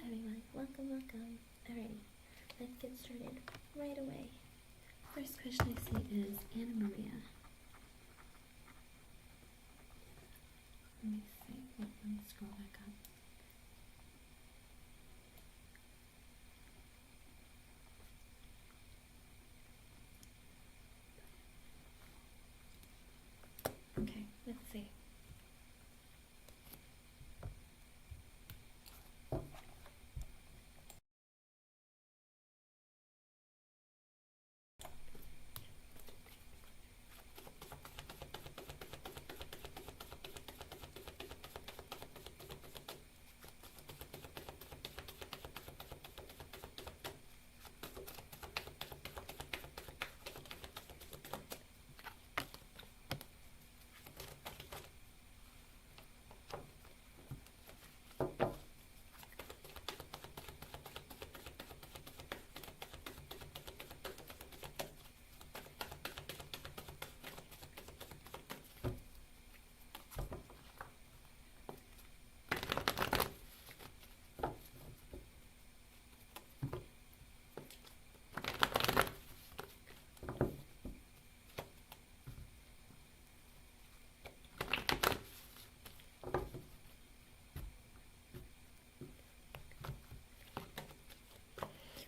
everyone. Welcome, welcome. Alrighty, let's get started right away. First question I see is Anna Maria. Let me see. Let me scroll back up. Okay, let's see.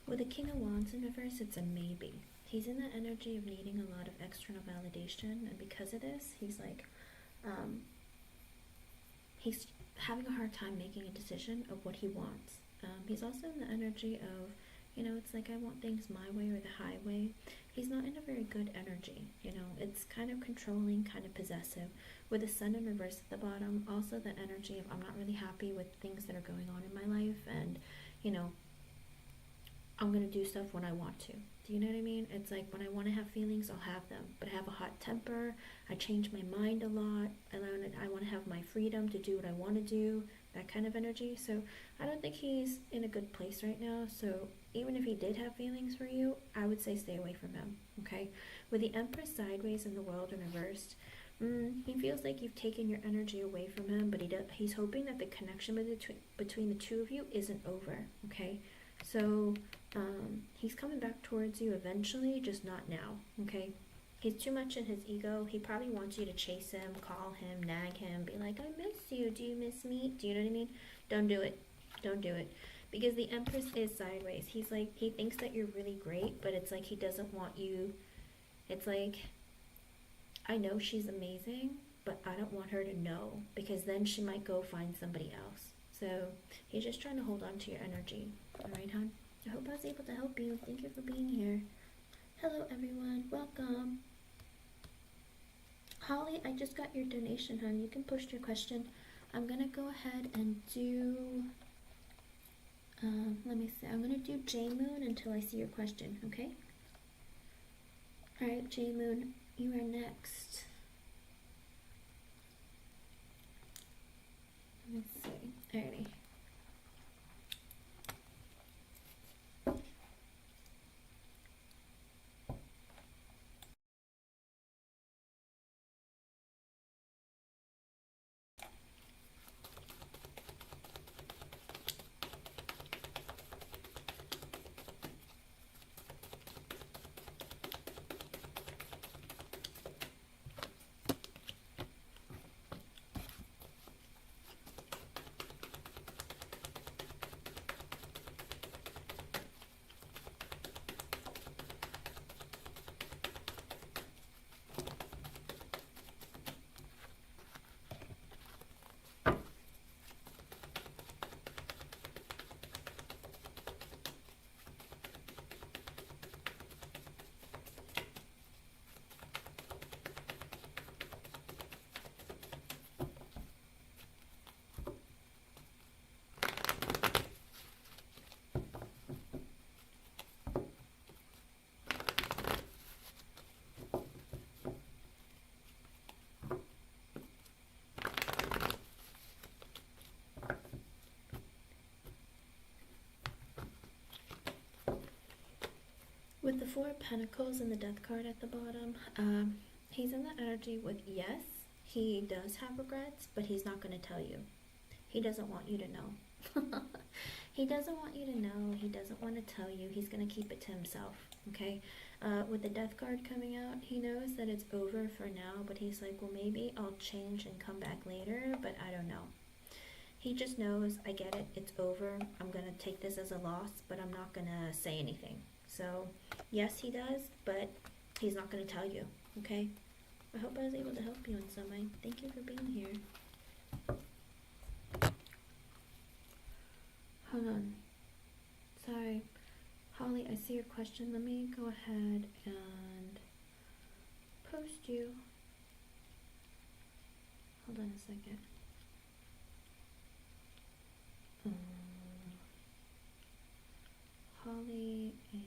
With the King of Wands in reverse, it's a maybe. He's in the energy of needing a lot of external validation, and because of this, he's like, he's having a hard time making a decision of what he wants. He's also in the energy of, you know, it's like I want things my way or the highway. He's not in a very good energy, you know, it's kind of controlling, kind of possessive. With the Sun in reverse at the bottom, also the energy of I'm not really happy with things that are going on in my life, and, you know, I'm going to do stuff when I want to. Do you know what I mean? It's like when I want to have feelings, I'll have them. But I have a hot temper. I change my mind a lot. I want to have my freedom to do what I want to do. That kind of energy. So I don't think he's in a good place right now. So even if he did have feelings for you, I would say stay away from him. Okay? With the Empress sideways and the World in reversed, he feels like you've taken your energy away from him. But he's hoping that the connection between the two of you isn't over. Okay? So he's coming back towards you eventually, just not now, okay? He's too much in his ego. He probably wants you to chase him, call him, nag him, be like, I miss you. Do you miss me? Do you know what I mean? Don't do it. Don't do it. Because the Empress is sideways. He's like, he thinks that you're really great, but it's like he doesn't want you. It's like, I know she's amazing, but I don't want her to know, because then she might go find somebody else. So he's just trying to hold on to your energy. Alright, hon? I hope I was able to help you. Thank you for being here. Hello, everyone. Welcome. Holly, I just got your donation, hon. You can post your question. I'm going to go ahead and do... let me see. I'm going to do J-Moon until I see your question, okay? Alright, J-Moon, you are next. Let's see. Alrighty. With the Four of Pentacles and the Death card at the bottom, he's in the energy with, yes, he does have regrets, but he's not going to tell you. He doesn't want you to know. He doesn't want you to know. He doesn't want to tell you. He's going to keep it to himself, okay? With the death card coming out, he knows that it's over for now, but he's like, well, maybe I'll change and come back later, but I don't know. He just knows, I get it, it's over. I'm going to take this as a loss, but I'm not going to say anything. So, yes, he does, but he's not going to tell you, okay? I hope I was able to help you in some way. Thank you for being here. Hold on. Sorry. Holly, I see your question. Let me go ahead and post you. Hold on a second. Holly and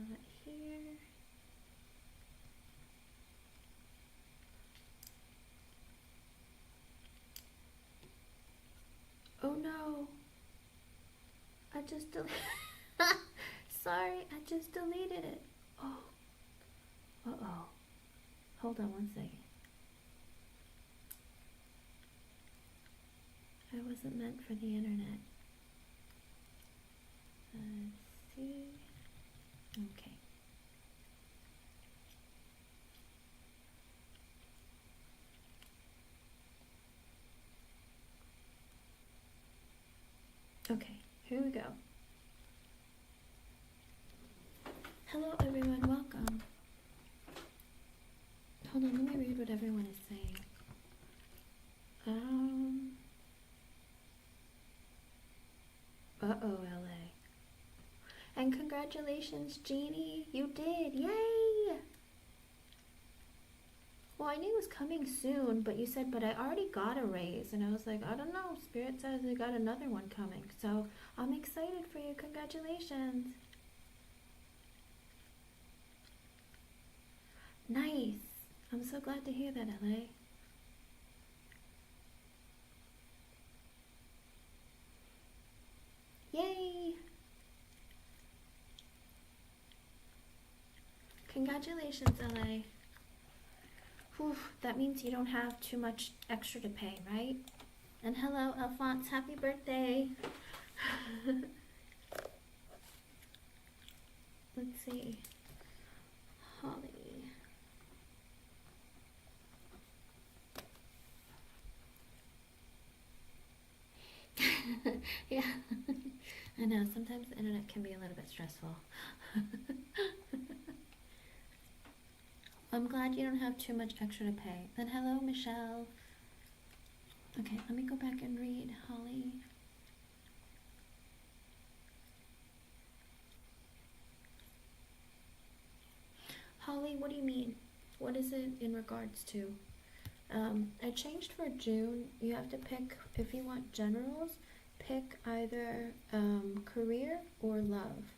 not here. Oh no, I just sorry, I just deleted it. Oh, uh-oh. Hold on one second. I wasn't meant for the internet. Let's see. Okay. Okay, here we go. Hello everyone, welcome. Hold on, let me read what everyone is saying. Uh-oh, LA. And congratulations, Jeannie, you did, yay! Well, I knew it was coming soon, but you said, but I already got a raise. And I was like, I don't know, Spirit says they got another one coming. So I'm excited for you, congratulations. Nice. I'm so glad to hear that, LA. Yay! Congratulations, LA. Whew, that means you don't have too much extra to pay, right? And hello, Alphonse, happy birthday. Let's see. Holly. Yeah, I know, sometimes the internet can be a little bit stressful. I'm glad you don't have too much extra to pay. And hello, Michelle. Okay, let me go back and read Holly. Holly, what do you mean? What is it in regards to? I changed for June. You have to pick, if you want generals, pick either career or love,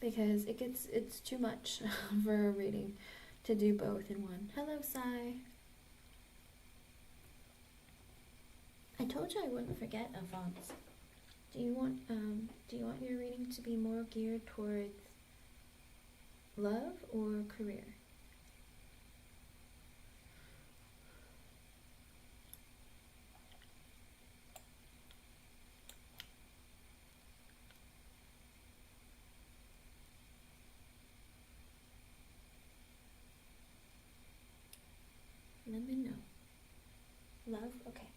because it's too much for a reading to do both in one. Hello, Sai. I told you I wouldn't forget, Alphonse. Do you want your reading to be more geared towards love or career? Let me know. Love? Okay.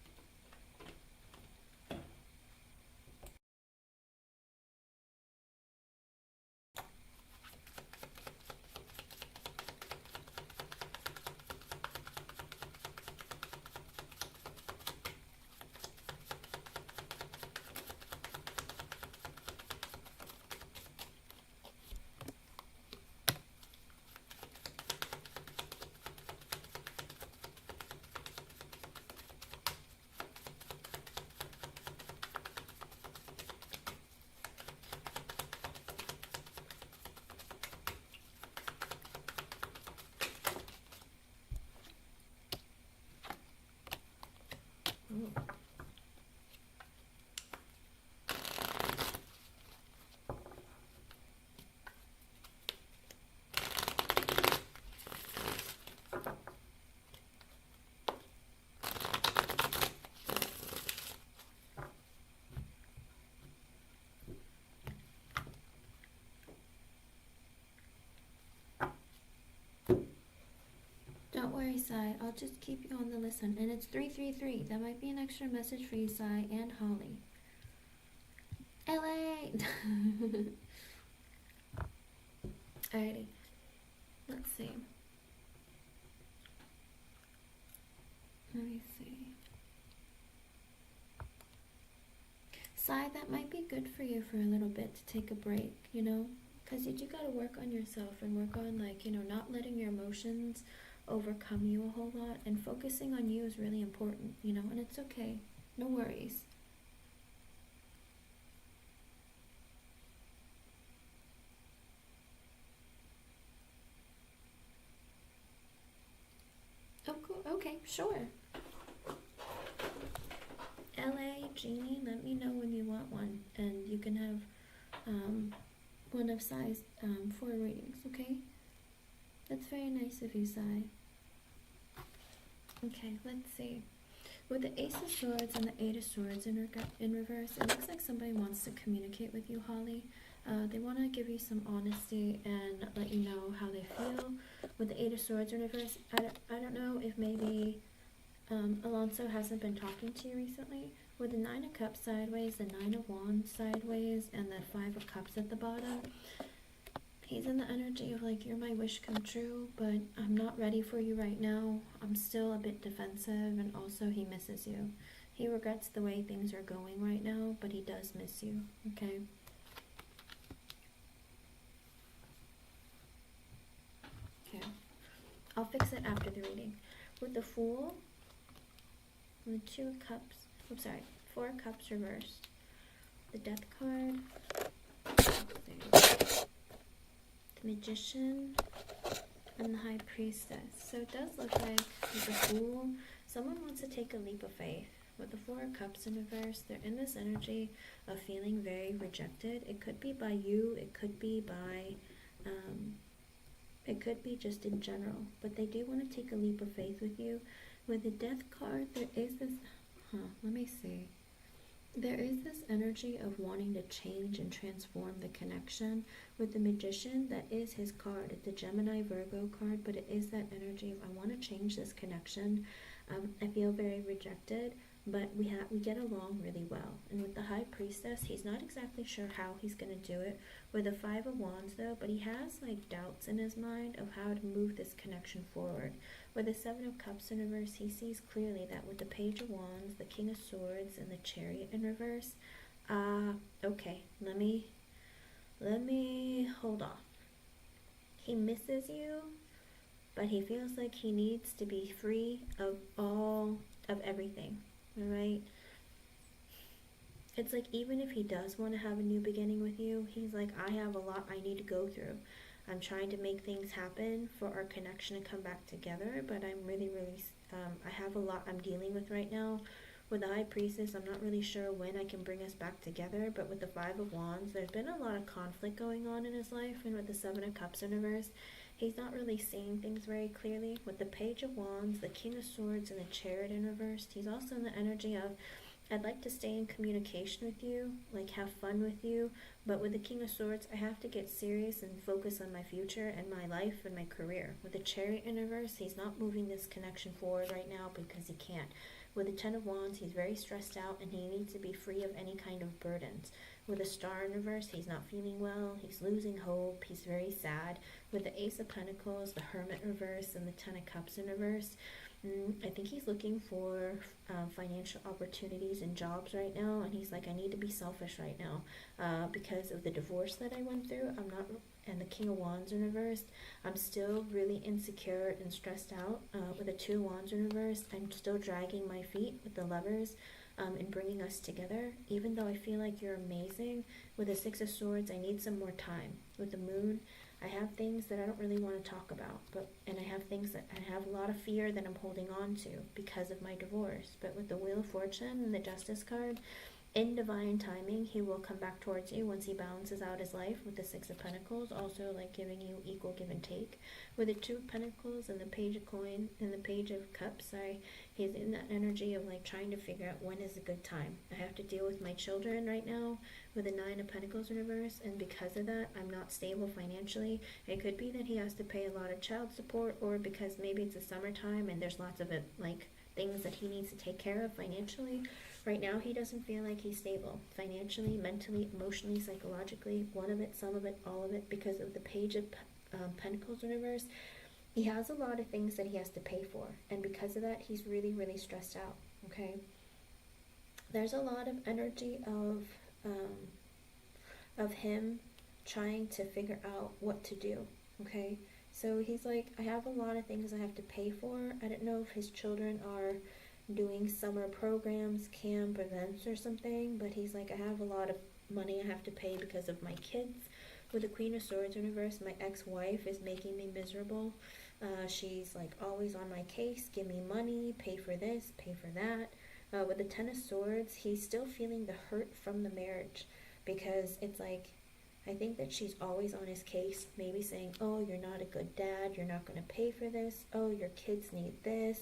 Sai. I'll just keep you on the listen. And it's 333. That might be an extra message for you, Sai and Holly. LA! Alrighty. Let's see. Let me see. Sai, that might be good for you for a little bit to take a break, you know? Because you do got to work on yourself and work on, like, you know, not letting your emotions overcome you a whole lot. And focusing on you is really important, you know? And it's okay. No worries. Oh, cool. Okay, sure. LA, Jeannie, let me know when you want one. And you can have one of size 4 readings, okay? That's very nice of you, Sai. Okay, let's see. With the Ace of Swords and the Eight of Swords in reverse, it looks like somebody wants to communicate with you, Holly. They want to give you some honesty and let you know how they feel. With the Eight of Swords in reverse, I don't know if maybe Alonso hasn't been talking to you recently. With the Nine of Cups sideways, the Nine of Wands sideways, and the Five of Cups at the bottom, he's in the energy of like, you're my wish come true, but I'm not ready for you right now. I'm still a bit defensive, and also he misses you. He regrets the way things are going right now, but he does miss you, okay? Okay. I'll fix it after the reading. With the Fool, and the Two of Cups, I'm sorry, Four of Cups reversed. The Death card, the Magician, and the High Priestess. So it does look like with the Fool, someone wants to take a leap of faith. With the Four of Cups in reverse, they're in this energy of feeling very rejected. It could be by you, it could be by, it could be just in general. But they do want to take a leap of faith with you. With the Death card, there is this, let me see. There is this energy of wanting to change and transform the connection. With the Magician, that is his card. It's a Gemini Virgo card, but it is that energy of, I want to change this connection. I feel very rejected, but we get along really well. And with the High Priestess, he's not exactly sure how he's going to do it. With the Five of Wands, though, but he has like doubts in his mind of how to move this connection forward. With the Seven of Cups in reverse, he sees clearly that with the Page of Wands, the King of Swords, and the Chariot in reverse, okay, let me hold off. He misses you, but he feels like he needs to be free of everything, all right? It's like, even if he does want to have a new beginning with you, he's like, I have a lot I need to go through. I'm trying to make things happen for our connection to come back together, but I'm really, I have a lot I'm dealing with right now. With the High Priestess, I'm not really sure when I can bring us back together, but with the Five of Wands, there's been a lot of conflict going on in his life, and with the Seven of Cups in reverse, he's not really seeing things very clearly. With the Page of Wands, the King of Swords, and the Chariot in reverse, he's also in the energy of, I'd like to stay in communication with you, like have fun with you, but with the King of Swords, I have to get serious and focus on my future and my life and my career. With the Chariot in reverse, he's not moving this connection forward right now because he can't. With the Ten of Wands, he's very stressed out and he needs to be free of any kind of burdens. With the Star in reverse, he's not feeling well, he's losing hope, he's very sad. With the Ace of Pentacles, the Hermit reverse, and the Ten of Cups in reverse, I think he's looking for financial opportunities and jobs right now, and he's like, I need to be selfish right now because of the divorce that I went through. And the King of Wands in reverse, I'm still really insecure and stressed out. With the Two of Wands in reverse, I'm still dragging my feet with the Lovers and bringing us together, even though I feel like you're amazing. With the Six of Swords, I need some more time. With the Moon, I have things that I don't really want to talk about, and I have things that I have a lot of fear that I'm holding on to because of my divorce. But with the Wheel of Fortune and the Justice card, in divine timing, he will come back towards you once he balances out his life. With the Six of Pentacles, also like giving you equal give and take. With the Two of Pentacles and the Page of Coin and the Page of Cups, He's in that energy of like trying to figure out when is a good time. I have to deal with my children right now with the Nine of Pentacles in reverse, and because of that, I'm not stable financially. It could be that he has to pay a lot of child support, or because maybe it's the summertime and there's lots of it, like things that he needs to take care of financially. Right now, he doesn't feel like he's stable financially, mentally, emotionally, psychologically. One of it, some of it, all of it, because of the Page of Pentacles in reverse. He has a lot of things that he has to pay for, and because of that, he's really, really stressed out. Okay, there's a lot of energy of him trying to figure out what to do. Okay, so he's like, I have a lot of things I have to pay for. I don't know if his children are doing summer programs, camp, events, or something, but he's like, I have a lot of money I have to pay because of my kids. With the Queen of Swords in reverse, my ex-wife is making me miserable. She's like always on my case. Give me money, pay for this, pay for that. With the Ten of Swords, he's still feeling the hurt from the marriage, because it's like, I think that she's always on his case, maybe saying, oh, you're not a good dad, you're not going to pay for this, oh, your kids need this,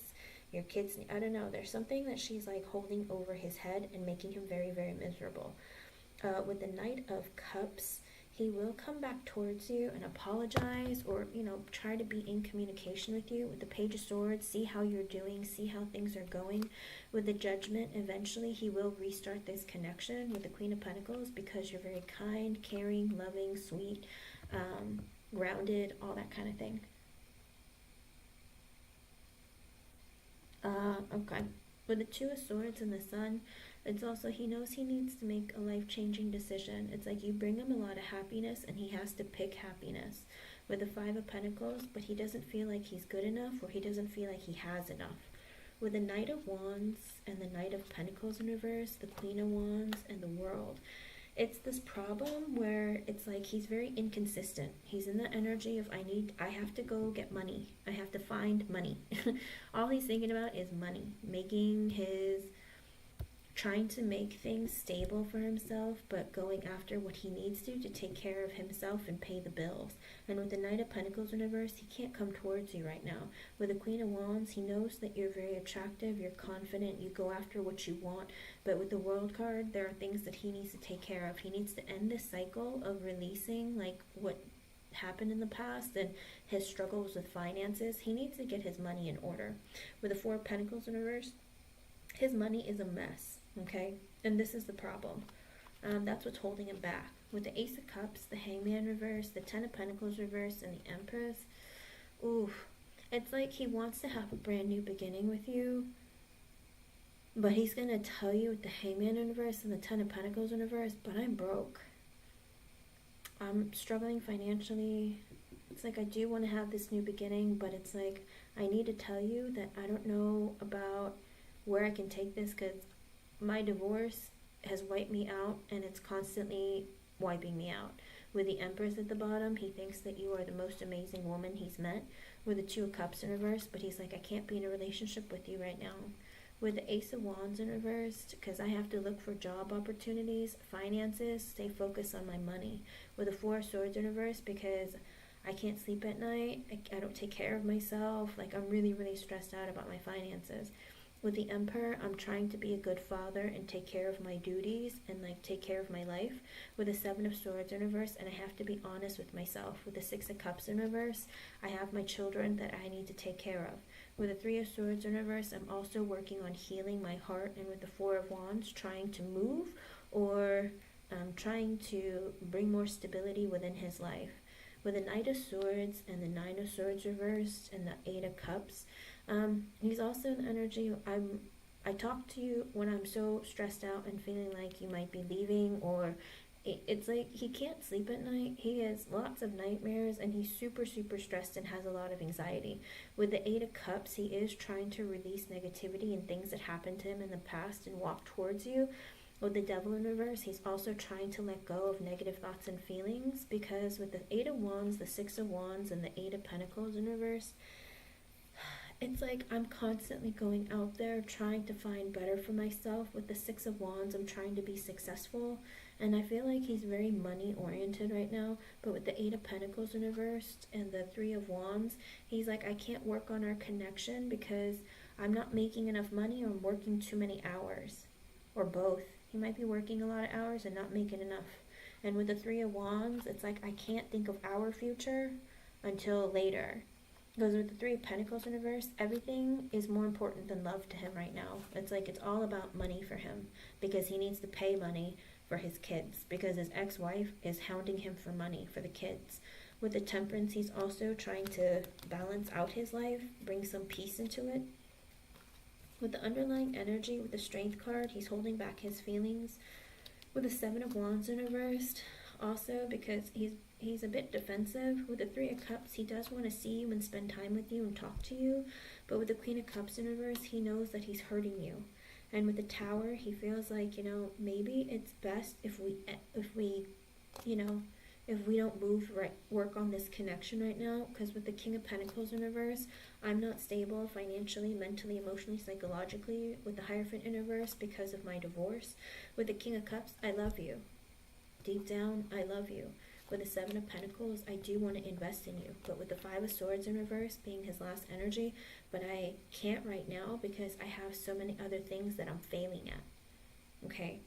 your kids need, I don't know, there's something that she's like holding over his head and making him very, very miserable. With the Knight of Cups, he will come back towards you and apologize, or, you know, try to be in communication with you. With the Page of Swords, see how you're doing, see how things are going. With the Judgment, eventually he will restart this connection with the Queen of Pentacles, because you're very kind, caring, loving, sweet, grounded, all that kind of thing. Okay. With the Two of Swords and the Sun, it's also, he knows he needs to make a life-changing decision. It's like you bring him a lot of happiness and he has to pick happiness. With the Five of Pentacles, but he doesn't feel like he's good enough, or he doesn't feel like he has enough. With the Knight of Wands and the Knight of Pentacles in reverse, the Queen of Wands and the World, it's this problem where it's like he's very inconsistent. He's in the energy of, I have to go get money. I have to find money. All he's thinking about is money, trying to make things stable for himself, but going after what he needs to take care of himself and pay the bills. And with the Knight of Pentacles in reverse, he can't come towards you right now. With the Queen of Wands, he knows that you're very attractive, you're confident, you go after what you want. But with the World card, there are things that he needs to take care of. He needs to end this cycle of releasing like what happened in the past and his struggles with finances. He needs to get his money in order. With the Four of Pentacles in reverse, his money is a mess. Okay, and this is the problem. That's what's holding him back. With the Ace of Cups, the Hangman reverse, the Ten of Pentacles reverse, and the Empress, oof, it's like he wants to have a brand new beginning with you, but he's gonna tell you with the Hangman in reverse and the Ten of Pentacles in reverse, but I'm broke. I'm struggling financially. It's like I do want to have this new beginning, but it's like I need to tell you that I don't know about where I can take this, because my divorce has wiped me out, and it's constantly wiping me out. With the Empress at the bottom, he thinks that you are the most amazing woman he's met. With the Two of Cups in reverse, but he's like, I can't be in a relationship with you right now. With the Ace of Wands in reverse, because I have to look for job opportunities, finances, stay focused on my money. With the Four of Swords in reverse, because I can't sleep at night, I don't take care of myself, like I'm really, really stressed out about my finances. With the Emperor, I'm trying to be a good father and take care of my duties and like take care of my life. With the Seven of Swords in reverse, and I have to be honest with myself. With the Six of Cups in reverse, I have my children that I need to take care of. With the Three of Swords in reverse, I'm also working on healing my heart. And with the Four of Wands, trying to move, or trying to bring more stability within his life. With the Knight of Swords and the Nine of Swords reversed and the Eight of Cups, he's also in the energy, I talk to you when I'm so stressed out and feeling like you might be leaving, or it's like he can't sleep at night. He has lots of nightmares, and he's super, super stressed and has a lot of anxiety. With the Eight of Cups, he is trying to release negativity and things that happened to him in the past and walk towards you. With the Devil in reverse, he's also trying to let go of negative thoughts and feelings, because with the Eight of Wands, the Six of Wands, and the Eight of Pentacles in reverse, it's like I'm constantly going out there trying to find better for myself. With the Six of Wands, I'm trying to be successful, and I feel like he's very money oriented right now. But with the Eight of Pentacles in reverse and the Three of Wands, he's like, I can't work on our connection because I'm not making enough money, or I'm working too many hours, or both. He might be working a lot of hours and not making enough. And with the Three of Wands, it's like I can't think of our future until later. Because with the Three of Pentacles in reverse, everything is more important than love to him right now. It's like it's all about money for him, because he needs to pay money for his kids, because his ex-wife is hounding him for money for the kids. With the Temperance, he's also trying to balance out his life, bring some peace into it. With the underlying energy, with the Strength card, he's holding back his feelings. With the Seven of Wands in reversed, also because he's a bit defensive. With the Three of Cups, he does want to see you and spend time with you and talk to you. But with the Queen of Cups in reverse, he knows that he's hurting you. And with the Tower, he feels like, maybe it's best if we don't work on this connection right now. Because with the King of Pentacles in reverse, I'm not stable financially, mentally, emotionally, psychologically. With the Hierophant in reverse, because of my divorce. With the King of Cups, I love you. Deep down, I love you. With the Seven of Pentacles, I do want to invest in you. But with the Five of Swords in reverse being his last energy, but I can't right now because I have so many other things that I'm failing at. Okay?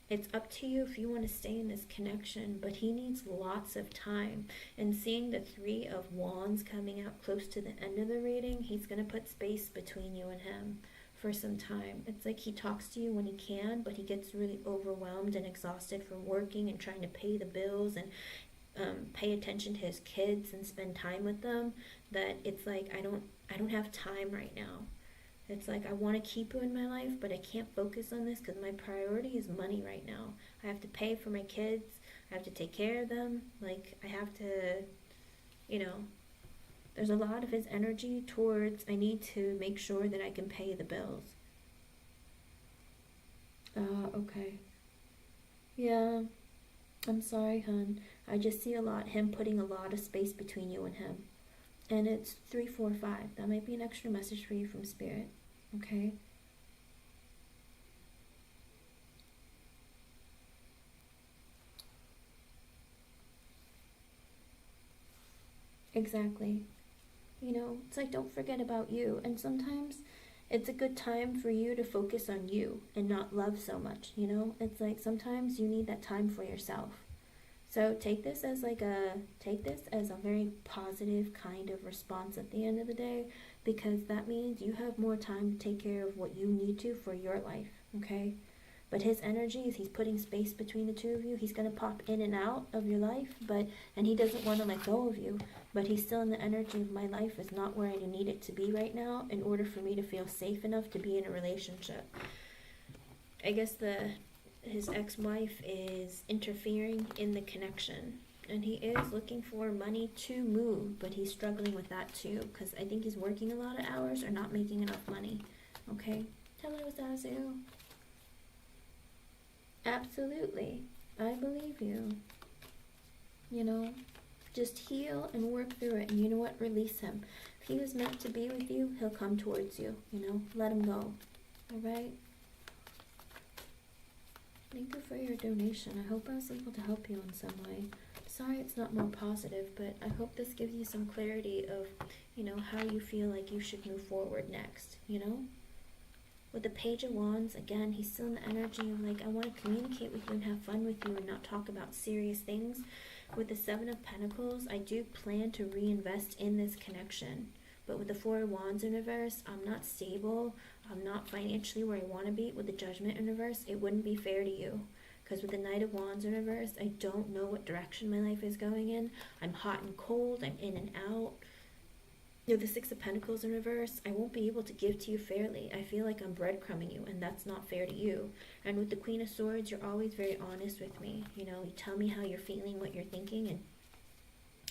It's up to you if you want to stay in this connection, but he needs lots of time. And seeing the Three of Wands coming out close to the end of the reading, he's going to put space between you and him for some time. It's like he talks to you when he can, but he gets really overwhelmed and exhausted from working and trying to pay the bills and pay attention to his kids and spend time with them, that it's like I don't have time right now. It's like I want to keep you in my life, but I can't focus on this because my priority is money right now. I have to pay for my kids. I have to take care of them. Like I have to, there's a lot of his energy towards I need to make sure that I can pay the bills. Okay. Yeah, I'm sorry, hon. I just see him putting a lot of space between you and him. And it's 3, 4, 5. That might be an extra message for you from Spirit. Okay? Exactly. It's like don't forget about you. And sometimes it's a good time for you to focus on you and not love so much, It's like sometimes you need that time for yourself. So take this as a very positive kind of response at the end of the day, because that means you have more time to take care of what you need to for your life, okay? But his energy is he's putting space between the two of you. He's going to pop in and out of your life, and he doesn't want to let go of you, but he's still in the energy of my life is not where I need it to be right now in order for me to feel safe enough to be in a relationship. I guess his ex-wife is interfering in the connection, and he is looking for money to move, but he's struggling with that too, because I think he's working a lot of hours or not making enough money. Okay? Hello, Zazu. Absolutely. I believe you. Just heal and work through it, and you know what? Release him. If he was meant to be with you, he'll come towards you, Let him go. Alright? Thank you for your donation. I hope I was able to help you in some way. Sorry it's not more positive, but I hope this gives you some clarity of, how you feel like you should move forward next, With the Page of Wands, again, he's still in the energy of like, I want to communicate with you and have fun with you and not talk about serious things. With the Seven of Pentacles, I do plan to reinvest in this connection. But with the Four of Wands in reverse, I'm not stable. I'm not financially where I want to be. With the Judgment in reverse, it wouldn't be fair to you. Because with the Knight of Wands in reverse, I don't know what direction my life is going in. I'm hot and cold. I'm in and out. With the Six of Pentacles in reverse, I won't be able to give to you fairly. I feel like I'm breadcrumbing you, and that's not fair to you. And with the Queen of Swords, you're always very honest with me. You tell me how you're feeling, what you're thinking, and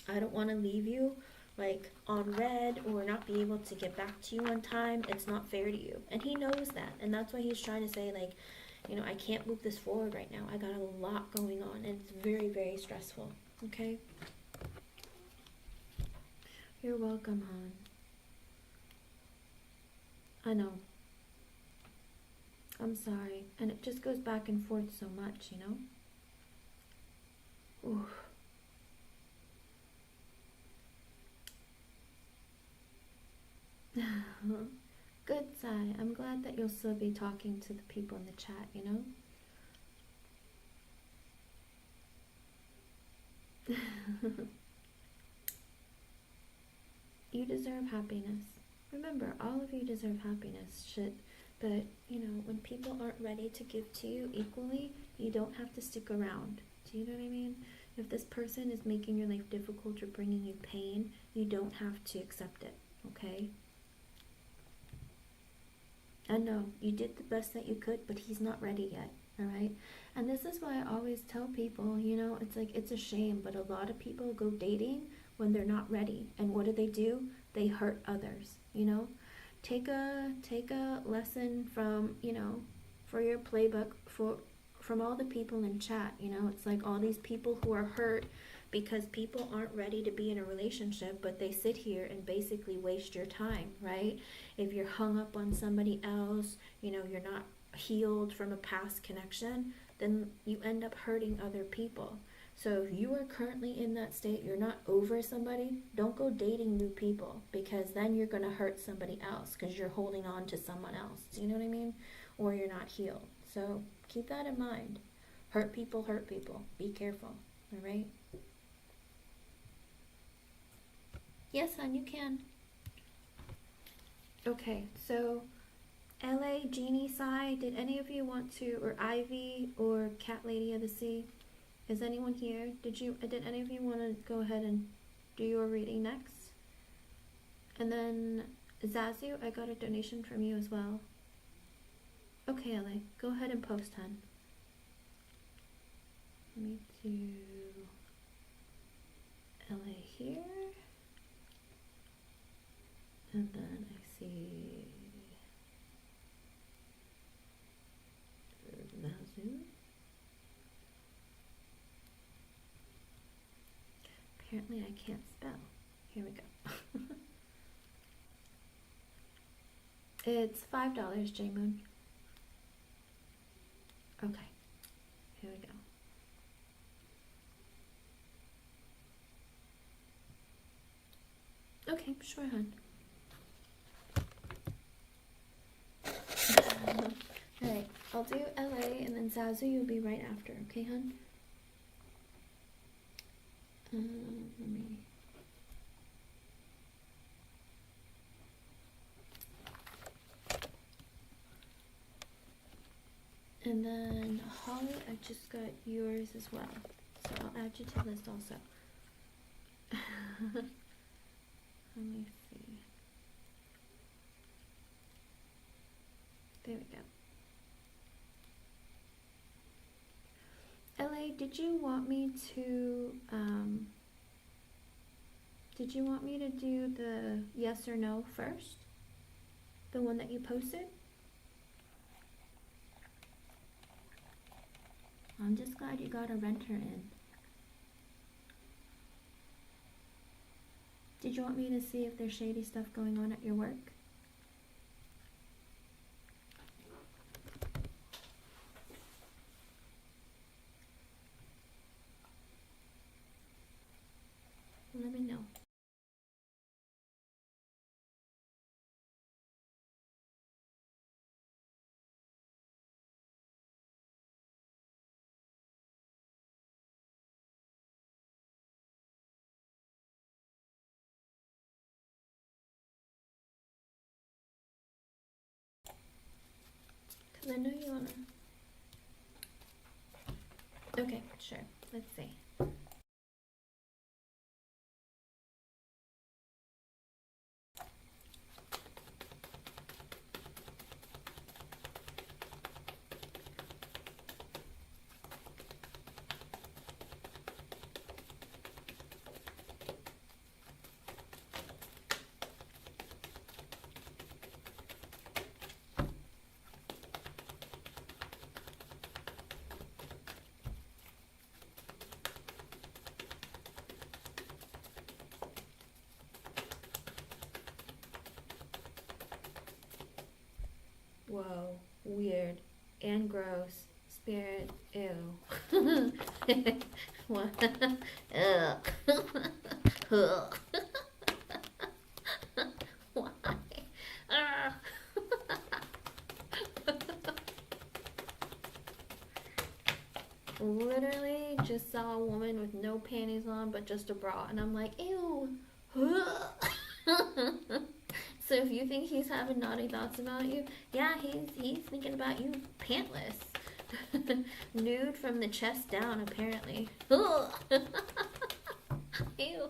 I don't want to leave you like on red or not be able to get back to you on time. It's not fair to you, and he knows that, and that's why he's trying to say like, I can't move this forward right now. I got a lot going on, and it's very, very stressful. Okay? You're welcome, hon. I know. I'm sorry, and it just goes back and forth so much, Oof. Good, Sai. I'm glad that you'll still be talking to the people in the chat, you know? You deserve happiness. Remember, all of you deserve happiness. Shit. But, you know, when people aren't ready to give to you equally, you don't have to stick around. Do you know what I mean? If this person is making your life difficult or bringing you pain, you don't have to accept it, okay? I know, you did the best that you could, but he's not ready yet, alright? And this is why I always tell people, you know, it's like, it's a shame, but a lot of people go dating when they're not ready. And what do? They hurt others, you know? Take a lesson from, you know, for your playbook, from all the people in chat, you know? It's like all these people who are hurt because people aren't ready to be in a relationship, but they sit here and basically waste your time, right? If you're hung up on somebody else, you know, you're not healed from a past connection, then you end up hurting other people. So if you are currently in that state, you're not over somebody, don't go dating new people, because then you're going to hurt somebody else because you're holding on to someone else. Do you know what I mean? Or you're not healed. So keep that in mind. Hurt people hurt people. Be careful. All right? Yes, hon, you can. Okay, so LA, Jeannie, Sai, did any of you want to, or Ivy, or Cat Lady of the Sea? Is anyone here? Did any of you want to go ahead and do your reading next? And then Zazu, I got a donation from you as well. Okay, LA, go ahead and post, hon. Let me do LA here. And then I see Zazu. Apparently I can't spell. Here we go. It's $5, J-Moon. Okay, here we go. Okay, sure, hon. Alright, I'll do LA and then Zazu, you'll be right after, okay, hon? Let me... And then Holly, I just got yours as well. So I'll add you to the list also. Let me see. There we go. LA, did you want me to do the yes or no first? The one that you posted? I'm just glad you got a renter in. Did you want me to see if there's shady stuff going on at your work? Let me know. Because I know you wanna... Okay, sure. Let's see. Whoa, weird and gross. Spirit, ew. What? Ugh. Why? literally just saw a woman with no panties on but just a bra, and I'm like, ew. So if you think he's having naughty thoughts about you, yeah, he's thinking about you pantless. Nude from the chest down, apparently. Ew.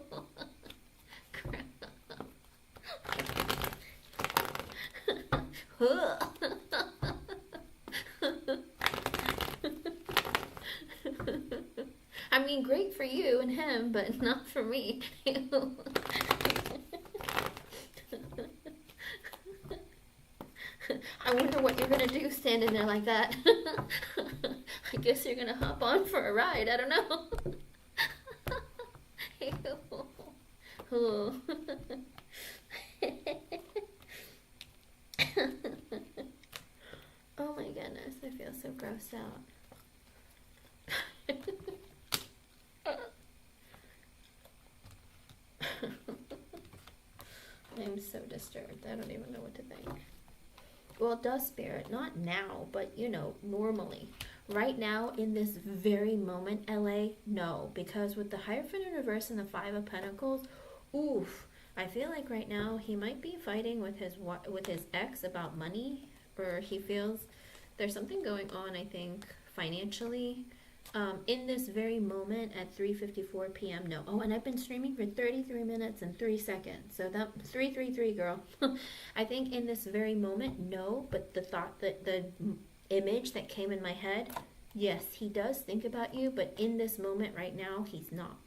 I mean, great for you and him, but not for me. I wonder what you're gonna do standing there like that. I guess you're gonna hop on for a ride. I don't know. Oh my goodness, I feel so grossed out. I'm so disturbed. I don't even know what to think. Well, it does, Spirit. Not now, but you know, normally. Right now, in this very moment, LA, no. Because with the Hierophant in reverse and the Five of Pentacles, oof. I feel like right now he might be fighting with his ex about money, or he feels there's something going on, I think, financially. In this very moment at 3:54 p.m. No. Oh, and I've been streaming for 33 minutes and 3 seconds. So that 333, girl. I think in this very moment, no. But the thought, that the image that came in my head, yes, he does think about you. But in this moment right now, he's not.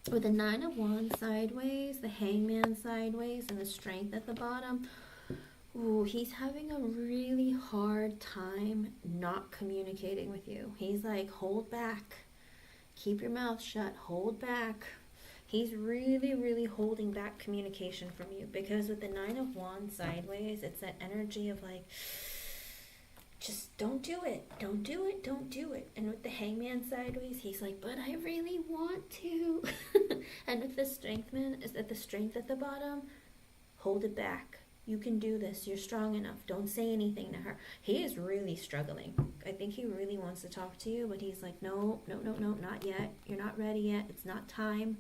With the Nine of Wands sideways, the Hangman sideways, and the Strength at the bottom. Ooh, he's having a really hard time not communicating with you. He's like, hold back. Keep your mouth shut. Hold back. He's really, really holding back communication from you. Because with the Nine of Wands sideways, it's that energy of like, just don't do it. Don't do it. Don't do it. And with the Hangman sideways, he's like, but I really want to. And with the Strengthman, is that the Strength at the bottom? Hold it back. You can do this. You're strong enough. Don't say anything to her. He is really struggling. I think he really wants to talk to you, but he's like, no, no, no, no, not yet. You're not ready yet. It's not time.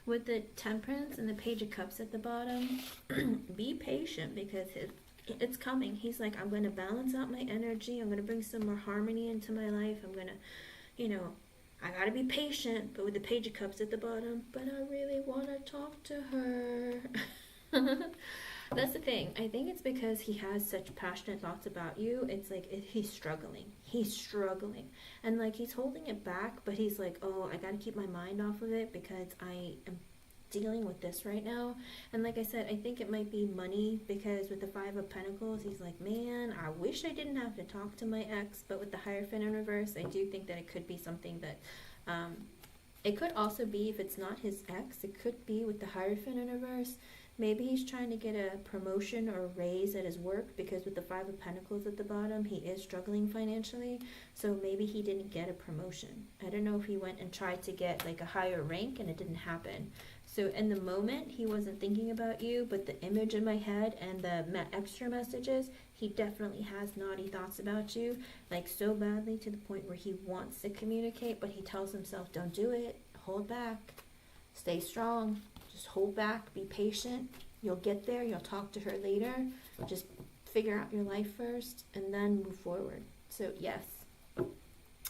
With the Temperance and the Page of Cups at the bottom, be patient because it's coming. He's like, I'm going to balance out my energy. I'm going to bring some more harmony into my life. I'm going to, you know, I got to be patient. But with the Page of Cups at the bottom, but I really want to talk to her. That's the thing. I think it's because he has such passionate thoughts about you. It's like he's struggling. He's struggling. And like he's holding it back, but he's like, oh, I got to keep my mind off of it because I am dealing with this right now. And like I said, I think it might be money because with the Five of Pentacles, he's like, man, I wish I didn't have to talk to my ex. But with the Hierophant in reverse, I do think that it could be something that it could also be, if it's not his ex, it could be with the Hierophant in reverse. Maybe he's trying to get a promotion or a raise at his work because with the Five of Pentacles at the bottom, he is struggling financially. So maybe he didn't get a promotion. I don't know if he went and tried to get like a higher rank and it didn't happen. So in the moment, he wasn't thinking about you, but the image in my head and the extra messages, he definitely has naughty thoughts about you, like so badly to the point where he wants to communicate, but he tells himself, don't do it, hold back, stay strong. Just hold back, be patient. You'll get there. You'll talk to her later. Just figure out your life first and then move forward. So yes,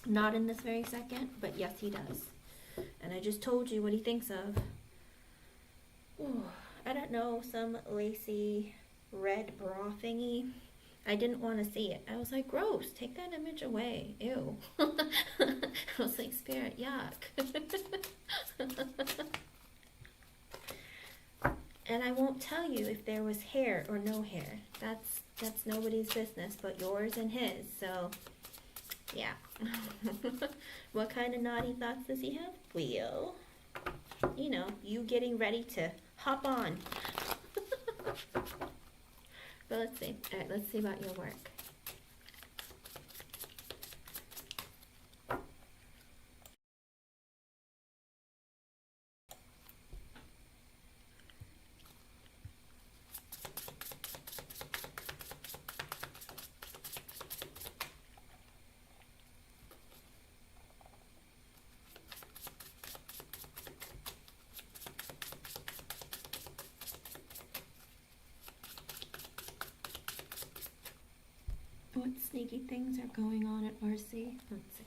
not in this very second, but yes, he does. And I just told you what he thinks of. Ooh, I don't know, some lacy red bra thingy. I didn't want to see it. I was like, gross, take that image away. Ew. I was like, Spirit, yuck. And I won't tell you if there was hair or no hair. That's nobody's business but yours and his. So, yeah. What kind of naughty thoughts does he have? Well, you know, you getting ready to hop on. But let's see. All right, let's see about your work. sneaky things are going on at RC? Let's see.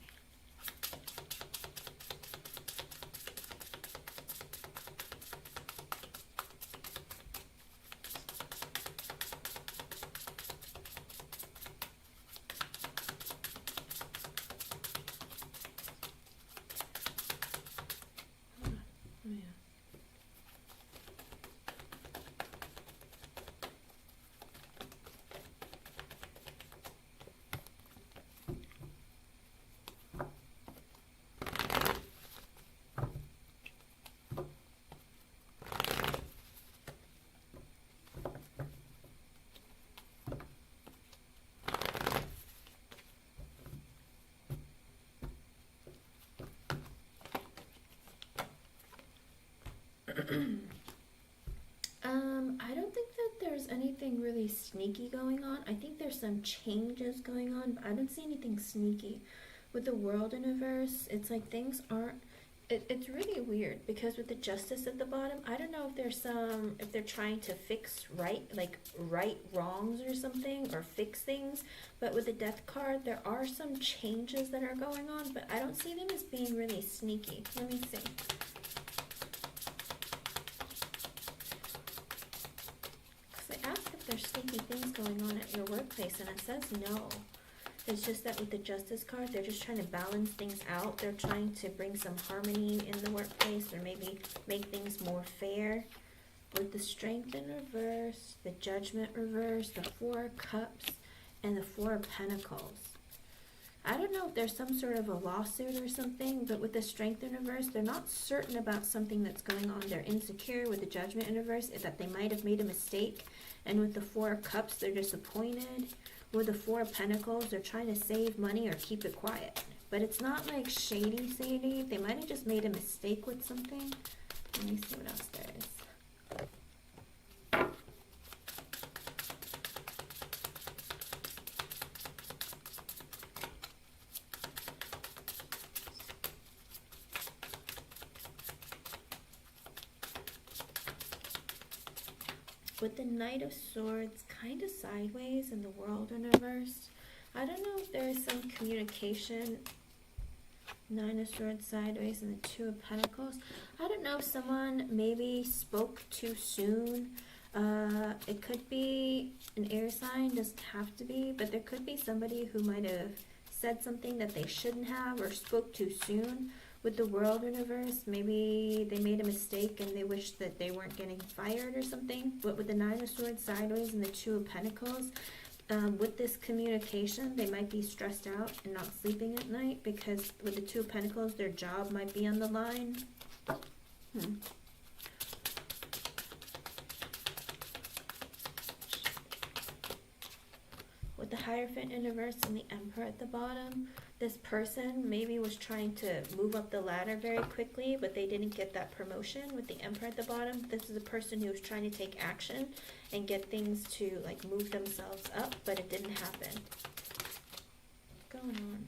I don't think that there's anything really sneaky going on. I think there's some changes going on, but I don't see anything sneaky. With the world universe, it's like things aren't, it's really weird because with the justice at the bottom, I don't know if if they're trying to fix right wrongs or something, or fix things, but with the death card, there are some changes that are going on, but I don't see them as being really sneaky. Let me see. There's sneaky things going on at your workplace, and it says no. It's just that with the justice card, they're just trying to balance things out. They're trying to bring some harmony in the workplace, or maybe make things more fair. With the strength in reverse, the judgment reverse, the 4 of cups, and the 4 of pentacles. I don't know if there's some sort of a lawsuit or something, but with the strength in reverse, they're not certain about something that's going on. They're insecure. With the judgment in reverse, is that they might have made a mistake. And with the 4 of cups, they're disappointed. With the 4 of pentacles, they're trying to save money or keep it quiet. But it's not like shady. They might have just made a mistake with something. Let me see what else there is. With the Knight of Swords kind of sideways in the world universe, I don't know if there is some communication. 9 of Swords sideways and the 2 of Pentacles. I don't know if someone maybe spoke too soon. It could be an air sign, doesn't have to be, but there could be somebody who might have said something that they shouldn't have or spoke too soon. With the world universe, maybe they made a mistake and they wish that they weren't getting fired or something. But with the 9 of Swords sideways and the 2 of Pentacles, with this communication, they might be stressed out and not sleeping at night because with the 2 of Pentacles, their job might be on the line. With the Hierophant in reverse and the Emperor at the bottom, this person maybe was trying to move up the ladder very quickly, but they didn't get that promotion. With the Emperor at the bottom, this is a person who was trying to take action and get things to like move themselves up, but it didn't happen. What's going on?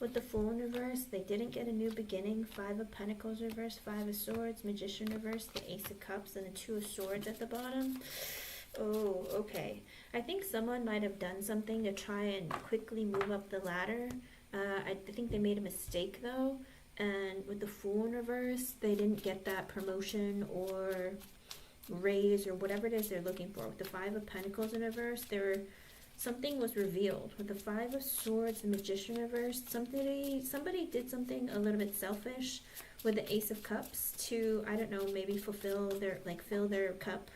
With the Fool in reverse, they didn't get a new beginning. 5 of Pentacles reverse, 5 of Swords, Magician reverse, the Ace of Cups, and the 2 of Swords at the bottom. Oh, okay. I think someone might have done something to try and quickly move up the ladder. I think they made a mistake though. And with the Fool in reverse, they didn't get that promotion or raise or whatever it is they're looking for. With the 5 of Pentacles in reverse, something was revealed. With the 5 of Swords, the Magician reverse, somebody did something a little bit selfish. With the Ace of Cups to, I don't know, maybe fill their cup,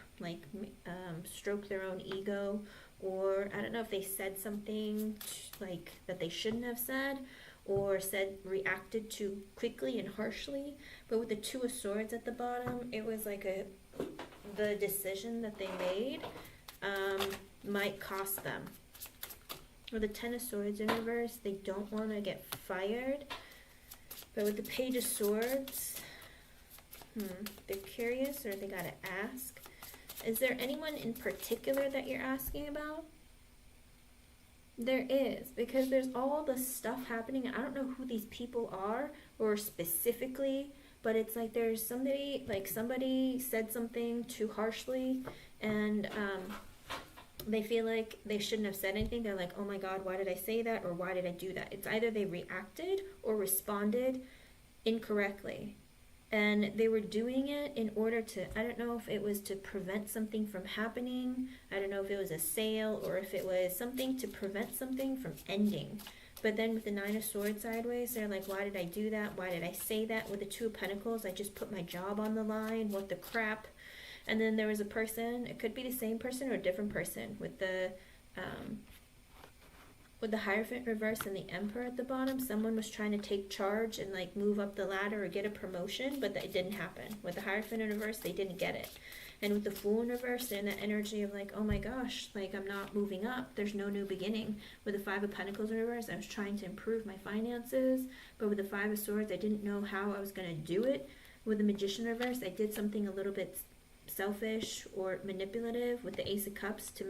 stroke their own ego, or I don't know if they said something like that they shouldn't have said, or reacted too quickly and harshly. But with the 2 of Swords at the bottom, it was like the decision that they made might cost them. With the 10 of Swords in reverse, they don't want to get fired. But with the Page of Swords, they're curious or they gotta ask. Is there anyone in particular that you're asking about? There is, because there's all this stuff happening. I don't know who these people are or specifically, but it's like there's somebody said something too harshly, and they feel like they shouldn't have said anything. They're like, oh my God, why did I say that? Or why did I do that? It's either they reacted or responded incorrectly. And they were doing it in order to, I don't know if it was to prevent something from happening. I don't know if it was a sale or if it was something to prevent something from ending. But then with the Nine of Swords sideways, they're like, why did I do that? Why did I say that? With the Two of Pentacles, I just put my job on the line. What the crap? And then there was a person, it could be the same person or a different person, with the Hierophant reverse and the Emperor at the bottom. Someone was trying to take charge and like move up the ladder or get a promotion, but that didn't happen. With the Hierophant in reverse, they didn't get it. And with the Fool in reverse, they're in that energy of like, oh my gosh, like I'm not moving up. There's no new beginning. With the Five of Pentacles in reverse, I was trying to improve my finances. But with the Five of Swords, I didn't know how I was going to do it. With the Magician in reverse, I did something a little bit selfish or manipulative with the Ace of Cups to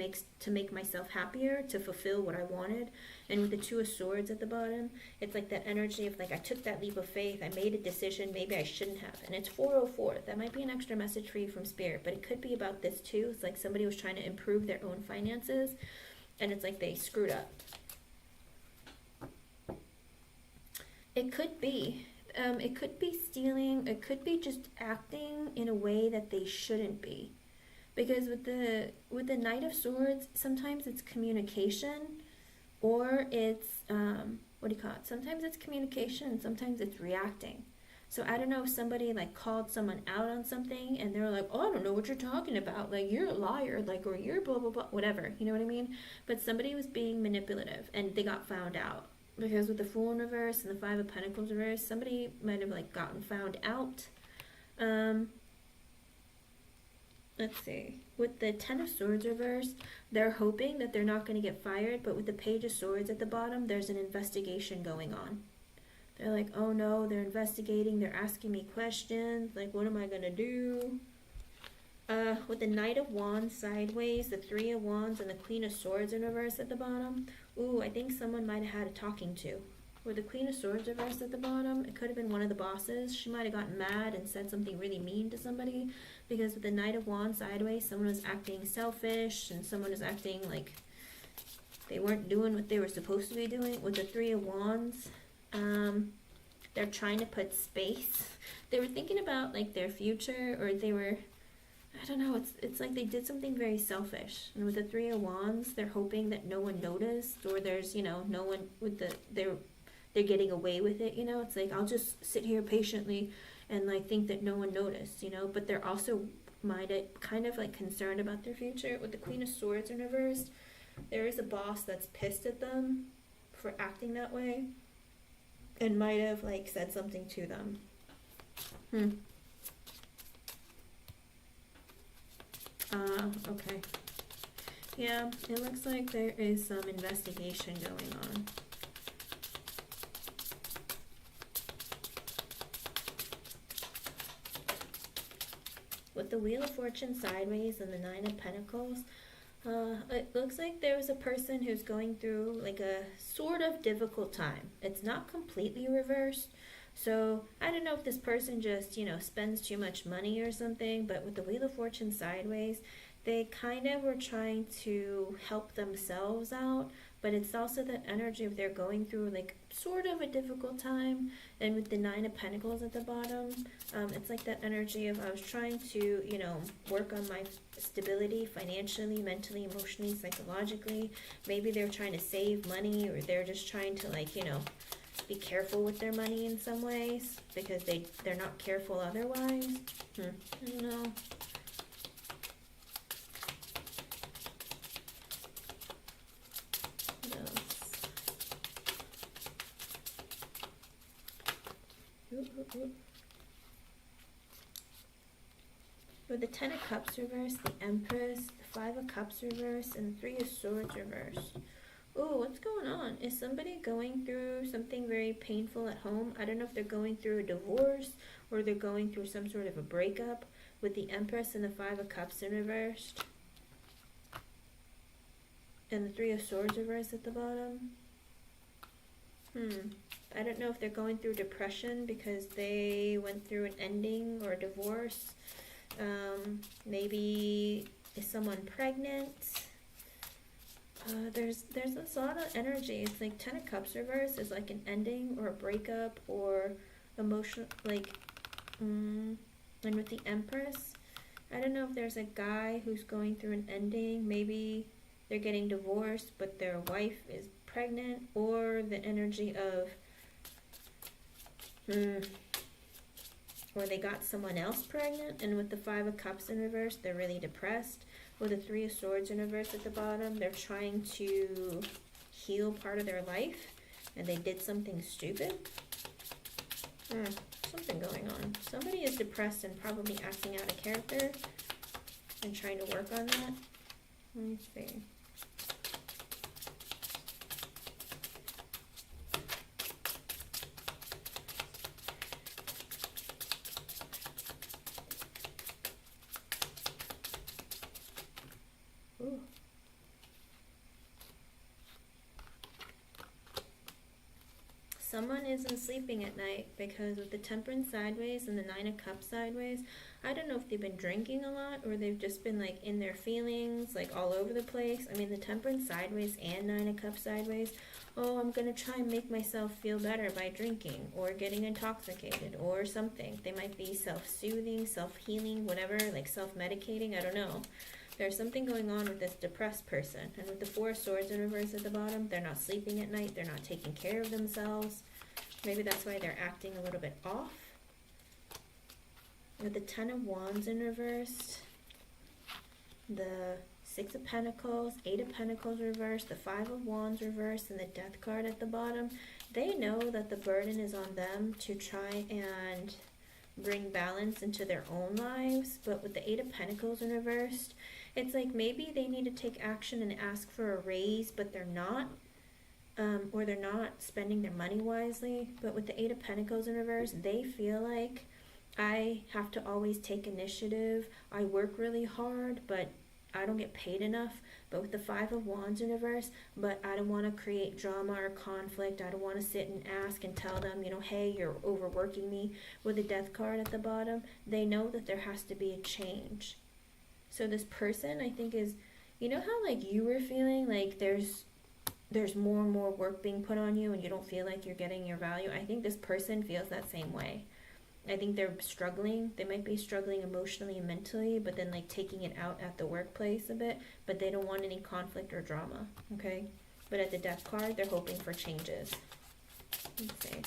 make myself happier, to fulfill what I wanted. And with the Two of Swords at the bottom, it's like that energy of like, I took that leap of faith, I made a decision maybe I shouldn't have. And it's 404. That might be an extra message for you from Spirit, but it could be about this too. It's like somebody was trying to improve their own finances and it's like they screwed up. It could be stealing, it could be just acting in a way that they shouldn't be. Because with the Knight of Swords, sometimes it's communication, or it's, sometimes it's communication, sometimes it's reacting. So I don't know if somebody like called someone out on something and they're like, oh, I don't know what you're talking about, like you're a liar, like, or you're blah, blah, blah, whatever, you know what I mean? But somebody was being manipulative and they got found out. Because with the Fool in reverse and the Five of Pentacles reverse, somebody might have like gotten found out. Let's see. With the Ten of Swords reversed, they're hoping that they're not going to get fired, but with the Page of Swords at the bottom, there's an investigation going on. They're like, oh no, they're investigating, they're asking me questions, like what am I going to do? With the Knight of Wands sideways, the Three of Wands, and the Queen of Swords in reverse at the bottom, ooh, I think someone might have had a talking to. With the Queen of Swords reversed at the bottom, it could have been one of the bosses. She might have gotten mad and said something really mean to somebody. Because with the Knight of Wands sideways, someone was acting selfish and someone was acting like they weren't doing what they were supposed to be doing. With the Three of Wands, they're trying to put space. They were thinking about like their future, or they were, I don't know, it's like they did something very selfish. And with the Three of Wands, they're hoping that no one noticed, or there's, you know, no one with the, they're getting away with it, you know. It's like, I'll just sit here patiently and like think that no one noticed, you know. But they're also kind of like concerned about their future. With the Queen of Swords in reverse, there is a boss that's pissed at them for acting that way and might have like said something to them. Okay. Yeah, it looks like there is some investigation going on. With the Wheel of Fortune sideways and the Nine of Pentacles, it looks like there was a person who's going through like a sort of difficult time. It's not completely reversed. So I don't know if this person just, you know, spends too much money or something, but with the Wheel of Fortune sideways, they kind of were trying to help themselves out, but it's also the energy of they're going through like sort of a difficult time. And with the Nine of Pentacles at the bottom, it's like that energy of I was trying to, you know, work on my stability financially, mentally, emotionally, psychologically. Maybe they're trying to save money, or they're just trying to like, you know, be careful with their money in some ways because they're not careful otherwise. I don't know. With the Ten of Cups reversed, the Empress, the Five of Cups reversed, and the Three of Swords reversed. Oh, what's going on? Is somebody going through something very painful at home? I don't know if they're going through a divorce or they're going through some sort of a breakup. With the Empress and the Five of Cups in reversed, and the Three of Swords reversed at the bottom. I don't know if they're going through depression because they went through an ending or a divorce. Maybe is someone pregnant? There's a lot of energy. It's like Ten of Cups reverse is like an ending or a breakup or emotional, like, and with the Empress, I don't know if there's a guy who's going through an ending. Maybe they're getting divorced, but their wife is pregnant, or the energy of, or they got someone else pregnant, and with the Five of Cups in reverse, they're really depressed. With the Three of Swords in reverse at the bottom, they're trying to heal part of their life, and they did something stupid. Something going on. Somebody is depressed and probably acting out of character and trying to work on that. Let me see. Ooh. Someone isn't sleeping at night because with the Temperance sideways and the Nine of Cups sideways, I don't know if they've been drinking a lot or they've just been like in their feelings, like all over the place. I mean, the Temperance sideways and Nine of Cups sideways, oh, I'm gonna try and make myself feel better by drinking or getting intoxicated or something. They might be self-soothing, self-healing, whatever, like self-medicating, I don't know. There's something going on with this depressed person. And with the Four of Swords in reverse at the bottom, they're not sleeping at night. They're not taking care of themselves. Maybe that's why they're acting a little bit off. With the Ten of Wands in reverse, the Six of Pentacles, Eight of Pentacles reverse, the Five of Wands reverse, and the Death card at the bottom, they know that the burden is on them to try and bring balance into their own lives. But with the Eight of Pentacles in reverse, it's like maybe they need to take action and ask for a raise, but they're not, or they're not spending their money wisely. But with the Eight of Pentacles in reverse, they feel like, I have to always take initiative. I work really hard, but I don't get paid enough. But with the Five of Wands in reverse, but I don't want to create drama or conflict. I don't want to sit and ask and tell them, you know, hey, you're overworking me. With the Death card at the bottom, they know that there has to be a change. So this person, I think, is, you know how like you were feeling like there's more and more work being put on you and you don't feel like you're getting your value? I think this person feels that same way. I think they're struggling. They might be struggling emotionally and mentally, but then like taking it out at the workplace a bit, but they don't want any conflict or drama, okay? But at the Death card, they're hoping for changes. Let's see.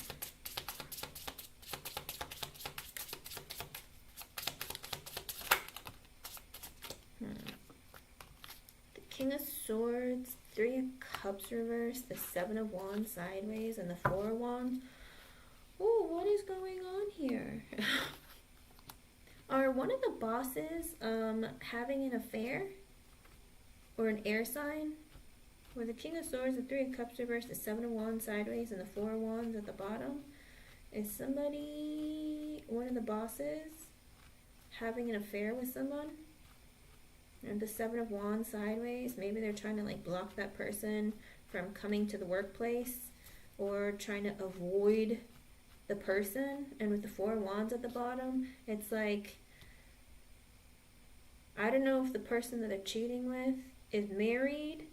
The King of Swords, Three of Cups reverse, the Seven of Wands sideways, and the Four of Wands. Ooh, what is going on here? Are one of the bosses having an affair? Or an air sign? With the King of Swords, the Three of Cups reversed, the Seven of Wands sideways, and the Four of Wands at the bottom. Is somebody, one of the bosses, having an affair with someone? And the Seven of Wands sideways, maybe they're trying to like block that person from coming to the workplace, or trying to avoid the person. And with the Four of Wands at the bottom, it's like, I don't know if the person that they're cheating with is married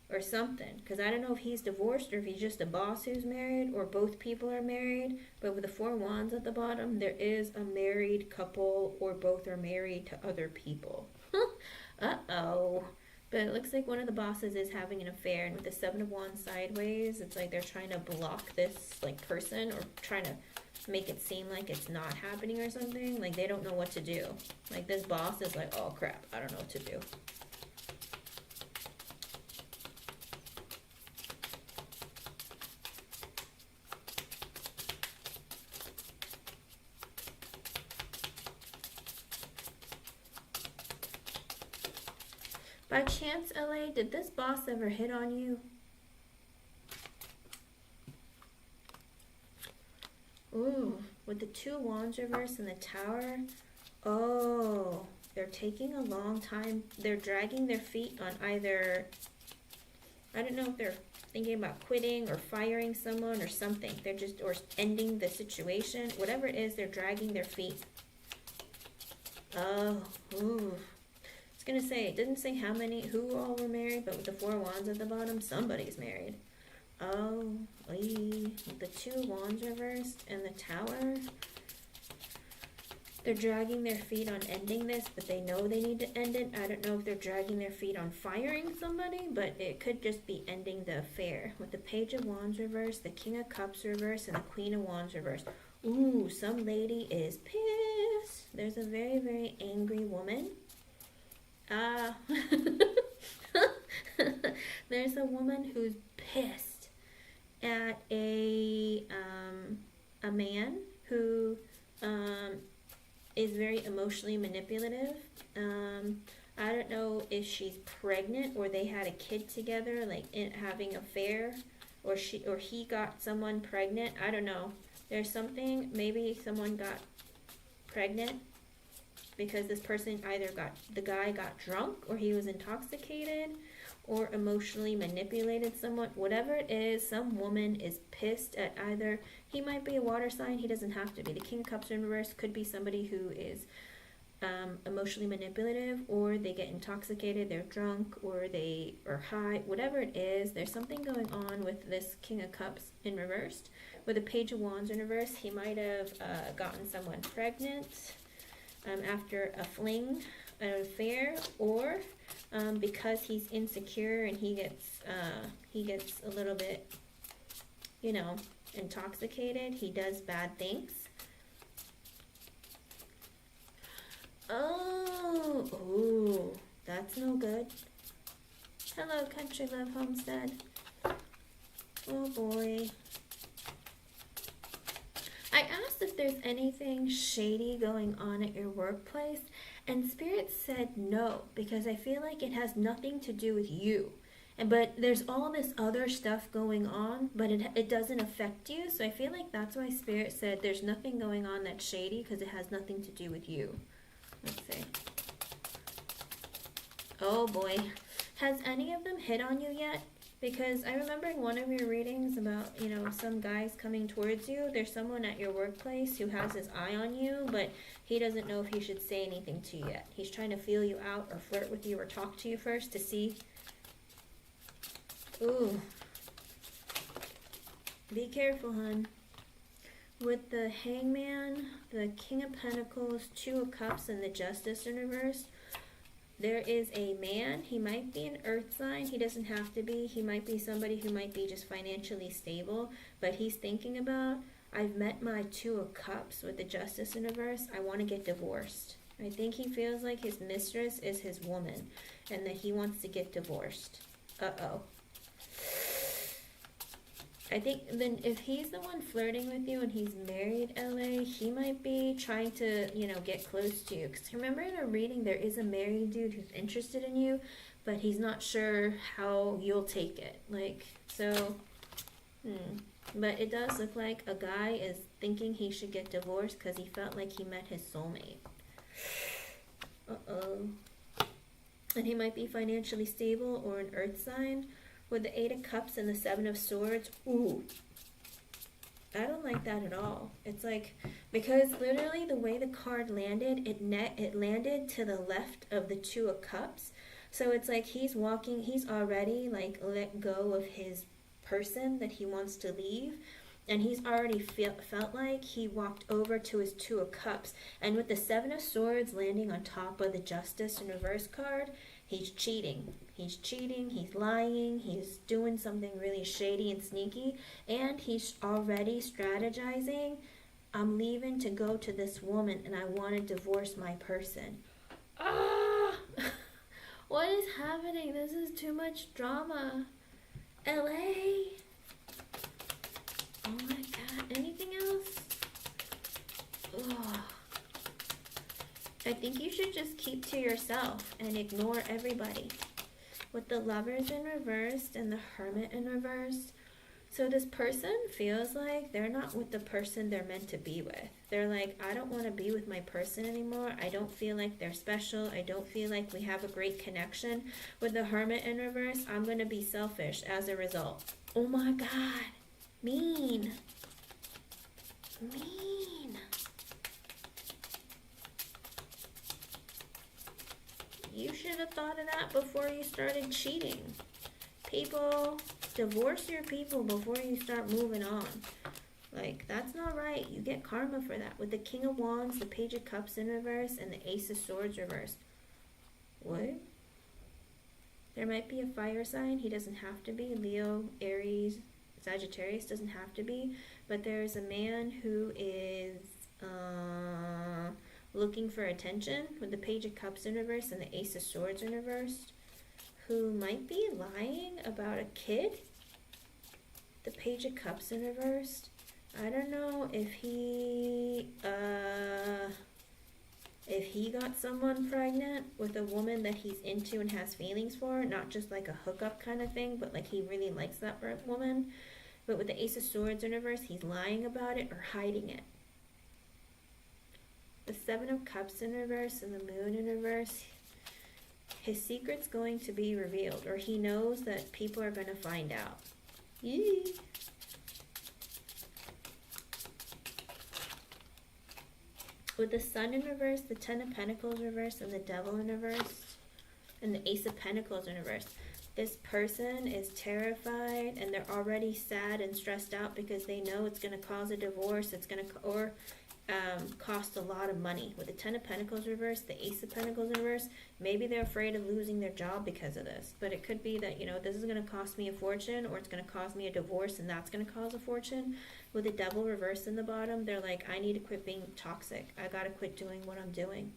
or something, because I don't know if he's divorced or if he's just a boss who's married, or both people are married. But with the Four of Wands at the bottom, there is a married couple, or both are married to other people. Uh-oh. But it looks like one of the bosses is having an affair, and with the Seven of Wands sideways, it's like they're trying to block this like person, or trying to make it seem like it's not happening or something. Like they don't know what to do. Like this boss is like, oh crap, I don't know what to do. By chance, LA, did this boss ever hit on you? Ooh, with the Two of Wands reverse and the Tower. Oh, they're taking a long time. They're dragging their feet on either, I don't know if they're thinking about quitting or firing someone or something. They're just, or ending the situation. Whatever it is, they're dragging their feet. Oh, ooh. was gonna say, it didn't say who all were married, but with the 4 wands at the bottom, somebody's married. Oh, the 2 wands reversed and the tower. They're dragging their feet on ending this, but they know they need to end it. I don't know if they're dragging their feet on firing somebody, but it could just be ending the affair. With the Page of Wands reversed, the King of Cups reversed, and the Queen of Wands reversed. Ooh, some lady is pissed. There's a very, very angry woman. There's a woman who's pissed at a man who is very emotionally manipulative. I don't know if she's pregnant or they had a kid together, like having an affair, or he got someone pregnant. I don't know. There's something, maybe someone got pregnant because this person the guy got drunk, or he was intoxicated, or emotionally manipulated someone. Whatever it is, some woman is pissed at either, he might be a water sign, he doesn't have to be. The King of Cups in reverse could be somebody who is emotionally manipulative, or they get intoxicated, they're drunk, or they are high. Whatever it is, there's something going on with this King of Cups in reversed. With the Page of Wands in reverse, he might have gotten someone pregnant after a fling, an affair, or because he's insecure and he gets a little bit, intoxicated, he does bad things. Oh, that's no good. Hello, Country Love Homestead. Oh boy. I asked if there's anything shady going on at your workplace, and Spirit said no, because I feel like it has nothing to do with you. But there's all this other stuff going on, but it doesn't affect you. So I feel like that's why Spirit said there's nothing going on that's shady, because it has nothing to do with you. Let's see. Oh boy. Has any of them hit on you yet? Because I remember in one of your readings about, some guys coming towards you. There's someone at your workplace who has his eye on you, but he doesn't know if he should say anything to you yet. He's trying to feel you out or flirt with you or talk to you first to see. Ooh. Be careful, hun. With the Hangman, the King of Pentacles, 2 of Cups, and the Justice in reverse, there is a man. He might be an earth sign. He doesn't have to be. He might be somebody who might be just financially stable, but he's thinking about, I've met my 2 of Cups with the Justice in reverse. I want to get divorced. I think he feels like his mistress is his woman and that he wants to get divorced. Uh-oh. I think then if he's the one flirting with you and he's married, LA, he might be trying to, get close to you. Because remember in a reading, there is a married dude who's interested in you, but he's not sure how you'll take it. But it does look like a guy is thinking he should get divorced because he felt like he met his soulmate. Uh-oh. And he might be financially stable or an earth sign. With the 8 of Cups and the 7 of Swords, ooh, I don't like that at all. It's like, because literally the way the card landed, it landed to the left of the 2 of Cups. So it's like he's already let go of his person that he wants to leave. And he's already felt like he walked over to his 2 of Cups. And with the 7 of Swords landing on top of the Justice in reverse card, he's cheating. He's cheating, he's lying, he's doing something really shady and sneaky, and he's already strategizing, I'm leaving to go to this woman and I want to divorce my person. Ah! What is happening? This is too much drama. LA? Oh my god, anything else? Ugh. I think you should just keep to yourself and ignore everybody. With the Lovers in reversed and the Hermit in reversed. So this person feels like they're not with the person they're meant to be with. They're like, I don't want to be with my person anymore. I don't feel like they're special. I don't feel like we have a great connection. With the Hermit in reverse, I'm going to be selfish as a result. Oh my god. Mean. You should should have thought of that before you started cheating. People, divorce your people before you start moving on. Like, that's not right. You get karma for that. With the King of Wands, the Page of Cups in reverse, and the Ace of Swords reversed. What? There might be a fire sign. He doesn't have to be. Leo, Aries, Sagittarius doesn't have to be. But there's a man who is looking for attention with the Page of Cups in reverse and the Ace of Swords in reverse, who might be lying about a kid. The Page of Cups in reverse. I don't know if he got someone pregnant with a woman that he's into and has feelings for, not just like a hookup kind of thing, but like he really likes that woman. But with the Ace of Swords in reverse, he's lying about it or hiding it. The Seven of Cups in reverse and the Moon in reverse, his secret's going to be revealed, or he knows that people are going to find out. Yee. With the Sun in reverse, the Ten of Pentacles reverse, and the Devil in reverse, and the Ace of Pentacles in reverse, this person is terrified and they're already sad and stressed out because they know it's going to cause a divorce. It's going to cost a lot of money. With the Ten of Pentacles reverse, the Ace of Pentacles in reverse, maybe they're afraid of losing their job because of this. But it could be that, you know, this is going to cost me a fortune, or it's going to cause me a divorce and that's going to cause a fortune. With the Devil reversed in the bottom, they're like, I need to quit being toxic. I got to quit doing what I'm doing.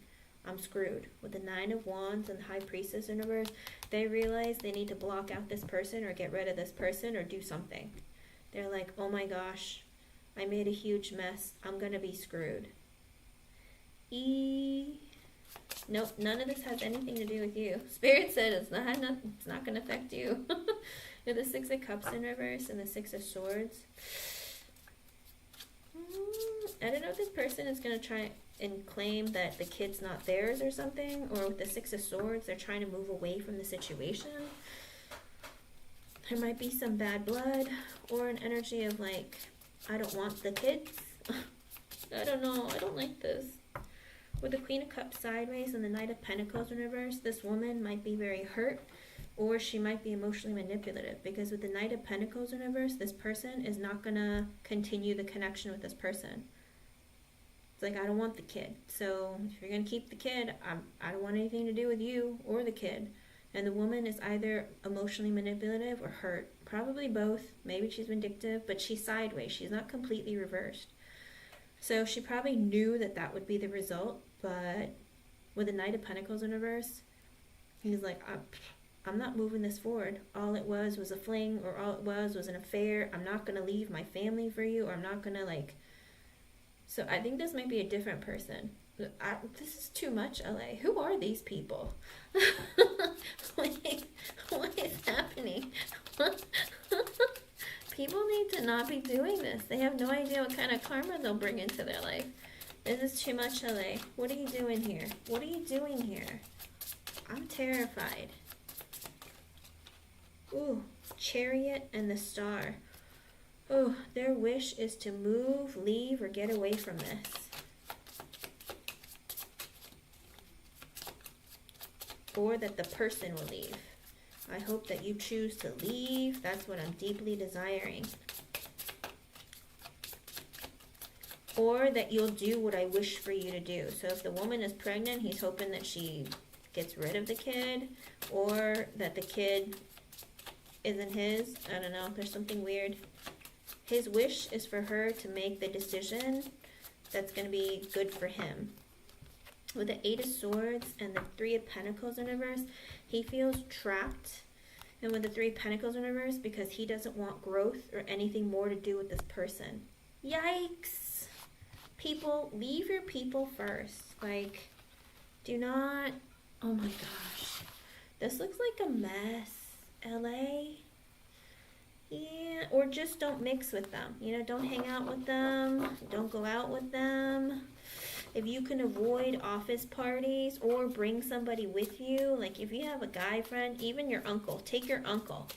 I'm screwed. With the Nine of Wands and the High Priestess in reverse, they realize they need to block out this person or get rid of this person or do something. They're like, oh my gosh, I made a huge mess. I'm going to be screwed. Nope, none of this has anything to do with you. Spirit said it's not going to affect you. With the Six of Cups in reverse and the Six of Swords. I don't know if this person is going to try and claim that the kid's not theirs or something, or with the Six of Swords, they're trying to move away from the situation. There might be some bad blood, or an energy of like, I don't want the kids. I don't know, I don't like this. With the Queen of Cups sideways and the Knight of Pentacles in reverse, this woman might be very hurt, or she might be emotionally manipulative, because with the Knight of Pentacles in reverse, this person is not going to continue the connection with this person. It's like, I don't want the kid. So if you're going to keep the kid, I don't want anything to do with you or the kid. And the woman is either emotionally manipulative or hurt. Probably both. Maybe she's vindictive, but she's sideways. She's not completely reversed. So she probably knew that that would be the result, but with the Knight of Pentacles in reverse, he's like, I'm not moving this forward. All it was a fling, or all it was an affair. I'm not going to leave my family for you, or I'm not going to like... So I think this might be a different person. This is too much, LA. Who are these people? What is happening? People need to not be doing this. They have no idea what kind of karma they'll bring into their life. This is too much, LA. What are you doing here? What are you doing here? I'm terrified. Ooh, Chariot and the Star. Oh, their wish is to move, leave, or get away from this. Or that the person will leave. I hope that you choose to leave. That's what I'm deeply desiring. Or that you'll do what I wish for you to do. So if the woman is pregnant, he's hoping that she gets rid of the kid. Or that the kid isn't his. I don't know. There's something weird. His wish is for her to make the decision that's going to be good for him. With the Eight of Swords and the Three of Pentacles in reverse, he feels trapped. And with the Three of Pentacles in reverse, because he doesn't want growth or anything more to do with this person. Yikes! People, leave your people first. Like, do not... Oh my gosh. This looks like a mess. LA? Yeah, or just don't mix with them. You know, don't hang out with them. Don't go out with them. If you can avoid office parties or bring somebody with you, like if you have a guy friend, even your uncle, take your uncle.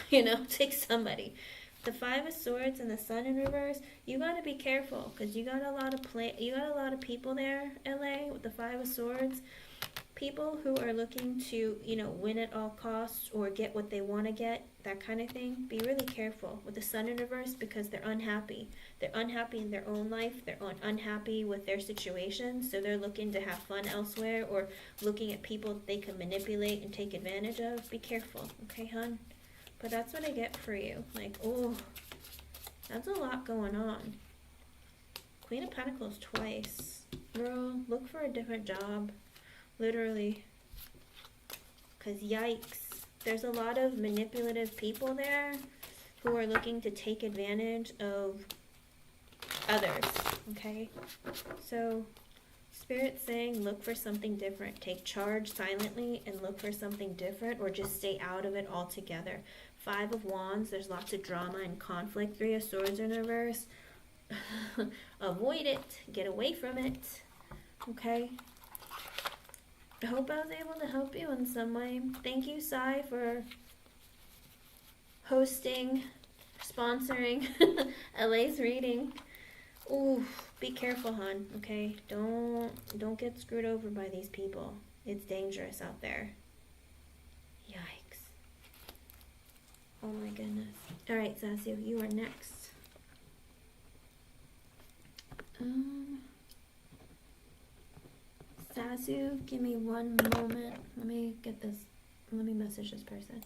You know, take somebody. The Five of Swords and the Sun in reverse, you got to be careful because you got a lot of people there, LA, with the Five of Swords. People who are looking to, win at all costs or get what they want to get, that kind of thing, be really careful with the sun in reverse because they're unhappy. They're unhappy in their own life, they're unhappy with their situation, so they're looking to have fun elsewhere or looking at people that they can manipulate and take advantage of. Be careful, okay, hun? But that's what I get for you. Like, oh, that's a lot going on. Queen of Pentacles twice. Girl, look for a different job. Literally. Because yikes. There's a lot of manipulative people there who are looking to take advantage of others. Okay? So, Spirit's saying look for something different. Take charge silently and look for something different, or just stay out of it altogether. 5 of Wands, there's lots of drama and conflict. 3 of Swords in reverse. Avoid it. Get away from it. Okay? I hope I was able to help you in some way. Thank you, Sai, for hosting, sponsoring LA's reading. Ooh, be careful, hon, okay? Don't get screwed over by these people. It's dangerous out there. Yikes. Oh my goodness. Alright, Sasu, you are next. Sasu, give me one moment. Let me message this person.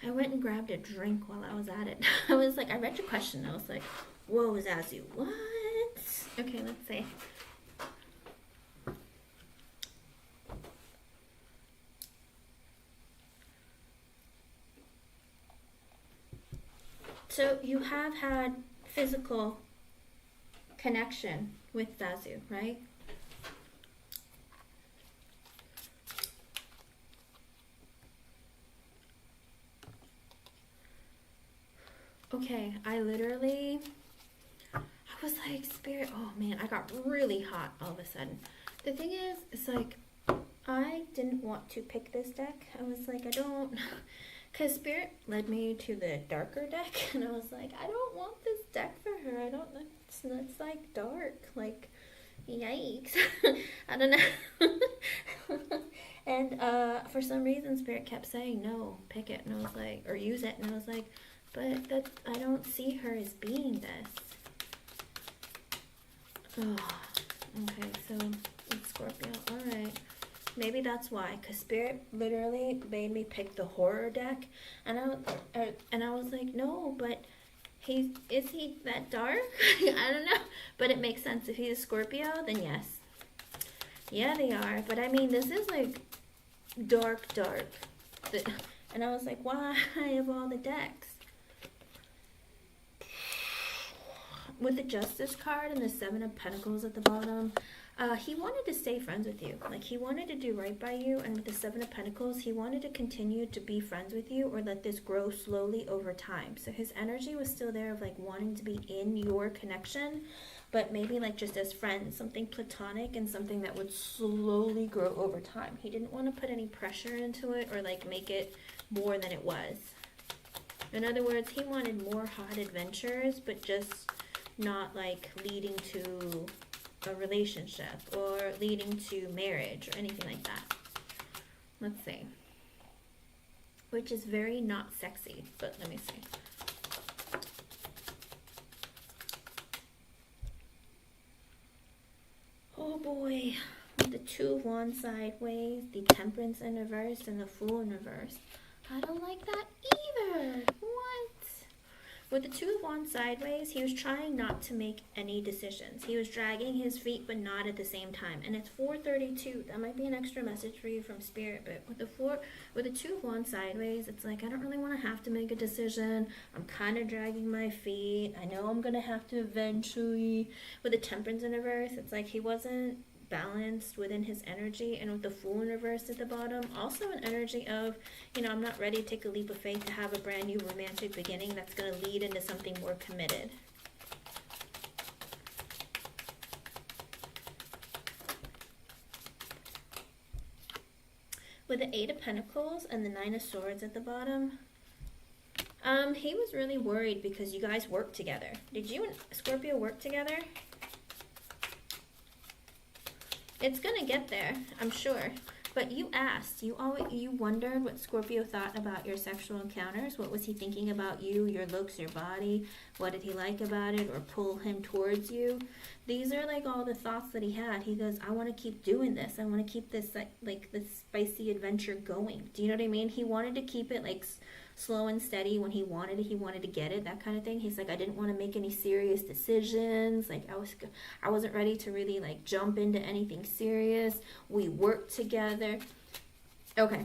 I went and grabbed a drink while I was at it. I was like, I read your question. I was like, whoa, Zazu, what? Okay, let's see. So you have had physical connection with Zazu, right? Okay, I was like, Spirit, oh man, I got really hot all of a sudden. The thing is, it's like, I didn't want to pick this deck. I was like, I don't, because Spirit led me to the darker deck, and I was like, I don't want this deck for her. I don't, it's like dark, like, yikes. I don't know. And for some reason, Spirit kept saying, no, pick it, and I was like, or use it, and I was like, but that, I don't see her as being this. Oh, okay, so it's Scorpio, alright. Maybe that's why, because Spirit literally made me pick the horror deck, and I was like, no, but is he that dark? I don't know, but it makes sense. If he's a Scorpio, then yes. Yeah, they are, but I mean, this is like dark. And I was like, why of all the decks? With the Justice card and the Seven of Pentacles at the bottom, he wanted to stay friends with you. Like, he wanted to do right by you, and with the Seven of Pentacles, he wanted to continue to be friends with you or let this grow slowly over time. So his energy was still there of, like, wanting to be in your connection, but maybe, like, just as friends, something platonic and something that would slowly grow over time. He didn't want to put any pressure into it or, like, make it more than it was. In other words, he wanted more hot adventures, but just not like leading to a relationship or leading to marriage or anything like that. Let's see. Which is very not sexy, but let me see. Oh boy. With the Two of Wands sideways, the Temperance in reverse, and the Fool in reverse. I don't like that either. What? With the Two of Wands sideways, he was trying not to make any decisions. He was dragging his feet, but not at the same time. And it's 4:32. That might be an extra message for you from Spirit. But with the Two of Wands sideways, it's like, I don't really want to have to make a decision. I'm kind of dragging my feet. I know I'm going to have to eventually. With the Temperance in reverse, it's like he wasn't balanced within his energy. And with the Fool in reverse at the bottom, also an energy of, you know, I'm not ready to take a leap of faith to have a brand new romantic beginning that's going to lead into something more committed. With the Eight of Pentacles and the Nine of Swords at the bottom, he was really worried because you guys work together. Did you and Scorpio work together? It's gonna get there, I'm sure. But you asked, you wondered what Scorpio thought about your sexual encounters. What was he thinking about you, your looks, your body? What did he like about it or pull him towards you? These are like all the thoughts that he had. He goes, I want to keep doing this. I want to keep this like this spicy adventure going. Do you know what I mean? He wanted to keep it like slow and steady when he wanted to get it, that kind of thing. He's like, I didn't want to make any serious decisions. Like, I wasn't ready to really like jump into anything serious. We worked together. Okay,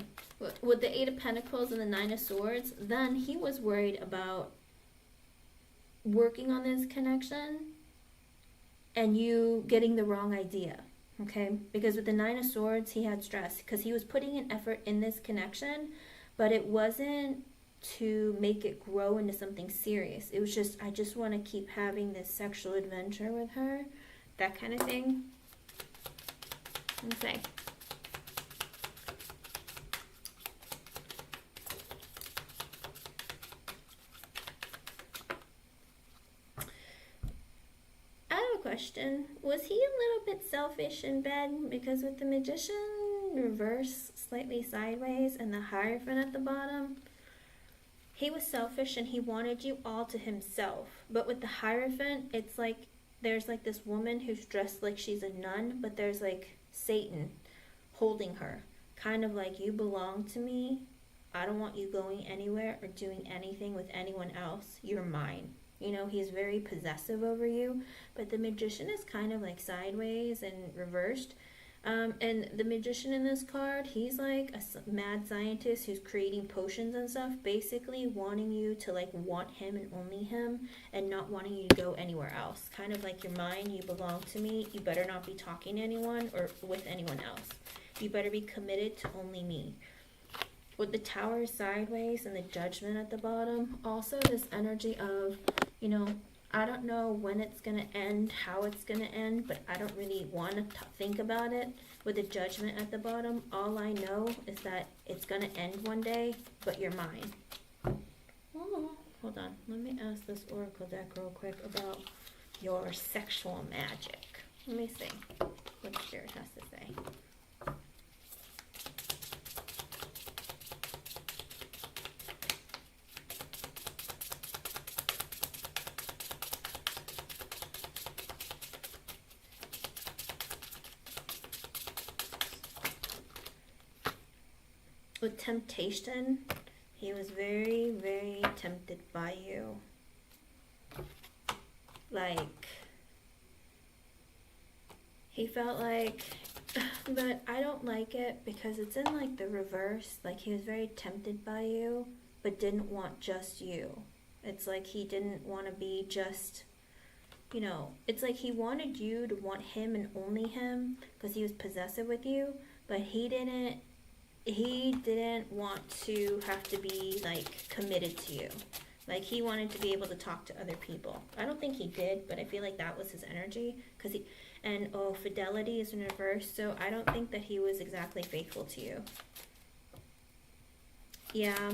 with the Eight of Pentacles and the Nine of Swords, then he was worried about working on this connection and you getting the wrong idea. Okay, because with the Nine of Swords, he had stress because he was putting an effort in this connection, but it wasn't to make it grow into something serious. It was just, I just want to keep having this sexual adventure with her, that kind of thing. Okay. I have a question. Was he a little bit selfish in bed? Because with the Magician reverse slightly sideways and the Hierophant at the bottom, he was selfish and he wanted you all to himself. But with the Hierophant, it's like there's like this woman who's dressed like she's a nun, but there's like Satan holding her. Kind of like, you belong to me, I don't want you going anywhere or doing anything with anyone else. You're mine. You know, he's very possessive over you, but the Magician is kind of like sideways and reversed. And the Magician in this card, he's like a mad scientist who's creating potions and stuff, basically wanting you to like want him and only him, and not wanting you to go anywhere else. Kind of like, you're mine, you belong to me, you better not be talking to anyone or with anyone else. You better be committed to only me. With the Tower sideways and the Judgment at the bottom, also this energy of, you know, I don't know when it's going to end, how it's going to end, but I don't really want to think about it. With the Judgment at the bottom, all I know is that it's going to end one day, but you're mine. Oh, hold on. Let me ask this Oracle deck real quick about your sexual magic. Let me see what Spirit has to say. With temptation, he was very, very tempted by you. Like, he felt like, but I don't like it because it's in like the reverse. Like, he was very tempted by you, but didn't want just you. It's like he didn't want to be just, you know, it's like he wanted you to want him and only him because he was possessive with you, but he didn't want to have to be like committed to you. Like, he wanted to be able to talk to other people. I don't think he did, but I feel like that was his energy. Fidelity is in reverse, so I don't think that he was exactly faithful to you. Yeah.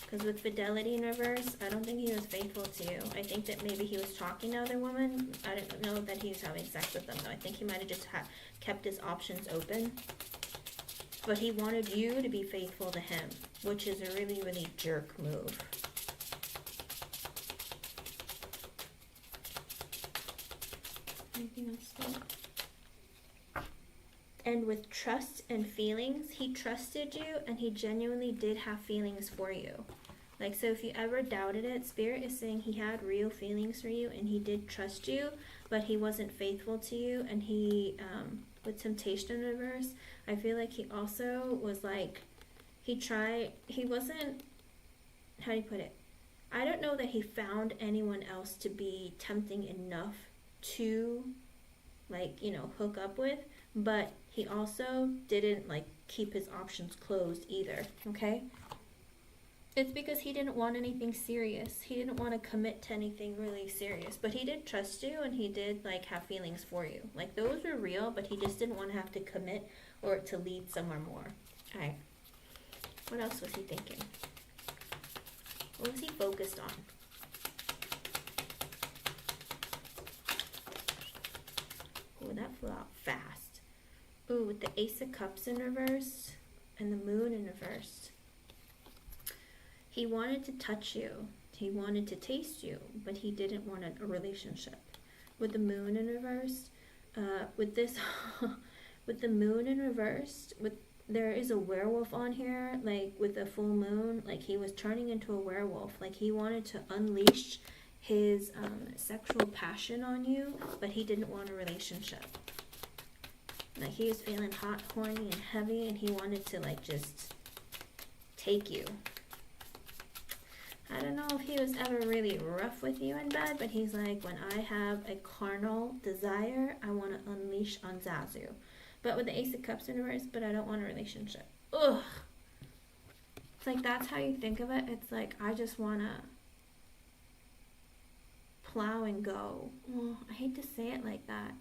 Because with Fidelity in reverse, I don't think he was faithful to you. I think that maybe he was talking to other women. I don't know that he was having sex with them, though. I think he might have just kept his options open. But he wanted you to be faithful to him, which is a really, really jerk move. Anything else there? And with trust and feelings, he trusted you and he genuinely did have feelings for you. Like, so if you ever doubted it, Spirit is saying he had real feelings for you and he did trust you, but he wasn't faithful to you. And he, with temptation in reverse, I feel like he also was like, he wasn't, how do you put it? I don't know that he found anyone else to be tempting enough to, like, you know, hook up with, but he also didn't, like, keep his options closed either, okay? It's because he didn't want anything serious. He didn't want to commit to anything really serious. But he did trust you and he did, like, have feelings for you. Like, those were real, but he just didn't want to have to commit or to lead somewhere more. Alright. What else was he thinking? What was he focused on? Oh, that flew out fast. Ooh, with the Ace of Cups in reverse and the Moon in reverse. He wanted to touch you. He wanted to taste you, but he didn't want a relationship. With the Moon in reverse, with this, with the Moon in reverse, there is a werewolf on here, like with a full moon, like he was turning into a werewolf. Like, he wanted to unleash his sexual passion on you, but he didn't want a relationship. Like, he was feeling hot, horny, and heavy, and he wanted to, like, just take you. I don't know if he was ever really rough with you in bed, but he's like, when I have a carnal desire, I want to unleash on Zazu. But with the Ace of Cups in reverse, but I don't want a relationship. Ugh. It's like, that's how you think of it. It's like, I just want to plow and go. Well, I hate to say it like that.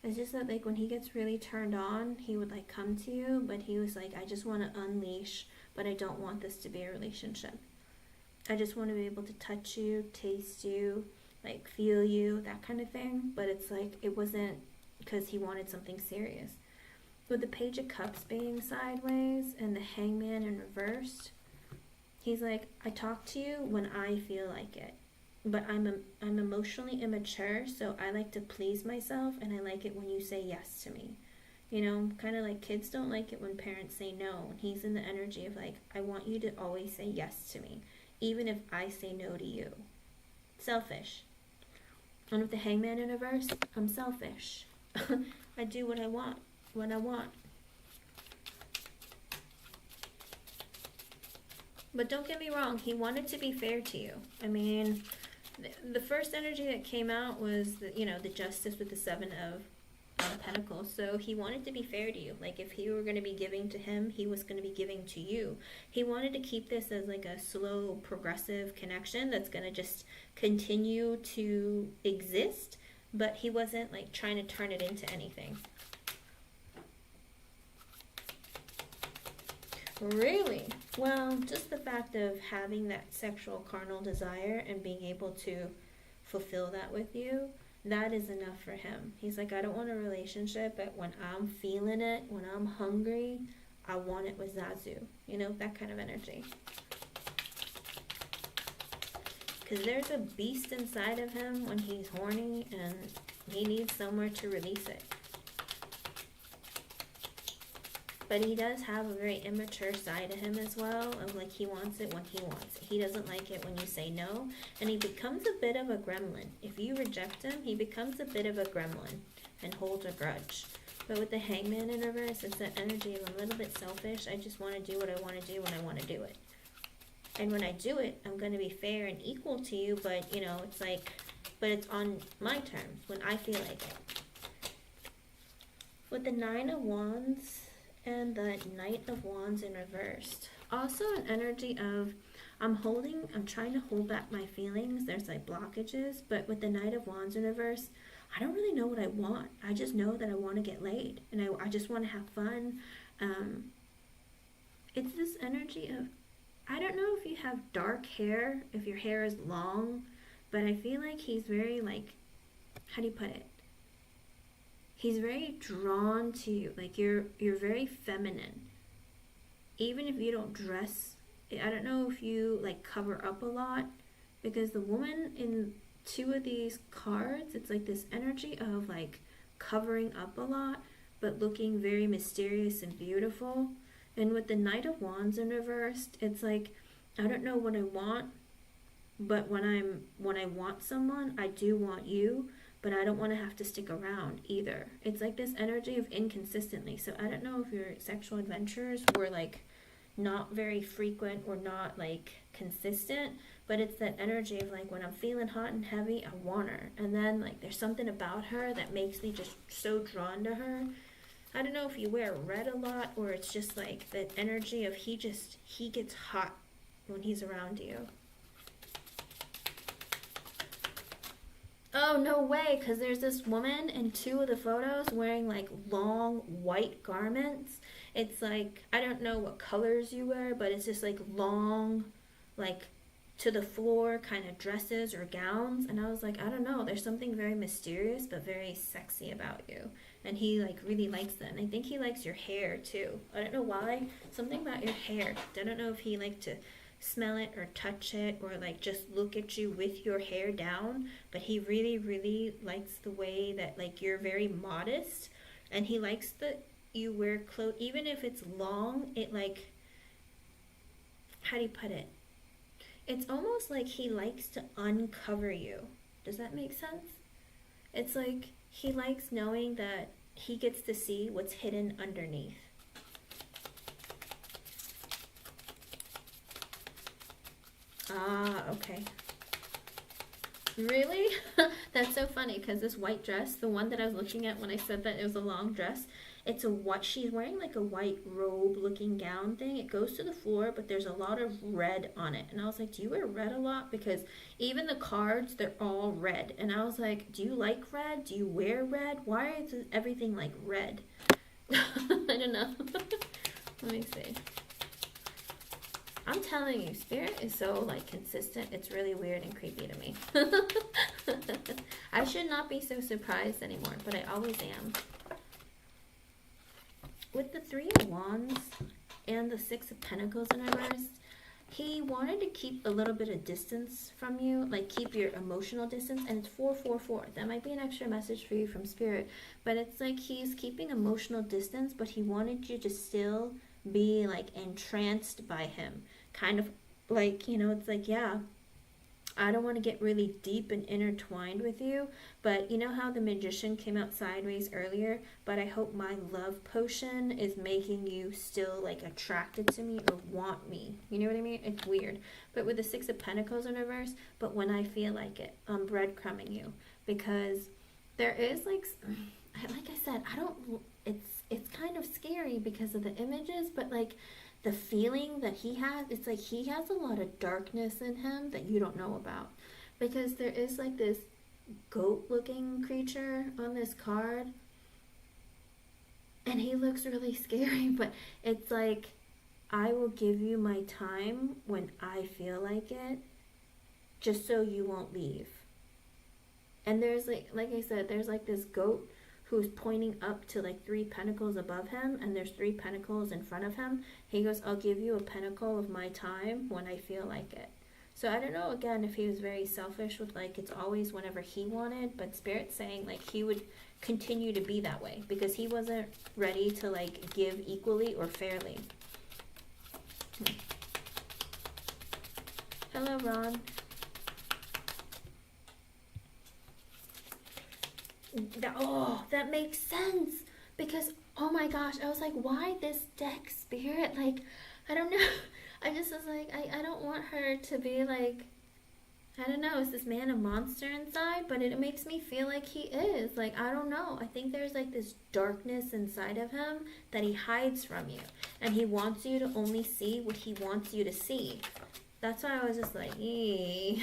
It's just that, like, when he gets really turned on, he would, like, come to you, but he was like, I just want to unleash, but I don't want this to be a relationship. I just want to be able to touch you, taste you, like, feel you, that kind of thing. But it's like, it wasn't because he wanted something serious. With the Page of Cups being sideways and the Hangman in reverse, he's like, I talk to you when I feel like it. But I'm emotionally immature, so I like to please myself, and I like it when you say yes to me. You know, kind of like kids don't like it when parents say no. And he's in the energy of like, I want you to always say yes to me, even if I say no to you. Selfish. And with the Hangman in reverse, I'm selfish. I do what I want, when I want. But don't get me wrong, he wanted to be fair to you. I mean, the first energy that came out was, the Justice with the Seven of Pentacles. So he wanted to be fair to you. Like, if you were going to be giving to him, he was going to be giving to you. He wanted to keep this as like a slow, progressive connection that's going to just continue to exist, but he wasn't like trying to turn it into anything. Really? Well, just the fact of having that sexual carnal desire and being able to fulfill that with you, that is enough for him. He's like, I don't want a relationship, but when I'm feeling it, when I'm hungry, I want it with Zazu. You know, that kind of energy. Because there's a beast inside of him when he's horny and he needs somewhere to release it. But he does have a very immature side to him as well, of like he wants it when he wants it. He doesn't like it when you say no, and he becomes a bit of a gremlin. If you reject him, he becomes a bit of a gremlin and holds a grudge. But with the Hangman in reverse, it's that energy of a little bit selfish. I just want to do what I want to do when I want to do it. And when I do it, I'm going to be fair and equal to you, but, it's like, but it's on my terms, when I feel like it. With the Nine of Wands and the Knight of Wands in reversed. Also an energy of, I'm trying to hold back my feelings. There's like blockages, but with the Knight of Wands in reverse, I don't really know what I want. I just know that I want to get laid and I just want to have fun. It's this energy of, I don't know if you have dark hair, if your hair is long, but I feel like he's very like, how do you put it? He's very drawn to you. Like you're very feminine. Even if you don't dress, I don't know if you like cover up a lot, because the woman in two of these cards, it's like this energy of like covering up a lot, but looking very mysterious and beautiful. And with the Knight of Wands in reversed, it's like, I don't know what I want, but when I want someone, I do want you, but I don't want to have to stick around either. It's like this energy of inconsistently. So I don't know if your sexual adventures were like not very frequent or not like consistent, but it's that energy of like, when I'm feeling hot and heavy, I want her. And then like there's something about her that makes me just so drawn to her. I don't know if you wear red a lot, or it's just like that energy of he gets hot when he's around you. Oh, no way, because there's this woman in two of the photos wearing like long white garments. It's like, I don't know what colors you wear, but it's just like long, like to the floor kind of dresses or gowns. And I was like, I don't know, there's something very mysterious but very sexy about you. And he like really likes that. And I think he likes your hair too. I don't know why, something about your hair. I don't know if he liked to smell it or touch it or like just look at you with your hair down, but he really, really likes the way that like you're very modest, and he likes that you wear clothes, even if it's long, it like, how do you put it? It's almost like he likes to uncover you. Does that make sense? It's like he likes knowing that he gets to see what's hidden underneath. Ah, okay. Really? That's so funny, because this white dress, the one that I was looking at when I said that it was a long dress, it's a what she's wearing, like a white robe looking gown thing. It goes to the floor, but there's a lot of red on it. And I was like, do you wear red a lot? Because even the cards, they're all red. And I was like, do you like red? Do you wear red? Why is everything like red? I don't know. Let me see. I'm telling you, Spirit is so like consistent. It's really weird and creepy to me. I should not be so surprised anymore, but I always am. With the Three of Wands and the Six of Pentacles in reverse, he wanted to keep a little bit of distance from you, like keep your emotional distance, and it's 444. That might be an extra message for you from spirit, but it's like he's keeping emotional distance, but he wanted you to still be like entranced by him. Kind of like, it's like, yeah, I don't want to get really deep and intertwined with you, but you know how the magician came out sideways earlier? But I hope my love potion is making you still like attracted to me or want me. You know what I mean? It's weird. But with the Six of Pentacles in reverse, but when I feel like it, I'm breadcrumbing you. Because there is like I said, it's kind of scary because of the images, but like the feeling that he has, it's like he has a lot of darkness in him that you don't know about. Because there is like this goat looking creature on this card, and he looks really scary, but it's like, I will give you my time when I feel like it, just so you won't leave. And there's like I said, there's like this goat who's pointing up to like 3 pentacles above him, and there's 3 pentacles in front of him. He goes, I'll give you a pentacle of my time when I feel like it. So I don't know, again, if he was very selfish with like, it's always whenever he wanted, but Spirit's saying like he would continue to be that way because he wasn't ready to like give equally or fairly. Hello, Ron. That makes sense, because oh my gosh, I was like, why this deck, Spirit? Like, I don't know. I just was like, I don't want her to be like, I don't know, is this man a monster inside? But it makes me feel like he is. Like, I don't know. I think there's like this darkness inside of him that he hides from you, and he wants you to only see what he wants you to see. That's why I was just like, eee.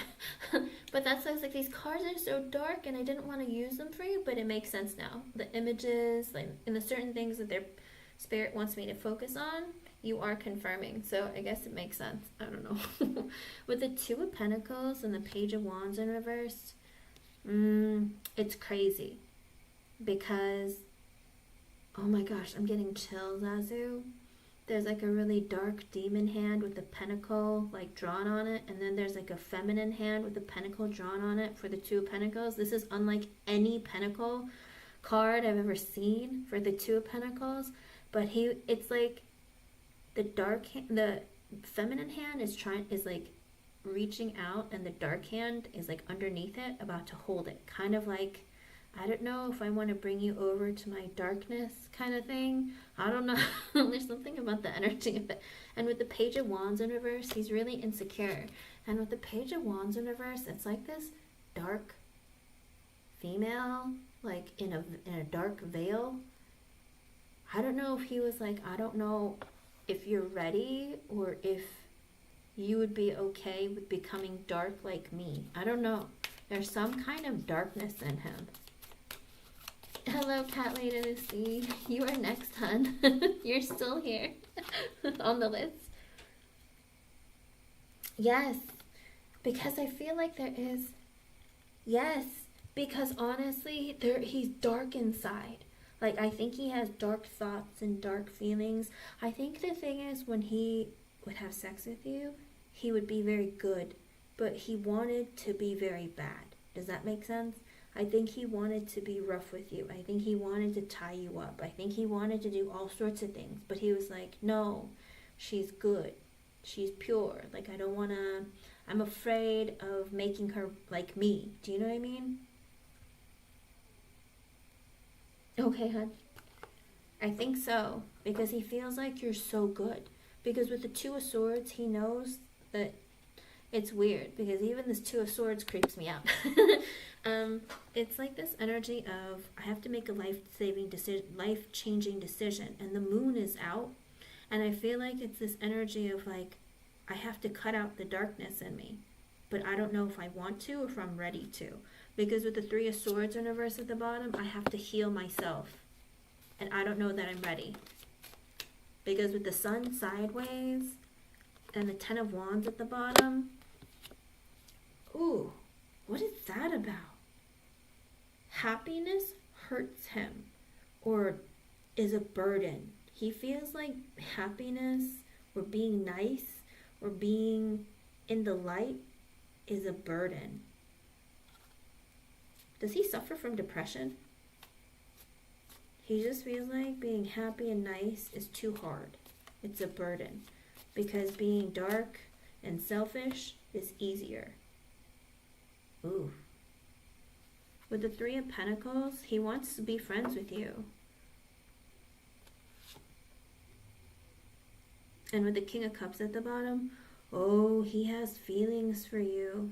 But that's why I was like, these cards are so dark and I didn't want to use them for you, but it makes sense now. The images, like, and the certain things that their spirit wants me to focus on, you are confirming. So I guess it makes sense. I don't know. With the Two of Pentacles and the Page of Wands in reverse, it's crazy. Because, oh my gosh, I'm getting chills, Azu. There's like a really dark demon hand with a pentacle like drawn on it, and then there's like a feminine hand with a pentacle drawn on it for the Two of Pentacles. This is unlike any pentacle card I've ever seen for the Two of Pentacles, but it's like the feminine hand is like reaching out, and the dark hand is like underneath it about to hold it, kind of like, I don't know if I want to bring you over to my darkness kind of thing. I don't know. There's something about the energy of it. And with the Page of Wands in reverse, he's really insecure. And with the Page of Wands in reverse, it's like this dark female, like in a dark veil. I don't know if he was like, I don't know if you're ready or if you would be okay with becoming dark like me. I don't know. There's some kind of darkness in him. Hello, Cat Lady Lucy. You are next, hun. You're still here on the list. Yes, because I feel like there is. Yes, because honestly, he's dark inside. Like, I think he has dark thoughts and dark feelings. I think the thing is, when he would have sex with you, he would be very good, but he wanted to be very bad. Does that make sense? I think he wanted to be rough with you. I think he wanted to tie you up. I think he wanted to do all sorts of things. But he was like, no, she's good. She's pure. Like, I don't want to, I'm afraid of making her like me. Do you know what I mean? Okay, hon. I think so. Because he feels like you're so good. Because with the Two of Swords, he knows that it's weird. Because even this Two of Swords creeps me out. It's like this energy of, I have to make a life-changing decision, and the moon is out, and I feel like it's this energy of like, I have to cut out the darkness in me, but I don't know if I want to or if I'm ready to, because with the Three of Swords in reverse at the bottom, I have to heal myself, and I don't know that I'm ready, because with the Sun sideways and the Ten of Wands at the bottom, ooh, what is that about? Happiness hurts him or is a burden. He feels like happiness or being nice or being in the light is a burden. Does he suffer from depression? He just feels like being happy and nice is too hard. It's a burden. Because being dark and selfish is easier. Ooh. With the Three of Pentacles, he wants to be friends with you. And with the King of Cups at the bottom, oh, he has feelings for you.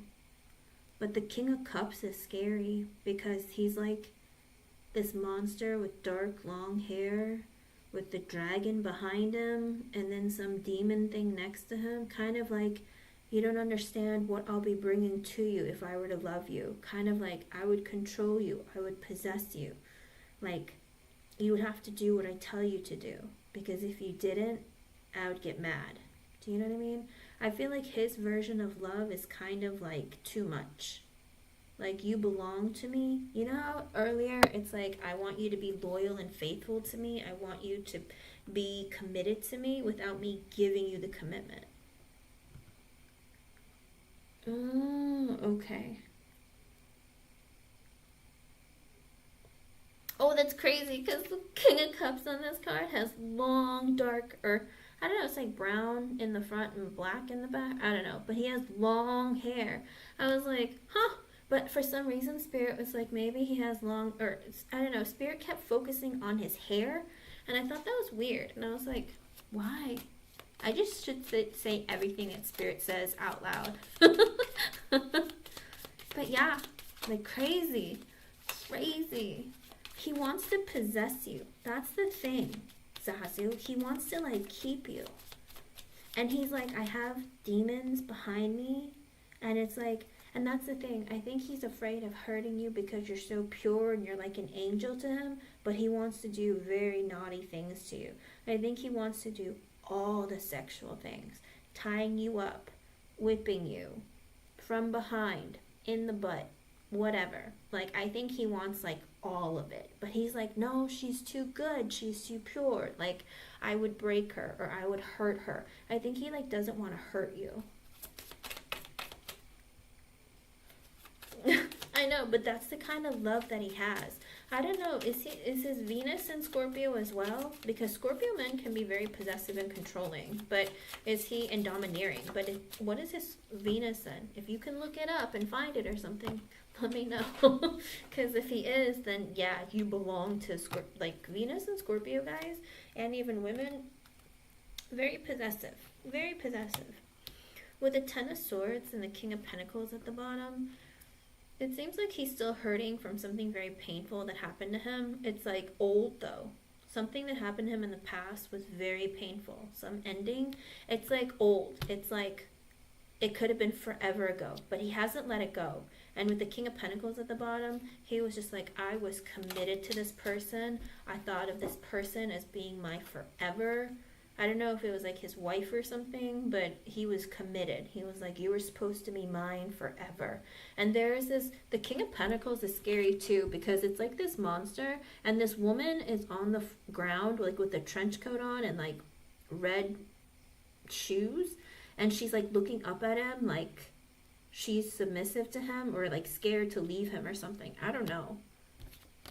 But the King of Cups is scary because he's like this monster with dark, long hair, with the dragon behind him, and then some demon thing next to him. Kind of like, you don't understand what I'll be bringing to you if I were to love you. Kind of like, I would control you. I would possess you. Like, you would have to do what I tell you to do. Because if you didn't, I would get mad. Do you know what I mean? I feel like his version of love is kind of like too much. Like, you belong to me. You know how earlier it's like, I want you to be loyal and faithful to me. I want you to be committed to me without me giving you the commitment. Oh, okay. Oh, that's crazy because the King of Cups on this card has long, dark, or I don't know, it's like brown in the front and black in the back. I don't know, but he has long hair. I was like, huh. But for some reason, Spirit was like, maybe he has long, or I don't know, Spirit kept focusing on his hair. And I thought that was weird. And I was like, why? I just should say everything that Spirit says out loud. But yeah, like crazy. He wants to possess you. That's the thing, Zazu. He wants to like keep you. And he's like, I have demons behind me. And it's like, and that's the thing. I think he's afraid of hurting you because you're so pure and you're like an angel to him. But he wants to do very naughty things to you. I think he wants to do all the sexual things. Tying you up, whipping you, from behind, in the butt, whatever. Like, I think he wants like all of it. But he's like, no, she's too good. She's too pure. Like, I would break her or I would hurt her. I think he like doesn't want to hurt you. I know, but that's the kind of love that he has. I don't know, is his Venus in Scorpio as well? Because Scorpio men can be very possessive and controlling, but is he in domineering? But what is his Venus in? If you can look it up and find it or something, let me know. Because if he is, then yeah, you belong to like Venus and Scorpio guys, and even women, very possessive, very possessive. With the Ten of Swords and the King of Pentacles at the bottom, it seems like he's still hurting from something very painful that happened to him. It's like old though. Something that happened to him in the past was very painful. Some ending. It's like old. It's like it could have been forever ago, but he hasn't let it go. And with the King of Pentacles at the bottom, he was just like, I was committed to this person. I thought of this person as being my forever. I don't know if it was like his wife or something, but he was committed. He was like, you were supposed to be mine forever. And there's this, the King of Pentacles is scary too, because it's like this monster, and this woman is on the ground, like with a trench coat on and like red shoes, and she's like looking up at him like she's submissive to him or like scared to leave him or something. I don't know.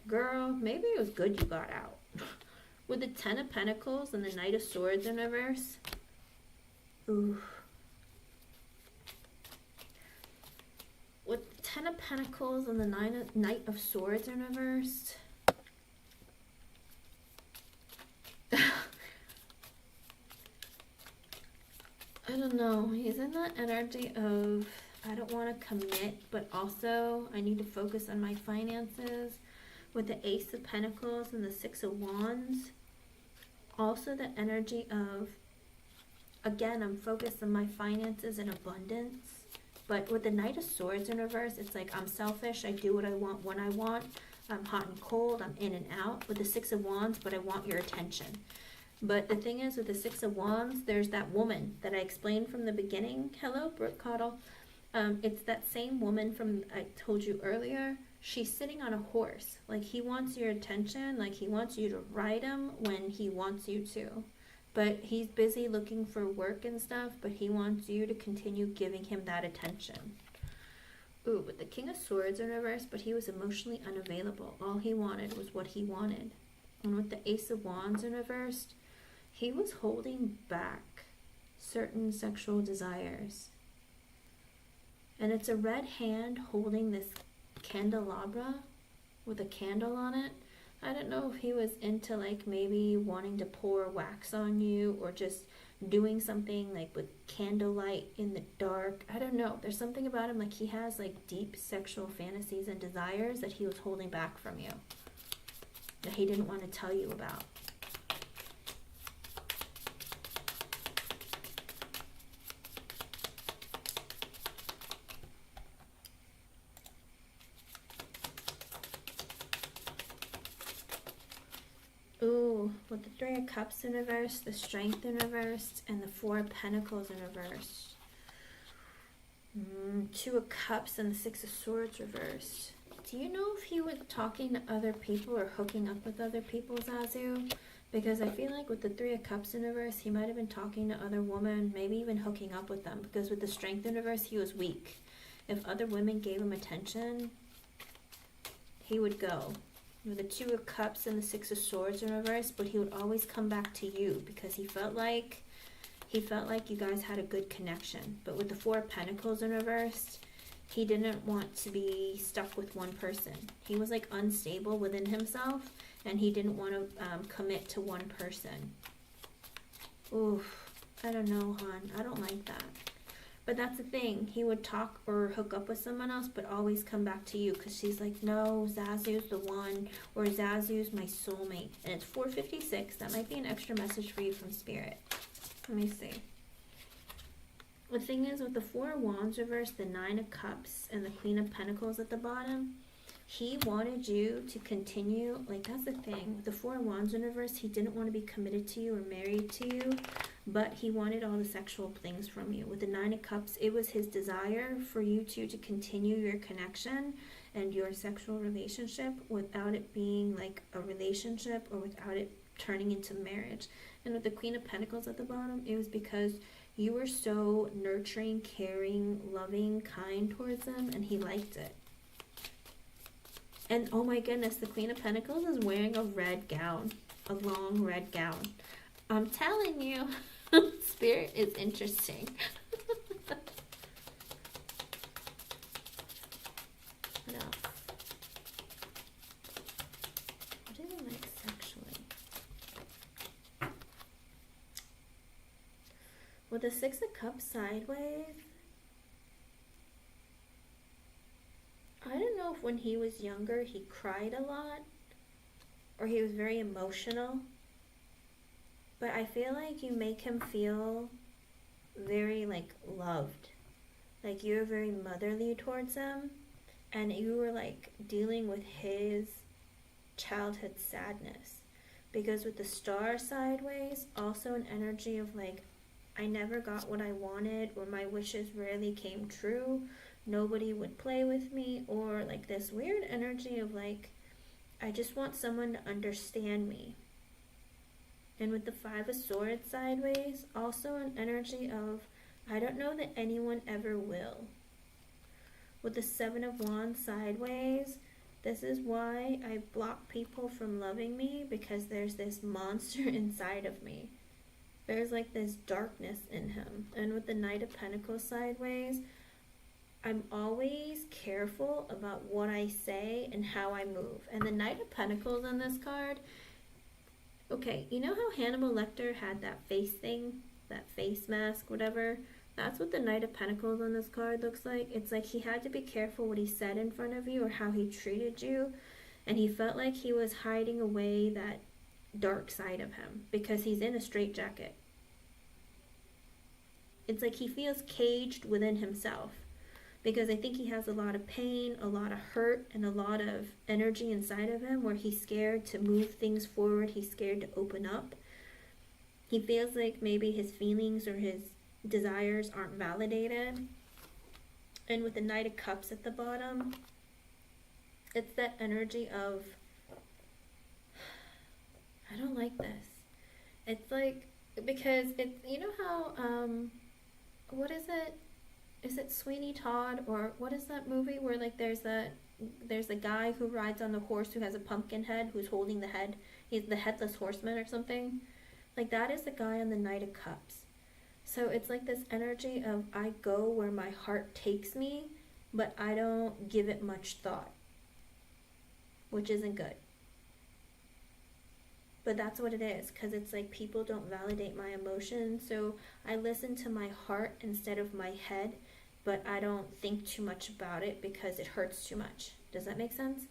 Girl, maybe it was good you got out. With the Ten of Pentacles and the Knight of Swords in reverse. Ooh. With the Ten of Pentacles and the Knight of Swords in reverse. I don't know. He's in that energy of, I don't want to commit, but also I need to focus on my finances. With the Ace of Pentacles and the Six of Wands. Also the energy of, again, I'm focused on my finances and abundance. But with the Knight of Swords in reverse, it's like I'm selfish. I do what I want when I want. I'm hot and cold. I'm in and out. With the Six of Wands, but I want your attention. But the thing is, with the Six of Wands, there's that woman that I explained from the beginning. Hello, Brooke Cottle. It's that same woman from I told you earlier. She's sitting on a horse. Like, he wants your attention. Like, he wants you to ride him when he wants you to. but he's busy looking for work and stuff, but he wants you to continue giving him that attention. Ooh, with the King of Swords in reverse, but he was emotionally unavailable. All he wanted was what he wanted. And with the Ace of Wands in reverse, he was holding back certain sexual desires. And it's a red hand holding this candelabra with a candle on it. I don't know if he was into like maybe wanting to pour wax on you or just doing something like with candlelight in the dark. I don't know. There's something about him like he has like deep sexual fantasies and desires that he was holding back from you, that he didn't want to tell you about. Ooh, with the Three of Cups in reverse, the Strength in reverse, and the Four of Pentacles in reverse. Two of Cups and the Six of Swords reversed. Do you know if he was talking to other people or hooking up with other people, Zazu? Because I feel like with the Three of Cups in reverse, he might have been talking to other women, maybe even hooking up with them. Because with the Strength in reverse, he was weak. If other women gave him attention, he would go. With the Two of Cups and the Six of Swords in reverse, but he would always come back to you because he felt like you guys had a good connection. But with the Four of Pentacles in reverse, he didn't want to be stuck with one person. He was like unstable within himself, and he didn't want to commit to one person. Oof, I don't know, hon. I don't like that. But that's the thing. He would talk or hook up with someone else, but always come back to you because she's like, no, Zazu's the one, or Zazu's my soulmate. And it's 4:56. That might be an extra message for you from Spirit. Let me see. The thing is, with the Four of Wands reversed, the Nine of Cups, and the Queen of Pentacles at the bottom, he wanted you to continue. Like, that's the thing. With the Four of Wands in reverse, he didn't want to be committed to you or married to you, but he wanted all the sexual things from you. With the Nine of Cups, it was his desire for you two to continue your connection and your sexual relationship without it being like a relationship or without it turning into marriage. And with the Queen of Pentacles at the bottom, it was because you were so nurturing, caring, loving, kind towards him, and he liked it. And oh my goodness, the Queen of Pentacles is wearing a red gown, a long red gown. I'm telling you, Spirit is interesting. What else? What do you like sexually? With the Six of Cups sideways, I don't know if when he was younger he cried a lot or he was very emotional, but I feel like you make him feel very like loved, like you're very motherly towards him, and you were like dealing with his childhood sadness. Because with the Star sideways, also an energy of like, I never got what I wanted, or my wishes rarely came true, nobody would play with me, or like this weird energy of like, I just want someone to understand me. And with the Five of Swords sideways, also an energy of, I don't know that anyone ever will. With the Seven of Wands sideways, this is why I block people from loving me, because there's this monster inside of me. There's like this darkness in him. And with the Knight of Pentacles sideways, I'm always careful about what I say and how I move. And the Knight of Pentacles on this card, okay, you know how Hannibal Lecter had that face thing, that face mask, whatever? That's what the Knight of Pentacles on this card looks like. It's like he had to be careful what he said in front of you or how he treated you. And he felt like he was hiding away that dark side of him because he's in a straitjacket. It's like he feels caged within himself, because I think he has a lot of pain, a lot of hurt, and a lot of energy inside of him where he's scared to move things forward. He's scared to open up. He feels like maybe his feelings or his desires aren't validated. And with the Knight of Cups at the bottom, it's that energy of, I don't like this. It's like because it's, you know how, what is it? Is it Sweeney Todd, or what is that movie where like there's a guy who rides on the horse who has a pumpkin head who's holding the head. He's the headless horseman or something. Like that is the guy on the Knight of Cups. So it's like this energy of I go where my heart takes me, but I don't give it much thought, which isn't good. But that's what it is, because it's like people don't validate my emotions, so I listen to my heart instead of my head, but I don't think too much about it because it hurts too much. Does that make sense?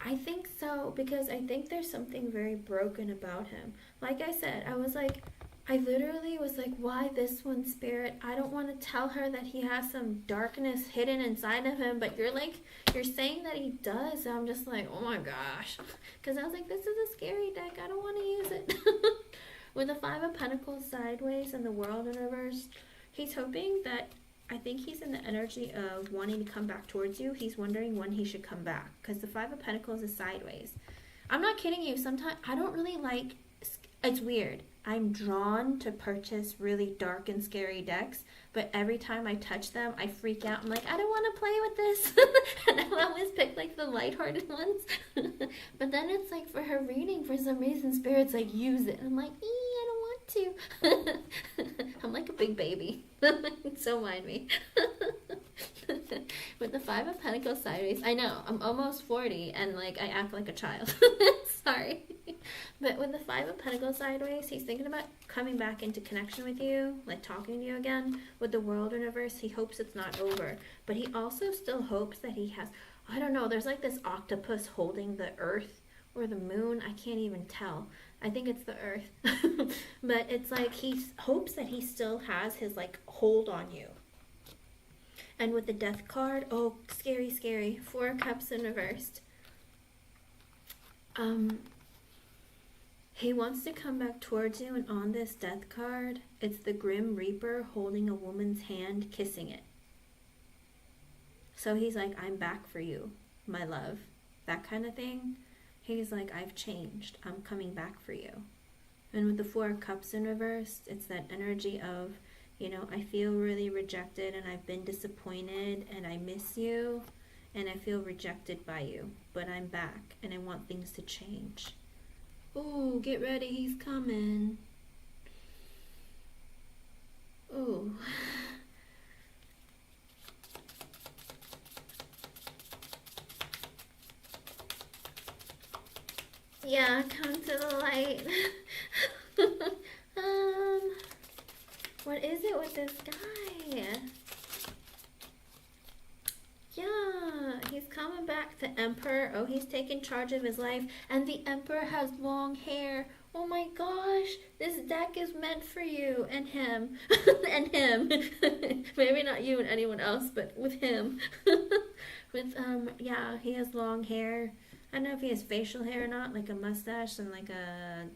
I think so, because I think there's something very broken about him. Like I said, I literally was like, why this one, Spirit? I don't want to tell her that he has some darkness hidden inside of him, but you're saying that he does. So I'm just like, oh my gosh. Because I was like, this is a scary deck. I don't want to use it. With the Five of Pentacles sideways and the World in reverse, he's hoping that, I think he's in the energy of wanting to come back towards you. He's wondering when he should come back, because the Five of Pentacles is sideways. I'm not kidding you. Sometimes I don't really like, it's weird. I'm drawn to purchase really dark and scary decks, but every time I touch them, I freak out. I'm like, I don't want to play with this. And I always pick like the lighthearted ones. But then it's like for her reading, for some reason, Spirit's like, use it. I'm like, I don't want to. I'm like a big baby. So mind me. With the Five of Pentacles sideways, I know, I'm almost 40 and like I act like a child. Sorry. But with the Five of Pentacles sideways, he's thinking about coming back into connection with you, like talking to you again. With the World in reverse, he hopes it's not over. But he also still hopes that he has, I don't know, there's like this octopus holding the earth or the moon. I can't even tell. I think it's the earth. But it's like he hopes that he still has his like hold on you. And with the Death card, oh, scary, scary. Four of Cups in reversed. He wants to come back towards you, and on this Death card, it's the Grim Reaper holding a woman's hand, kissing it. So he's like, I'm back for you, my love. That kind of thing. He's like, I've changed. I'm coming back for you. And with the Four of Cups in reverse, it's that energy of, you know, I feel really rejected and I've been disappointed and I miss you and I feel rejected by you. But I'm back and I want things to change. Ooh, get ready, he's coming. Ooh. Yeah, come to the light. What is it with this guy? Yeah, he's coming back to Emperor. Oh, he's taking charge of his life. And the Emperor has long hair. Oh my gosh, this deck is meant for you and him. And him. Maybe not you and anyone else, but with him. With, yeah, he has long hair. I don't know if he has facial hair or not, like a mustache and like a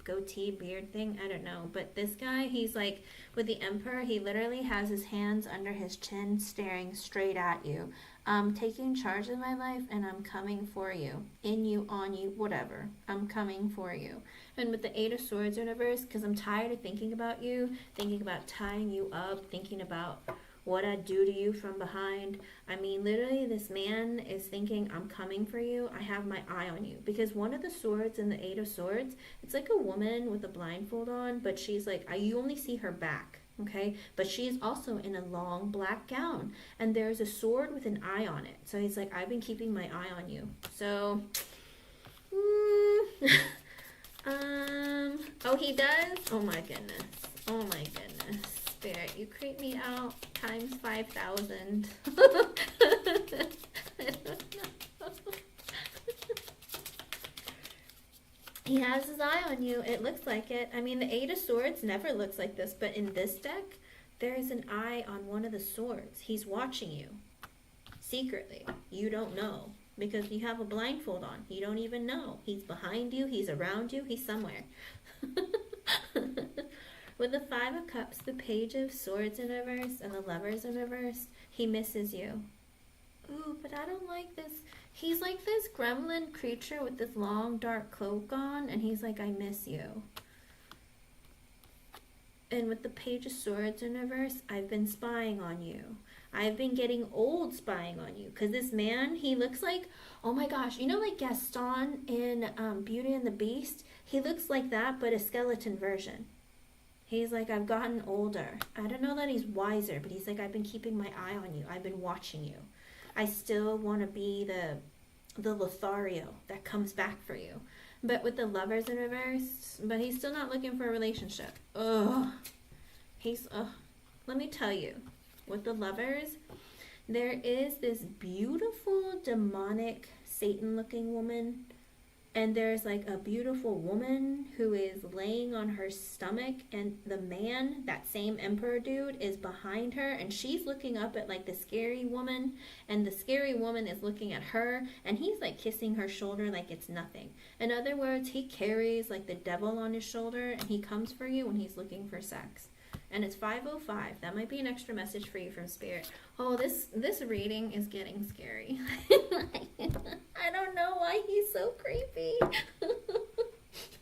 goatee beard thing. I don't know. But this guy, he's like, with the Emperor, he literally has his hands under his chin staring straight at you. I'm taking charge of my life and I'm coming for you. In you, on you, whatever. I'm coming for you. And with the Eight of Swords universe, because I'm tired of thinking about you, thinking about tying you up, thinking about what I'd do to you from behind. I mean, literally, this man is thinking, I'm coming for you. I have my eye on you. Because one of the swords in the Eight of Swords, it's like a woman with a blindfold on, but she's like, you only see her back, okay? But she's also in a long black gown. And there's a sword with an eye on it. So he's like, I've been keeping my eye on you. So, oh, he does? Oh my goodness. Oh my goodness. Spirit, you creep me out times 5,000. I don't know. He has his eye on you. It looks like it. I mean, the Eight of Swords never looks like this, but in this deck, there is an eye on one of the swords. He's watching you secretly. You don't know. because you have a blindfold on. You don't even know. He's behind you, he's around you, he's somewhere. With the Five of Cups, the Page of Swords in reverse, and the Lovers in reverse, he misses you. Ooh, but I don't like this. He's like this gremlin creature with this long dark cloak on, and he's like, I miss you. And with the Page of Swords in reverse, I've been spying on you. I've been getting old spying on you. Because this man, he looks like, oh my gosh, you know like Gaston in Beauty and the Beast? He looks like that, but a skeleton version. He's like, I've gotten older. I don't know that he's wiser, but he's like, I've been keeping my eye on you. I've been watching you. I still want to be the Lothario that comes back for you. But with the Lovers in reverse, but he's still not looking for a relationship. Ugh. Let me tell you, with the Lovers, there is this beautiful, demonic, Satan-looking woman. And there's like a beautiful woman who is laying on her stomach, and the man, that same emperor dude, is behind her, and she's looking up at like the scary woman, and the scary woman is looking at her, and he's like kissing her shoulder like it's nothing. In other words, he carries like the devil on his shoulder, and he comes for you when he's looking for sex. And it's 5:05. That might be an extra message for you from Spirit. Oh, this reading is getting scary. I don't know why he's so creepy.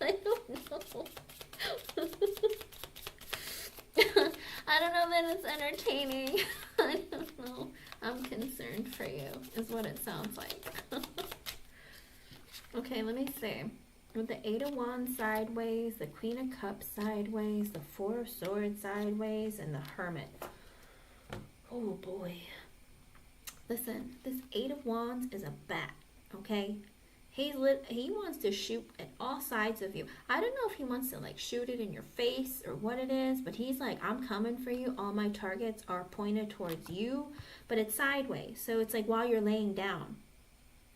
I don't know. I don't know that it's entertaining. I don't know. I'm concerned for you, is what it sounds like. Okay, let me see. With the Eight of Wands sideways, the Queen of Cups sideways, the Four of Swords sideways, and the Hermit. Oh boy. Listen, this Eight of Wands is a bat, okay? He wants to shoot at all sides of you. I don't know if he wants to like shoot it in your face or what it is, but he's like, I'm coming for you. All my targets are pointed towards you, but it's sideways. So it's like while you're laying down.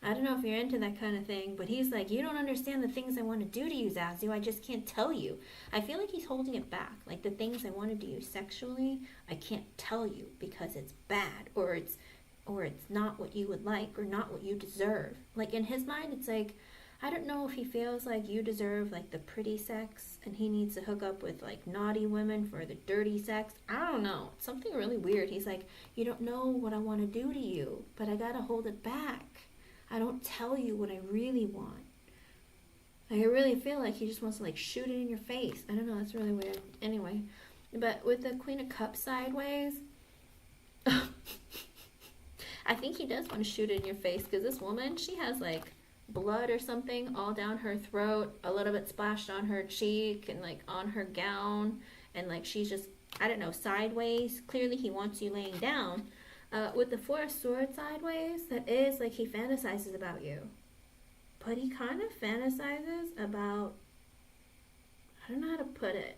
I don't know if you're into that kind of thing, but he's like, you don't understand the things I want to do to you, Zazu. I just can't tell you. I feel like he's holding it back. Like the things I want to do sexually, I can't tell you because it's bad, or it's not what you would like, or not what you deserve. Like in his mind, it's like, I don't know if he feels like you deserve like the pretty sex and he needs to hook up with like naughty women for the dirty sex. I don't know. It's something really weird. He's like, you don't know what I want to do to you, but I gotta hold it back. I don't tell you what I really want. Like, I really feel like he just wants to like shoot it in your face. I don't know, that's really weird. Anyway, but with the Queen of Cups sideways, I think he does want to shoot it in your face, because this woman, she has like blood or something all down her throat, a little bit splashed on her cheek and like on her gown, and like she's just, I don't know, sideways. Clearly he wants you laying down. With the Four of Swords sideways, that is like he fantasizes about you. But he kind of fantasizes about, I don't know how to put it.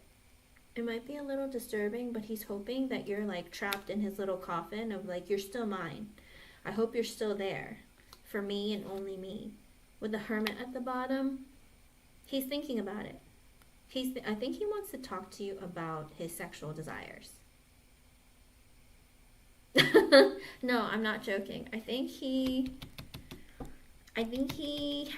It might be a little disturbing, but he's hoping that you're like trapped in his little coffin of like, you're still mine. I hope you're still there for me and only me. With the Hermit at the bottom, he's thinking about it. I think he wants to talk to you about his sexual desires. No, I'm not joking. I think he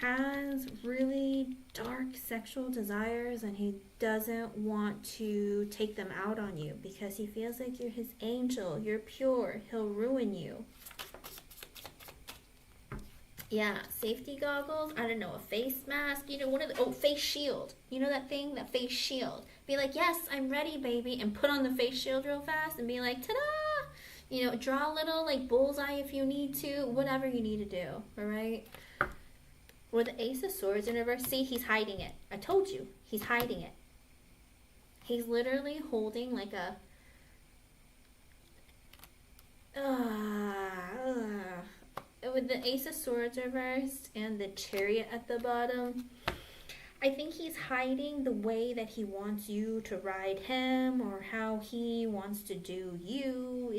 has really dark sexual desires, and he doesn't want to take them out on you because he feels like you're his angel. You're pure. He'll ruin you. Yeah, safety goggles. I don't know, a face mask. You know, face shield. You know that thing, that face shield. Be like, yes, I'm ready, baby, and put on the face shield real fast and be like, ta-da! You know, draw a little like bullseye if you need to, whatever you need to do, all right? With the Ace of Swords in reverse, see, he's hiding it. I told you, he's hiding it. He's literally holding like a, with the Ace of Swords reversed and the Chariot at the bottom, I think he's hiding the way that he wants you to ride him, or how he wants to do you.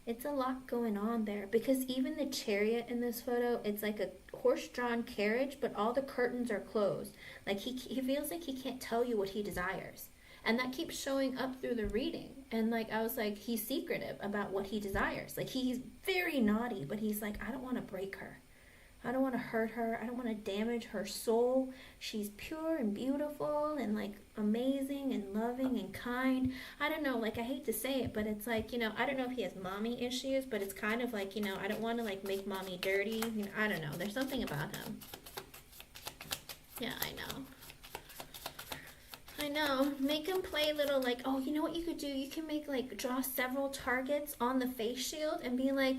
It's a lot going on there, because even the Chariot in this photo, it's like a horse-drawn carriage, but all the curtains are closed. Like he feels like he can't tell you what he desires. And that keeps showing up through the reading. And like, I was like, he's secretive about what he desires. Like he's very naughty, but he's like, I don't want to break her. I don't want to hurt her. I don't want to damage her soul. She's pure and beautiful and like amazing and loving and kind. I don't know, like I hate to say it, but it's like, I don't know if he has mommy issues, but it's kind of like, I don't want to like make mommy dirty. I don't know. There's something about him. Yeah, I know. I know. Make him play little like, oh, you know what you could do? You can make like draw several targets on the face shield and be like,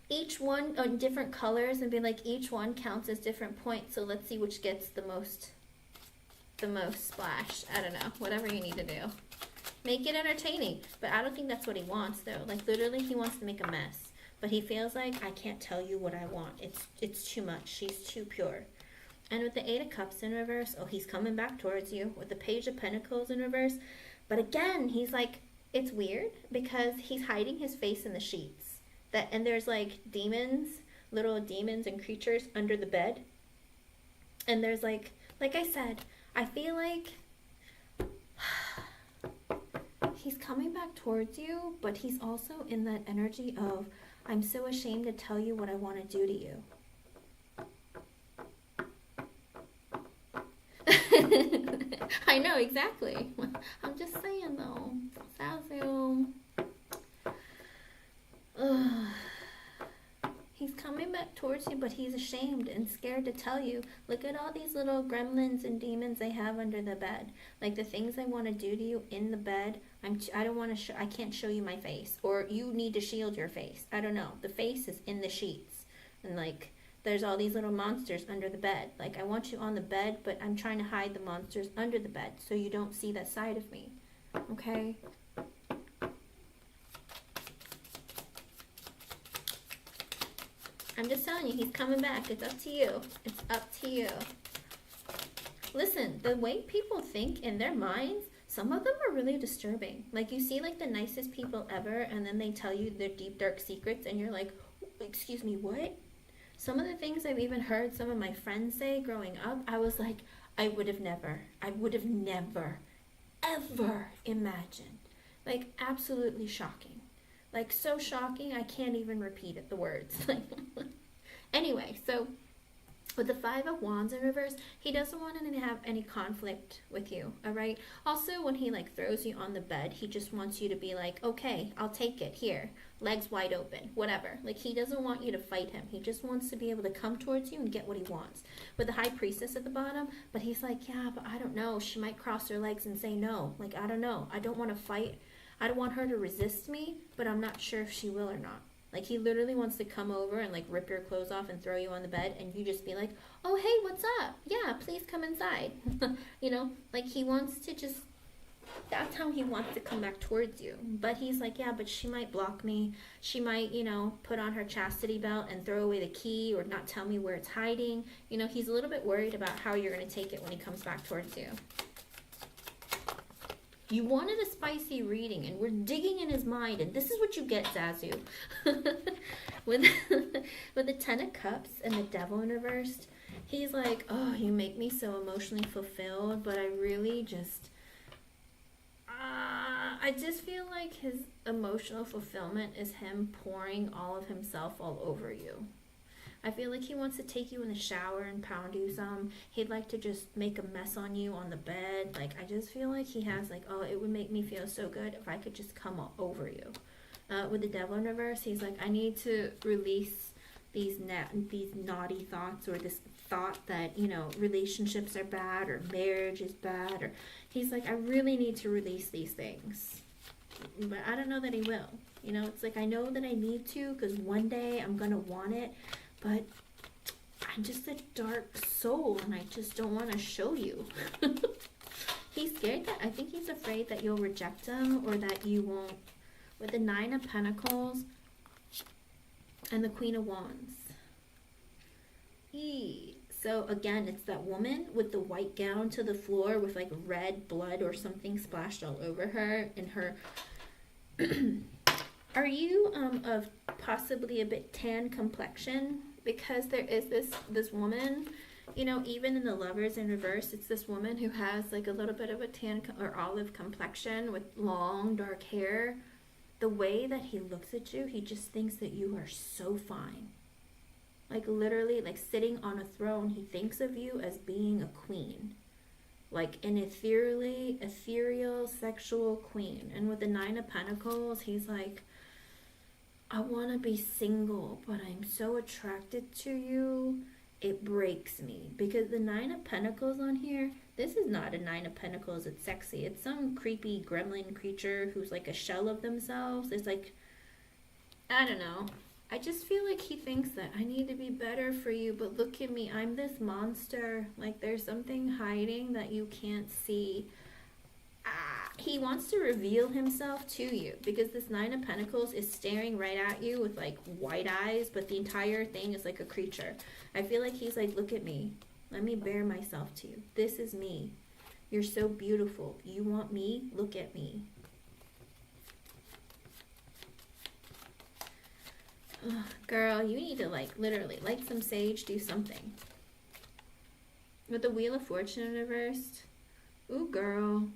each one on different colors and be like each one counts as different points. So let's see which gets the most splash. I don't know. Whatever you need to do. Make it entertaining. But I don't think that's what he wants though. Like literally he wants to make a mess. But he feels like I can't tell you what I want. It's too much. She's too pure. And with the Eight of Cups in reverse, oh, he's coming back towards you. With the Page of Pentacles in reverse. But again, he's like, it's weird because he's hiding his face in the sheets. And there's like demons, little demons and creatures under the bed. And there's like I said, I feel like he's coming back towards you, but he's also in that energy of, I'm so ashamed to tell you what I want to do to you. I know, exactly. I'm just saying though. He's coming back towards you, but he's ashamed and scared to tell you. Look at all these little gremlins and demons they have under the bed. Like the things I want to do to you in the bed. I don't want to. I can't show you my face, or you need to shield your face. I don't know. The face is in the sheets, and like. There's all these little monsters under the bed. Like, I want you on the bed, but I'm trying to hide the monsters under the bed so you don't see that side of me. Okay? I'm just telling you, he's coming back. It's up to you. It's up to you. Listen, the way people think in their minds, some of them are really disturbing. Like, you see, like, the nicest people ever, and then they tell you their deep, dark secrets, and you're like, excuse me, what? Some of the things I've even heard some of my friends say growing up, I was like, I would have never, ever imagined. Like, absolutely shocking. Like, so shocking, I can't even repeat it, the words. Anyway, so with the Five of Wands in reverse, he doesn't want to have any conflict with you, all right? Also, when he, like, throws you on the bed, he just wants you to be like, okay, I'll take it, here. Legs wide open, whatever. Like, he doesn't want you to fight him. He just wants to be able to come towards you and get what he wants. With the High Priestess at the bottom, but he's like, yeah, but I don't know. She might cross her legs and say no. Like, I don't know. I don't want to fight. I don't want her to resist me, but I'm not sure if she will or not. Like, he literally wants to come over and, like, rip your clothes off and throw you on the bed, and you just be like, oh, hey, what's up? Yeah, please come inside. Like, he wants to just, that's how he wants to come back towards you. But he's like, yeah, but she might block me. She might, put on her chastity belt and throw away the key or not tell me where it's hiding. He's a little bit worried about how you're going to take it when he comes back towards you. You wanted a spicy reading, and we're digging in his mind, and this is what you get, Zazu. with the Ten of Cups and the Devil in reversed, he's like, oh, you make me so emotionally fulfilled, but I really just, I just feel like his emotional fulfillment is him pouring all of himself all over you. I feel like he wants to take you in the shower and pound you some. He'd like to just make a mess on you on the bed. Like, I just feel like he has like, oh, it would make me feel so good if I could just come all over you. With the Devil in reverse, he's like, I need to release these naughty thoughts, or this thought that, relationships are bad or marriage is bad. Or he's like, I really need to release these things. But I don't know that he will. It's like, I know that I need to because one day I'm going to want it. But I'm just a dark soul, and I just don't want to show you. He's scared that, I think he's afraid that you'll reject him, or that you won't. With the Nine of Pentacles and the Queen of Wands. So again, it's that woman with the white gown to the floor with like red blood or something splashed all over her, and her... Are you of possibly a bit tan complexion? Because there is this woman, even in the Lovers in reverse, it's this woman who has like a little bit of a tan or olive complexion with long dark hair. The way that he looks at you, he just thinks that you are so fine. Like literally, like sitting on a throne, he thinks of you as being a queen. Like an ethereal, sexual queen. And with the Nine of Pentacles, he's like, I want to be single, but I'm so attracted to you, it breaks me. Because the Nine of Pentacles on here, this is not a Nine of Pentacles, it's sexy. It's some creepy gremlin creature who's like a shell of themselves. It's like, I don't know. I just feel like he thinks that I need to be better for you, but look at me, I'm this monster. Like there's something hiding that you can't see. He wants to reveal himself to you because this Nine of Pentacles is staring right at you with like white eyes, but the entire thing is like a creature. I feel like he's like, look at me. Let me bare myself to you. This is me. You're so beautiful. You want me? Look at me. Ugh, girl, you need to like literally light some sage, do something. With the Wheel of Fortune in reversed. Ooh, girl.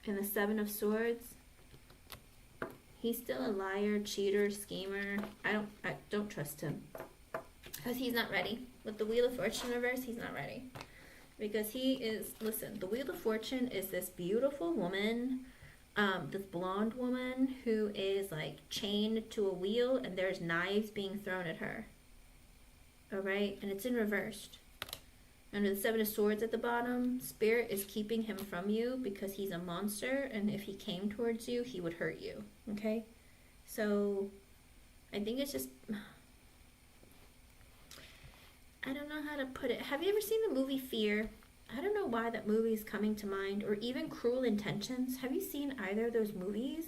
And the Seven of Swords. He's still a liar, cheater, schemer. I don't trust him. Because he's not ready. With the Wheel of Fortune reverse, he's not ready. Because he is, listen, the Wheel of Fortune is this beautiful woman, this blonde woman who is like chained to a wheel and there's knives being thrown at her. Alright? And it's in reversed. Under the Seven of Swords at the bottom, Spirit is keeping him from you because he's a monster, and if he came towards you, he would hurt you. Okay? So, I think it's just... I don't know how to put it. Have you ever seen the movie Fear? I don't know why that movie is coming to mind, or even Cruel Intentions. Have you seen either of those movies?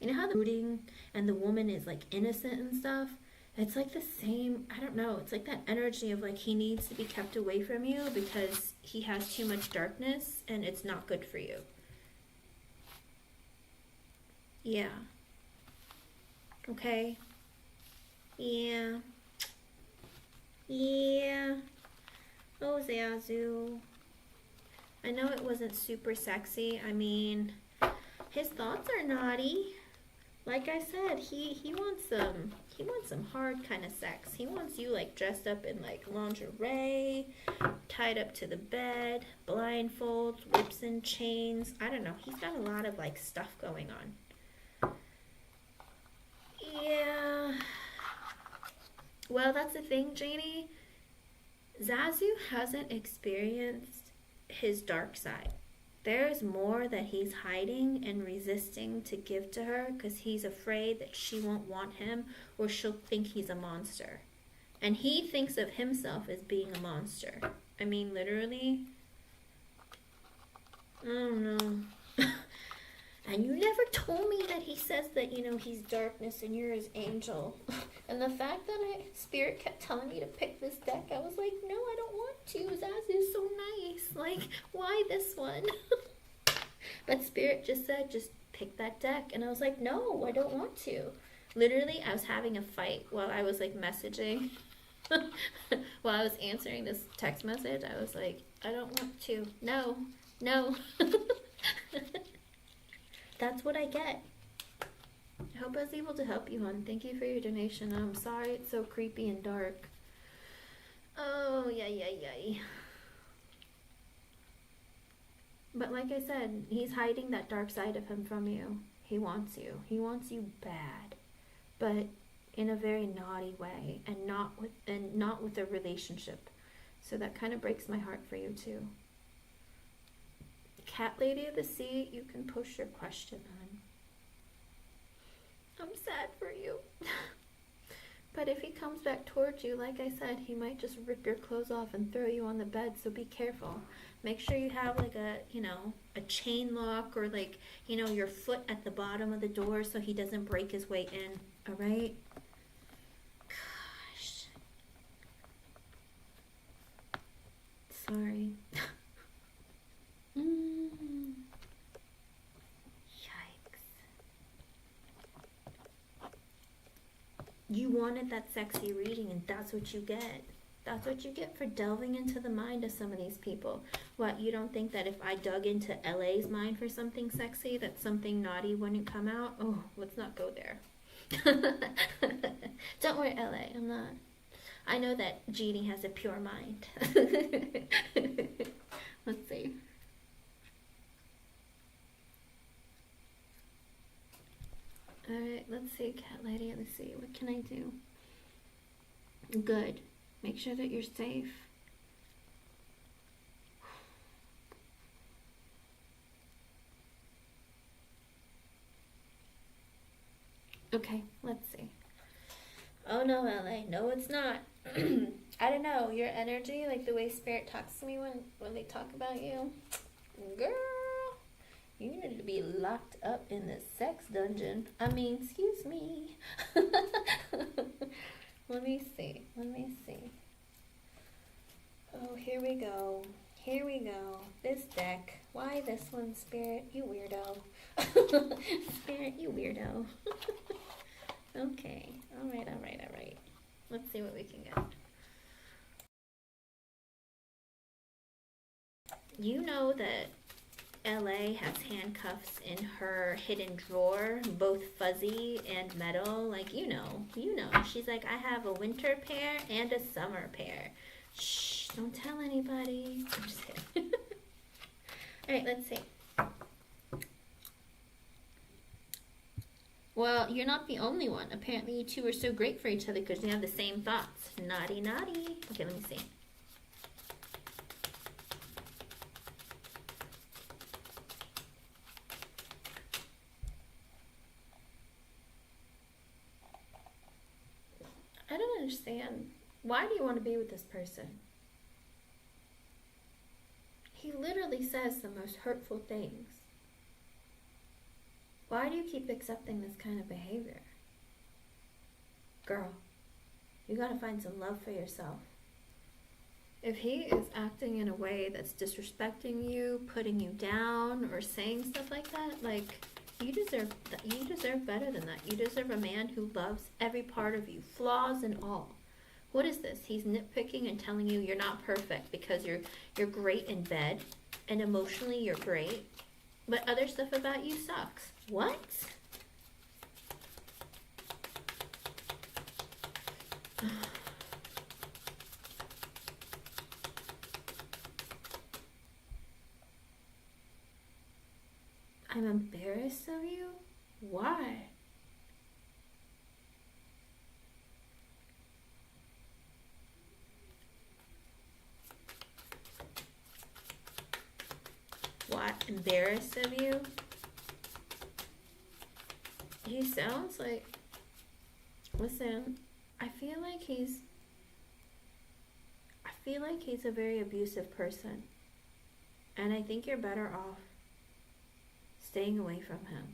You know how the rooting and the woman is like innocent and stuff? It's like the same, I don't know, it's like that energy of like he needs to be kept away from you because he has too much darkness and it's not good for you. Yeah. Okay. Yeah. Yeah. Oh, Zazu. I know it wasn't super sexy. I mean, his thoughts are naughty. Like I said, he wants some hard kind of sex. He wants you like dressed up in like lingerie, tied up to the bed, blindfolds, whips and chains. I don't know. He's got a lot of like stuff going on. Yeah. Well, that's the thing, Janie. Zazu hasn't experienced his dark side. There's more that he's hiding and resisting to give to her because he's afraid that she won't want him or she'll think he's a monster. And he thinks of himself as being a monster. I mean, literally. I don't know. And you never told me that he says that, you know, he's darkness and you're his angel. And the fact that Spirit kept telling me to pick this deck, I was like, no, I don't want to. Zazu's so nice. Like, why this one? But Spirit just said, just pick that deck. And I was like, no, I don't want to. Literally, I was having a fight while I was like messaging. While I was answering this text message, I was like, I don't want to. No. That's what I get. I hope I was able to help you, hon. Thank you for your donation. I'm sorry it's so creepy and dark. Oh, yay. But like I said, he's hiding that dark side of him from you. He wants you. He wants you bad. But in a very naughty way and not with a relationship. So that kind of breaks my heart for you too. Cat Lady of the Sea, you can push your question on. I'm sad for you. But if he comes back towards you, like I said, he might just rip your clothes off and throw you on the bed, so be careful. Make sure you have like a chain lock or like, your foot at the bottom of the door so he doesn't break his way in, alright? Gosh. Sorry. You wanted that sexy reading, and that's what you get. That's what you get for delving into the mind of some of these people. What, you don't think that if I dug into LA's mind for something sexy, that something naughty wouldn't come out? Oh, let's not go there. Don't worry, LA, I know that Jeannie has a pure mind. Let's see. Alright, let's see, cat lady. Let's see. What can I do? Good. Make sure that you're safe. Okay, let's see. Oh no, LA. No, it's not. I don't know. Your energy, like the way spirit talks to me when they talk about you. Girl, you need to be locked up in the sex dungeon. I mean, excuse me. Let me see. Let me see. Oh, here we go. Here we go. This deck. Why this one, Spirit? You weirdo. Spirit, you weirdo. Okay. Alright, alright, alright. Let's see what we can get. You know that LA has handcuffs in her hidden drawer, both fuzzy and metal. Like, you know. She's like, I have a winter pair and a summer pair. Shh, don't tell anybody. I'm just kidding. Alright, let's see. Well, you're not the only one. Apparently you two are so great for each other because you have the same thoughts. Naughty, naughty. Okay, let me see. I don't understand. Why do you want to be with this person? He literally says the most hurtful things. Why do you keep accepting this kind of behavior? Girl, you gotta find some love for yourself. If he is acting in a way that's disrespecting you, putting you down, or saying stuff like that, like, you deserve better than that. You deserve a man who loves every part of you, flaws and all. What is this? He's nitpicking and telling you you're not perfect because you're great in bed and emotionally you're great, but other stuff about you sucks. What? I'm embarrassed of you? Why? What? Embarrassed of you? He sounds like... Listen, I feel like he's a very abusive person. And I think you're better off staying away from him.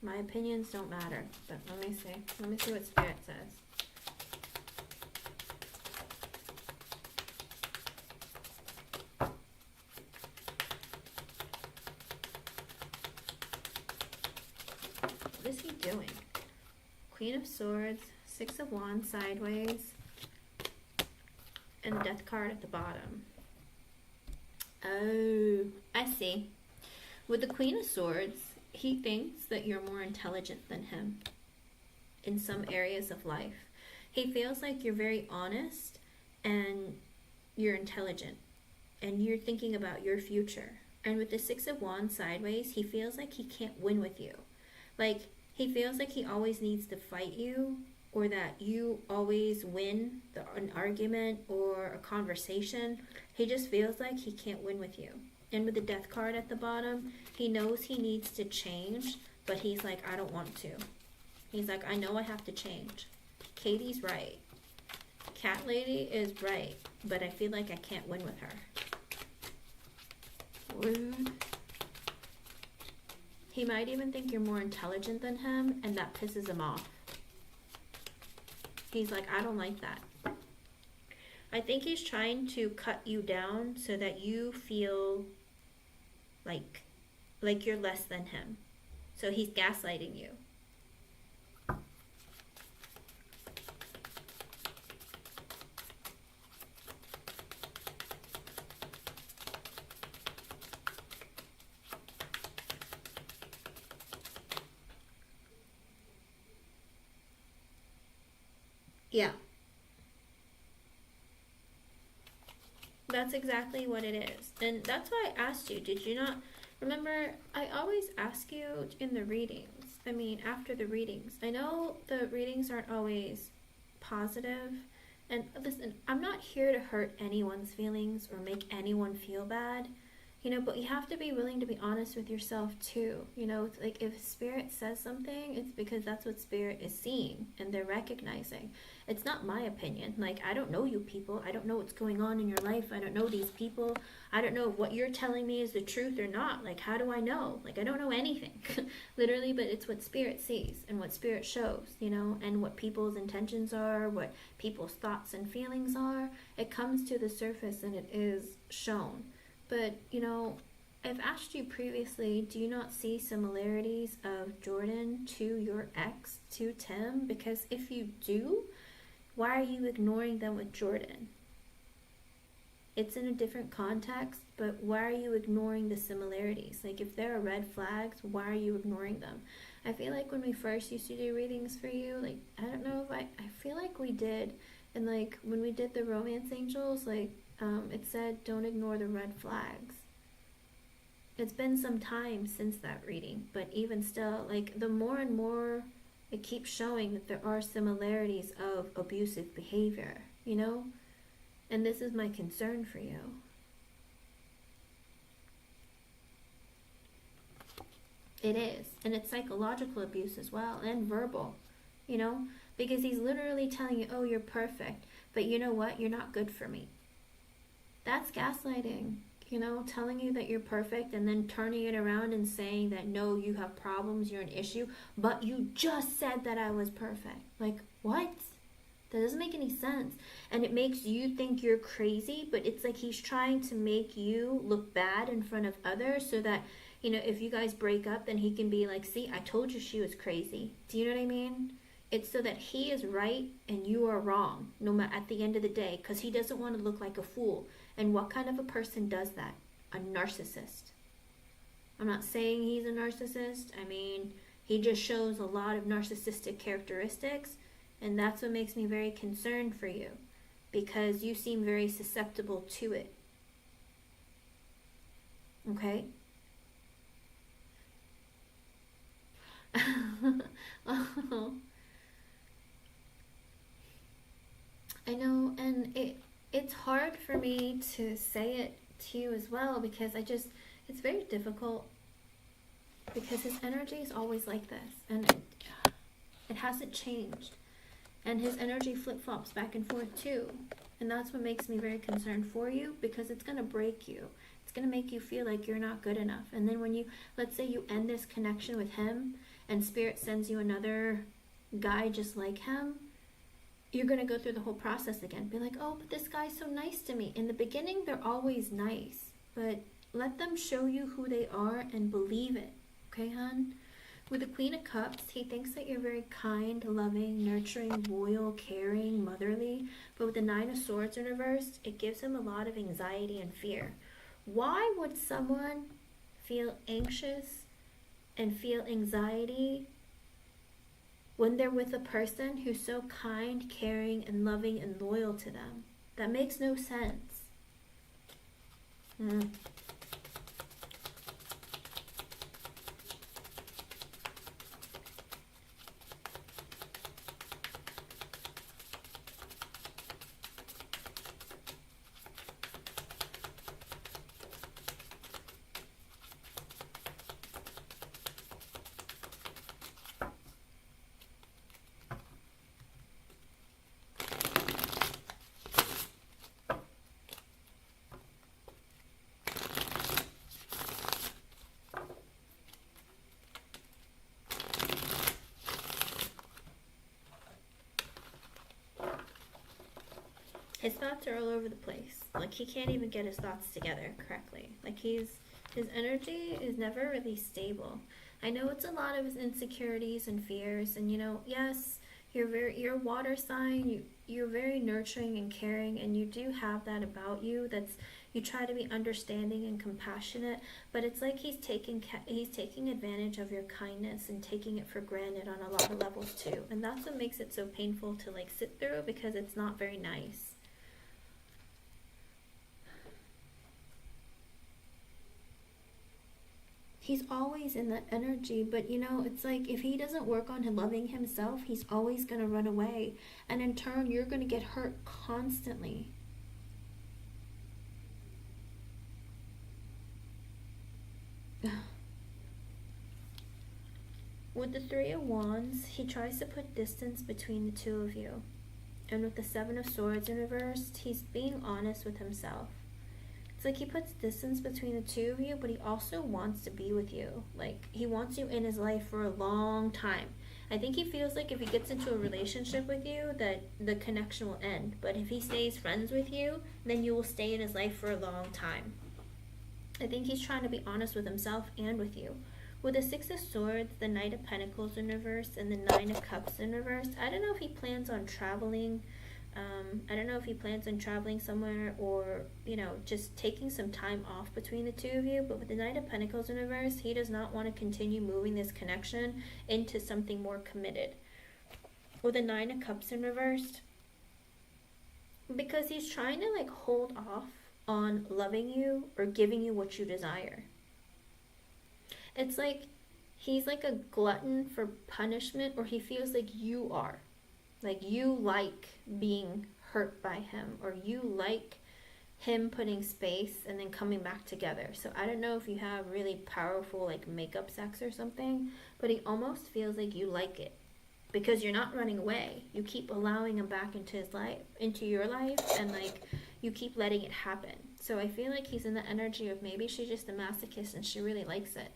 My opinions don't matter, but let me see. Let me see what Spirit says. What is he doing? Queen of Swords, Six of Wands sideways, and the Death card at the bottom. Oh, I see. With the Queen of Swords, he thinks that you're more intelligent than him in some areas of life. He feels like you're very honest and you're intelligent and you're thinking about your future. And with the Six of Wands sideways, he feels like he can't win with you. Like, he feels like he always needs to fight you, or that you always win an argument or a conversation. He just feels like he can't win with you. And with the Death card at the bottom, he knows he needs to change, but he's like, I don't want to. He's like, I know I have to change. Katie's right. Cat Lady is right, but I feel like I can't win with her. Rude. He might even think you're more intelligent than him, and that pisses him off. He's like, I don't like that. I think he's trying to cut you down so that you feel like you're less than him. So he's gaslighting you. Yeah, that's exactly what it is. And that's why I asked you, did you not remember? I always ask you in the readings. I mean, after the readings. I know the readings aren't always positive. And listen, I'm not here to hurt anyone's feelings or make anyone feel bad. But you have to be willing to be honest with yourself too. It's like if spirit says something, it's because that's what spirit is seeing and they're recognizing. It's not my opinion. Like, I don't know you people. I don't know what's going on in your life. I don't know these people. I don't know if what you're telling me is the truth or not. Like, how do I know? Like, I don't know anything. Literally, but it's what spirit sees and what spirit shows, and what people's intentions are, what people's thoughts and feelings are. It comes to the surface and it is shown. But, I've asked you previously, do you not see similarities of Jordan to your ex, to Tim? Because if you do, why are you ignoring them with Jordan? It's in a different context, but why are you ignoring the similarities? Like, if there are red flags, why are you ignoring them? I feel like when we first used to do readings for you, like, I don't know if I feel like we did. And, like, when we did the romance angels, like, it said, don't ignore the red flags. It's been some time since that reading, but even still, like, the more and more it keeps showing that there are similarities of abusive behavior, And this is my concern for you. It is. And it's psychological abuse as well, and verbal, Because he's literally telling you, oh, you're perfect, but you know what? You're not good for me. That's gaslighting, telling you that you're perfect and then turning it around and saying that no, you have problems, you're an issue, but you just said that I was perfect. Like, what? That doesn't make any sense. And it makes you think you're crazy, but it's like he's trying to make you look bad in front of others so that, if you guys break up, then he can be like, see, I told you she was crazy. Do you know what I mean? It's so that he is right and you are wrong, no matter at the end of the day, because he doesn't want to look like a fool. And what kind of a person does that? A narcissist. I'm not saying he's a narcissist. I mean, he just shows a lot of narcissistic characteristics, and that's what makes me very concerned for you, because you seem very susceptible to it. Okay? Oh. I know, and it's hard for me to say it to you as well, because it's very difficult, because his energy is always like this, and it hasn't changed, and his energy flip-flops back and forth too, and that's what makes me very concerned for you, because it's going to break you. It's going to make you feel like you're not good enough, and then when let's say you end this connection with him, and spirit sends you another guy just like him, you're going to go through the whole process again. Be like, oh, but this guy's so nice to me. In the beginning, they're always nice. But let them show you who they are and believe it. Okay, hon? With the Queen of Cups, he thinks that you're very kind, loving, nurturing, loyal, caring, motherly. But with the Nine of Swords in reverse, it gives him a lot of anxiety and fear. Why would someone feel anxious and feel anxiety when they're with a person who's so kind, caring, and loving and loyal to them? That makes no sense. His thoughts are all over the place. Like, he can't even get his thoughts together correctly. Like, his energy is never really stable. I know it's a lot of his insecurities and fears, and yes, you're a water sign. You're very nurturing and caring, and you do have that about you. That's You try to be understanding and compassionate, but it's like he's taking advantage of your kindness and taking it for granted on a lot of levels too. And that's what makes it so painful to like sit through, because it's not very nice. He's always in that energy, but you know, it's like if he doesn't work on loving himself, he's always going to run away, and in turn you're going to get hurt constantly. With the Three of Wands, he tries to put distance between the two of you. And with the Seven of Swords in reverse, he's being honest with himself. It's like he puts distance between the two of you, but he also wants to be with you. Like, he wants you in his life for a long time. I think he feels like if he gets into a relationship with you, that the connection will end. But if he stays friends with you, then you will stay in his life for a long time. I think he's trying to be honest with himself and with you. With the Six of Swords, the Knight of Pentacles in reverse, and the Nine of Cups in reverse, I don't know if he plans on traveling. I don't know if he plans on traveling somewhere, or, you know, just taking some time off between the two of you. But with the Knight of Pentacles in reverse, he does not want to continue moving this connection into something more committed. With the Nine of Cups in reverse, because he's trying to like hold off on loving you or giving you what you desire. It's like he's like a glutton for punishment, or he feels like you are. Like you like being hurt by him, or you like him putting space and then coming back together. So I don't know if you have really powerful like makeup sex or something, but he almost feels like you like it, because you're not running away. You keep allowing him back into his life, into your life, and like you keep letting it happen. So I feel like he's in the energy of maybe she's just a masochist and she really likes it.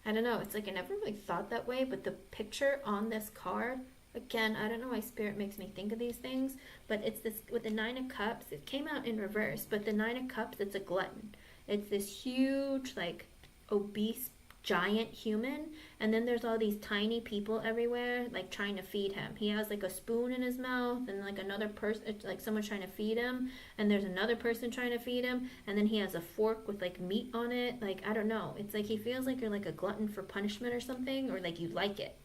I don't know. It's like I never really thought that way, but the picture on this card, again, I don't know why Spirit makes me think of these things, but it's this with the Nine of Cups. It came out in reverse, but the Nine of Cups, it's a glutton. It's this huge, like, obese, giant human, and then there's all these tiny people everywhere, like, trying to feed him. He has, like, a spoon in his mouth, and, like, another person, it's like someone trying to feed him, and there's another person trying to feed him, and then he has a fork with, like, meat on it. Like, I don't know. It's like he feels like you're, like, a glutton for punishment or something, or, like, you like it.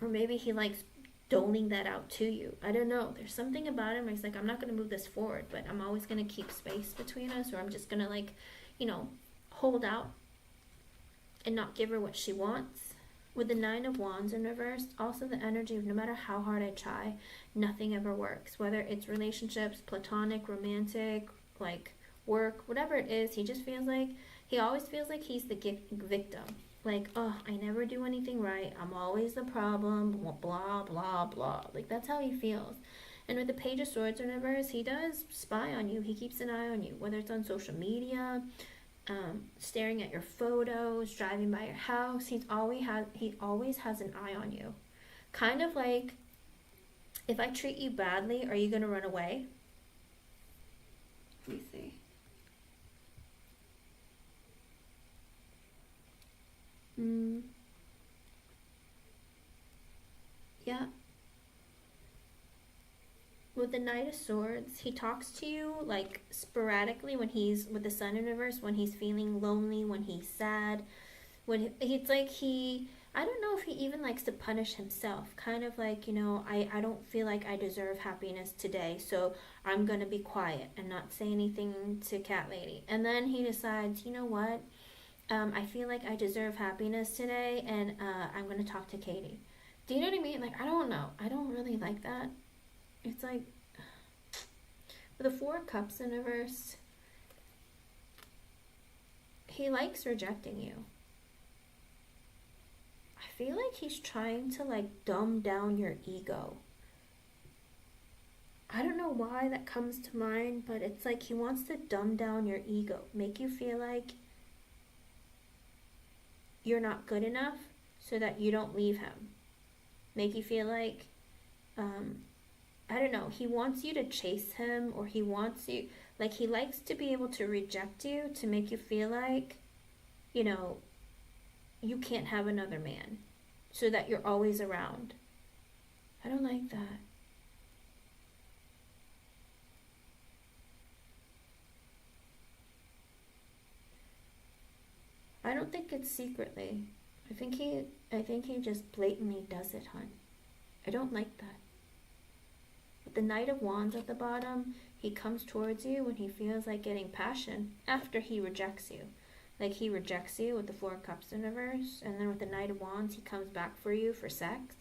Or maybe he likes doling that out to you. I don't know. There's something about him where he's like, I'm not going to move this forward, but I'm always going to keep space between us, or I'm just going to, like, you know, hold out and not give her what she wants. With the Nine of Wands in reverse, also the energy of no matter how hard I try, nothing ever works. Whether it's relationships, platonic, romantic, like work, whatever it is, he just feels like, he always feels like he's the victim. Like, oh, I never do anything right. I'm always the problem, blah, blah, blah. Like, that's how he feels. And with the Page of Swords in reverse, he does spy on you. He keeps an eye on you, whether it's on social media, staring at your photos, driving by your house. He always has an eye on you. Kind of like, if I treat you badly, are you going to run away? Let me see. Yeah. With the Knight of Swords, he talks to you like sporadically when he's with the Sun in reverse, when he's feeling lonely, when he's sad, when it's like I don't know if he even likes to punish himself. Kind of like, you know, I don't feel like I deserve happiness today, so I'm going to be quiet and not say anything to Cat Lady. And then he decides, you know what? I feel like I deserve happiness today, and I'm going to talk to Katie. Do you know what I mean? Like, I don't know. I don't really like that. It's like, with the Four of Cups in reverse, he likes rejecting you. I feel like he's trying to, like, dumb down your ego. I don't know why that comes to mind, but it's like he wants to dumb down your ego. Make you feel like you're not good enough so that you don't leave him. Make you feel like, I don't know, he wants you to chase him, or he wants you, like, he likes to be able to reject you to make you feel like, you know, you can't have another man, so that you're always around. I don't like that. I don't think it's secretly. I think he just blatantly does it, hon. I don't like that. With the Knight of Wands at the bottom, he comes towards you when he feels like getting passion after he rejects you. Like he rejects you with the Four of Cups in reverse, and then with the Knight of Wands, he comes back for you for sex.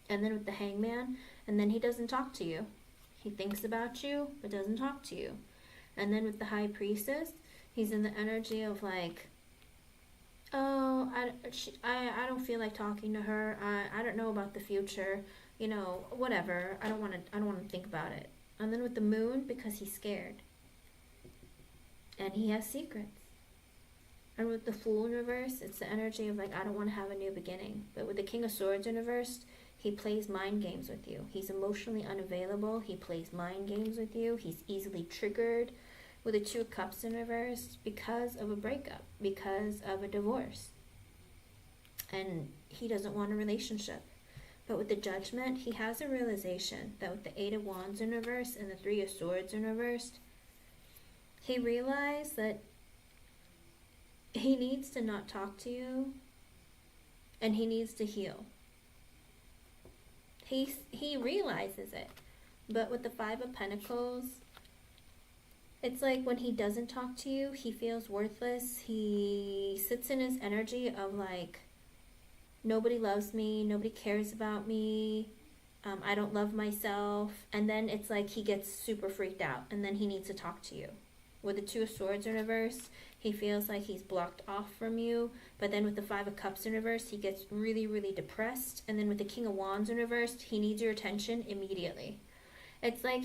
And then with the Hangman, and then he doesn't talk to you. He thinks about you, but doesn't talk to you. And then with the High Priestess, he's in the energy of like, oh, I don't feel like talking to her. I don't know about the future. You know, whatever. I don't want to think about it. And then with the Moon, because he's scared. And he has secrets. And with the Fool in reverse, it's the energy of like, I don't want to have a new beginning. But with the King of Swords in reverse, he plays mind games with you. He's emotionally unavailable. He plays mind games with you. He's easily triggered. With the Two of Cups in reverse, because of a breakup, because of a divorce. And he doesn't want a relationship. But with the Judgment, he has a realization that with the Eight of Wands in reverse and the Three of Swords in reverse, he realized that he needs to not talk to you and he needs to heal. He realizes it. But with the Five of Pentacles, it's like when he doesn't talk to you, he feels worthless. He sits in his energy of like, nobody loves me, nobody cares about me, I don't love myself. And then it's like he gets super freaked out and then he needs to talk to you. With the Two of Swords in reverse, he feels like he's blocked off from you. But then with the Five of Cups in reverse, he gets really, really depressed. And then with the King of Wands in reverse, he needs your attention immediately. It's like,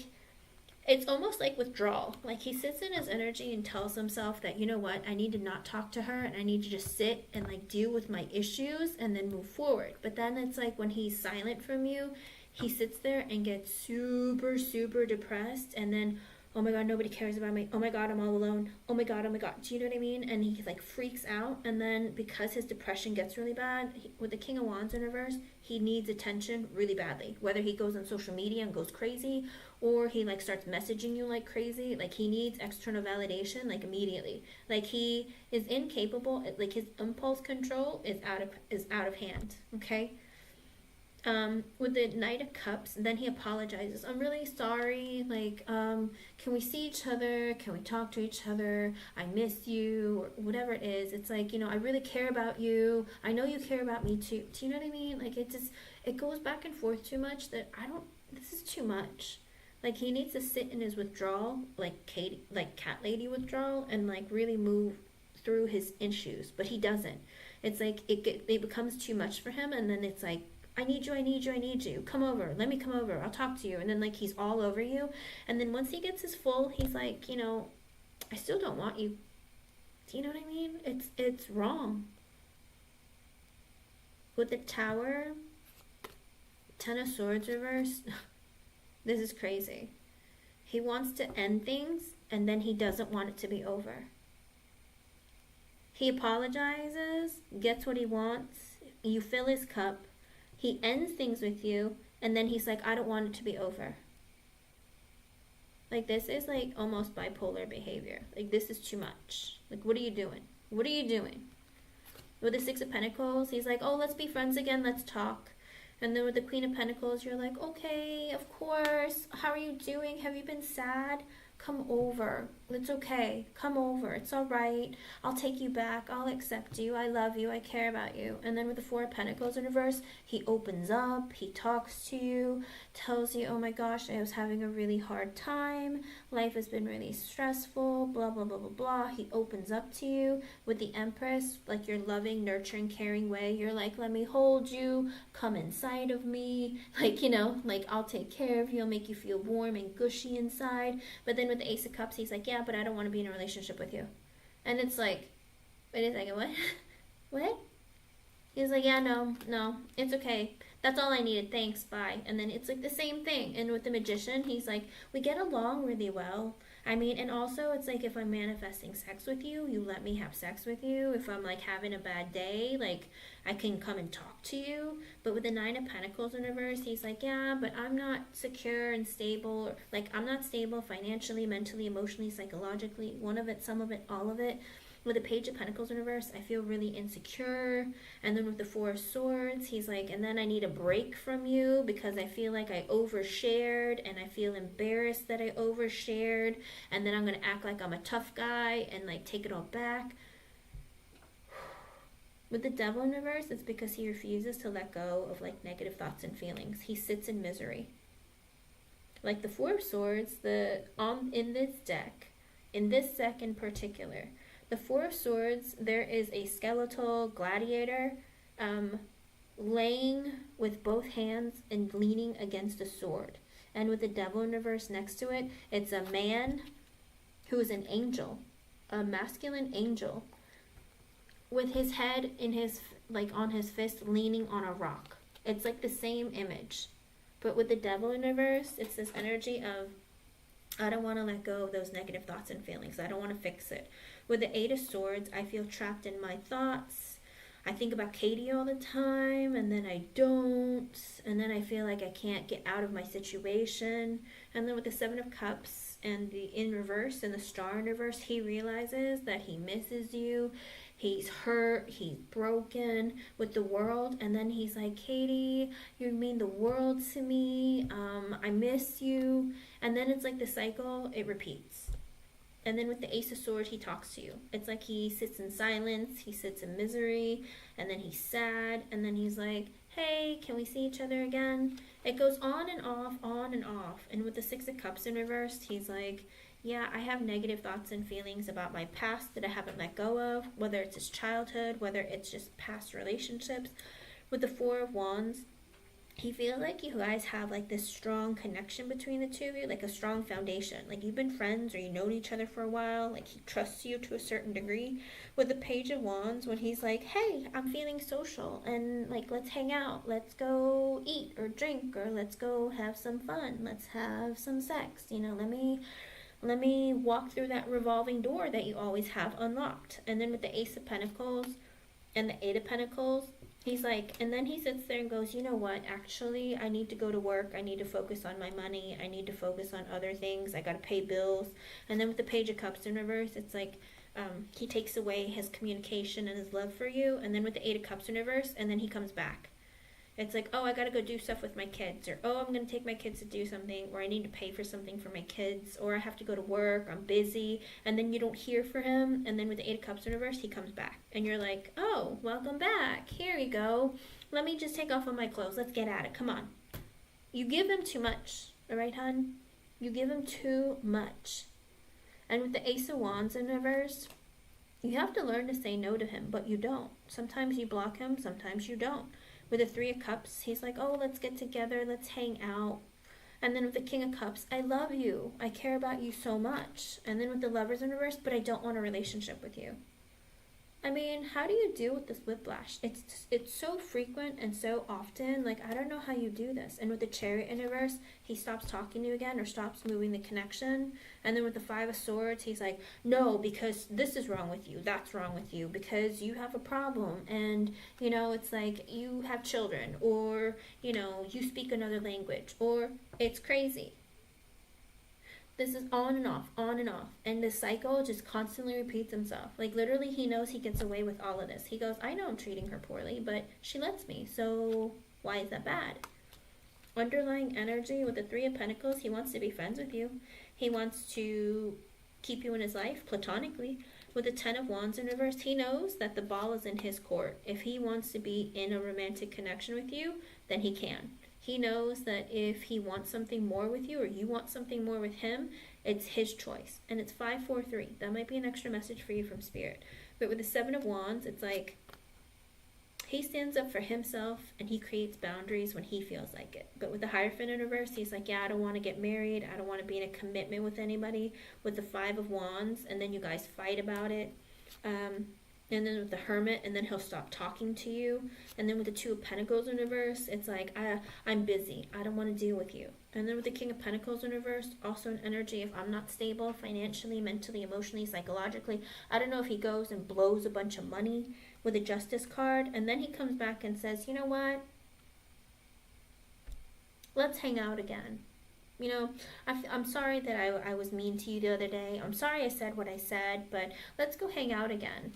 it's almost like withdrawal. Like he sits in his energy and tells himself that, you know what, I need to not talk to her and I need to just sit and like deal with my issues and then move forward. But then it's like when he's silent from you, he sits there and gets super, super depressed. And then, oh my God, nobody cares about me. Oh my God, I'm all alone. Oh my God, oh my God. Do you know what I mean? And he like freaks out. And then because his depression gets really bad, with the King of Wands in reverse, he needs attention really badly. Whether he goes on social media and goes crazy, or he like starts messaging you like crazy. Like he needs external validation like immediately. Like he is incapable. Like his impulse control is out of hand. Okay. With the Knight of Cups, then he apologizes. I'm really sorry. Like, can we see each other? Can we talk to each other? I miss you, or whatever it is. It's like, you know, I really care about you. I know you care about me too. Do you know what I mean? Like, it goes back and forth too much that this is too much. Like, he needs to sit in his withdrawal, like cat lady withdrawal, and like really move through his issues. But he doesn't. It's like, it becomes too much for him, and then it's like, I need you, I need you, I need you. Come over. Let me come over. I'll talk to you. And then like he's all over you. And then once he gets his full, he's like, you know, I still don't want you. Do you know what I mean? It's wrong. With the Tower, Ten of Swords reverse, this is crazy. He wants to end things and then he doesn't want it to be over. He apologizes, gets what he wants. You fill his cup. He ends things with you, and then he's like, I don't want it to be over. Like, this is like almost bipolar behavior. Like, this is too much. Like, what are you doing? What are you doing? With the Six of Pentacles, he's like, oh, let's be friends again, let's talk. And then with the Queen of Pentacles, you're like, okay, of course. How are you doing? Have you been sad? Come over. It's okay. Come over. It's all right. I'll take you back. I'll accept you. I love you. I care about you. And then with the Four of Pentacles in reverse, he opens up. He talks to you. Tells you, oh my gosh, I was having a really hard time. Life has been really stressful. Blah, blah, blah, blah, blah. He opens up to you. With the Empress, like your loving, nurturing, caring way, you're like, let me hold you. Come inside of me. Like, you know, like I'll take care of you. I'll make you feel warm and gushy inside. But then with the Ace of Cups, he's like, yeah, but I don't want to be in a relationship with you. And it's like, wait a second, what? What? He's like, yeah, no, it's okay. That's all I needed. Thanks, bye. And then it's like the same thing. And with the Magician, he's like, we get along really well. I mean, and also it's like if I'm manifesting sex with you, you let me have sex with you. If I'm like having a bad day, like I can come and talk to you. But with the Nine of Pentacles in reverse, he's like, yeah, but I'm not secure and stable. Like I'm not stable financially, mentally, emotionally, psychologically. One of it, some of it, all of it. With the Page of Pentacles in reverse, I feel really insecure. And then with the Four of Swords, he's like, and then I need a break from you because I feel like I overshared and I feel embarrassed that I overshared. And then I'm going to act like I'm a tough guy and like take it all back. With the Devil in reverse, it's because he refuses to let go of like negative thoughts and feelings. He sits in misery. Like the Four of Swords, in this deck in particular, the Four of Swords, there is a skeletal gladiator laying with both hands and leaning against a sword. And with the Devil in reverse next to it, it's a man who is an angel, a masculine angel, with his head in his, like on his fist, leaning on a rock. It's like the same image. But with the Devil in reverse, it's this energy of, I don't want to let go of those negative thoughts and feelings. I don't want to fix it. With the Eight of Swords, I feel trapped in my thoughts. I think about Katie all the time, and then I don't. And then I feel like I can't get out of my situation. And then with the Seven of Cups and the in reverse and the Star in reverse, he realizes that he misses you. He's hurt, he's broken with the World, and then he's like, Katie, you mean the world to me, I miss you. And then it's like the cycle, it repeats. And then with the Ace of Swords, he talks to you. It's like he sits in silence, he sits in misery, and then he's sad, and then he's like, hey, can we see each other again? It goes on and off, on and off. And with the Six of Cups in reverse, he's like, yeah, I have negative thoughts and feelings about my past that I haven't let go of, whether it's his childhood, whether it's just past relationships. With the Four of Wands, he feels like you guys have like this strong connection between the two of you, like a strong foundation. Like you've been friends or you've known each other for a while, like he trusts you to a certain degree. With the Page of Wands, when he's like, hey, I'm feeling social and like let's hang out, let's go eat or drink, or let's go have some fun, let's have some sex, you know, let me walk through that revolving door that you always have unlocked. And then with the Ace of Pentacles and the Eight of Pentacles, he's like, and then he sits there and goes, you know what, actually, I need to go to work. I need to focus on my money. I need to focus on other things. I got to pay bills. And then with the Page of Cups in reverse, it's like he takes away his communication and his love for you. And then with the Eight of Cups in reverse, and then he comes back. It's like, oh, I got to go do stuff with my kids, or oh, I'm going to take my kids to do something, or I need to pay for something for my kids, or I have to go to work, I'm busy, and then you don't hear from him, and then with the Eight of Cups in reverse, he comes back, and you're like, oh, welcome back, here you go, let me just take off all my clothes, let's get at it, come on. You give him too much, alright, hun? You give him too much. And with the Ace of Wands in reverse, you have to learn to say no to him, but you don't. Sometimes you block him, sometimes you don't. With the Three of Cups, he's like, oh, let's get together, let's hang out. And then with the King of Cups, I love you, I care about you so much. And then with the Lovers in reverse, but I don't want a relationship with you. I mean, how do you deal with this whiplash? It's so frequent and so often. Like, I don't know how you do this. And with the Chariot in reverse, he stops talking to you again or stops moving the connection. And then with the Five of Swords, he's like, no, because this is wrong with you. That's wrong with you because you have a problem. And, you know, it's like you have children, or, you know, you speak another language, or it's crazy. This is on and off, and the cycle just constantly repeats himself. Like, literally, he knows he gets away with all of this. He goes, I know I'm treating her poorly, but she lets me, so why is that bad? Underlying energy with the Three of Pentacles, he wants to be friends with you. He wants to keep you in his life, platonically. With the Ten of Wands in reverse, he knows that the ball is in his court. If he wants to be in a romantic connection with you, then he can. He knows that if he wants something more with you, or you want something more with him, it's his choice. And it's 543. That might be an extra message for you from Spirit. But with the Seven of Wands, it's like he stands up for himself and he creates boundaries when he feels like it. But with the Hierophant in reverse, he's like, yeah, I don't want to get married. I don't want to be in a commitment with anybody. With the Five of Wands, and then you guys fight about it. And then with the Hermit, and then he'll stop talking to you. And then with the Two of Pentacles in reverse, it's like, I'm busy. I don't want to deal with you. And then with the King of Pentacles in reverse, also an energy of I'm not stable financially, mentally, emotionally, psychologically. I don't know if he goes and blows a bunch of money with a Justice card. And then he comes back and says, you know what? Let's hang out again. You know, I'm sorry that I was mean to you the other day. I'm sorry I said what I said, but let's go hang out again.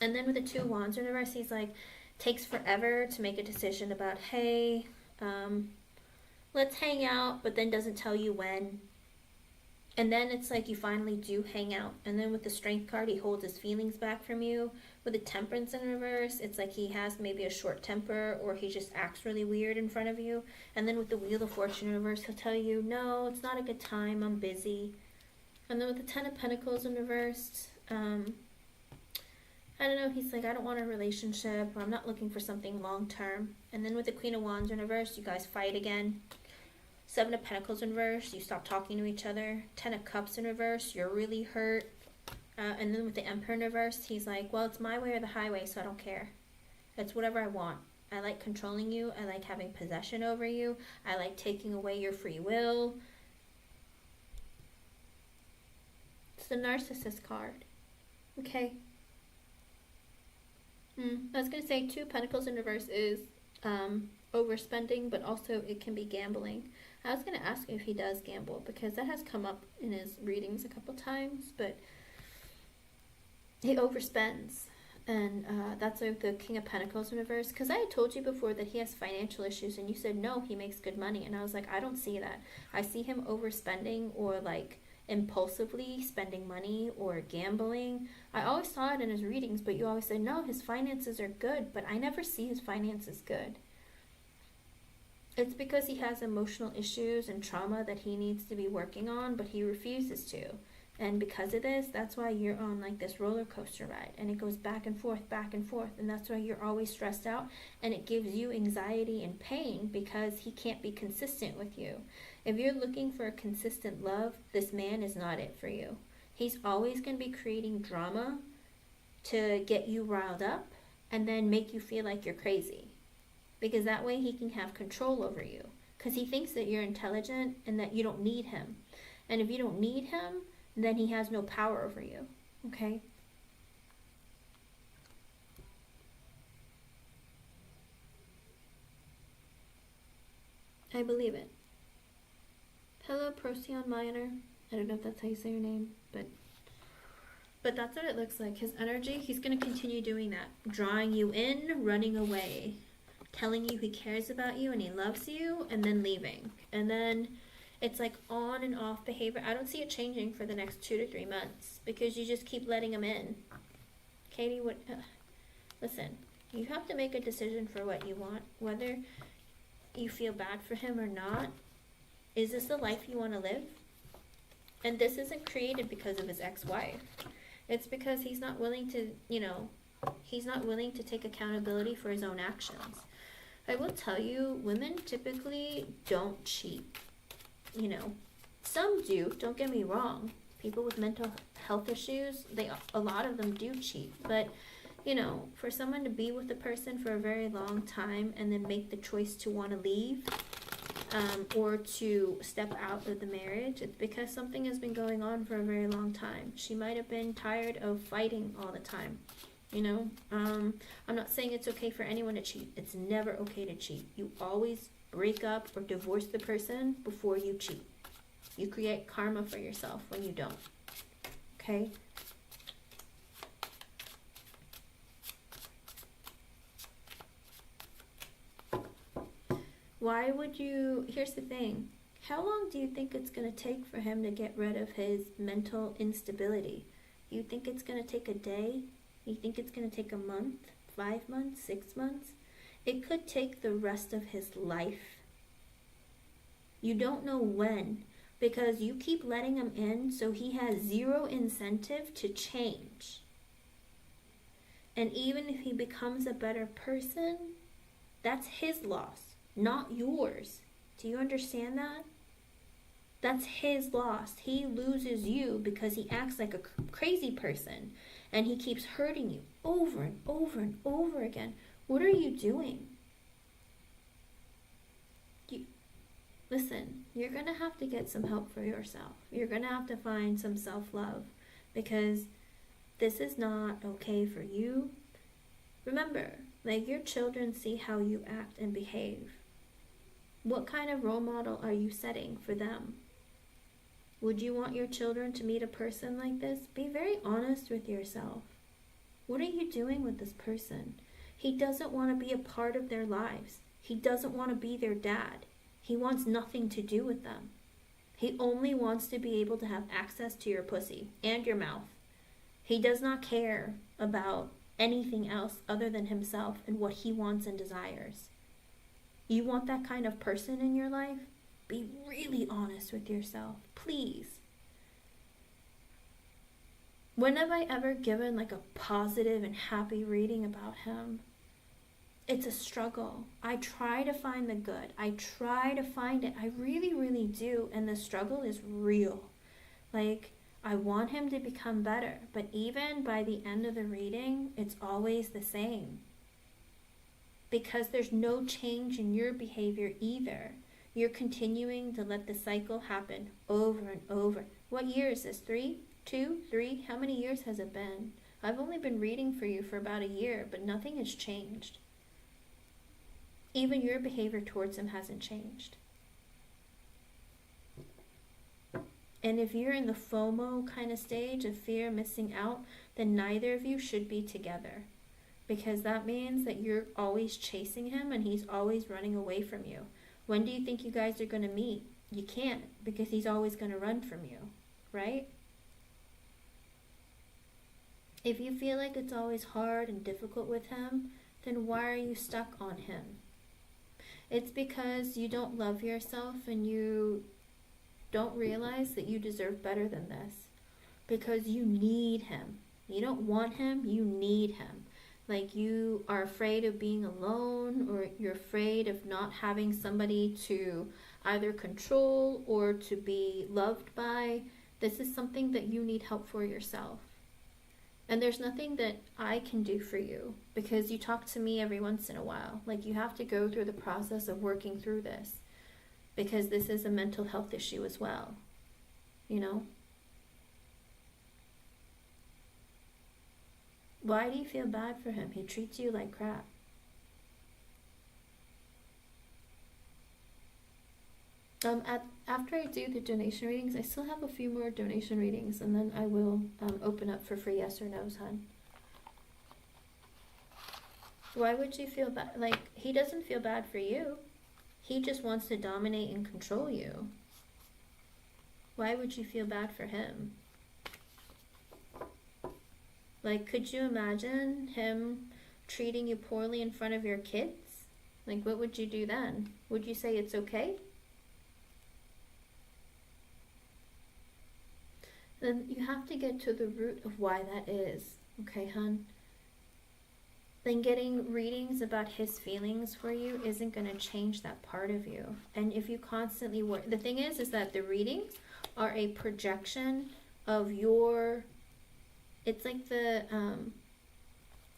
And then with the two wands in reverse, he's like, takes forever to make a decision about, hey, let's hang out, but then doesn't tell you when. And then it's like you finally do hang out. And then with the strength card, he holds his feelings back from you. With the temperance in reverse, it's like he has maybe a short temper, or he just acts really weird in front of you. And then with the wheel of fortune in reverse, he'll tell you, no, it's not a good time, I'm busy. And then with the 10 of pentacles in reverse, I don't know, he's like, I don't want a relationship, or I'm not looking for something long term. And then with the Queen of Wands in reverse, you guys fight again. 7 of Pentacles in reverse, you stop talking to each other. 10 of Cups in reverse, you're really hurt. And then with the Emperor in reverse, he's like, well, it's my way or the highway, so I don't care. It's whatever I want. I like controlling you. I like having possession over you. I like taking away your free will. It's the Narcissist card. Okay. I was going to say 2 Pentacles in reverse is overspending, but also it can be gambling. I was going to ask if he does gamble, because that has come up in his readings a couple times, but he overspends. And that's like the King of Pentacles in reverse. Because I had told you before that he has financial issues, and you said, no, he makes good money. And I was like, I don't see that. I see him overspending, or like impulsively spending money, or gambling. I always saw it in his readings, but you always say, no, his finances are good. But I never see his finances good. It's because he has emotional issues and trauma that he needs to be working on, but he refuses to. And because of this, that's why you're on like this roller coaster ride, and it goes back and forth, and that's why you're always stressed out, and it gives you anxiety and pain because he can't be consistent with you. If you're looking for a consistent love, this man is not it for you. He's always going to be creating drama to get you riled up and then make you feel like you're crazy, because that way he can have control over you, because he thinks that you're intelligent and that you don't need him. And if you don't need him, then he has no power over you, okay? I believe it. Hello, Procyon Minor. I don't know if that's how you say your name, but that's what it looks like. His energy, he's going to continue doing that. Drawing you in, running away. Telling you he cares about you and he loves you, and then leaving. And then it's like on and off behavior. I don't see it changing for the next 2 to 3 months, because you just keep letting him in. Katie, listen, you have to make a decision for what you want, whether you feel bad for him or not. Is this the life you want to live? And this isn't created because of his ex-wife. It's because he's not willing to, he's not willing to take accountability for his own actions. I will tell you, women typically don't cheat. Some do, don't get me wrong. People with mental health issues, a lot of them do cheat. But, for someone to be with a person for a very long time and then make the choice to want to leave, or to step out of the marriage, it's because something has been going on for a very long time. She might have been tired of fighting all the time. I'm not saying it's okay for anyone to cheat. It's never okay to cheat. You always break up or divorce the person before you cheat. You create karma for yourself when you don't. Okay? Why would you... Here's the thing. How long do you think it's going to take for him to get rid of his mental instability? You think it's going to take a day? You think it's going to take a month? 5 months? 6 months? It could take the rest of his life. You don't know when, because you keep letting him in, so he has zero incentive to change. And even if he becomes a better person, that's his loss, not yours. Do you understand that? That's his loss. He loses you because he acts like a crazy person, and he keeps hurting you over and over and over again. What are you doing? Listen, you're going to have to get some help for yourself. You're going to have to find some self-love, because this is not okay for you. Remember, your children see how you act and behave. What kind of role model are you setting for them? Would you want your children to meet a person like this? Be very honest with yourself. What are you doing with this person? He doesn't want to be a part of their lives. He doesn't want to be their dad. He wants nothing to do with them. He only wants to be able to have access to your pussy and your mouth. He does not care about anything else other than himself and what he wants and desires. You want that kind of person in your life? Be really honest with yourself, please. When have I ever given like a positive and happy reading about him? It's a struggle. I try to find the good. I try to find it. I really, really do. And the struggle is real. Like, I want him to become better. But even by the end of the reading, it's always the same. Because there's no change in your behavior either. You're continuing to let the cycle happen over and over. What year is this? 3? 2? 3? How many years has it been? I've only been reading for you for about a year, but nothing has changed. Even your behavior towards him hasn't changed. And if you're in the FOMO kind of stage of fear of missing out, then neither of you should be together. Because that means that you're always chasing him and he's always running away from you. When do you think you guys are going to meet? You can't, because he's always going to run from you, right? If you feel like it's always hard and difficult with him, then why are you stuck on him? It's because you don't love yourself and you don't realize that you deserve better than this. Because you need him. You don't want him, you need him. Like you are afraid of being alone, or you're afraid of not having somebody to either control or to be loved by. This is something that you need help for yourself. And there's nothing that I can do for you, because you talk to me every once in a while. Like you have to go through the process of working through this, because this is a mental health issue as well, you know? Why do you feel bad for him? He treats you like crap. After I do the donation readings, I still have a few more donation readings, and then I will open up for free yes or no's, hun. Why would you feel bad? Like, he doesn't feel bad for you. He just wants to dominate and control you. Why would you feel bad for him? Like, could you imagine him treating you poorly in front of your kids? Like, what would you do then? Would you say it's okay? Then you have to get to the root of why that is. Okay, hun? Then getting readings about his feelings for you isn't going to change that part of you. And if you constantly work... The thing is that the readings are a projection of your... It's like the...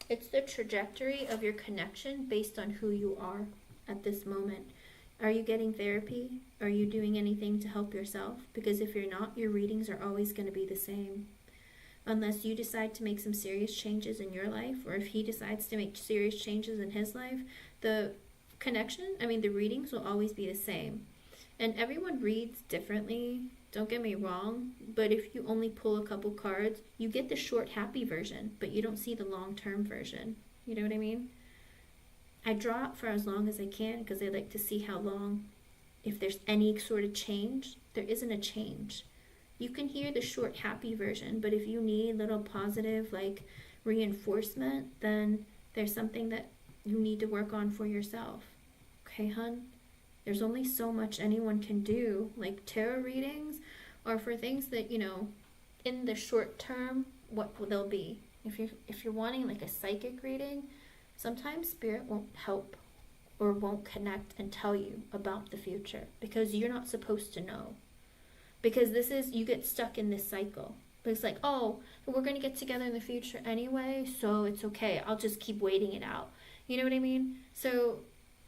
it's the trajectory of your connection based on who you are at this moment. Are you getting therapy? Are you doing anything to help yourself? Because if you're not, your readings are always going to be the same. Unless you decide to make some serious changes in your life, or if he decides to make serious changes in his life, the connection, the readings will always be the same. And everyone reads differently, don't get me wrong, but if you only pull a couple cards, you get the short, happy version, but you don't see the long-term version. You know what I mean? I draw it for as long as I can because I like to see how long, if there's any sort of change. There isn't a change. You can hear the short, happy version, but if you need little positive, like, reinforcement, then there's something that you need to work on for yourself. Okay, hun? There's only so much anyone can do. Like, tarot readings are for things that, in the short term, what they'll be. If you're wanting, like, a psychic reading, sometimes spirit won't help or won't connect and tell you about the future because you're not supposed to know. Because you get stuck in this cycle. But it's like, oh, we're going to get together in the future anyway, so it's okay. I'll just keep waiting it out. You know what I mean? So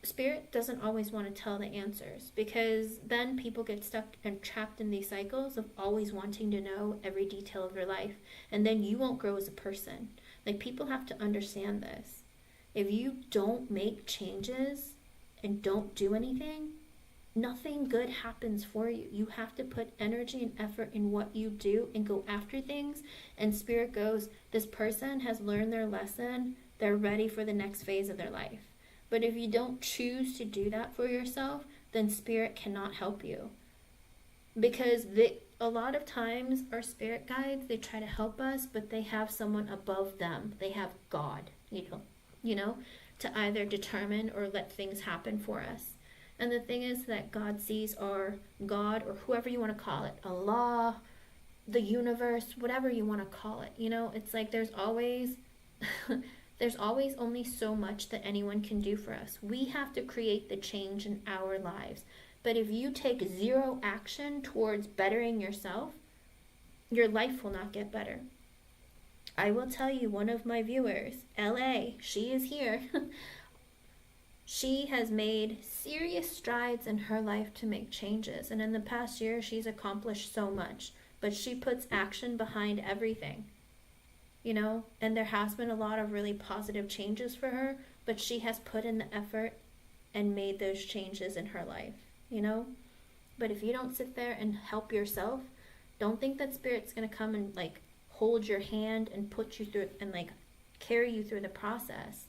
spirit doesn't always want to tell the answers, because then people get stuck and trapped in these cycles of always wanting to know every detail of your life. And then you won't grow as a person. Like, people have to understand this. If you don't make changes and don't do anything, nothing good happens for you. You have to put energy and effort in what you do and go after things. And Spirit goes, this person has learned their lesson. They're ready for the next phase of their life. But if you don't choose to do that for yourself, then Spirit cannot help you. Because a lot of times our spirit guides, they try to help us, but they have someone above them. They have God, you know, to either determine or let things happen for us. And the thing is that God sees, our God, or whoever you want to call it, Allah, the universe, whatever you want to call it. It's like there's always only so much that anyone can do for us. We have to create the change in our lives. But if you take zero action towards bettering yourself, your life will not get better. I will tell you, one of my viewers, LA, she is here. She has made serious strides in her life to make changes. And in the past year, she's accomplished so much. But she puts action behind everything. And there has been a lot of really positive changes for her. But she has put in the effort and made those changes in her life. But if you don't sit there and help yourself, don't think that Spirit's going to come and hold your hand and put you through and carry you through the process.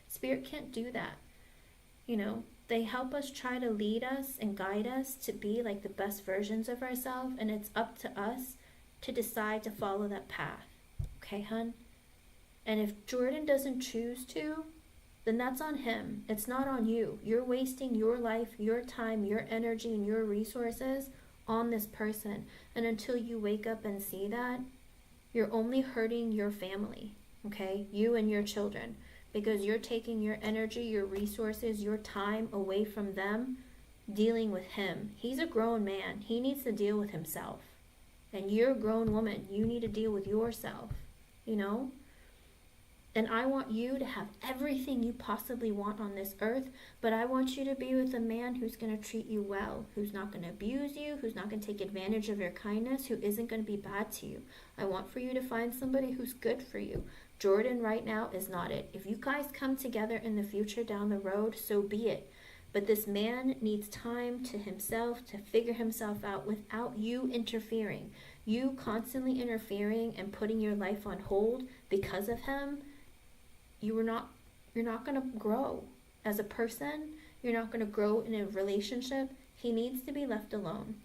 Spirit can't do that. They help us try to lead us and guide us to be the best versions of ourselves, and it's up to us to decide to follow that path. Okay, hun? And if Jordan doesn't choose to, then that's on him. It's not on you. You're wasting your life, your time, your energy, and your resources on this person. And until you wake up and see that, you're only hurting your family, okay? You and your children. Because you're taking your energy, your resources, your time away from them, dealing with him. He's a grown man. He needs to deal with himself. And you're a grown woman. You need to deal with yourself, And I want you to have everything you possibly want on this earth, but I want you to be with a man who's going to treat you well, who's not going to abuse you, who's not going to take advantage of your kindness, who isn't going to be bad to you. I want for you to find somebody who's good for you. Jordan right now is not it. If you guys come together in the future down the road, so be it. But this man needs time to himself to figure himself out without you interfering. You constantly interfering and putting your life on hold because of him, you're not going to grow as a person. You're not going to grow in a relationship. He needs to be left alone.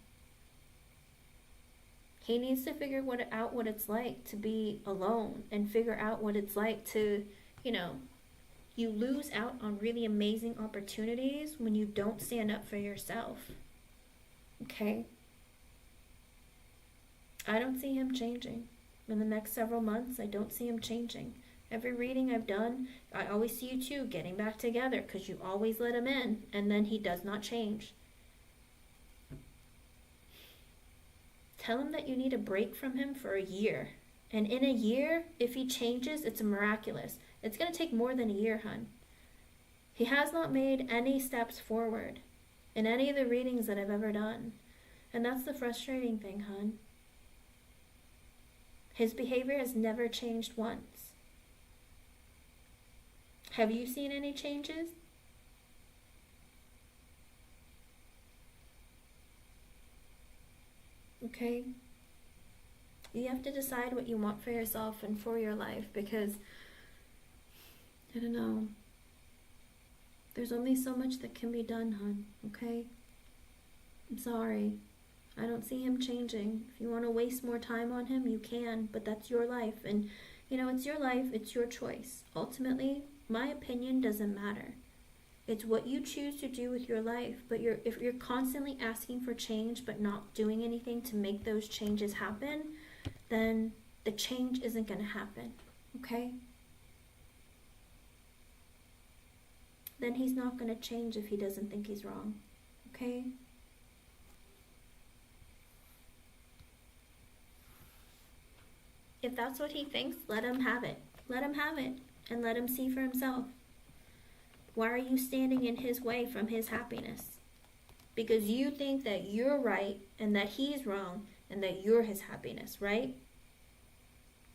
He needs to figure out what it's like to be alone and figure out what it's like to, you lose out on really amazing opportunities when you don't stand up for yourself. Okay? I don't see him changing. In the next several months, I don't see him changing. Every reading I've done, I always see you two getting back together because you always let him in, and then he does not change. Tell him that you need a break from him for a year. And in a year, if he changes, it's miraculous. It's going to take more than a year, hun. He has not made any steps forward in any of the readings that I've ever done. And that's the frustrating thing, hun. His behavior has never changed once. Have you seen any changes? Okay? You have to decide what you want for yourself and for your life, because, I don't know, there's only so much that can be done, hon, okay? I'm sorry. I don't see him changing. If you want to waste more time on him, you can, but that's your life. And, it's your life, it's your choice. Ultimately, my opinion doesn't matter. It's what you choose to do with your life. But if you're constantly asking for change but not doing anything to make those changes happen, then the change isn't going to happen, okay? Then he's not going to change if he doesn't think he's wrong, okay? If that's what he thinks, let him have it. Let him have it, and let him see for himself. Why are you standing in his way from his happiness? Because you think that you're right and that he's wrong and that you're his happiness, right?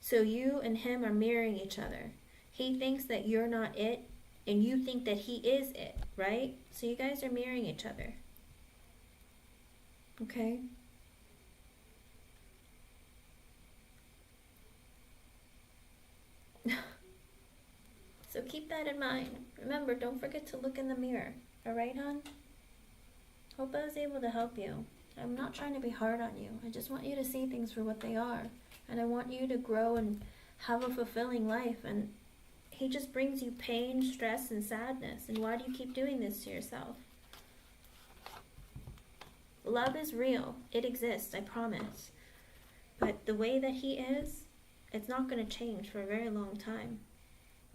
So you and him are mirroring each other. He thinks that you're not it, and you think that he is it, right? So you guys are mirroring each other. Okay? So keep that in mind. Remember, don't forget to look in the mirror. Alright, hon? Hope I was able to help you. I'm not trying to be hard on you. I just want you to see things for what they are. And I want you to grow and have a fulfilling life. And he just brings you pain, stress, and sadness. And why do you keep doing this to yourself? Love is real. It exists, I promise. But the way that he is, it's not going to change for a very long time.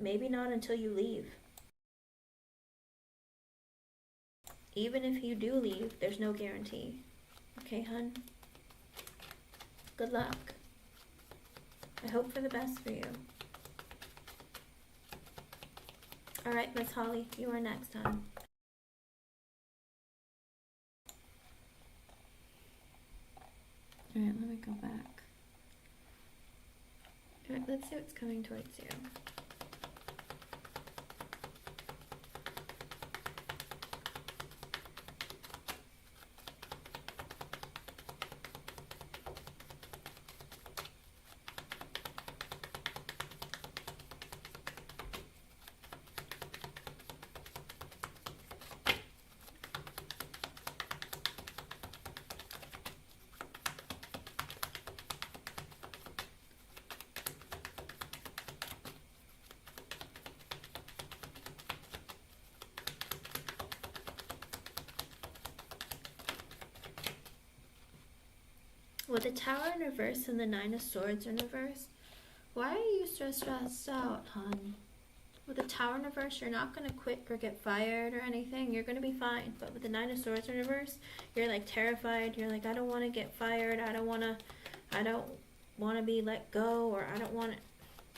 Maybe not until you leave. Even if you do leave, there's no guarantee. Okay, hun? Good luck. I hope for the best for you. Alright, Miss Holly, you are next, hon. Alright, let me go back. Alright, let's see what's coming towards you. With the Tower in reverse and the Nine of Swords in reverse, why are you stressed out, hon? With the Tower in reverse, you're not going to quit or get fired or anything. You're going to be fine. But with the Nine of Swords in reverse, you're like terrified. You're like, I don't want to get fired. I don't want to be let go, or I don't want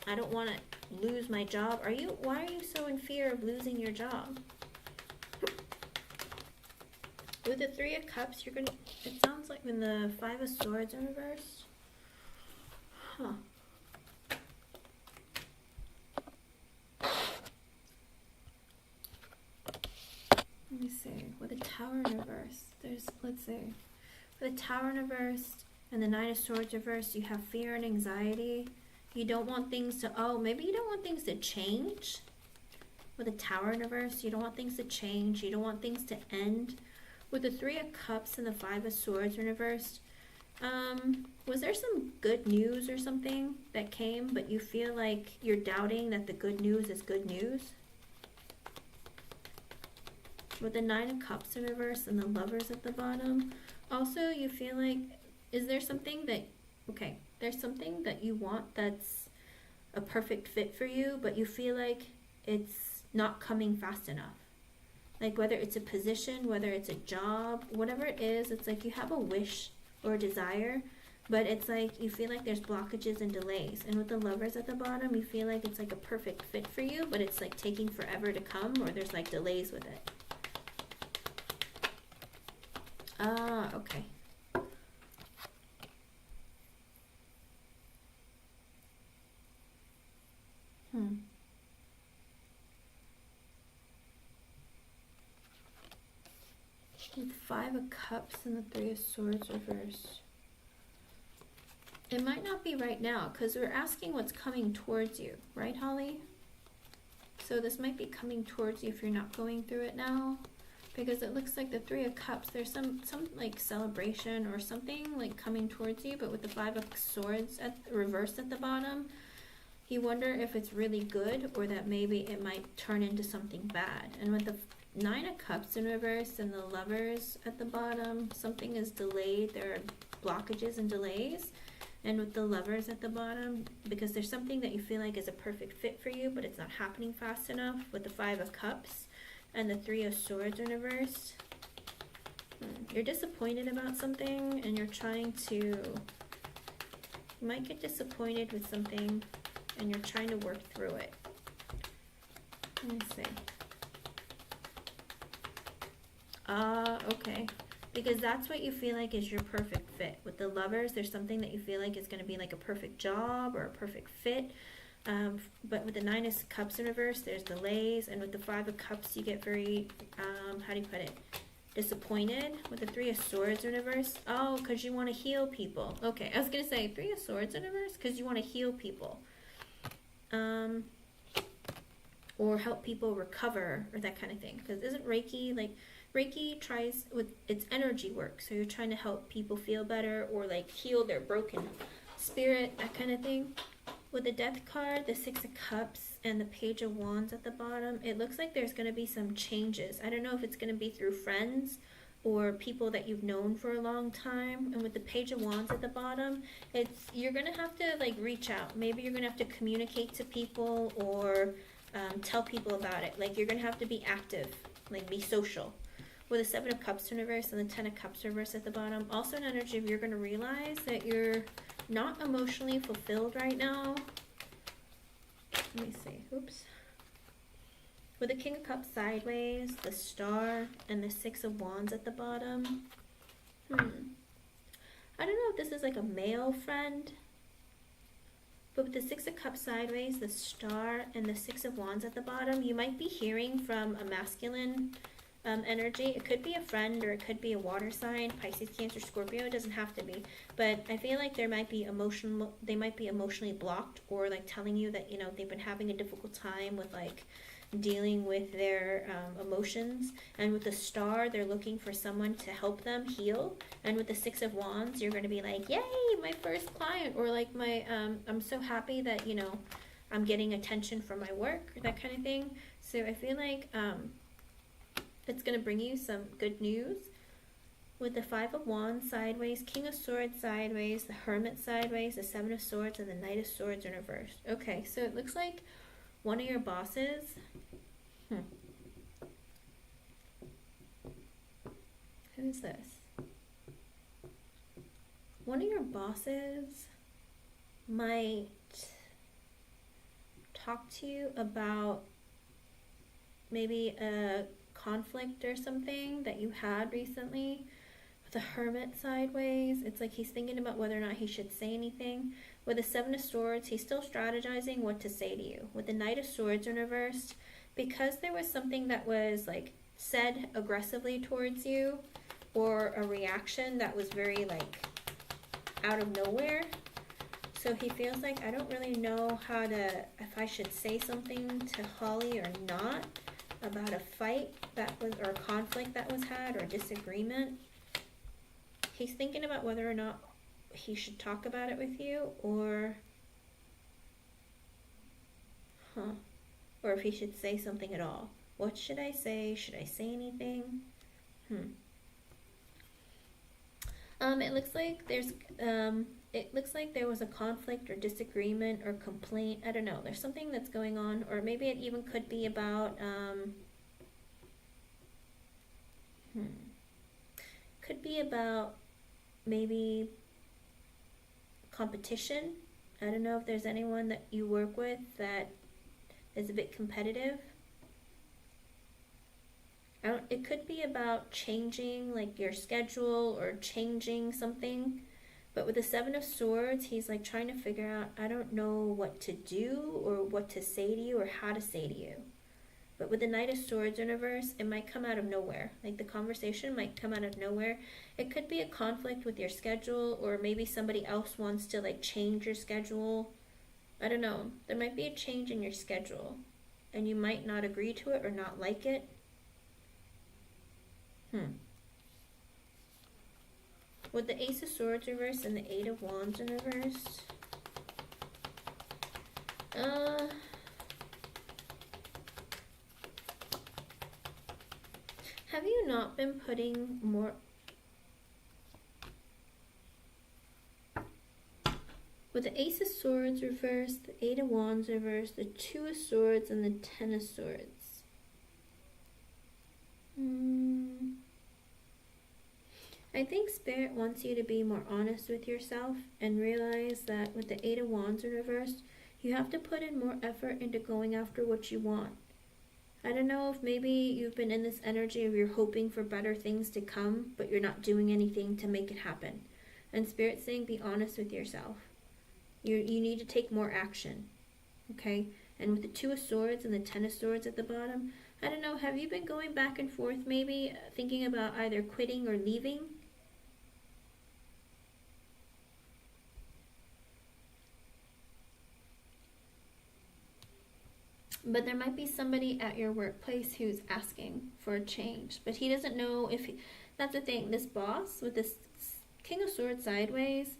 to lose my job. Why are you so in fear of losing your job? With the Three of Cups, it sounds like when the Five of Swords in reverse. Huh. Let me see. With the Tower in reverse, let's see. With the Tower in reverse and the Nine of Swords reverse, you have fear and anxiety. You don't want things to, maybe you don't want things to change. With the Tower in reverse, you don't want things to change. You don't want things to end. With the Three of Cups and the Five of Swords in reverse, was there some good news or something that came, but you feel like you're doubting that the good news is good news? With the Nine of Cups in reverse and the Lovers at the bottom, also you feel like, is there something that, there's something that you want that's a perfect fit for you, but you feel like it's not coming fast enough. Like whether it's a position, whether it's a job, whatever it is, it's like you have a wish or a desire, but it's like you feel like there's blockages and delays. And with the Lovers at the bottom, you feel like it's like a perfect fit for you, but it's like taking forever to come, or there's like delays with it. Okay. With Five of Cups and the Three of Swords reversed. It might not be right now, because we're asking what's coming towards you, right, Holly? So this might be coming towards you if you're not going through it now, because it looks like the Three of Cups, there's some like celebration or something like coming towards you, but with the Five of Swords reversed at the bottom, you wonder if it's really good or that maybe it might turn into something bad. And with the Nine of Cups in reverse and the Lovers at the bottom, something is delayed. There are blockages and delays. And with the Lovers at the bottom, because there's something that you feel like is a perfect fit for you, but it's not happening fast enough. With the Five of Cups and the Three of Swords in reverse, you're disappointed about something, and you're trying to, you might get disappointed with something, and you're trying to work through it. Let me see. Okay. Because that's what you feel like is your perfect fit. With the Lovers, there's something that you feel like is going to be like a perfect job or a perfect fit. But with the Nine of Cups in reverse, there's delays. And with the Five of Cups, you get very, how do you put it? disappointed with the Three of Swords in reverse. Oh, because you want to heal people. Okay, I was going to say Three of Swords in reverse because you want to heal people. Or help people recover or that kind of thing. Because isn't Reiki, like, Reiki tries with its energy work. So you're trying to help people feel better or like heal their broken spirit, that kind of thing. With the Death card, the Six of Cups, and the Page of Wands at the bottom, it looks like there's going to be some changes. I don't know if it's going to be through friends or people that you've known for a long time. And with the Page of Wands at the bottom, you're going to have to like reach out. Maybe you're going to have to communicate to people or tell people about it. Like you're going to have to be active, like be social. With the Seven of Cups in reverse and the Ten of Cups reverse at the bottom, also an energy of you're going to realize that you're not emotionally fulfilled right now. Let me see. Oops. With the King of Cups sideways, the Star, and the Six of Wands at the bottom. I don't know if this is like a male friend. But with the Six of Cups sideways, the Star, and the Six of Wands at the bottom, you might be hearing from a masculine energy. It could be a friend or it could be a water sign, Pisces, Cancer, Scorpio. It doesn't have to be, but I feel like they might be emotionally blocked, or like telling you that, you know, they've been having a difficult time with like dealing with their emotions. And with the Star, they're looking for someone to help them heal. And with the Six of Wands, you're going to be like, yay, my first client, or like my I'm so happy that, you know, I'm getting attention from my work, that kind of thing. So I feel like it's going to bring you some good news. With the Five of Wands sideways, King of Swords sideways, the Hermit sideways, the Seven of Swords, and the Knight of Swords in reverse. Okay, so it looks like one of your bosses... Who is this? One of your bosses might talk to you about maybe a conflict or something that you had recently. With the Hermit sideways, it's like he's thinking about whether or not he should say anything. With the Seven of Swords, he's still strategizing what to say to you. With the Knight of Swords in reverse, because there was something that was like said aggressively towards you, or a reaction that was very like out of nowhere, so he feels like, I don't really know if I should say something to Holly or not about a fight that was, or a conflict that was had, or a disagreement. He's thinking about whether or not he should talk about it with you, or if he should say something at all. What should I say? Should I say anything? It looks like there was a conflict or disagreement or complaint. I don't know. There's something that's going on, or maybe it even could be about could be about maybe competition. I don't know if there's anyone that you work with that is a bit competitive. It could be about changing like your schedule or changing something. But with the Seven of Swords, he's like trying to figure out, I don't know what to do or what to say to you or how to say to you. But with the Knight of Swords in reverse, it might come out of nowhere. Like the conversation might come out of nowhere. It could be a conflict with your schedule, or maybe somebody else wants to like change your schedule. I don't know. There might be a change in your schedule, and you might not agree to it or not like it. With the Ace of Swords reverse and the Eight of Wands in reverse. Have you not been putting more... With the Ace of Swords reverse, the Eight of Wands reverse, the Two of Swords, and the Ten of Swords. I think Spirit wants you to be more honest with yourself and realize that with the Eight of Wands in reverse, you have to put in more effort into going after what you want. I don't know if maybe you've been in this energy of you're hoping for better things to come, but you're not doing anything to make it happen. And Spirit's saying be honest with yourself. You need to take more action, okay? And with the Two of Swords and the Ten of Swords at the bottom, I don't know, have you been going back and forth maybe, thinking about either quitting or leaving? But there might be somebody at your workplace who's asking for a change, but he doesn't know if that's the thing. This boss with this King of Swords sideways,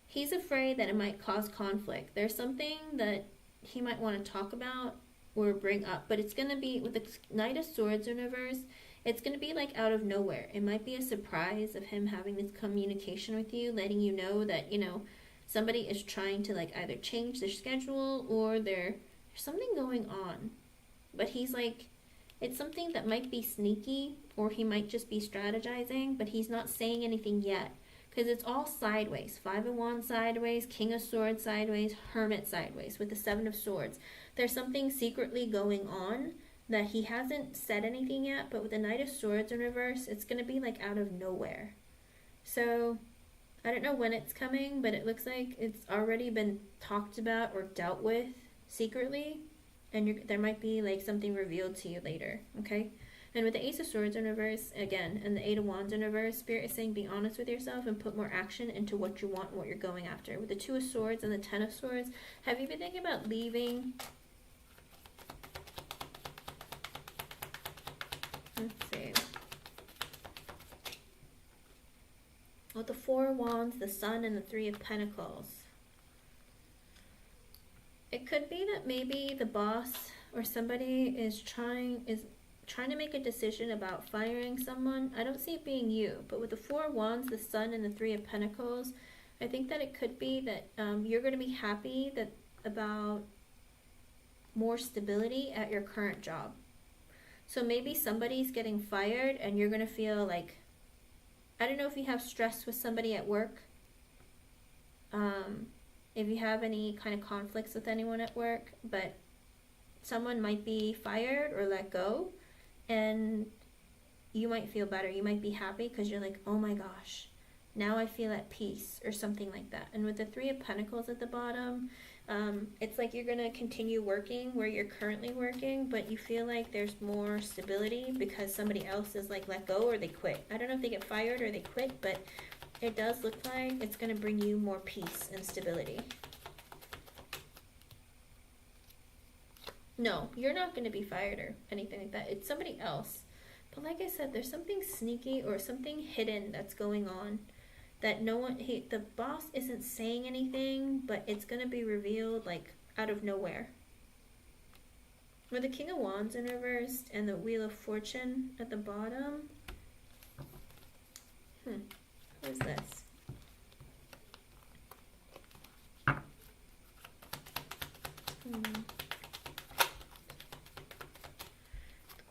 he's afraid that it might cause conflict. There's something that he might want to talk about or bring up, but it's going to be with the Knight of Swords in reverse. It's going to be like out of nowhere. It might be a surprise of him having this communication with you, letting you know that, somebody is trying to like either change their schedule or there's something going on. But he's like, it's something that might be sneaky, or he might just be strategizing, but he's not saying anything yet. Because it's all sideways. Five of Wands sideways, King of Swords sideways, Hermit sideways with the Seven of Swords. There's something secretly going on that he hasn't said anything yet, but with the Knight of Swords in reverse, it's going to be like out of nowhere. So I don't know when it's coming, but it looks like it's already been talked about or dealt with secretly, and there might be like something revealed to you later, okay? And with the Ace of Swords in reverse, again, and the Eight of Wands in reverse, Spirit is saying be honest with yourself and put more action into what you want and what you're going after. With the Two of Swords and the Ten of Swords, have you been thinking about leaving? Let's see. With the Four of Wands, the Sun, and the Three of Pentacles. It could be that maybe the boss or somebody is trying to make a decision about firing someone. I don't see it being you, but with the Four of Wands, the Sun, and the Three of Pentacles, I think that it could be that you're going to be happy about more stability at your current job. So maybe somebody's getting fired and you're going to feel like, I don't know if you have stress with somebody at work, if you have any kind of conflicts with anyone at work, but someone might be fired or let go, and you might feel better. You might be happy because you're like, oh my gosh, now I feel at peace, or something like that. And with the Three of Pentacles at the bottom, it's like you're going to continue working where you're currently working, but you feel like there's more stability because somebody else is like let go or they quit. I don't know if they get fired or they quit, but it does look like it's going to bring you more peace and stability. No, you're not going to be fired or anything like that. It's somebody else. But like I said, there's something sneaky or something hidden that's going on that the boss isn't saying anything, but it's going to be revealed like out of nowhere. With the King of Wands in reverse and the Wheel of Fortune at the bottom. What is this?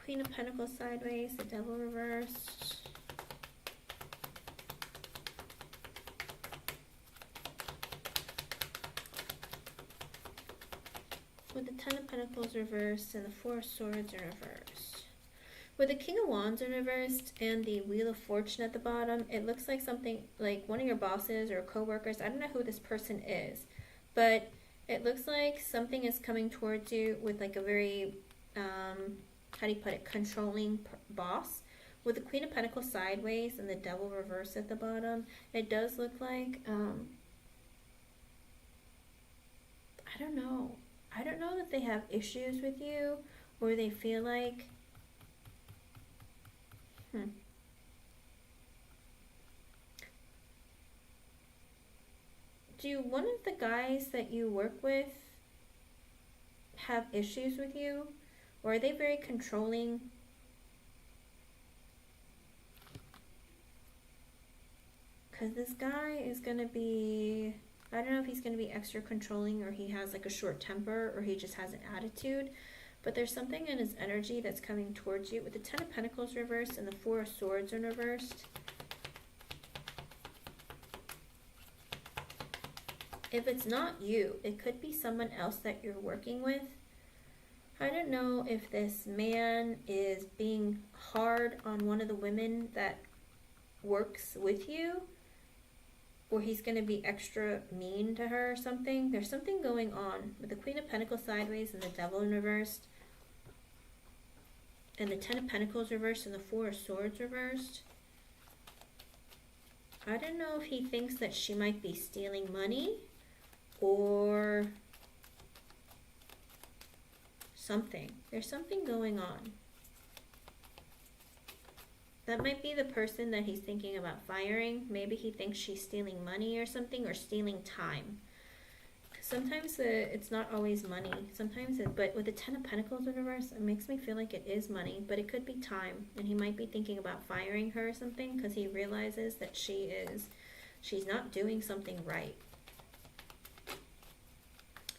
Queen of Pentacles sideways, the Devil reversed. With the Ten of Pentacles reversed and the Four of Swords in reversed. With the King of Wands in reversed and the Wheel of Fortune at the bottom, it looks like something like one of your bosses or co-workers. I don't know who this person is, but it looks like something is coming towards you with like a very, how do you put it, controlling boss. With the Queen of Pentacles sideways and the Devil reversed at the bottom, it does look like, I don't know that they have issues with you, or they feel like, do one of the guys that you work with have issues with you? Or are they very controlling? Because this guy is going to be, I don't know if he's going to be extra controlling, or he has like a short temper, or he just has an attitude. But there's something in his energy that's coming towards you. With the Ten of Pentacles reversed and the Four of Swords in reversed. If it's not you, it could be someone else that you're working with. I don't know if this man is being hard on one of the women that works with you. or he's going to be extra mean to her or something. There's something going on with the Queen of Pentacles sideways and the Devil in reversed, and the Ten of Pentacles reversed and the Four of Swords reversed. I don't know if he thinks that she might be stealing money or something. There's something going on. That might be the person that he's thinking about firing. Maybe he thinks she's stealing money or something, or stealing time. Sometimes it's not always money. Sometimes but with the Ten of Pentacles in reverse, it makes me feel like it is money, but it could be time. And he might be thinking about firing her or something because he realizes that she's not doing something right.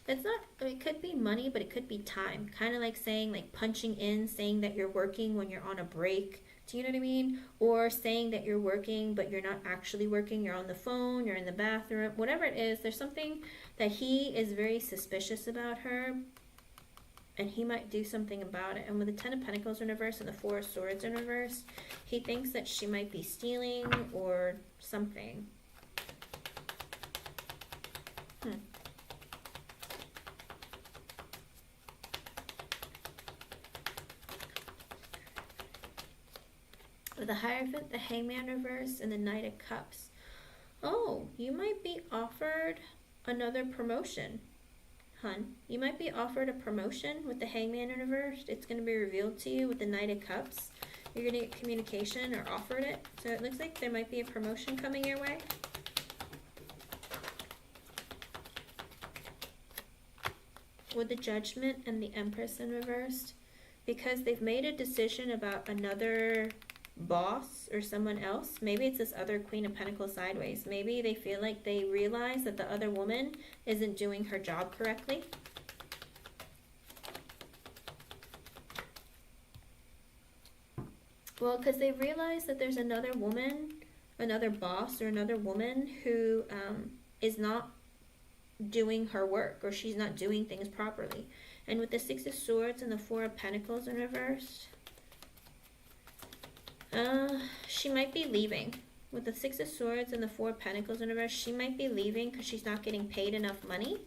It's not, it could be money, but it could be time. Kind of like saying, like punching in, saying that you're working when you're on a break. Do you know what I mean? Or saying that you're working, but you're not actually working. You're on the phone, you're in the bathroom, whatever it is. There's something that he is very suspicious about her, and he might do something about it. And with the Ten of Pentacles in reverse and the Four of Swords in reverse, he thinks that she might be stealing or something. With the Hierophant, the Hangman reverse, and the Knight of Cups. Oh, you might be offered another promotion, hun. You might be offered a promotion with the Hangman in reverse. It's going to be revealed to you with the Knight of Cups. You're going to get communication or offered it. So it looks like there might be a promotion coming your way. With the Judgment and the Empress in reversed, because they've made a decision about another boss or someone else. Maybe it's this other Queen of Pentacles sideways. Maybe they feel like they realize that the other woman isn't doing her job correctly. Well, because they realize that there's another woman, another boss or another woman who is not doing her work, or she's not doing things properly. And with the Six of Swords and the Four of Pentacles in reverse, she might be leaving. With the Six of Swords and the Four of Pentacles in reverse, she might be leaving because she's not getting paid enough money.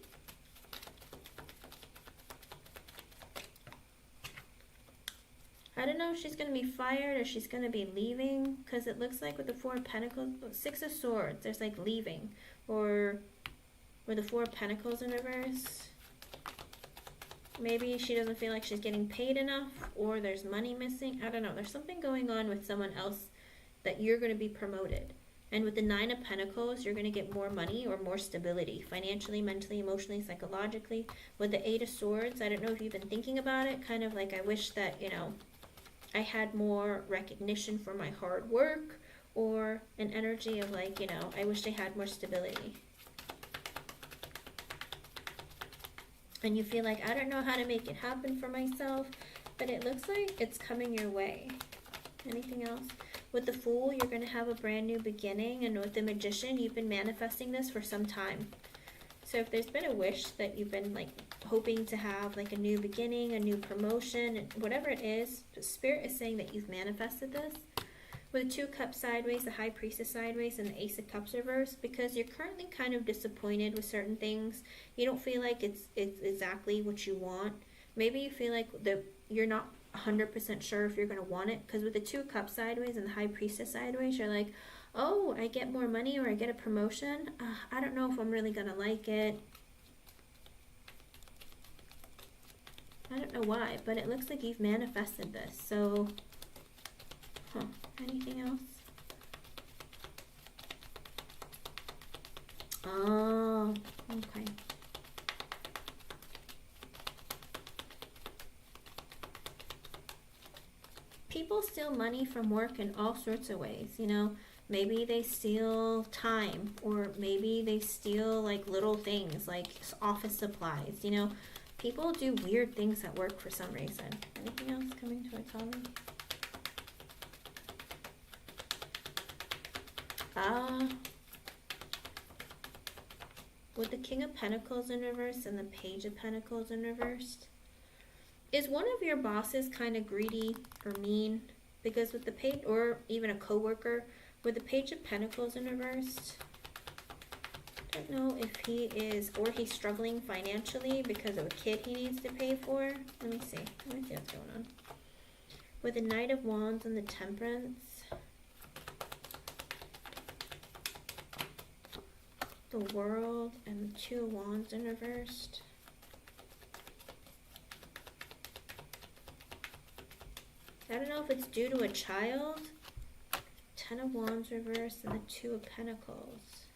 I don't know if she's going to be fired or she's going to be leaving, because it looks like with the Four of Pentacles, Six of Swords, there's like leaving, or with the Four of Pentacles in reverse. Maybe she doesn't feel like she's getting paid enough, or there's money missing. I don't know. There's something going on with someone else that you're going to be promoted. And with the Nine of Pentacles, you're going to get more money or more stability, financially, mentally, emotionally, psychologically. With the Eight of Swords, I don't know if you've been thinking about it, kind of like, I wish that, you know, I had more recognition for my hard work, or an energy of like, you know, I wish I had more stability. And you feel like, I don't know how to make it happen for myself, but it looks like it's coming your way. Anything else? With the Fool, you're going to have a brand new beginning. And with the Magician, you've been manifesting this for some time. So if there's been a wish that you've been like hoping to have, like a new beginning, a new promotion, whatever it is, the Spirit is saying that you've manifested this. With the Two of Cups sideways, the High Priestess sideways, and the Ace of Cups reversed, because you're currently kind of disappointed with certain things. You don't feel like it's exactly what you want. Maybe you feel like you're not 100% sure if you're going to want it, because with the Two of Cups sideways and the High Priestess sideways, you're like, oh, I get more money or I get a promotion. I don't know if I'm really going to like it. I don't know why, but it looks like you've manifested this. So, anything else? Oh, okay. People steal money from work in all sorts of ways, you know. Maybe they steal time, or maybe they steal like little things like office supplies, you know. People do weird things at work for some reason. Anything else coming to my colleague? With the King of Pentacles in reverse and the Page of Pentacles in reverse, is one of your bosses kind of greedy or mean? Because with the page, or even a coworker, with the Page of Pentacles in reverse, I don't know if he is, or he's struggling financially because of a kid he needs to pay for. Let me see what's going on. With the Knight of Wands and the Temperance. The World and the Two of Wands in reversed. I don't know if it's due to a child. Ten of Wands reversed and the Two of Pentacles.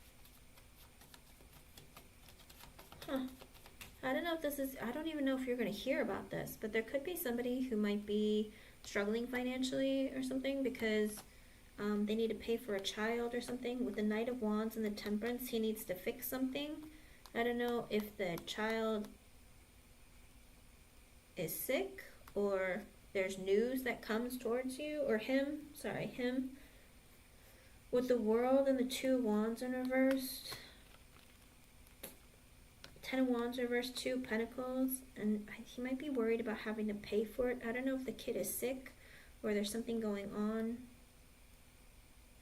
Huh. I don't know if this is, I don't even know if you're going to hear about this, but there could be somebody who might be struggling financially or something because they need to pay for a child or something. With the Knight of Wands and the Temperance, he needs to fix something. I don't know if the child is sick or there's news that comes towards you, or him. With the World and the Two of Wands in reversed. Ten of Wands reversed, Two of Pentacles, and he might be worried about having to pay for it. I don't know if the kid is sick or there's something going on.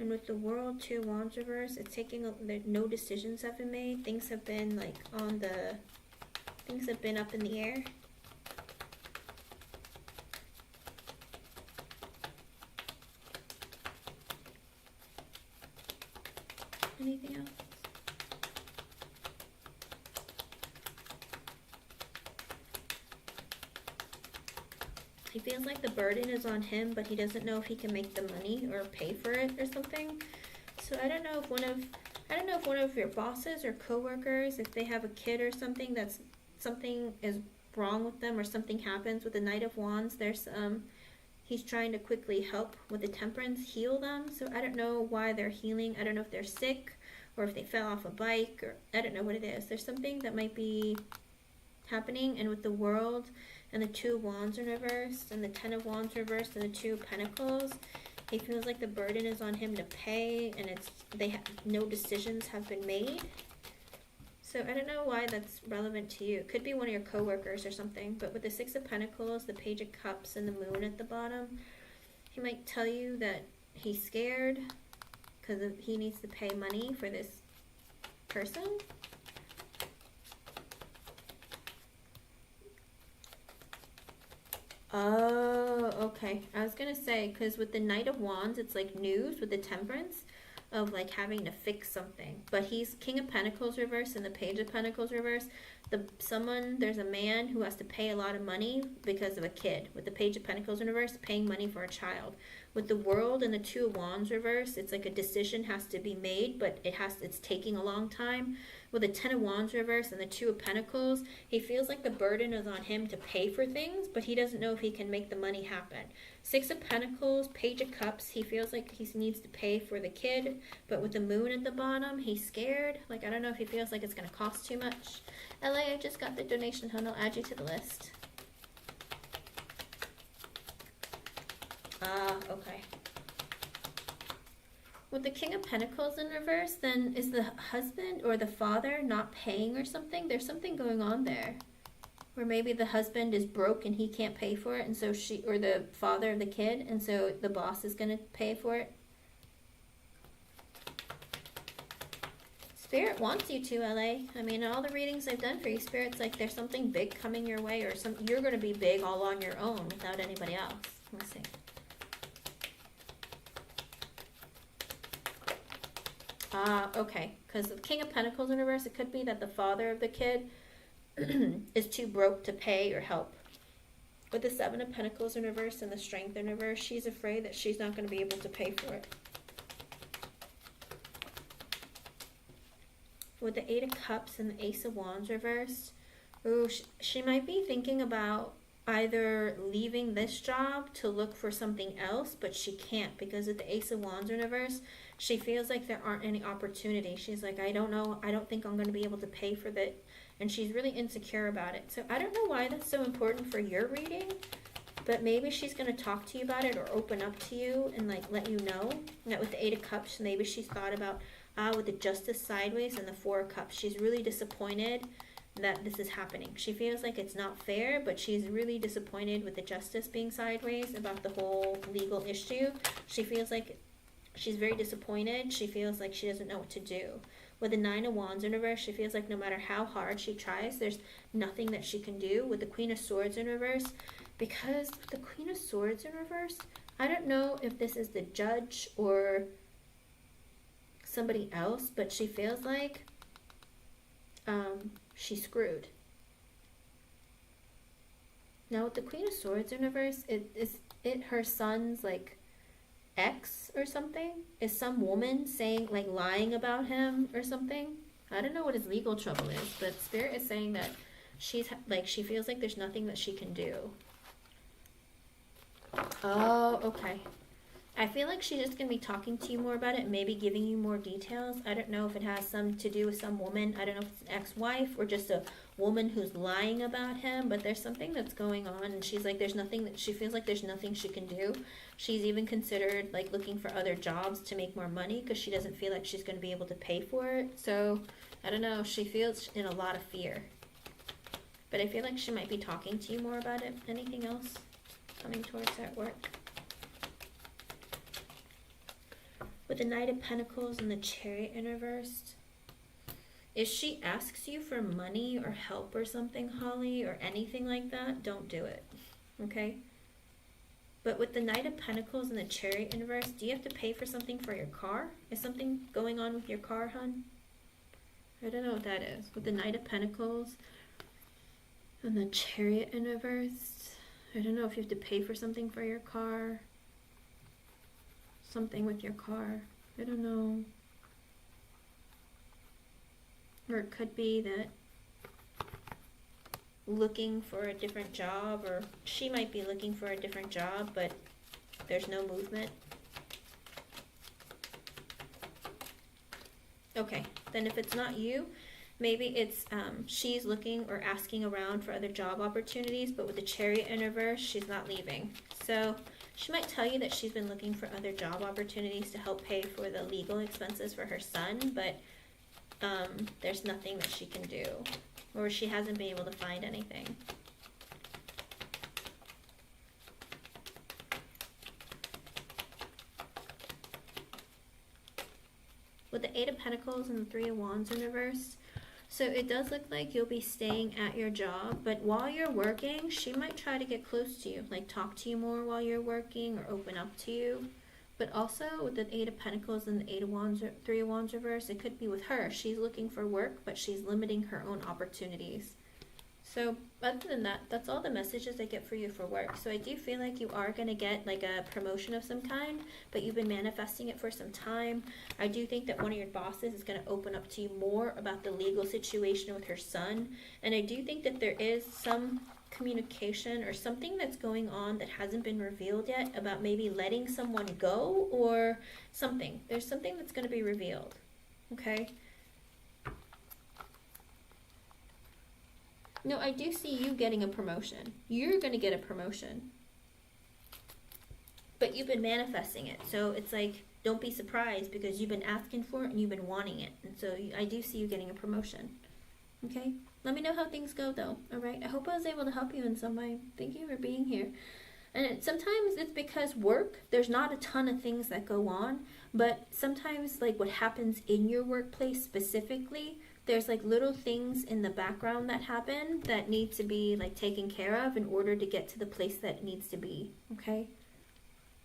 And with the World, Two of Wands reversed, it's taking no decisions have been made. Things have been like things have been up in the air. Anything else? He feels like the burden is on him, but he doesn't know if he can make the money or pay for it or something. So I don't know if one of your bosses or coworkers, if they have a kid or something that's something is wrong with them or something happens. With the Knight of Wands, there's he's trying to quickly help with the Temperance, heal them. So I don't know why they're healing. I don't know if they're sick or if they fell off a bike, or I don't know what it is. There's something that might be happening. And with the World and the Two of Wands in reversed and the Ten of Wands reversed and the Two of Pentacles, he feels like the burden is on him to pay, and no decisions have been made. So I don't know why that's relevant to you. It could be one of your coworkers or something. But with the Six of Pentacles, the Page of Cups, and the Moon at the bottom, he might tell you that he's scared because he needs to pay money for this person. Oh, okay. I was going to say, because with the Knight of Wands, it's like news with the Temperance of like having to fix something. But he's King of Pentacles reverse and the Page of Pentacles reverse. There's a man who has to pay a lot of money because of a kid. With the Page of Pentacles in reverse, paying money for a child. With the World and the Two of Wands reverse, it's like a decision has to be made, but it's taking a long time. With the Ten of Wands reverse and the Two of Pentacles, he feels like the burden is on him to pay for things, but he doesn't know if he can make the money happen. Six of Pentacles, Page of Cups, he feels like he needs to pay for the kid, but with the Moon at the bottom, he's scared. Like, I don't know if he feels like it's going to cost too much. LA, I just got the donation, hon. I'll add you to the list. Okay. With the King of Pentacles in reverse, then is the husband or the father not paying or something? There's something going on there. Or maybe the husband is broke and he can't pay for it, and so or the father of the kid, and so the boss is going to pay for it. Spirit wants you to, LA. I mean, all the readings I've done for you, Spirit's like there's something big coming your way, or you're going to be big all on your own without anybody else. Let's see. Okay, because the King of Pentacles in reverse, it could be that the father of the kid is too broke to pay or help. With the Seven of Pentacles in reverse and the Strength in reverse, she's afraid that she's not going to be able to pay for it. With the Eight of Cups and the Ace of Wands reversed, she might be thinking about either leaving this job to look for something else, but she can't because of the Ace of Wands in reverse. She feels like there aren't any opportunities. She's like, I don't know. I don't think I'm going to be able to pay for that. And she's really insecure about it. So I don't know why that's so important for your reading, but maybe she's going to talk to you about it or open up to you and like let you know. That with the Eight of Cups, maybe she's thought about with the Justice sideways and the Four of Cups. She's really disappointed that this is happening. She feels like it's not fair, but she's really disappointed with the Justice being sideways about the whole legal issue. She feels like she's very disappointed. She feels like she doesn't know what to do. With the Nine of Wands in reverse, she feels like no matter how hard she tries, there's nothing that she can do. With the Queen of Swords in reverse, because the Queen of Swords in reverse, I don't know if this is the judge or somebody else, but she feels like she's screwed. Now with the Queen of Swords in reverse, is it her son's like ex or something? Is some woman saying, like, lying about him or something? I don't know what his legal trouble is, but Spirit is saying that she's like, she feels like there's nothing that she can do. Oh, okay. I feel like she's just going to be talking to you more about it, maybe giving you more details. I don't know if it has some to do with some woman. I don't know if it's an ex-wife or just a woman who's lying about him, but there's something that's going on, and she's like, there's nothing that she feels like there's nothing she can do. She's even considered like looking for other jobs to make more money because she doesn't feel like she's going to be able to pay for it. So I don't know, she feels in a lot of fear, but I feel like she might be talking to you more about it. Anything else coming towards her at work? With the Knight of Pentacles and the Chariot in reverse, if she asks you for money or help or something, Holly, or anything like that, don't do it, okay? But with the Knight of Pentacles and the Chariot in reverse, do you have to pay for something for your car? Is something going on with your car, hun? I don't know what that is. With the Knight of Pentacles and the Chariot in reverse, I don't know if you have to pay for something for your car. Something with your car. I don't know. Or it could be that looking for a different job, or she might be looking for a different job, but there's no movement. Okay, then if it's not you, maybe it's she's looking or asking around for other job opportunities, but with the Chariot in reverse, she's not leaving. So she might tell you that she's been looking for other job opportunities to help pay for the legal expenses for her son, but there's nothing that she can do, or she hasn't been able to find anything. With the Eight of Pentacles and the Three of Wands in reverse, so it does look like you'll be staying at your job, but while you're working, she might try to get close to you, like talk to you more while you're working or open up to you. But also with the Eight of Pentacles and the Eight of Wands, Three of Wands reverse, it could be with her. She's looking for work, but she's limiting her own opportunities. So other than that, that's all the messages I get for you for work. So I do feel like you are going to get like a promotion of some kind, but you've been manifesting it for some time. I do think that one of your bosses is going to open up to you more about the legal situation with her son. And I do think that there is some communication or something that's going on that hasn't been revealed yet about maybe letting someone go or something. There's something that's going to be revealed. Okay? No, I do see you getting a promotion. You're going to get a promotion. But you've been manifesting it. So it's like, don't be surprised because you've been asking for it and you've been wanting it. And so I do see you getting a promotion. Okay? Let me know how things go though. Alright? I hope I was able to help you in some way. Thank you for being here. And sometimes it's because work, there's not a ton of things that go on. But sometimes like what happens in your workplace specifically, there's like little things in the background that happen that need to be like taken care of in order to get to the place that it needs to be, okay?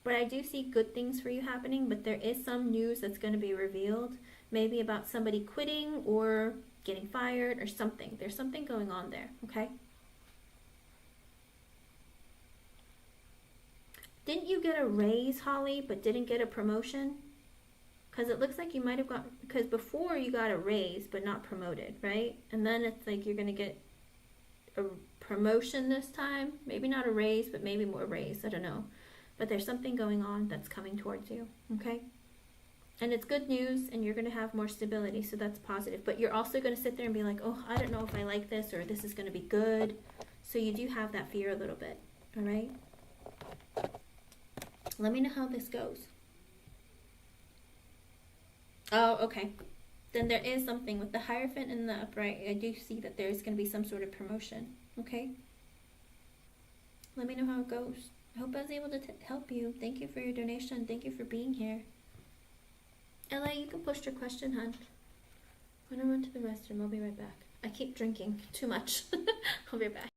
But I do see good things for you happening, but there is some news that's going to be revealed, maybe about somebody quitting or getting fired or something. There's something going on there, okay? Didn't you get a raise, Holly, but didn't get a promotion? Because it looks like you might have got, because before you got a raise but not promoted, right? And then it's like you're going to get a promotion this time. Maybe not a raise, but maybe more raise. I don't know. But there's something going on that's coming towards you, okay? And it's good news, and you're going to have more stability, so that's positive. But you're also going to sit there and be like, oh, I don't know if I like this, or this is going to be good. So you do have that fear a little bit, all right? Let me know how this goes. Oh, okay. Then there is something with the Hierophant and the Upright. I do see that there's going to be some sort of promotion. Okay? Let me know how it goes. I hope I was able to help you. Thank you for your donation. Thank you for being here. Ella, you can post your question, hon. I'm gonna run to the restroom. I'll be right back. I keep drinking too much. I'll be right back.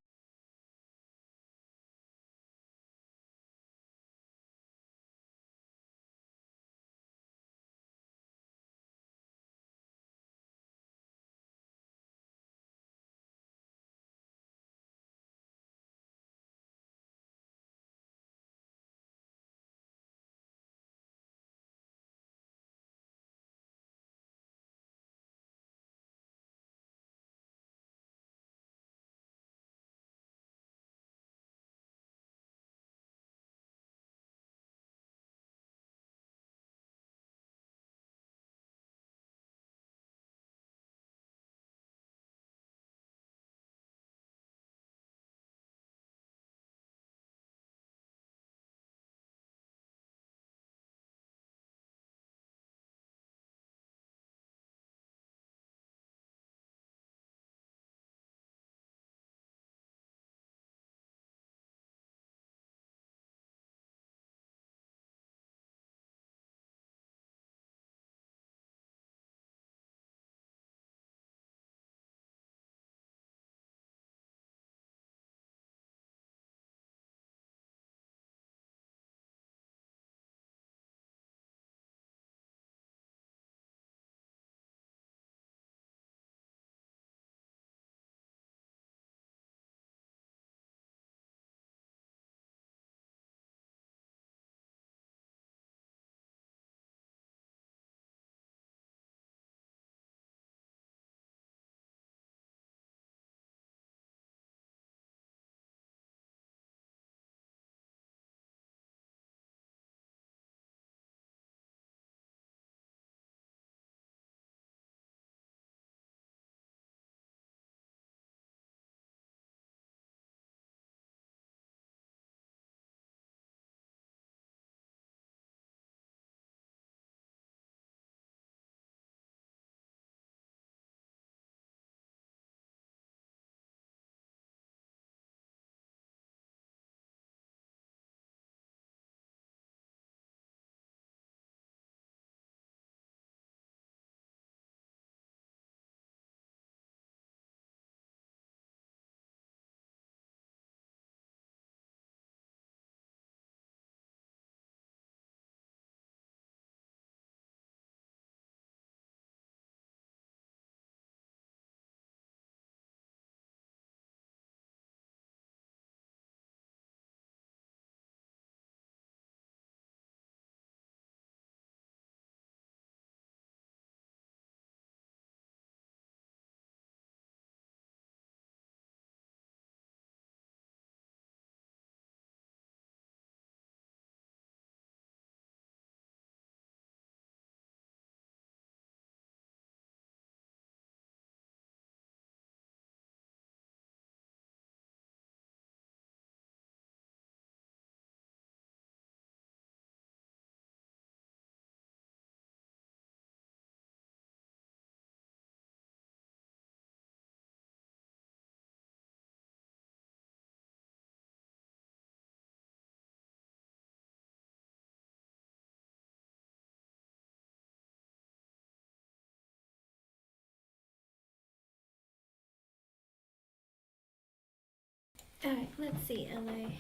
Alright, let's see, LA.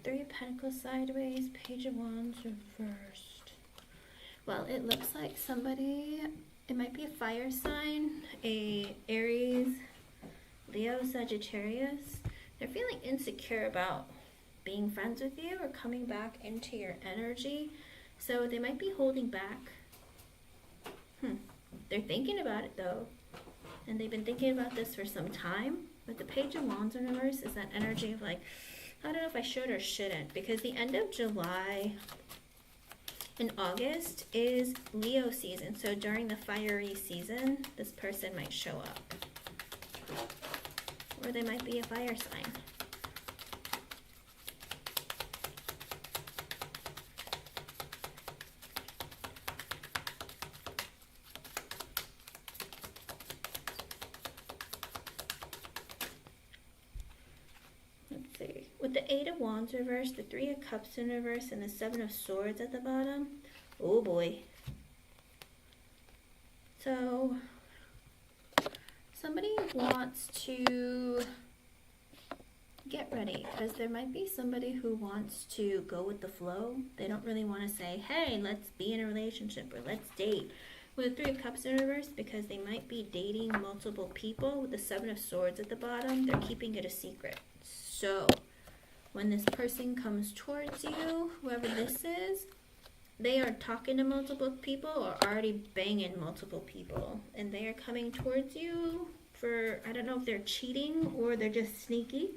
Three of Pentacles sideways, Page of Wands reversed. Well, it looks like somebody, it might be a fire sign, a Aries, Leo, Sagittarius. They're feeling insecure about being friends with you or coming back into your energy. So they might be holding back. They're thinking about it though. And they've been thinking about this for some time. But the Page of Wands in reverse is that energy of like, I don't know if I should or shouldn't. Because the end of July and August is Leo season. So during the fiery season, this person might show up. Or they might be a fire sign. With the Eight of Wands reversed, the Three of Cups in reverse, and the Seven of Swords at the bottom. Oh boy. So, somebody wants to get ready, because there might be somebody who wants to go with the flow. They don't really want to say, hey, let's be in a relationship or let's date. With the Three of Cups in reverse, because they might be dating multiple people. With the Seven of Swords at the bottom, they're keeping it a secret. So, when this person comes towards you, whoever this is, they are talking to multiple people or already banging multiple people. And they are coming towards you for, I don't know if they're cheating or they're just sneaky.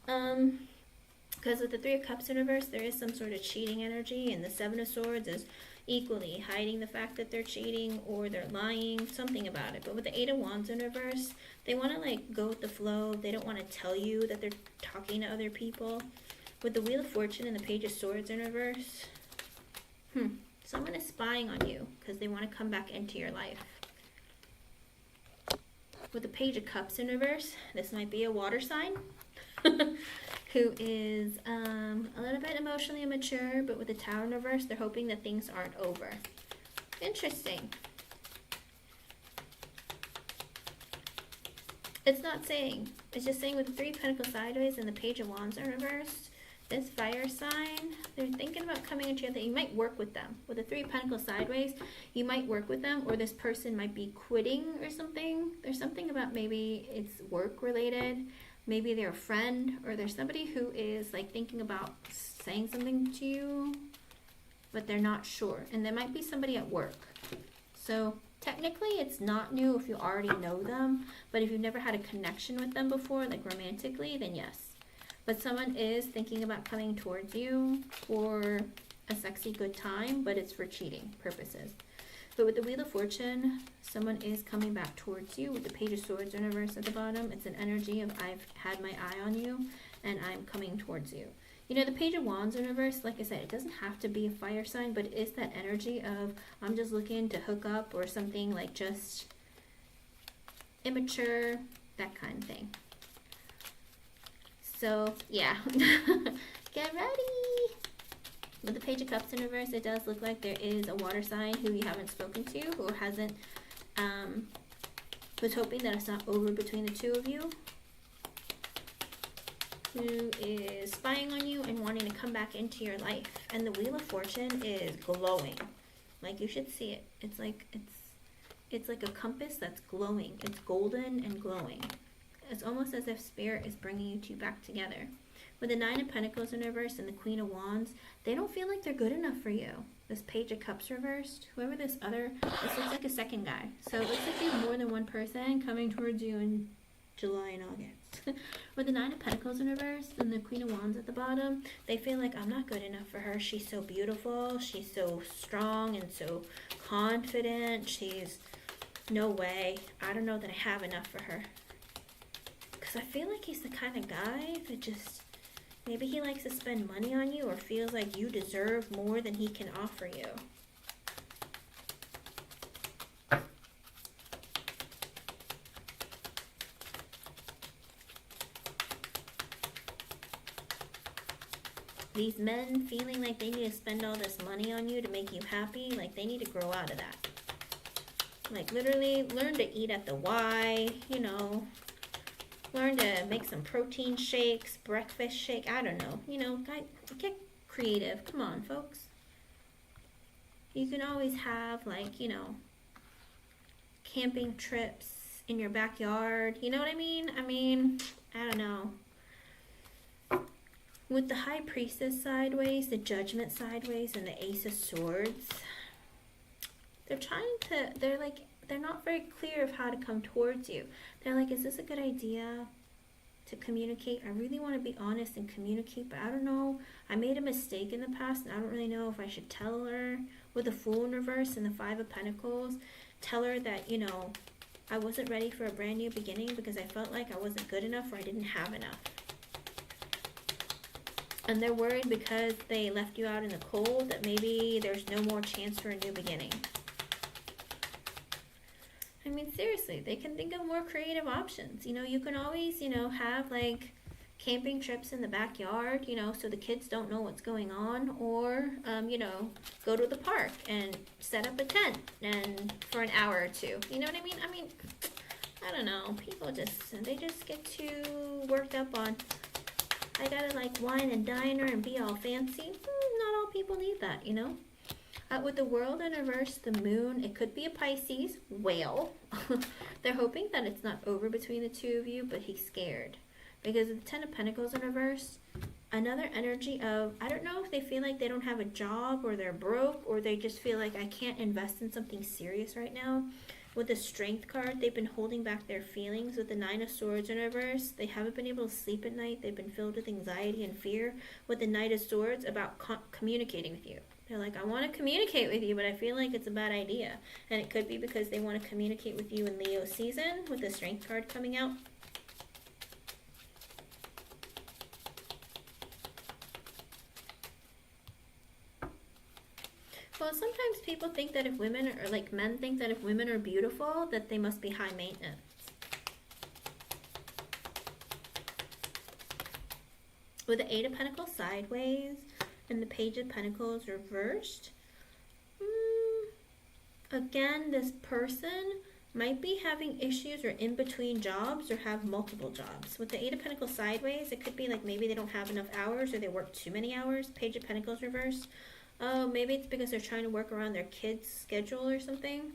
Because with the Three of Cups in reverse, there is some sort of cheating energy. And the Seven of Swords is equally hiding the fact that they're cheating or they're lying, something about it. But with the Eight of Wands in reverse, they want to like go with the flow. They don't want to tell you that they're talking to other people. With the Wheel of Fortune and the Page of Swords in reverse, someone is spying on you because they want to come back into your life. With the Page of Cups in reverse, this might be a water sign who is a little bit emotionally immature, but with the Tower in reverse, they're hoping that things aren't over. Interesting. It's not saying. It's just saying with the Three of Pentacles sideways and the Page of Wands in reverse, this fire sign, they're thinking about coming into your thing. You might work with them. With the Three of Pentacles sideways, you might work with them, or this person might be quitting or something. There's something about maybe it's work related. Maybe they're a friend, or there's somebody who is like thinking about saying something to you, but they're not sure. And there might be somebody at work. So technically it's not new if you already know them, but if you've never had a connection with them before, like romantically, then yes. But someone is thinking about coming towards you for a sexy good time, but it's for cheating purposes. But with the Wheel of Fortune, someone is coming back towards you. With the Page of Swords in reverse at the bottom, it's an energy of I've had my eye on you and I'm coming towards you. You know, the Page of Wands in reverse, like I said, it doesn't have to be a fire sign, but it is that energy of I'm just looking to hook up or something like just immature, that kind of thing. So, yeah. Get ready! With the Page of Cups in reverse, it does look like there is a water sign who you haven't spoken to or hasn't, was hoping that it's not over between the two of you, who is spying on you and wanting to come back into your life. And the Wheel of Fortune is glowing. Like, you should see it. It's like a compass that's glowing. It's golden and glowing. It's almost as if Spirit is bringing you two back together. With the Nine of Pentacles in reverse and the Queen of Wands, they don't feel like they're good enough for you. This Page of Cups reversed, whoever this looks like a second guy. So it looks like you have more than one person coming towards you in July and August. With the Nine of Pentacles in reverse and the Queen of Wands at the bottom, they feel like I'm not good enough for her. She's so beautiful. She's so strong and so confident. She's no way. I don't know that I have enough for her. Because I feel like he's the kind of guy that just, maybe he likes to spend money on you or feels like you deserve more than he can offer you. These men feeling like they need to spend all this money on you to make you happy, like they need to grow out of that. Like literally learn to eat at the Y, you know. Learn to make some protein shakes, breakfast shake, I don't know. You know, get creative. Come on, folks. You can always have, like, you know, camping trips in your backyard. You know what I mean? I don't know. With the High Priestess sideways, the Judgment sideways, and the Ace of Swords, they're not very clear of how to come towards you. They're like, is this a good idea to communicate? I really want to be honest and communicate, but I don't know. I made a mistake in the past, and I don't really know if I should tell her. With the Fool in reverse and the Five of Pentacles, tell her that, you know, I wasn't ready for a brand new beginning because I felt like I wasn't good enough or I didn't have enough. And they're worried because they left you out in the cold that maybe there's no more chance for a new beginning. Seriously, they can think of more creative options. You know, you can always, you know, have like camping trips in the backyard, you know, so the kids don't know what's going on, or, you know, go to the park and set up a tent and for an hour or two. You know what I mean? I don't know. People they just get too worked up on, I gotta like wine and dine her and be all fancy. Not all people need that, you know? With the world in reverse, the moon, it could be a Pisces, whale. They're hoping that it's not over between the two of you, but he's scared. Because of the Ten of Pentacles in reverse, another energy of, I don't know if they feel like they don't have a job, or they're broke, or they just feel like I can't invest in something serious right now. With the Strength card, they've been holding back their feelings. With the Nine of Swords in reverse, they haven't been able to sleep at night. They've been filled with anxiety and fear. With the Knight of Swords, about communicating with you. They're like, I want to communicate with you, but I feel like it's a bad idea. And it could be because they want to communicate with you in Leo season, with the Strength card coming out. Well, sometimes people think that if women are, like men think that if women are beautiful, that they must be high maintenance. With the Eight of Pentacles sideways and the Page of Pentacles reversed, again, this person might be having issues or in between jobs or have multiple jobs. With the Eight of Pentacles sideways, it could be like maybe they don't have enough hours or they work too many hours. Page of Pentacles reversed. Oh, maybe it's because they're trying to work around their kids' schedule or something.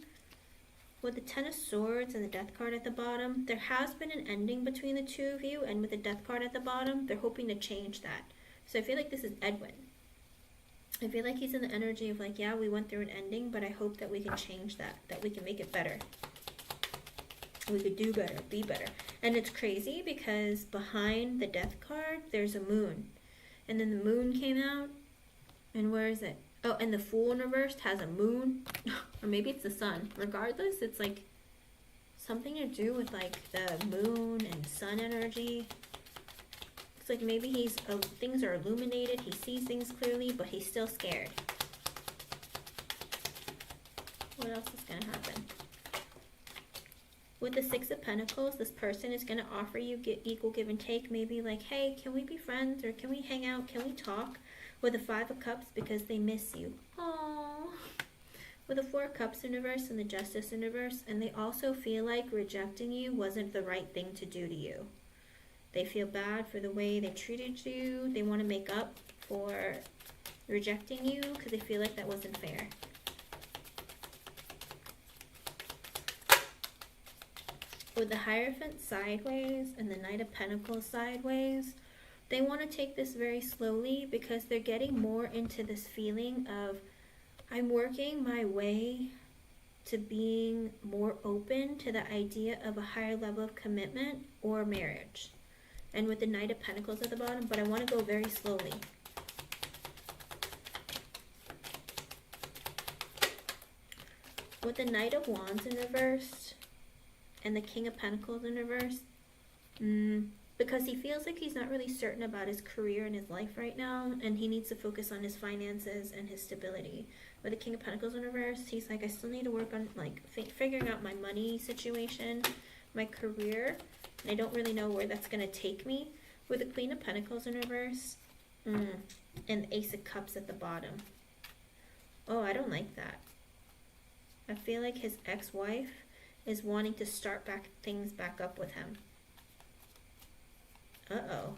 With the Ten of Swords and the Death card at the bottom, there has been an ending between the two of you, and with the Death card at the bottom, they're hoping to change that. So I feel like this is Edwin. I feel like he's in the energy of like, yeah, we went through an ending, but I hope that we can change that we can make it better. We could do better, be better. And it's crazy because behind the Death card, there's a moon. And then the moon came out. And where is it? Oh, and the Fool in reverse has a moon. Or maybe it's the sun. Regardless, it's like something to do with like the moon and sun energy. It's like maybe things are illuminated. He sees things clearly, but he's still scared. What else is going to happen? With the Six of Pentacles, this person is going to offer you equal give and take. Maybe like, hey, can we be friends? Or can we hang out? Can we talk? With the Five of Cups, because they miss you. Aww. With the Four of Cups in reverse and the Justice in reverse, and they also feel like rejecting you wasn't the right thing to do to you. They feel bad for the way they treated you. They want to make up for rejecting you because they feel like that wasn't fair. With the Hierophant sideways and the Knight of Pentacles sideways, they want to take this very slowly because they're getting more into this feeling of, I'm working my way to being more open to the idea of a higher level of commitment or marriage. And with the Knight of Pentacles at the bottom, but I want to go very slowly. With the Knight of Wands in reverse and the King of Pentacles in reverse, because he feels like he's not really certain about his career and his life right now, and he needs to focus on his finances and his stability. With the King of Pentacles in reverse, he's like, I still need to work on like figuring out my money situation, my career, and I don't really know where that's going to take me. With the Queen of Pentacles in reverse, and the Ace of Cups at the bottom. Oh, I don't like that. I feel like his ex-wife is wanting to start things back up with him. Uh-oh.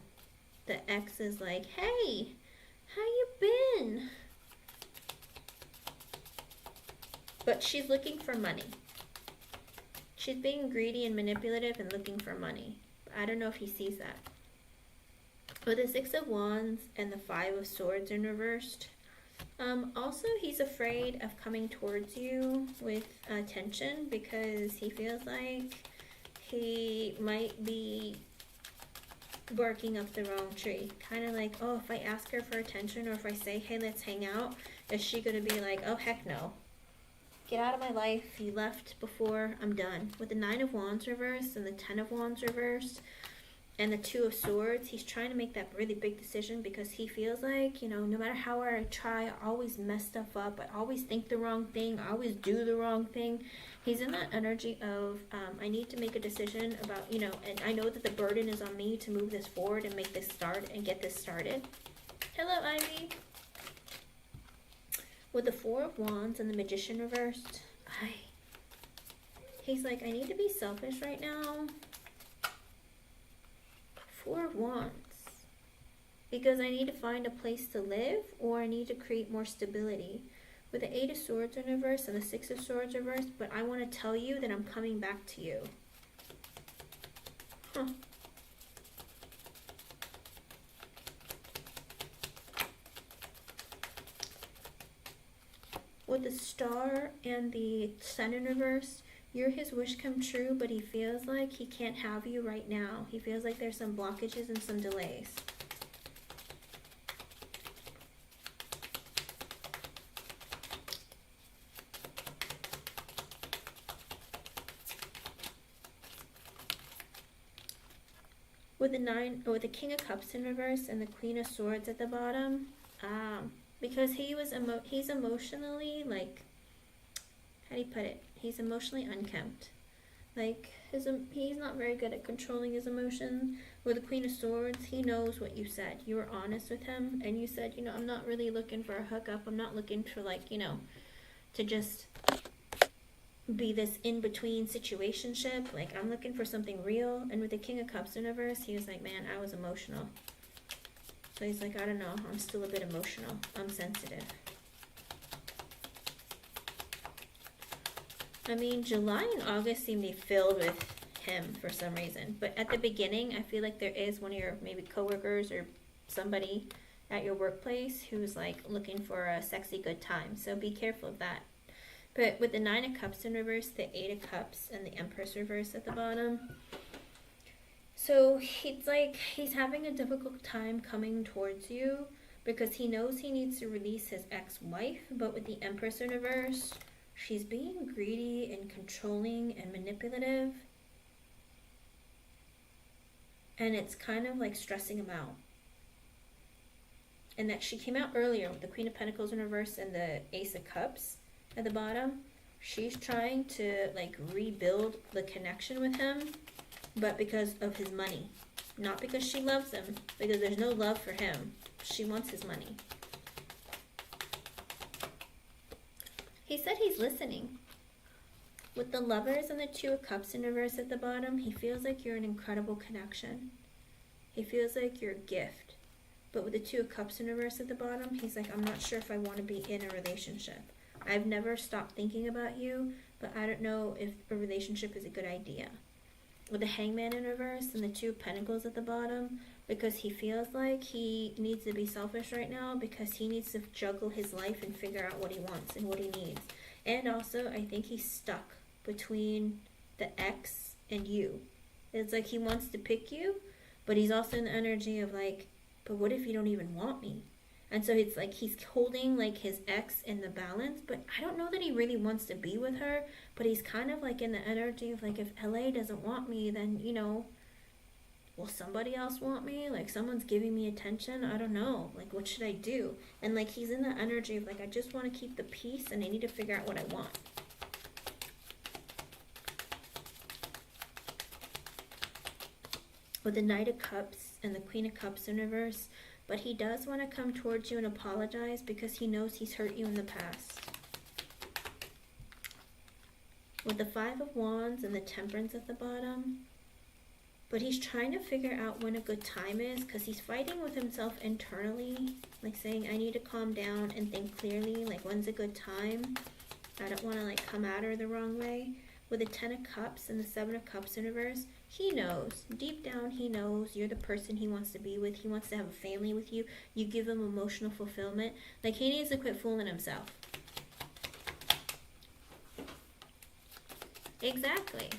The ex is like, hey, how you been? But she's looking for money. She's being greedy and manipulative and looking for money. But I don't know if he sees that. With the Six of Wands and the Five of Swords in reversed. Also, he's afraid of coming towards you with attention because he feels like he might be barking up the wrong tree. Kind of like, oh, if I ask her for attention or if I say, hey, let's hang out, is she going to be like, oh, heck no. Get out of my life. You left before I'm done. With the Nine of Wands reversed and the Ten of Wands reversed, and the Two of Swords, he's trying to make that really big decision because he feels like, you know, no matter how hard I try, I always mess stuff up. I always think the wrong thing. I always do the wrong thing. He's in that energy of, I need to make a decision about, you know, and I know that the burden is on me to move this forward and make this start and get this started. Hello, Ivy. With the Four of Wands and the Magician reversed, he's like, I need to be selfish right now. Four of Wands. Because I need to find a place to live, or I need to create more stability. With the Eight of Swords in reverse and the Six of Swords reversed, but I want to tell you that I'm coming back to you. Huh. With the Star and the Sun in reverse, you're his wish come true, but he feels like he can't have you right now. He feels like there's some blockages and some delays. With the King of Cups in reverse and the Queen of Swords at the bottom, because he's emotionally, like, how do you put it? He's emotionally unkempt. Like, he's not very good at controlling his emotions. With the Queen of Swords, he knows what you said. You were honest with him, and you said, you know, I'm not really looking for a hookup. I'm not looking for, like, you know, to just be this in-between situationship. Like, I'm looking for something real. And with the King of Cups in reverse, he was like, man, I was emotional. So he's like, I don't know, I'm still a bit emotional. I'm sensitive. I mean, July and August seem to be filled with him for some reason. But at the beginning, I feel like there is one of your maybe coworkers or somebody at your workplace who's like looking for a sexy good time. So be careful of that. But with the Nine of Cups in reverse, the Eight of Cups, and the Empress reverse at the bottom. So it's like he's having a difficult time coming towards you because he knows he needs to release his ex-wife. But with the Empress in reverse, she's being greedy and controlling and manipulative. And it's kind of like stressing him out. And that she came out earlier with the Queen of Pentacles in reverse and the Ace of Cups at the bottom. She's trying to like rebuild the connection with him, but because of his money. Not because she loves him, because there's no love for him. She wants his money. He said he's listening. With the Lovers and the Two of Cups in reverse at the bottom, he feels like you're an incredible connection. He feels like you're a gift. But with the Two of Cups in reverse at the bottom, he's like, I'm not sure if I want to be in a relationship. I've never stopped thinking about you, but I don't know if a relationship is a good idea. With the Hangman in reverse and the Two of Pentacles at the bottom, because he feels like he needs to be selfish right now because he needs to juggle his life and figure out what he wants and what he needs. And also, I think he's stuck between the ex and you. It's like he wants to pick you, but he's also in the energy of like, but what if you don't even want me? And so it's like he's holding like his ex in the balance, but I don't know that he really wants to be with her, but he's kind of like in the energy of like, if LA doesn't want me, then, you know, will somebody else want me? Like, someone's giving me attention. I don't know. Like, what should I do? And like, he's in the energy of like, I just want to keep the peace and I need to figure out what I want. With the Knight of Cups and the Queen of Cups in reverse, but he does want to come towards you and apologize because he knows he's hurt you in the past. With the Five of Wands and the Temperance at the bottom, but he's trying to figure out when a good time is because he's fighting with himself internally, like saying, I need to calm down and think clearly, like when's a good time? I don't want to like come at her the wrong way. With the Ten of Cups and the Seven of Cups in reverse, he knows, deep down he knows you're the person he wants to be with. He wants to have a family with you. You give him emotional fulfillment. Like, he needs to quit fooling himself. Exactly.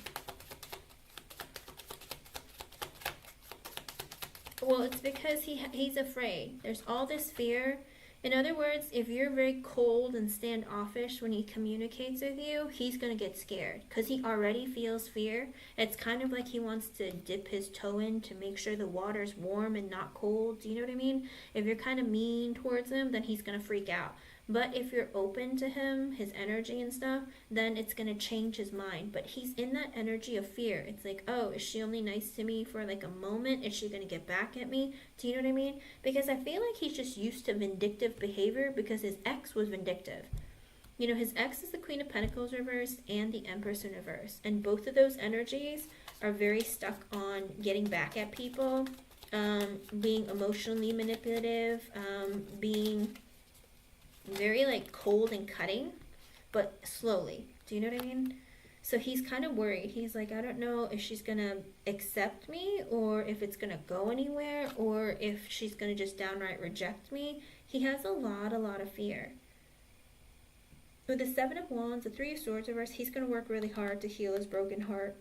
Well, it's because he's afraid. There's all this fear, In other words, if you're very cold and standoffish when he communicates with you, he's going to get scared because he already feels fear. It's kind of like he wants to dip his toe in to make sure the water's warm and not cold. Do you know what I mean? If you're kind of mean towards him, then he's going to freak out. But if you're open to him, his energy and stuff, then it's going to change his mind. But he's in that energy of fear. It's like, oh, is she only nice to me for like a moment? Is she going to get back at me? Do you know what I mean? Because I feel like he's just used to vindictive behavior because his ex was vindictive. You know, his ex is the Queen of Pentacles reversed and the Empress in reverse. And both of those energies are very stuck on getting back at people, being emotionally manipulative, being very like cold and cutting, but slowly. Do you know what I mean? So he's kind of worried. He's like, I don't know if she's gonna accept me or if it's gonna go anywhere or if she's gonna just downright reject me. He has a lot of fear. With the Seven of Wands, the Three of Swords reverse, he's gonna work really hard to heal his broken heart,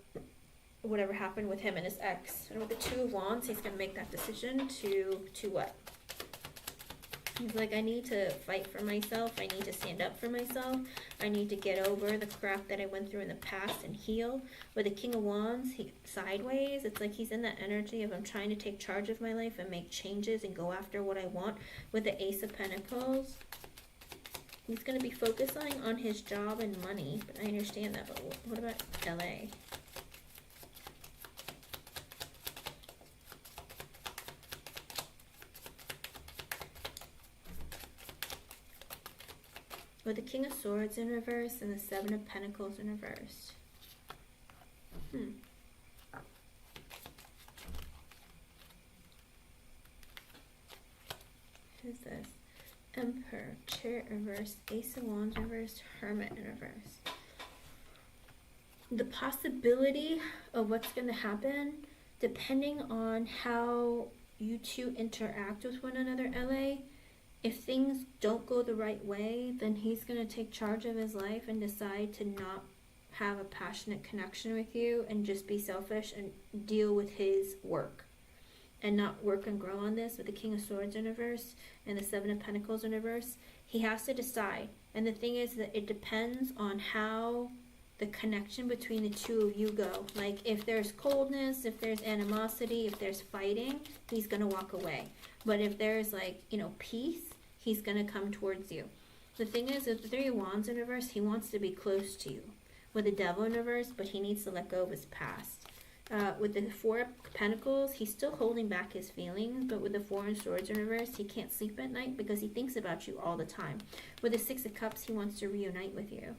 whatever happened with him and his ex. And with the Two of Wands, he's gonna make that decision to what? He's like, I need to fight for myself. I need to stand up for myself. I need to get over the crap that I went through in the past and heal. With the King of Wands, sideways, it's like he's in that energy of I'm trying to take charge of my life and make changes and go after what I want. With the Ace of Pentacles, he's going to be focusing on his job and money. But I understand that. But what about LA? With the King of Swords in reverse and the Seven of Pentacles in reverse. Who's this? Emperor, Chariot reverse, Ace of Wands reverse, Hermit in reverse. The possibility of what's going to happen, depending on how you two interact with one another, LA, if things don't go the right way, then he's going to take charge of his life and decide to not have a passionate connection with you and just be selfish and deal with his work and not work and grow on this. With the King of Swords in reverse and the Seven of Pentacles in reverse, he has to decide. And the thing is that it depends on how the connection between the two of you go. Like if there's coldness, if there's animosity, if there's fighting, he's going to walk away. But if there's like, you know, peace, he's going to come towards you. The thing is, with the Three of Wands in reverse, he wants to be close to you. With the Devil in reverse, but he needs to let go of his past. With the Four of Pentacles, he's still holding back his feelings, but with the Four of Swords in reverse, he can't sleep at night because he thinks about you all the time. With the Six of Cups, he wants to reunite with you.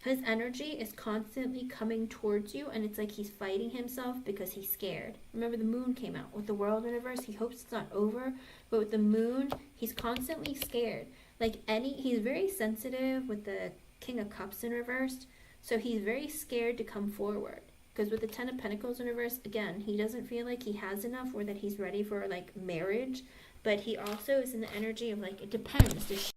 His energy is constantly coming towards you, and it's like he's fighting himself because he's scared. Remember, the Moon came out. With the World in reverse, he hopes it's not over, but with the Moon, he's constantly scared. He's very sensitive with the King of Cups in reverse, so he's very scared to come forward. Because with the Ten of Pentacles in reverse, again, he doesn't feel like he has enough or that he's ready for, like, marriage, but he also is in the energy of, like, it depends.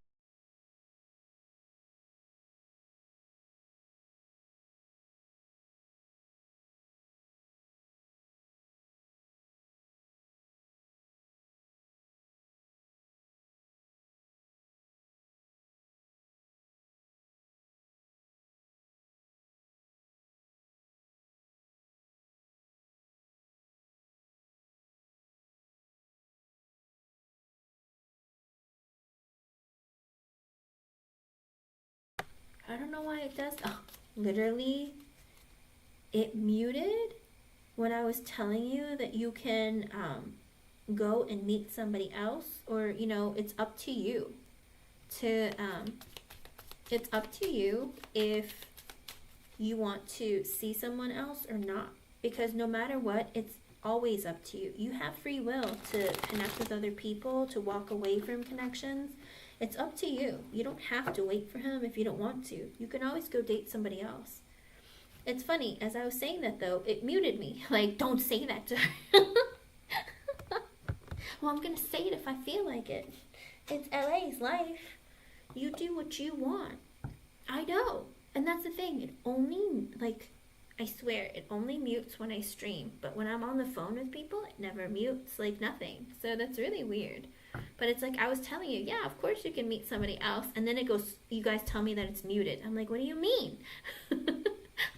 I don't know why it does. Oh, literally, it muted when I was telling you that you can go and meet somebody else, or, you know, it's up to you to, it's up to you if you want to see someone else or not. Because no matter what, it's always up to you. You have free will to connect with other people, to walk away from connections. It's up to you. You don't have to wait for him if you don't want to. You can always go date somebody else. It's funny, as I was saying that though, it muted me. Like, don't say that to her. Well, I'm going to say it if I feel like it. It's LA's life. You do what you want. I know. And that's the thing. It only, like, I swear, it only mutes when I stream. But when I'm on the phone with people, it never mutes, like nothing. So that's really weird. But it's like, I was telling you, yeah, of course you can meet somebody else. And then it goes, you guys tell me that it's muted. I'm like, what do you mean?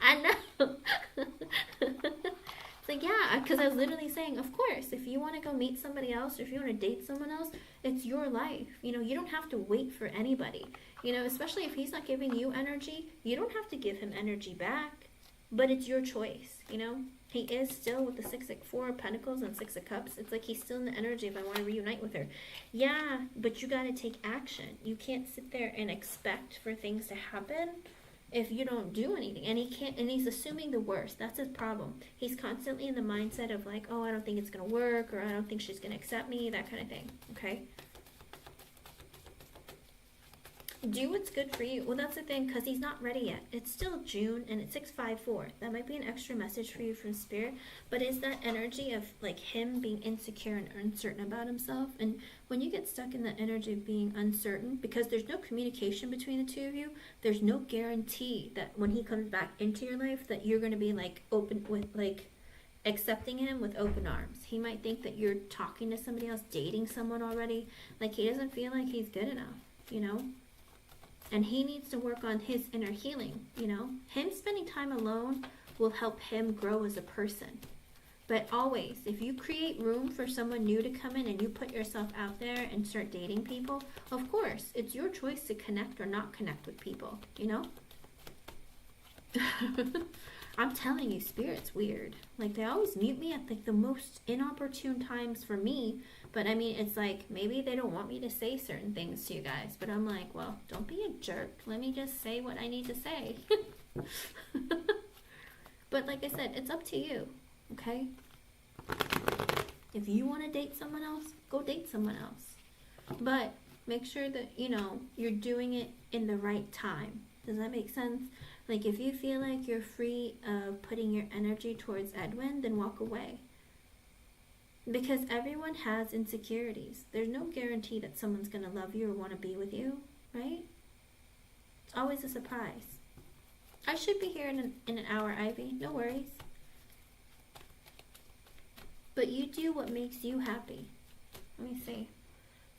I know. It's like, yeah, because I was literally saying, of course, if you want to go meet somebody else, or if you want to date someone else, it's your life. You know, you don't have to wait for anybody. You know, especially if he's not giving you energy, you don't have to give him energy back. But it's your choice, you know? He is still with the 4 of Pentacles and 6 of Cups. It's like he's still in the energy of, I want to reunite with her. Yeah, but you got to take action. You can't sit there and expect for things to happen if you don't do anything. And he can't, and he's assuming the worst. That's his problem. He's constantly in the mindset of like, oh, I don't think it's going to work, or I don't think she's going to accept me, that kind of thing, okay? Do what's good for you. Well, that's the thing, because he's not ready yet. It's still June, and it's 654. That might be an extra message for you from Spirit, but is that energy of like him being insecure and uncertain about himself. And when you get stuck in that energy of being uncertain, because there's no communication between the two of you, there's no guarantee that when he comes back into your life that you're going to be like open with, like accepting him with open arms. He might think that you're talking to somebody else, dating someone already. Like he doesn't feel like he's good enough, you know? And he needs to work on his inner healing, you know? Him spending time alone will help him grow as a person. But always, if you create room for someone new to come in and you put yourself out there and start dating people, of course, it's your choice to connect or not connect with people, you know? I'm telling you, Spirit's weird. Like, they always mute me at like the most inopportune times for me. But I mean, it's like, maybe they don't want me to say certain things to you guys. But I'm like, well, don't be a jerk. Let me just say what I need to say. But like I said, it's up to you, okay? If you want to date someone else, go date someone else. But make sure that, you know, you're doing it in the right time. Does that make sense? Like, if you feel like you're free of putting your energy towards Edwin, then walk away. Because everyone has insecurities. There's no guarantee that someone's going to love you or want to be with you, right? It's always a surprise. I should be here in an hour, Ivy. No worries. But you do what makes you happy. Let me see.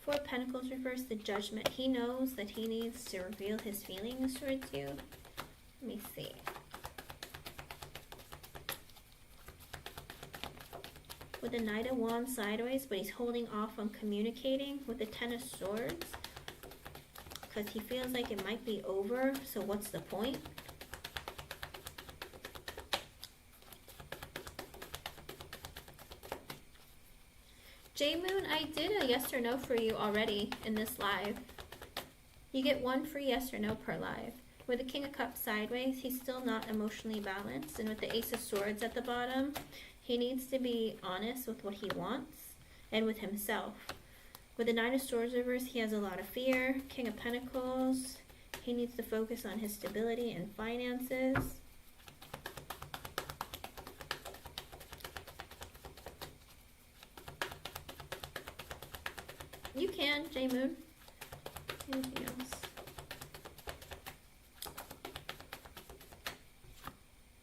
4 of Pentacles reverse, the Judgment. He knows that he needs to reveal his feelings towards you. Let me see. With the Knight of Wands sideways, but he's holding off on communicating with the 10 of Swords. Because he feels like it might be over, so what's the point? J-Moon, I did a yes or no for you already in this live. You get 1 free yes or no per live. With the King of Cups sideways, he's still not emotionally balanced. And with the Ace of Swords at the bottom, he needs to be honest with what he wants and with himself. With the Nine of Swords reverse, he has a lot of fear. King of Pentacles, he needs to focus on his stability and finances. You can, J-Moon. Anything else?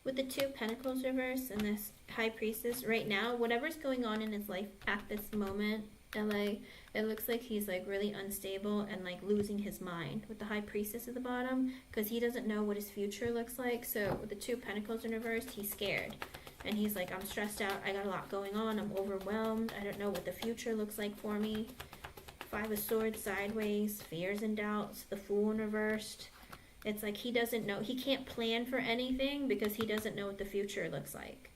With the 2 of Pentacles reverse and this High Priestess, right now, whatever's going on in his life at this moment, LA, it looks like he's like really unstable and like losing his mind with the High Priestess at the bottom, because he doesn't know what his future looks like. So with the 2 of Pentacles in reverse, he's scared. And he's like, I'm stressed out, I got a lot going on, I'm overwhelmed, I don't know what the future looks like for me. 5 of Swords sideways, fears and doubts, the Fool in reversed. It's like he doesn't know, he can't plan for anything because he doesn't know what the future looks like.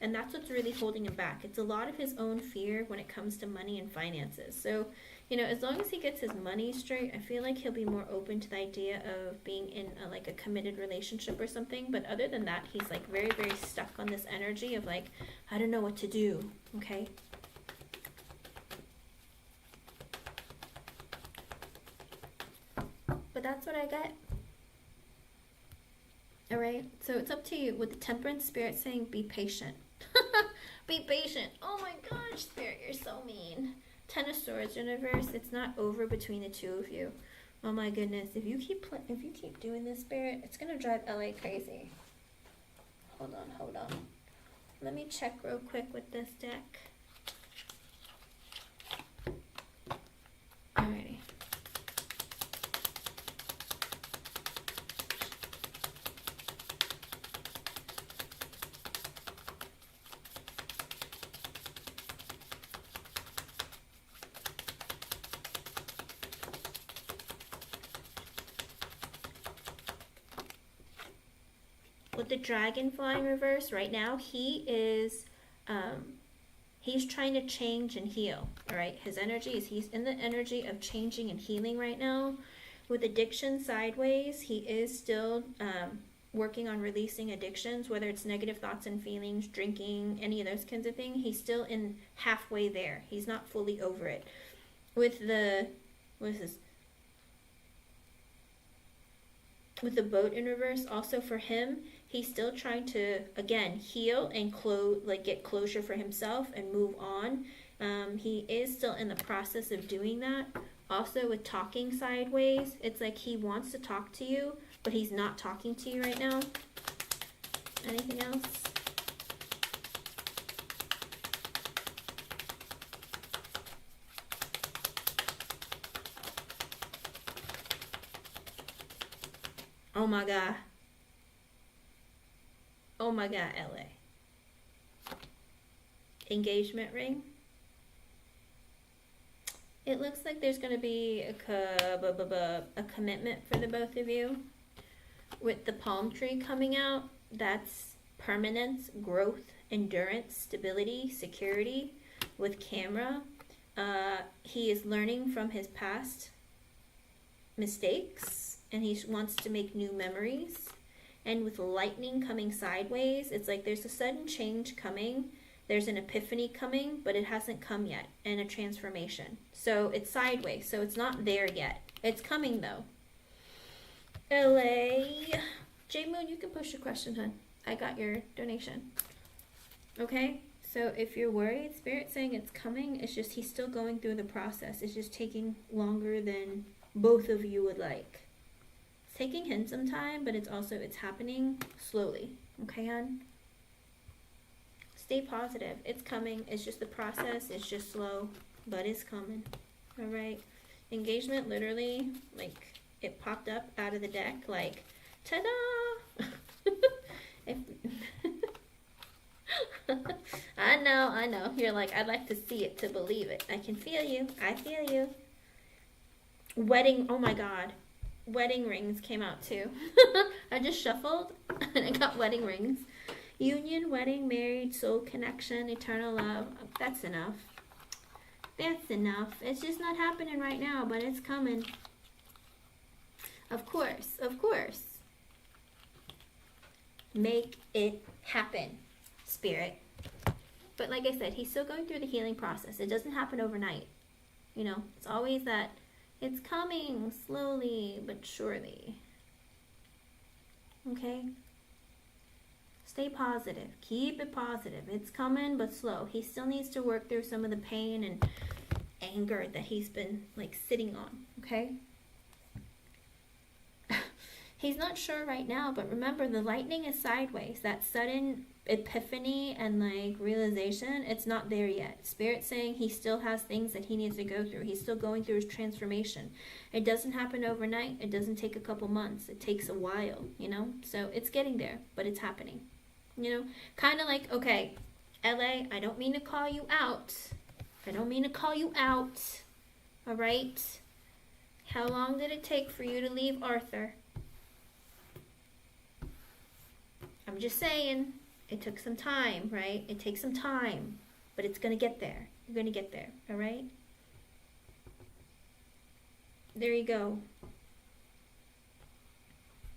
And that's what's really holding him back. It's a lot of his own fear when it comes to money and finances. So, you know, as long as he gets his money straight, I feel like he'll be more open to the idea of being in like a committed relationship or something. But other than that, he's like very, very stuck on this energy of like, I don't know what to do, okay? But that's what I get. Alright, so it's up to you. With the Temperance, Spirit saying be patient. Be patient. Oh my gosh, Spirit, you're so mean. 10 of Swords in reverse. It's not over between the two of you. Oh my goodness, if you keep doing this, Spirit, it's gonna drive LA crazy. Hold on. Let me check real quick with this deck. with the dragonfly in reverse right now, he is he's trying to change and heal. All right, his energy is, he's in the energy of changing and healing right now. With addiction sideways, he is still working on releasing addictions, whether it's negative thoughts and feelings, drinking, any of those kinds of things. He's still in halfway there. He's not fully over it. With the, what is this? With the boat in reverse, also for him, he's still trying to, again, heal and get closure for himself and move on. He is still in the process of doing that. Also with talking sideways, it's like he wants to talk to you, but he's not talking to you right now. Anything else? Oh my God. Oh my God, LA. Engagement ring. It looks like there's going to be a commitment for the both of you. With the palm tree coming out, that's permanence, growth, endurance, stability, security. With camera, he is learning from his past mistakes and he wants to make new memories. And with lightning coming sideways, it's like there's a sudden change coming. There's an epiphany coming, but it hasn't come yet, and a transformation. So it's sideways, so it's not there yet. It's coming though. LA. J Moon, you can push a question, hon. I got your donation. Okay? So if you're worried, Spirit's saying it's coming. It's just he's still going through the process. It's just taking longer than both of you would like. It's taking him some time, but it's happening slowly. Okay, hon? Stay positive. It's coming. It's just the process. It's just slow, but it's coming. All right. Engagement, literally, like, it popped up out of the deck, like, ta-da! I know. You're like, I'd like to see it to believe it. I can feel you. I feel you. Wedding, oh my God. Wedding rings came out too. I just shuffled and I got wedding rings. Union, wedding, married, soul connection, eternal love. That's enough. That's enough. It's just not happening right now, but it's coming. Of course, of course. Make it happen, Spirit. But like I said, he's still going through the healing process. It doesn't happen overnight. You know, it's always that it's coming slowly but surely. Okay? Stay positive. Keep it positive. It's coming, but slow. He still needs to work through some of the pain and anger that he's been, like, sitting on. Okay? He's not sure right now, but remember, the lightning is sideways. That sudden epiphany and, like, realization, it's not there yet. Spirit's saying he still has things that he needs to go through. He's still going through his transformation. It doesn't happen overnight. It doesn't take a couple months. It takes a while, you know? So it's getting there, but it's happening. You know, kind of like, okay, LA, I don't mean to call you out. All right? How long did it take for you to leave Arthur? I'm just saying, it took some time, right? It takes some time, but it's going to get there. You're going to get there, all right? There you go.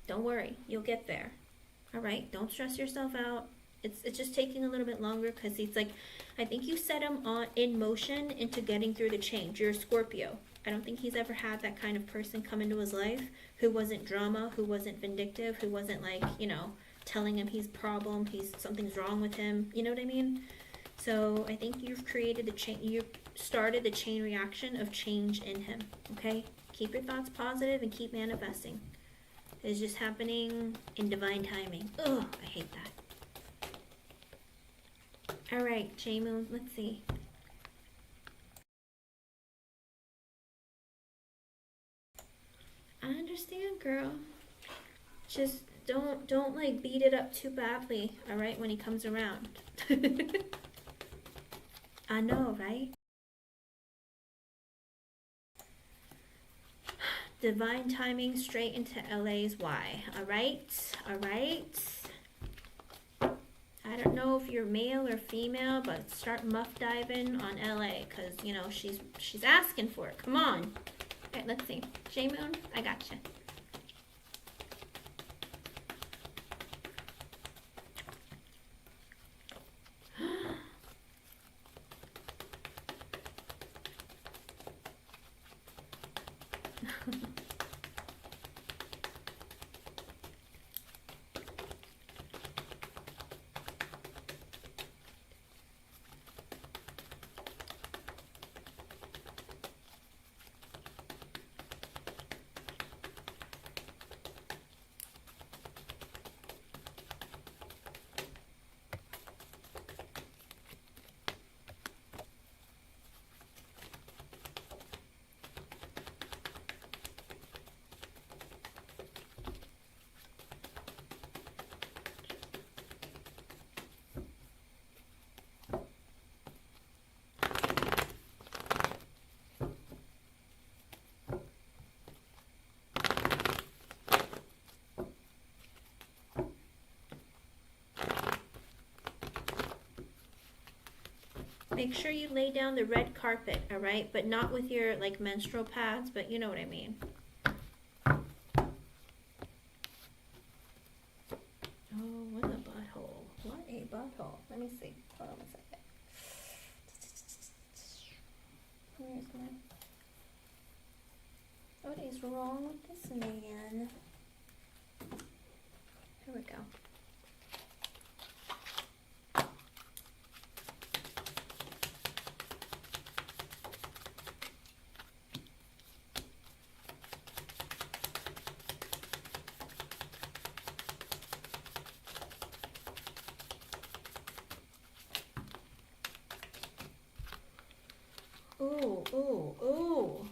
Don't worry, you'll get there. All right, don't stress yourself out. It's just taking a little bit longer because he's like, I think you set him in motion into getting through the change. You're a Scorpio. I don't think he's ever had that kind of person come into his life who wasn't drama, who wasn't vindictive, who wasn't like, you know, telling him he's a problem, something's wrong with him. You know what I mean? So I think you've created the chain. You started the chain reaction of change in him. Okay, keep your thoughts positive and keep manifesting. It's just happening in divine timing. Ugh, I hate that. All right, J-Moon, let's see. I understand, girl. Just don't like beat it up too badly, all right, when he comes around. I know, right? Divine timing straight into LA's why. All right? I don't know if you're male or female, but start muff diving on LA, because, you know, she's asking for it. Come on. All right, let's see. J-Moon, I gotcha. Make sure you lay down the red carpet, all right? But not with your, like, menstrual pads, but you know what I mean. Oh, what a butthole. What a butthole. Let me see. Hold on a second. Where's my... What is wrong with this man? Here we go. Ooh, ooh, ooh.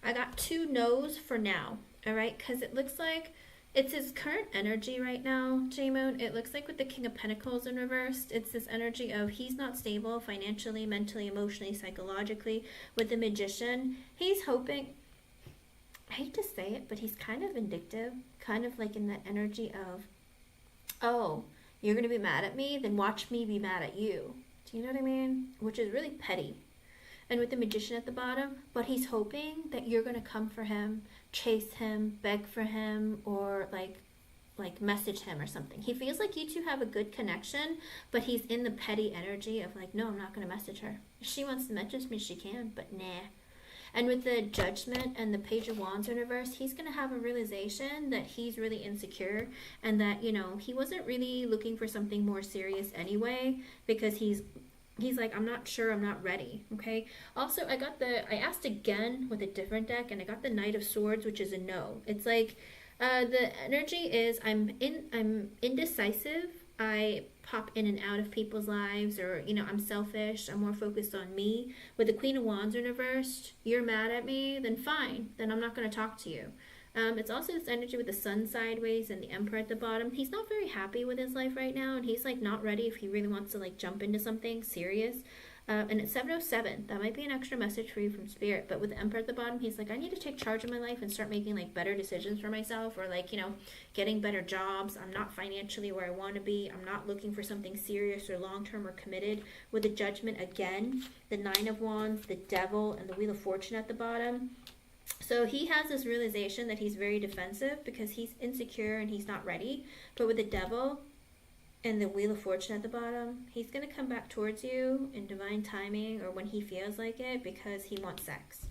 I got 2 no's for now, all right? Because it looks like it's his current energy right now, J-Moon. It looks like with the King of Pentacles in reverse, it's this energy of he's not stable financially, mentally, emotionally, psychologically. With the Magician, he's hoping, I hate to say it, but he's kind of vindictive, kind of like in that energy of, oh, you're going to be mad at me? Then watch me be mad at you. Do you know what I mean? Which is really petty. And with the Magician at the bottom, but he's hoping that you're going to come for him, chase him, beg for him, or like message him or something. He feels like you two have a good connection, but he's in the petty energy of like, no, I'm not going to message her. If she wants to message me, she can, but nah. And with the Judgment and the Page of Wands in reverse, he's going to have a realization that he's really insecure and that, you know, he wasn't really looking for something more serious anyway, because he's like, I'm not sure, I'm not ready, okay? Also, I asked again with a different deck, and I got the Knight of Swords, which is a no. It's like, the energy is, I'm indecisive, I pop in and out of people's lives, or, you know, I'm selfish, I'm more focused on me. With the Queen of Wands in reversed, you're mad at me, then fine, then I'm not going to talk to you. It's also this energy with the Sun sideways and the Emperor at the bottom. He's not very happy with his life right now, and he's like not ready if he really wants to like jump into something serious. And it's 7:07. That might be an extra message for you from Spirit. But with the Emperor at the bottom, he's like, I need to take charge of my life and start making like better decisions for myself, or like, you know, getting better jobs. I'm not financially where I want to be. I'm not looking for something serious or long-term or committed. With the Judgment again, the Nine of Wands, the Devil, and the Wheel of Fortune at the bottom. So he has this realization that he's very defensive because he's insecure and he's not ready. But with the Devil and the Wheel of Fortune at the bottom, he's going to come back towards you in divine timing or when he feels like it, because he wants sex.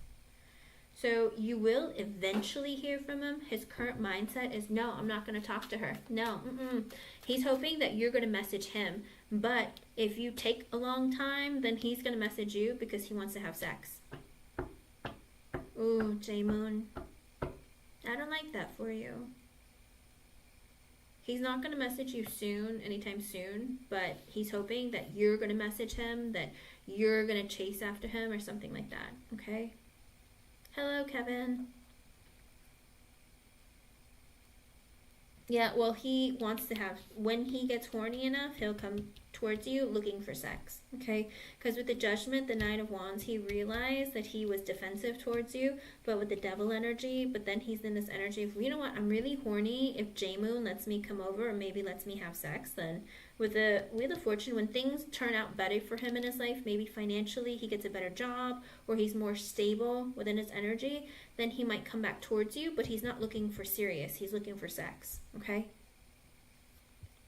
So you will eventually hear from him. His current mindset is, no, I'm not going to talk to her. No, He's hoping that you're going to message him. But if you take a long time, then he's going to message you because he wants to have sex. Ooh, J-Moon. I don't like that for you. He's not going to message you soon, anytime soon, but he's hoping that you're going to message him, that you're going to chase after him or something like that, okay? Hello, Kevin. Yeah, well, he wants to have, when he gets horny enough, he'll come towards you looking for sex, okay? Because with the Judgment, the Nine of Wands, he realized that he was defensive towards you, but with the Devil energy, but then he's in this energy of, you know what, I'm really horny. If J-Moon lets me come over or maybe lets me have sex, then with the Wheel of Fortune, when things turn out better for him in his life, maybe financially, he gets a better job, or he's more stable within his energy, then he might come back towards you, but he's not looking for serious. He's looking for sex, okay?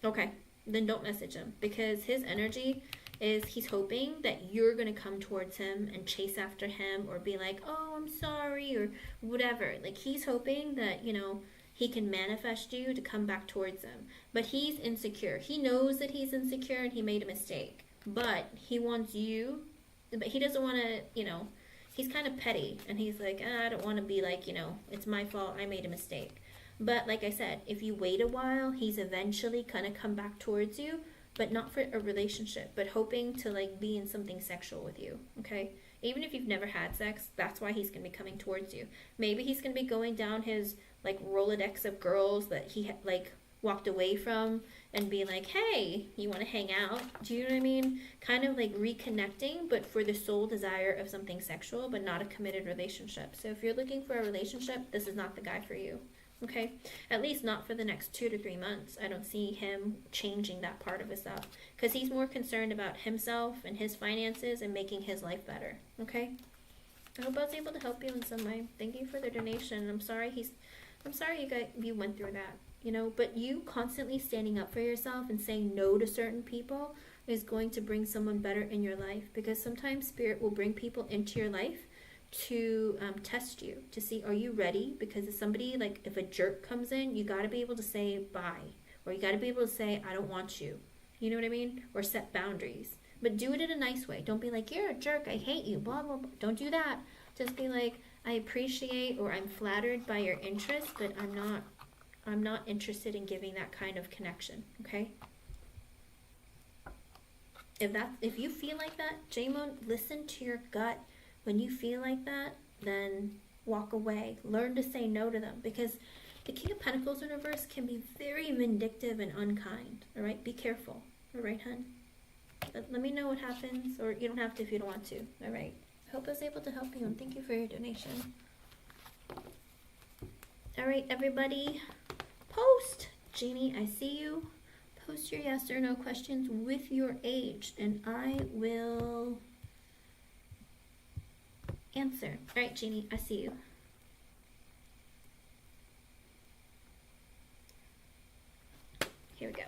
Okay, then don't message him because his energy is he's hoping that you're going to come towards him and chase after him or be like, oh, I'm sorry, or whatever. Like, he's hoping that, you know, he can manifest you to come back towards him. But he's insecure. He knows that he's insecure and he made a mistake. But he wants you, but he doesn't want to, you know, he's kind of petty and he's like, I don't want to be like, you know, it's my fault, I made a mistake. But like I said, if you wait a while, he's eventually gonna come back towards you, but not for a relationship, but hoping to like be in something sexual with you, okay? Even if you've never had sex, that's why he's gonna be coming towards you. Maybe he's gonna be going down his like Rolodex of girls that he like walked away from and be like, hey, you want to hang out? Do you know what I mean? Kind of like reconnecting, but for the sole desire of something sexual, but not a committed relationship. So if you're looking for a relationship, this is not the guy for you. Okay, at least not for the next 2 to 3 months. I don't see him changing that part of his stuff because he's more concerned about himself and his finances and making his life better. Okay, I hope I was able to help you in some way. Thank you for the donation. I'm sorry you went through that. You know, but you constantly standing up for yourself and saying no to certain people is going to bring someone better in your life because sometimes spirit will bring people into your life to test you to see, are you ready? Because if somebody, like if a jerk comes in, you got to be able to say bye, or you got to be able to say I don't want you. You know what I mean? Or set boundaries, but do it in a nice way. Don't be like, you're a jerk, I hate you, blah blah blah. Don't do that. Just be like, I appreciate or I'm flattered by your interest, but I'm not interested in giving that kind of connection. Okay, if you feel like that, J-Moon, listen to your gut. When you feel like that, then walk away. Learn to say no to them because the King of Pentacles in reverse can be very vindictive and unkind. All right, be careful. All right, hun. Let me know what happens, or you don't have to if you don't want to. All right. I hope I was able to help you, and thank you for your donation. All right, everybody, post. Jeannie, I see you. Post your yes or no questions with your age, and I will answer. All right, Jeannie, I see you. Here we go.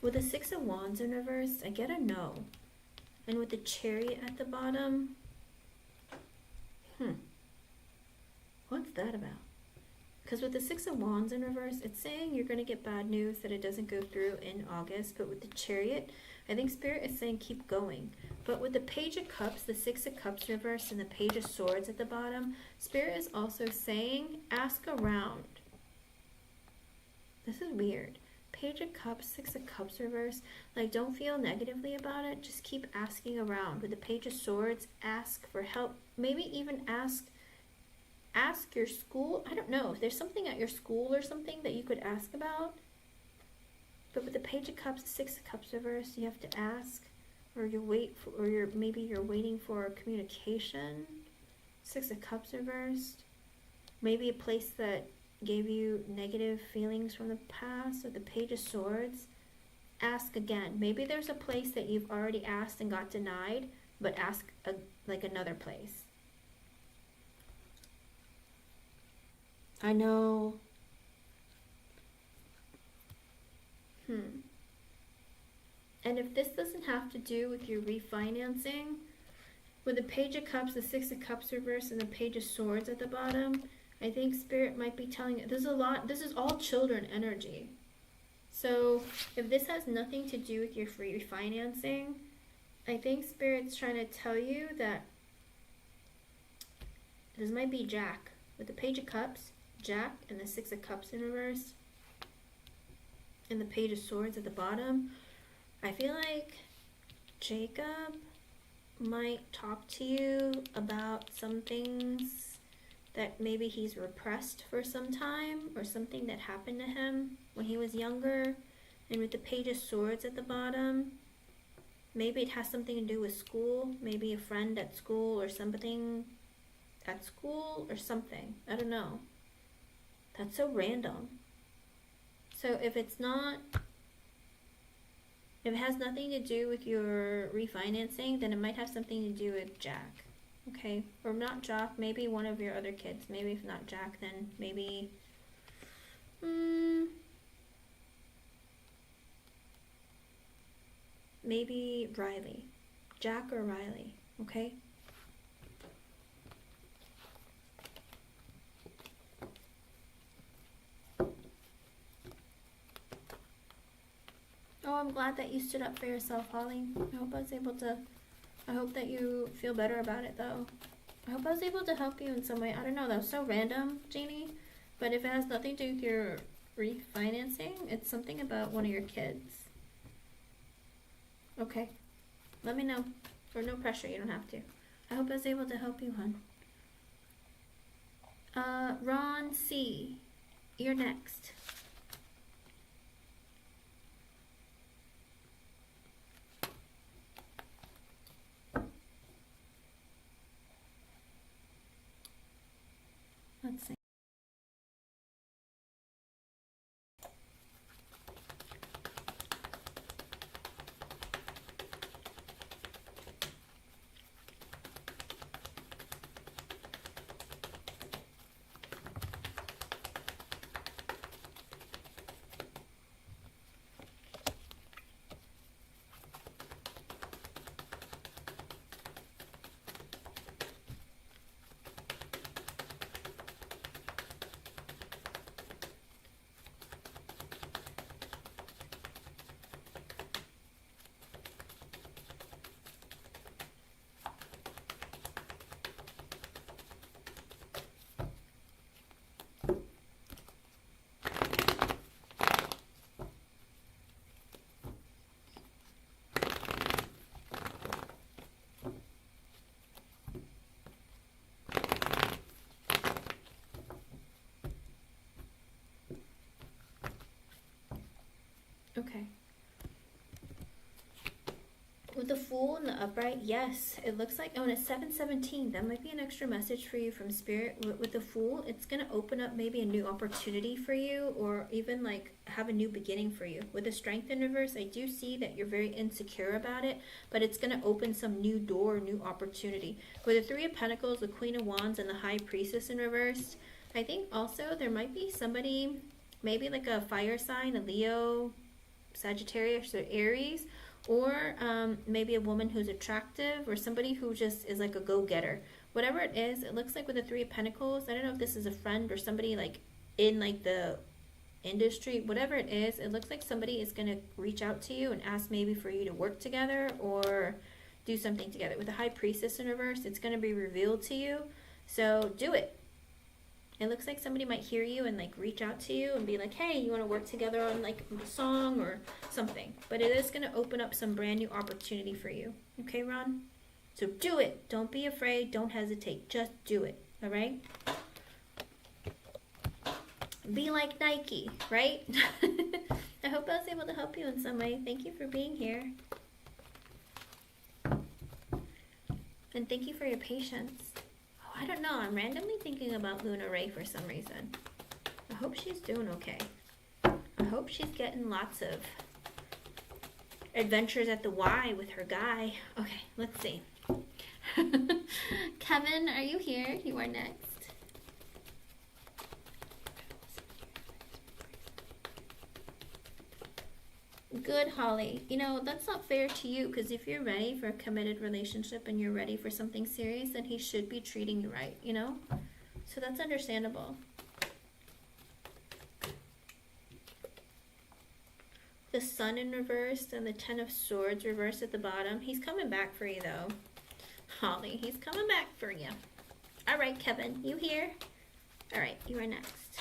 With the Six of Wands in reverse, I get a no. And with the Chariot at the bottom, what's that about? Because with the Six of Wands in reverse, it's saying you're going to get bad news that it doesn't go through in August. But with the Chariot, I think Spirit is saying keep going. But with the Page of Cups, the Six of Cups reverse, and the Page of Swords at the bottom, Spirit is also saying ask around. This is weird. Page of Cups, Six of Cups reverse. Like, don't feel negatively about it. Just keep asking around. With the Page of Swords, ask for help. Maybe even ask your school. I don't know if there's something at your school or something that you could ask about. But with the Page of Cups, Six of Cups reverse, you have to ask, or you wait for, or maybe you're waiting for communication. Six of Cups reversed. Maybe a place that gave you negative feelings from the past. With the Page of Swords, ask again. Maybe there's a place that you've already asked and got denied, but ask like another place. I know. And if this doesn't have to do with your refinancing, with the Page of Cups, the Six of Cups reverse, and the Page of Swords at the bottom, I think Spirit might be telling you, this is all children energy. So if this has nothing to do with your refinancing, I think Spirit's trying to tell you that this might be Jack. With the Page of Cups, Jack, and the Six of Cups in reverse, and the Page of Swords at the bottom, I feel like Jacob might talk to you about some things that maybe he's repressed for some time, or something that happened to him when he was younger. And with the Page of Swords at the bottom, maybe it has something to do with school, maybe a friend at school or something at school or something. I don't know. That's so random. So if it has nothing to do with your refinancing, then it might have something to do with Jack. Okay? Or not Jack, maybe one of your other kids. Maybe if not Jack, then maybe... maybe Riley. Jack or Riley. Okay? Oh, I'm glad that you stood up for yourself, Holly. I hope that you feel better about it, though. I hope I was able to help you in some way. I don't know, that was so random, Jeannie. But if it has nothing to do with your refinancing, it's something about one of your kids. Okay. Let me know. Or no pressure, you don't have to. I hope I was able to help you, hon. Ron C., you're next. Let's see. Okay. With the Fool and the Upright, yes, it looks like, oh, and it's 7:17. That might be an extra message for you from Spirit. With the Fool, it's going to open up maybe a new opportunity for you, or even like have a new beginning for you. With the Strength in reverse, I do see that you're very insecure about it, but it's going to open some new door, new opportunity. With the Three of Pentacles, the Queen of Wands, and the High Priestess in reverse, I think also there might be somebody, maybe like a fire sign, a Leo, Sagittarius, or Aries, or maybe a woman who's attractive, or somebody who just is like a go-getter. Whatever it is, it looks like with the Three of Pentacles, I don't know if this is a friend or somebody like in like the industry, whatever it is, it looks like somebody is going to reach out to you and ask maybe for you to work together or do something together. With the High Priestess in reverse, it's going to be revealed to you. So do it. It looks like somebody might hear you and like reach out to you and be like, hey, you want to work together on like a song or something. But it is going to open up some brand new opportunity for you. Okay, Ron? So do it. Don't be afraid. Don't hesitate. Just do it. All right? Be like Nike, right? I hope I was able to help you in some way. Thank you for being here. And thank you for your patience. Oh, I don't know. I'm randomly thinking about Luna Ray for some reason. I hope she's doing okay. I hope she's getting lots of adventures at the Y with her guy. Okay, let's see. Kevin, are you here? You are next. Good, Holly. You know, that's not fair to you, because if you're ready for a committed relationship and you're ready for something serious, then he should be treating you right, you know? So that's understandable. The Sun in reverse and the Ten of Swords reversed at the bottom. He's coming back for you, though. Holly, he's coming back for you. All right, Kevin, you here? All right, you are next.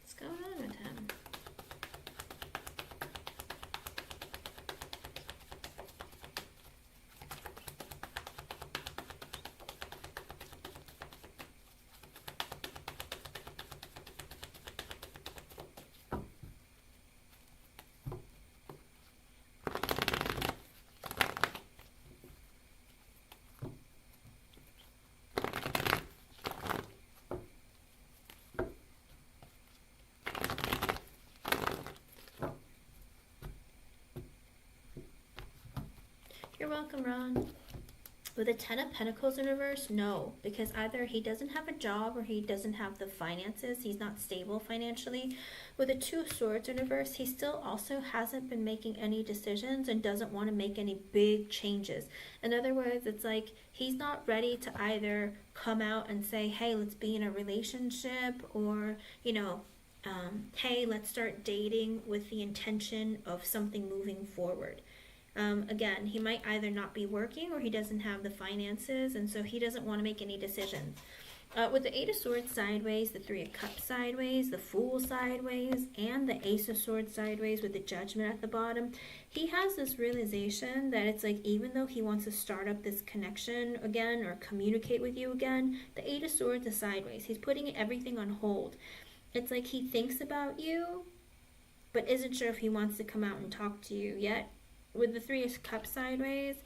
What's going on with him? You're welcome, Ron. With a Ten of Pentacles in reverse, no, because either he doesn't have a job or he doesn't have the finances. He's not stable financially. With a Two of Swords in reverse, he still also hasn't been making any decisions and doesn't want to make any big changes. In other words, it's like he's not ready to either come out and say, hey, let's be in a relationship, or, you know, hey, let's start dating with the intention of something moving forward. Again, he might either not be working or he doesn't have the finances, and so he doesn't want to make any decisions. With the Eight of Swords sideways, the Three of Cups sideways, the Fool sideways, and the Ace of Swords sideways with the Judgment at the bottom, he has this realization that it's like, even though he wants to start up this connection again or communicate with you again, the Eight of Swords is sideways. He's putting everything on hold. It's like he thinks about you, but isn't sure if he wants to come out and talk to you yet. With the Three of Cups sideways,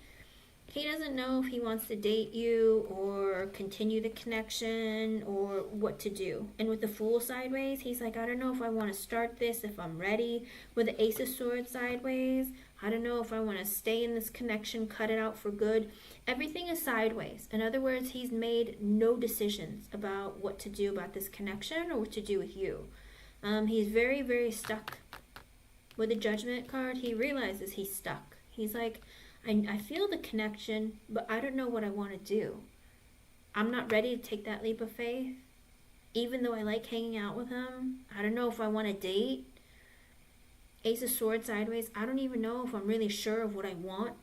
he doesn't know if he wants to date you or continue the connection or what to do. And with the Fool sideways, he's like, I don't know if I want to start this, if I'm ready. With the Ace of Swords sideways, I don't know if I want to stay in this connection, cut it out for good. Everything is sideways. In other words, he's made no decisions about what to do about this connection or what to do with you. He's very, very stuck. With the Judgment card, he realizes he's stuck. He's like, I feel the connection, but I don't know what I want to do. I'm not ready to take that leap of faith. Even though I like hanging out with him, I don't know if I want to date. Ace of Swords sideways, I don't even know if I'm really sure of what I want.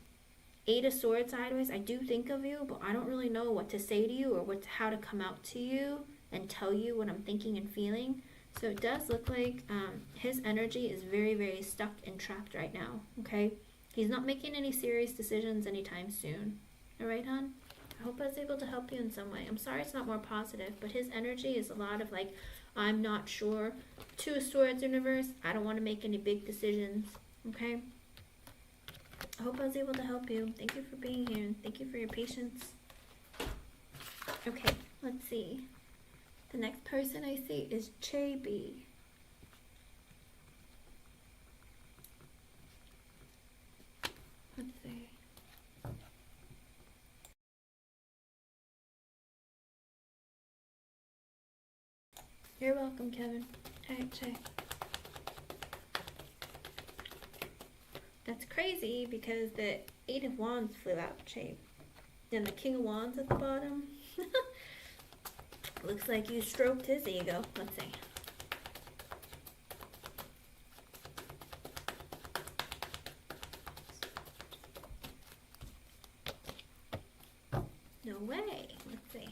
Eight of Swords sideways, I do think of you, but I don't really know what to say to you or how to come out to you and tell you what I'm thinking and feeling. So it does look like his energy is very, very stuck and trapped right now, okay? He's not making any serious decisions anytime soon. All right, hon? I hope I was able to help you in some way. I'm sorry it's not more positive, but his energy is a lot of like, I'm not sure. Two of Swords in reverse, I don't want to make any big decisions, okay? I hope I was able to help you. Thank you for being here, and thank you for your patience. Okay, let's see. The next person I see is JB. Let's see. You're welcome, Kevin. Alright, Jay. That's crazy because the 8 of Wands flew out, Jay. Then the King of Wands at the bottom. Looks like you stroked his ego. Let's see. No way. Let's see.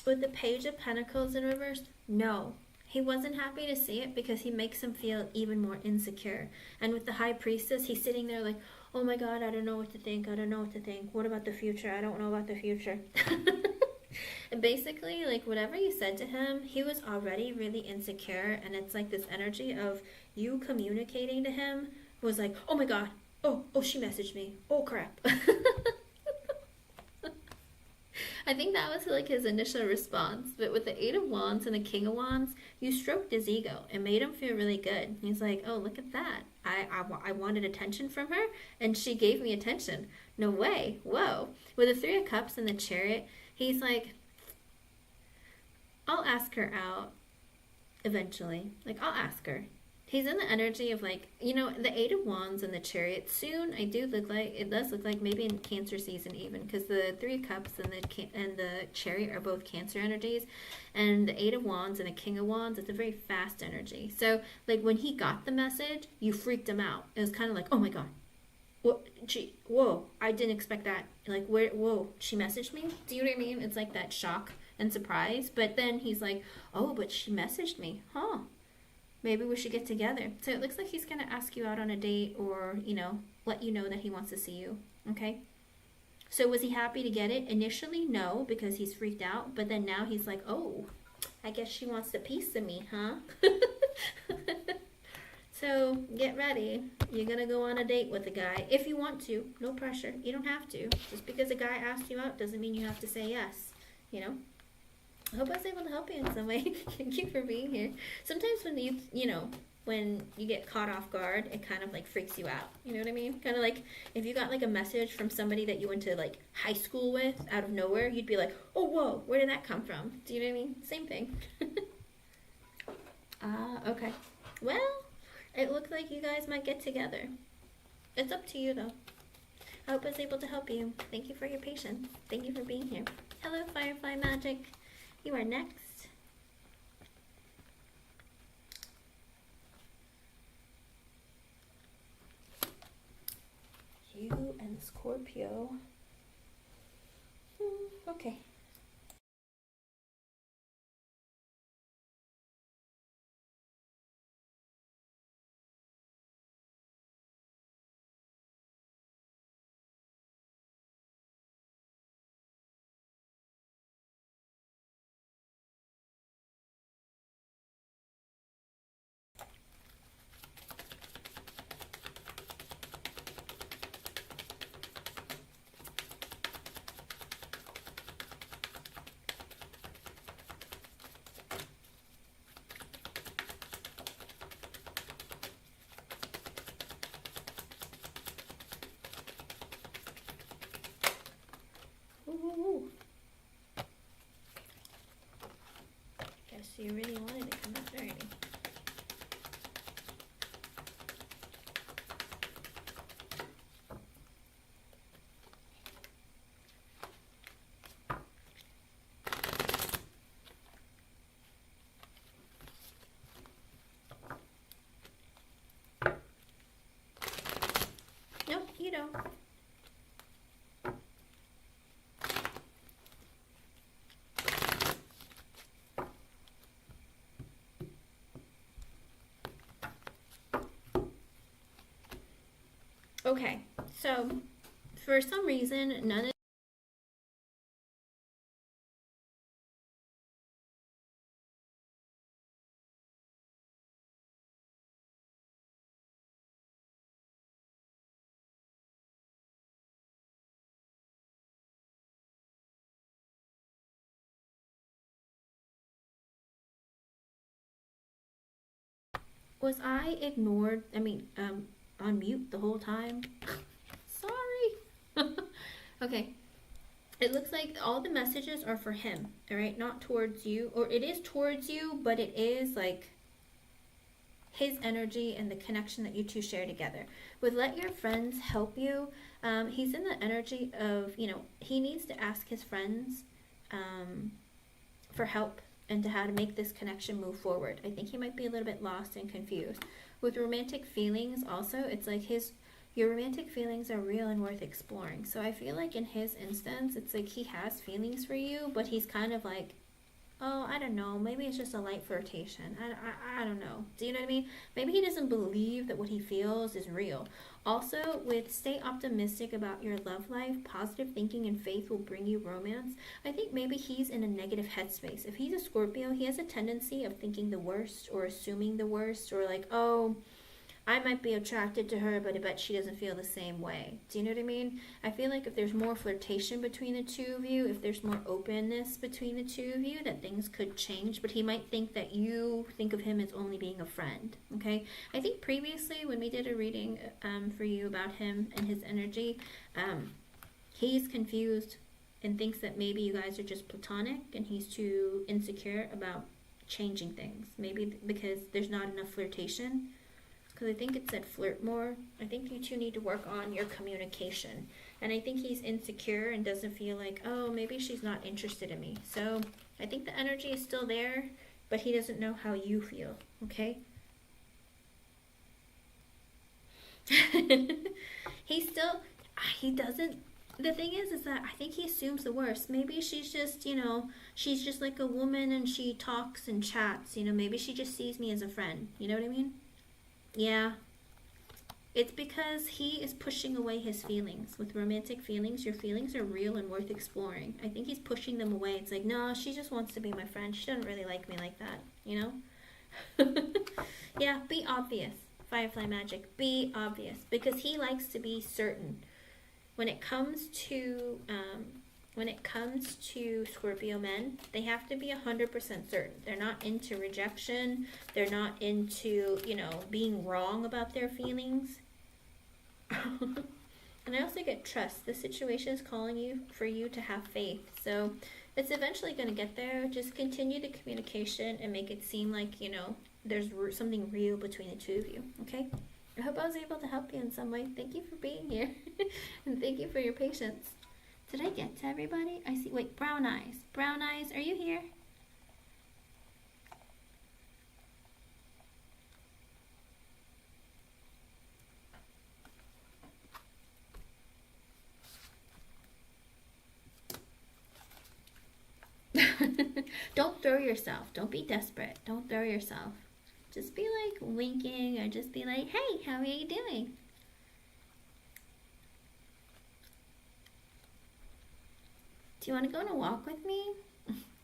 With the Page of Pentacles in reverse, no. He wasn't happy to see it because he makes him feel even more insecure. And with the High Priestess, he's sitting there like, oh my God, I don't know what to think. I don't know what to think. What about the future? I don't know about the future. And basically, like, whatever you said to him, he was already really insecure. And it's like this energy of you communicating to him was like, oh my God. Oh, she messaged me. Oh, crap. I think that was like his initial response. But with the 8 of Wands and the King of Wands, you stroked his ego and made him feel really good. He's like, oh, look at that. I wanted attention from her and she gave me attention. No way. Whoa. With the 3 of Cups and the Chariot, he's like, I'll ask her out eventually. Like, I'll ask her. He's in the energy of like, you know, the 8 of Wands and the Chariot. Soon, it does look like maybe in Cancer season even, because the 3 of Cups and the Chariot are both Cancer energies, and the 8 of Wands and the King of Wands, it's a very fast energy. So, like when he got the message, you freaked him out. It was kind of like, oh my God, what? Whoa, I didn't expect that. Like, whoa, she messaged me. Do you know what I mean? It's like that shock and surprise. But then he's like, oh, but she messaged me, huh? Maybe we should get together. So it looks like he's going to ask you out on a date or, you know, let you know that he wants to see you. Okay? So was he happy to get it? Initially, no, because he's freaked out. But then now he's like, oh, I guess she wants a piece of me, huh? So get ready. You're going to go on a date with a guy. If you want to. No pressure. You don't have to. Just because a guy asks you out doesn't mean you have to say yes. You know? I hope I was able to help you in some way. Thank you for being here. Sometimes when when you get caught off guard, it kind of like freaks you out. You know what I mean? Kind of like if you got like a message from somebody that you went to like high school with out of nowhere, you'd be like, oh, whoa, where did that come from? Do you know what I mean? Same thing. Okay. Well, it looks like you guys might get together. It's up to you though. I hope I was able to help you. Thank you for your patience. Thank you for being here. Hello, Firefly Magic. You are next. You and Scorpio. Okay. Ooh. Guess you really wanted to come up already. Nope, you don't. Okay, so for some reason, none of was I ignored, on mute the whole time? Sorry. Okay, it looks like all the messages are for him, all right, not towards you, or it is towards you, but it is like his energy and the connection that you two share together. With let your friends help you, he's in the energy of, he needs to ask his friends for help and to how to make this connection move forward. I think he might be a little bit lost and confused. With romantic feelings, also, it's like your romantic feelings are real and worth exploring. So I feel like in his instance, it's like he has feelings for you, but he's kind of like, oh, I don't know, maybe it's just a light flirtation. I don't know. Do you know what I mean? Maybe he doesn't believe that what he feels is real. Also, with stay optimistic about your love life, positive thinking and faith will bring you romance. I think maybe he's in a negative headspace. If he's a Scorpio, he has a tendency of thinking the worst or assuming the worst, or like, oh, I might be attracted to her, but I bet she doesn't feel the same way. Do you know what I mean? I feel like if there's more flirtation between the two of you, if there's more openness between the two of you, that things could change. But he might think that you think of him as only being a friend, okay? I think previously when we did a reading for you about him and his energy, he's confused and thinks that maybe you guys are just platonic and he's too insecure about changing things. Maybe because there's not enough flirtation. Because I think it said flirt more. I think you two need to work on your communication. And I think he's insecure and doesn't feel like, oh, maybe she's not interested in me. So I think the energy is still there, but he doesn't know how you feel, okay? He doesn't, the thing is that I think he assumes the worst. Maybe she's just, she's just like a woman and she talks and chats, maybe she just sees me as a friend. You know what I mean? Yeah, it's because he is pushing away his feelings. With romantic feelings, your feelings are real and worth exploring. I think he's pushing them away. It's like, no, she just wants to be my friend. She doesn't really like me like that, Yeah, be obvious. Firefly magic, be obvious. Because he likes to be certain. When it comes to Scorpio men, they have to be 100% certain. They're not into rejection. They're not into, being wrong about their feelings. And I also get trust. The situation is calling for you to have faith. So it's eventually going to get there. Just continue the communication and make it seem like, there's something real between the two of you. Okay? I hope I was able to help you in some way. Thank you for being here. And thank you for your patience. Did I get to everybody? I see. Wait, Brown Eyes. Brown Eyes, are you here? Don't throw yourself. Don't be desperate. Don't throw yourself. Just be like winking or just be like, hey, how are you doing? Do you want to go on a walk with me?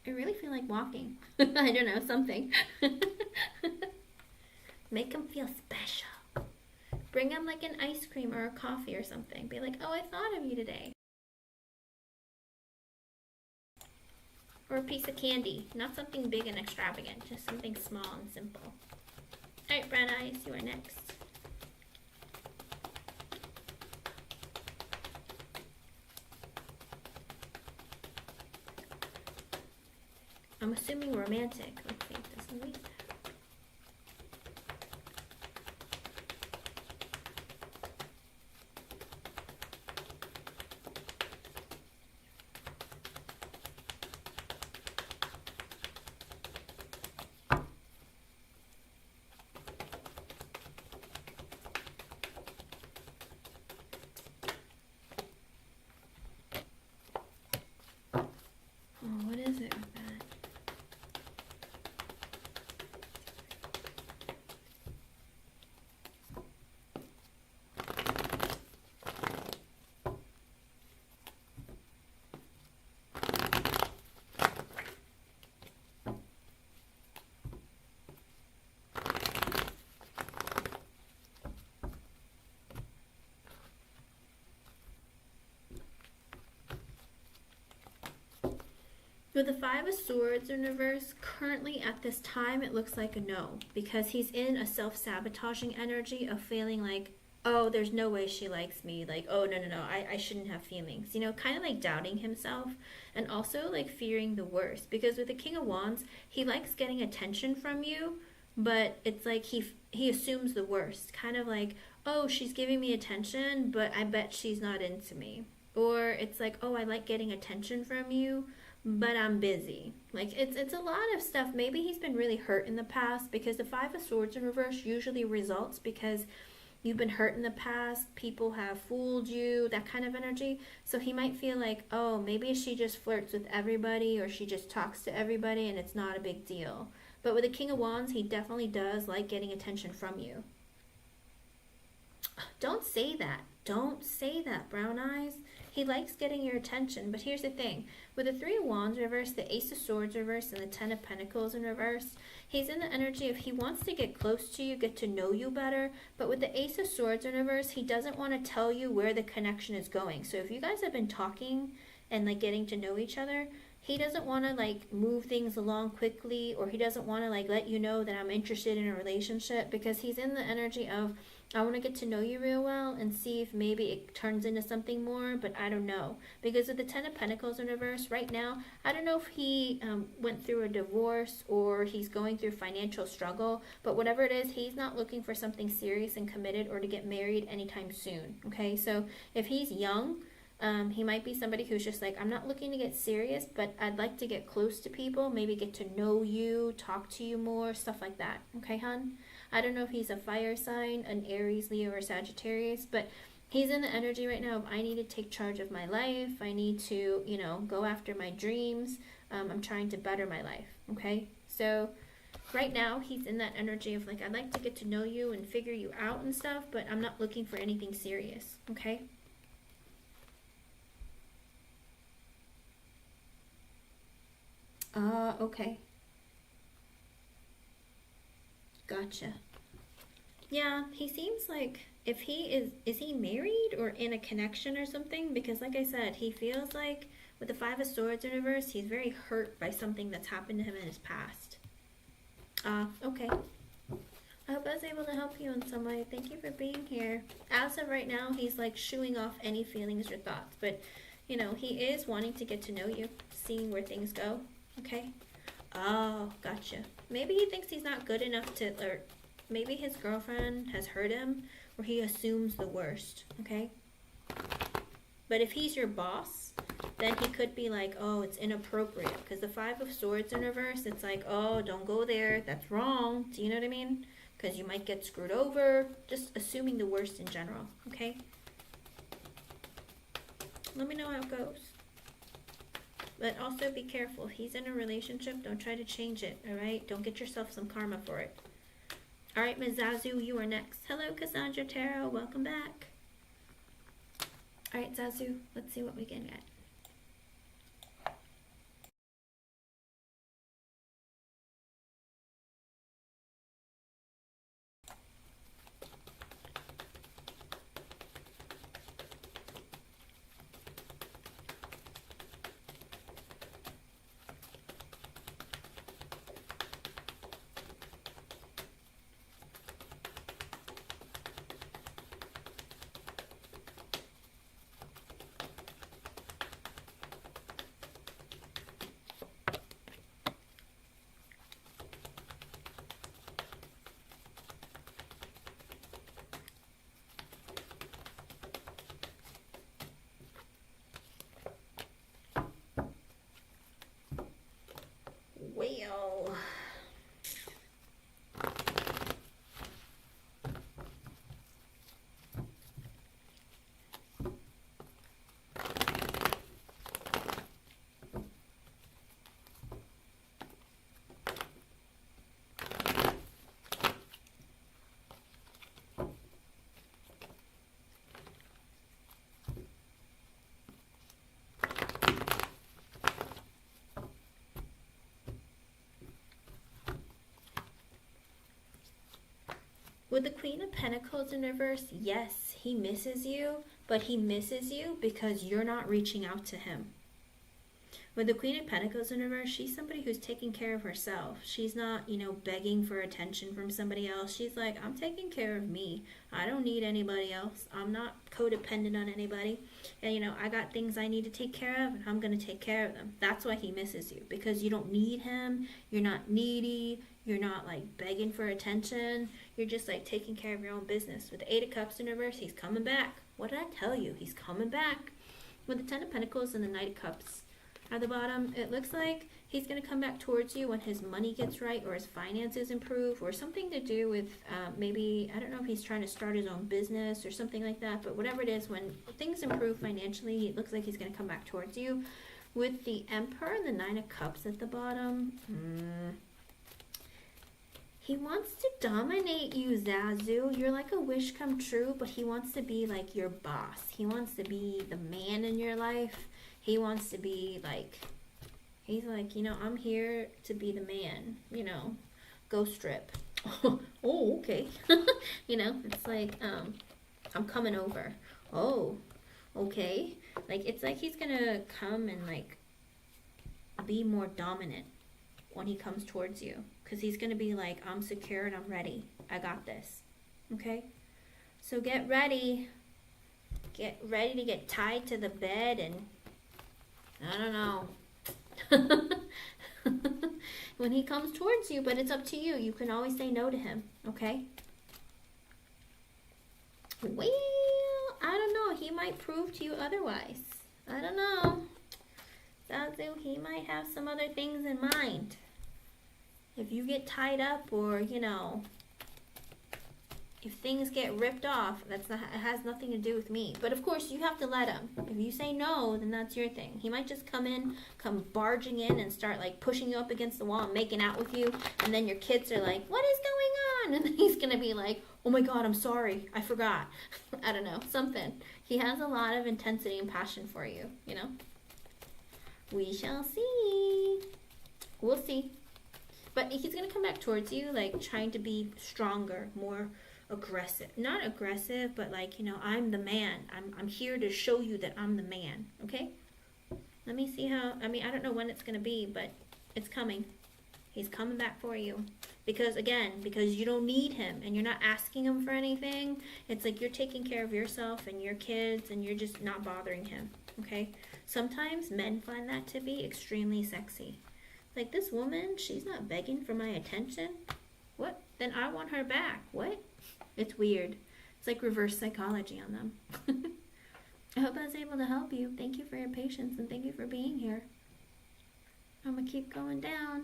I really feel like walking. I don't know, something. Make them feel special. Bring them like an ice cream or a coffee or something. Be like, oh, I thought of you today. Or a piece of candy. Not something big and extravagant. Just something small and simple. Alright, Brown Eyes, you are next. I'm assuming romantic. Let's see, it doesn't read that. Oh, what is it with that? With the Five of Swords in reverse, currently at this time, it looks like a no. Because he's in a self-sabotaging energy of feeling like, oh, there's no way she likes me. Like, oh, no, I shouldn't have feelings. You know, kind of like doubting himself. And also like fearing the worst. Because with the King of Wands, he likes getting attention from you. But it's like he assumes the worst. Kind of like, oh, she's giving me attention, but I bet she's not into me. Or it's like, oh, I like getting attention from you, but I'm busy. Like it's a lot of stuff. Maybe he's been really hurt in the past because the Five of Swords in reverse usually results because you've been hurt in the past, people have fooled you, that kind of energy. So he might feel like, oh, maybe she just flirts with everybody or she just talks to everybody and it's not a big deal. But with the King of Wands, he definitely does like getting attention from you. Don't say that. Don't say that, Brown Eyes. He likes getting your attention, but here's the thing. With the Three of Wands reverse, the Ace of Swords reverse, and the Ten of Pentacles in reverse, he's in the energy of he wants to get close to you, get to know you better, but with the Ace of Swords in reverse, he doesn't want to tell you where the connection is going. So if you guys have been talking and like getting to know each other, he doesn't want to like move things along quickly, or he doesn't want to like let you know that I'm interested in a relationship, because he's in the energy of I want to get to know you real well and see if maybe it turns into something more, but I don't know. Because of the Ten of Pentacles in reverse, right now, I don't know if he went through a divorce or he's going through financial struggle, but whatever it is, he's not looking for something serious and committed or to get married anytime soon, okay? So if he's young, he might be somebody who's just like, I'm not looking to get serious, but I'd like to get close to people, maybe get to know you, talk to you more, stuff like that, okay, hon? I don't know if he's a fire sign, an Aries, Leo, or Sagittarius, but he's in the energy right now of I need to take charge of my life. I need to, you know, go after my dreams. I'm trying to better my life, okay? So right now he's in that energy of like, I'd like to get to know you and figure you out and stuff, but I'm not looking for anything serious, okay? Okay. Gotcha. Yeah, he seems like if he is he married or in a connection or something? Because like I said, he feels like with the Five of Swords in reverse, he's very hurt by something that's happened to him in his past. Okay. I hope I was able to help you in some way. Thank you for being here. As of right now, he's like shooing off any feelings or thoughts, but you know, he is wanting to get to know you, seeing where things go. Okay? Oh, gotcha. Maybe he thinks he's not good enough to, or maybe his girlfriend has hurt him, or he assumes the worst, okay? But if he's your boss, then he could be like, oh, it's inappropriate. Because the Five of Swords in reverse, it's like, oh, don't go there. That's wrong. Do you know what I mean? Because you might get screwed over. Just assuming the worst in general, okay? Let me know how it goes. But also be careful. If he's in a relationship, don't try to change it, alright? Don't get yourself some karma for it. Alright, Ms. Zazu, you are next. Hello, Cassandra Tarot. Welcome back. Alright, Zazu, let's see what we can get. Well, with the Queen of Pentacles in reverse, yes, he misses you, but he misses you because you're not reaching out to him. With the Queen of Pentacles in reverse, she's somebody who's taking care of herself. She's not, you know, begging for attention from somebody else. She's like, I'm taking care of me. I don't need anybody else. I'm not codependent on anybody. And, you know, I got things I need to take care of, and I'm going to take care of them. That's why he misses you, because you don't need him. You're not needy. You're not, like, begging for attention. You're just, like, taking care of your own business. With the Eight of Cups in reverse, he's coming back. What did I tell you? He's coming back. With the Ten of Pentacles and the Knight of Cups at the bottom, it looks like he's going to come back towards you when his money gets right, or his finances improve, or something to do with maybe, I don't know if he's trying to start his own business or something like that, but whatever it is, when things improve financially, it looks like he's going to come back towards you. With the Emperor and the Nine of Cups at the bottom, he wants to dominate you, Zazu. You're like a wish come true, but he wants to be like your boss. He wants to be the man in your life. He wants to be like, he's like, you know, I'm here to be the man, you know, go strip. Oh, okay. You know, it's like, I'm coming over. Oh, okay. Like, it's like he's gonna come and like be more dominant when he comes towards you. Because he's gonna be like, I'm secure and I'm ready. I got this. Okay? So get ready. Get ready to get tied to the bed and I don't know. When he comes towards you, but it's up to you. You can always say no to him, okay? Well, I don't know. He might prove to you otherwise. I don't know. Zazu, he might have some other things in mind. If you get tied up or, you know, if things get ripped off, it has nothing to do with me. But of course, you have to let him. If you say no, then that's your thing. He might just come barging in and start like pushing you up against the wall and making out with you. And then your kids are like, what is going on? And then he's going to be like, oh my God, I'm sorry. I forgot. I don't know, something. He has a lot of intensity and passion for you, you know? We shall see. We'll see. But he's going to come back towards you, like trying to be stronger, more aggressive. Not aggressive, but like, you know, I'm the man. I'm here to show you that I'm the man, okay? Let me see how, I mean, I don't know when it's going to be, but it's coming. He's coming back for you. Because, again, because you don't need him and you're not asking him for anything. It's like you're taking care of yourself and your kids and you're just not bothering him, okay? Sometimes men find that to be extremely sexy. Like, this woman, she's not begging for my attention. What? Then I want her back. What? It's weird. It's like reverse psychology on them. I hope I was able to help you. Thank you for your patience and thank you for being here. I'm going to keep going down.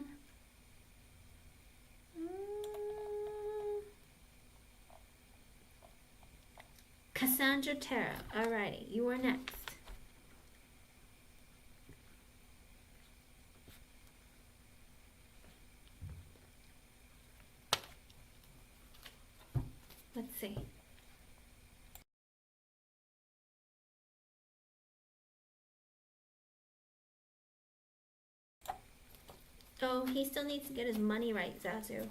Cassandra Tara. Alrighty, you are next. Let's see. Oh, he still needs to get his money right, Zazu.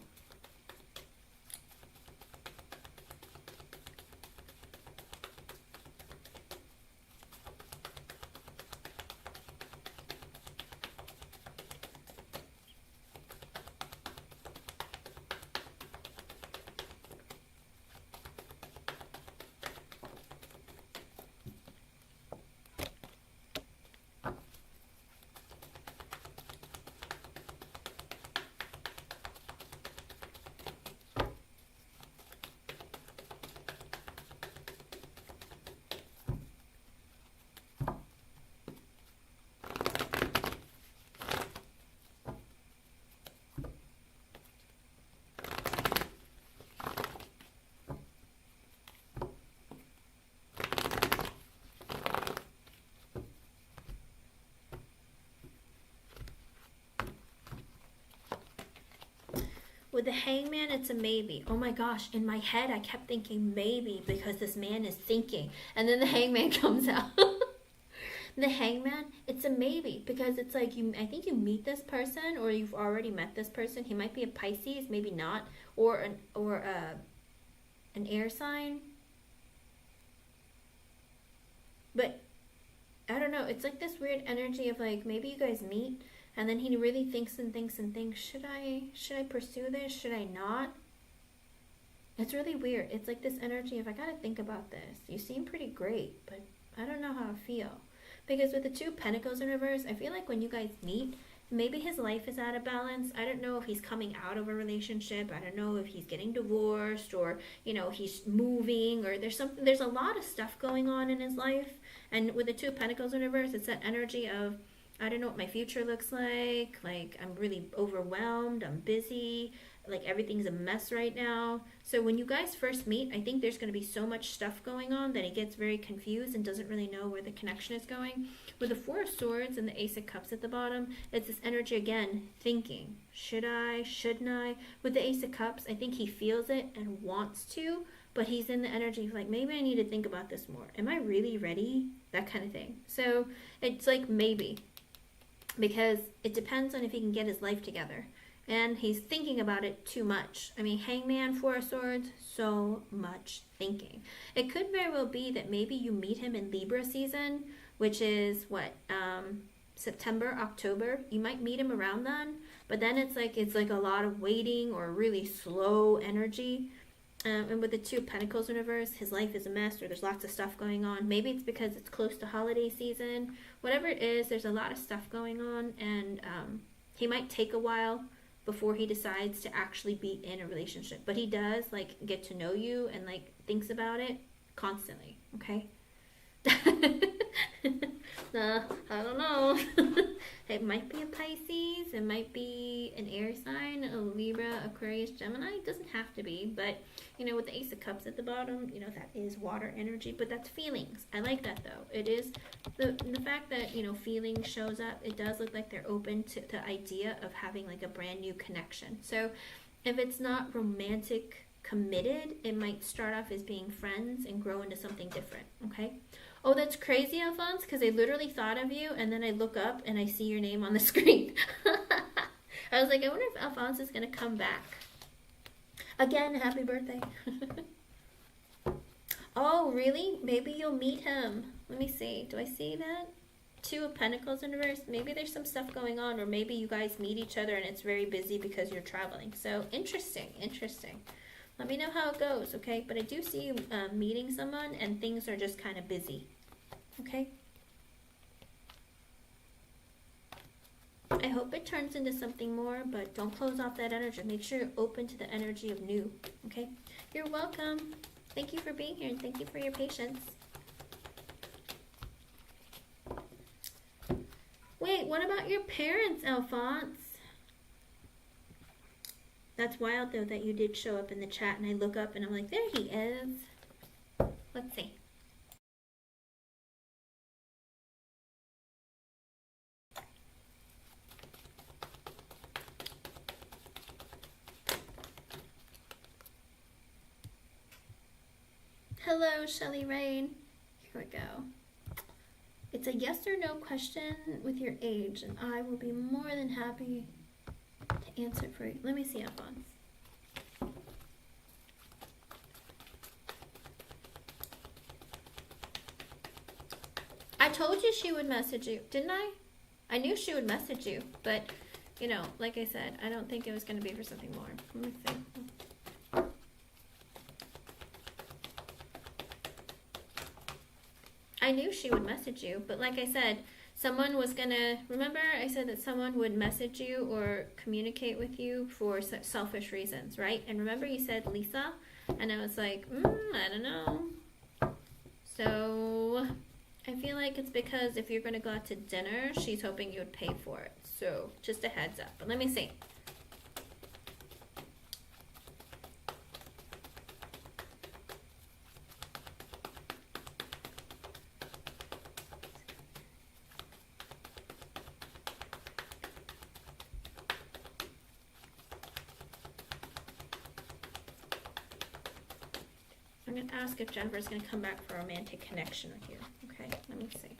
With the Hangman, it's a maybe. Oh my gosh, in my head I kept thinking maybe because this man is thinking. And then the Hangman comes out. The Hangman, it's a maybe because it's like I think you meet this person or you've already met this person. He might be a Pisces, maybe not, or an air sign. But I don't know, it's like this weird energy of like, maybe you guys meet and then he really thinks and thinks and thinks, should I pursue this? Should I not? It's really weird. It's like this energy of, I gotta think about this. You seem pretty great, but I don't know how I feel. Because with the Two of Pentacles in reverse, I feel like when you guys meet, maybe his life is out of balance. I don't know if he's coming out of a relationship. I don't know if he's getting divorced, or, you know, he's moving, or there's a lot of stuff going on in his life. And with the Two of Pentacles in reverse, it's that energy of, I don't know what my future looks like I'm really overwhelmed, I'm busy, like everything's a mess right now. So when you guys first meet, I think there's going to be so much stuff going on that he gets very confused and doesn't really know where the connection is going. With the Four of Swords and the Ace of Cups at the bottom, it's this energy again, thinking, should I, shouldn't I? With the Ace of Cups, I think he feels it and wants to, but he's in the energy of like, maybe I need to think about this more. Am I really ready? That kind of thing. So it's like maybe, because it depends on if he can get his life together. And he's thinking about it too much. I mean, Hangman, Four of Swords, so much thinking. It could very well be that maybe you meet him in Libra season, which is what, September, October. You might meet him around then, but then it's like a lot of waiting or really slow energy. And with the Two of Pentacles in reverse, his life is a mess, or there's lots of stuff going on. Maybe it's because it's close to holiday season. Whatever it is, there's a lot of stuff going on, and he might take a while before he decides to actually be in a relationship. But he does, like, get to know you and, like, thinks about it constantly, okay? I don't know. It might be a Pisces, it might be an air sign, a Libra, Aquarius, Gemini. It doesn't have to be, but, you know, with the Ace of Cups at the bottom, you know, that is water energy, but that's feelings. I like that, though. It is the fact that, you know, feeling shows up. It does look like they're open to the idea of having, like, a brand new connection. So if it's not romantic, committed, it might start off as being friends and grow into something different, okay? Oh, that's crazy, Alphonse, because I literally thought of you, and then I look up and I see your name on the screen. I was like, I wonder if Alphonse is going to come back. Again, happy birthday. Oh, really? Maybe you'll meet him. Let me see. Do I see that? Two of Pentacles in reverse. Maybe there's some stuff going on, or maybe you guys meet each other and it's very busy because you're traveling. So, interesting, interesting. Let me know how it goes, okay? But I do see you meeting someone, and things are just kind of busy, okay? I hope it turns into something more, but don't close off that energy. Make sure you're open to the energy of new, okay? You're welcome. Thank you for being here, and thank you for your patience. Wait, what about your parents, Alphonse? That's wild, though, that you did show up in the chat, and I look up and I'm like, there he is. Let's see. Hello, Shelly Rain. Here we go. It's a yes or no question with your age, and I will be more than happy to answer it for you. Let me see, Alphonse. I told you she would message you, didn't I? I knew she would message you, but, you know, like I said, I don't think it was going to be for something more. Let me see. I knew she would message you, but like I said, someone was gonna, remember I said that someone would message you or communicate with you for selfish reasons, right? And remember you said Lisa, and I was like, I don't know. So I feel like it's because if you're gonna go out to dinner, she's hoping you would pay for it. So just a heads up, but let me see. I'm going to ask if Jennifer's going to come back for a romantic connection with you. Okay, let me see.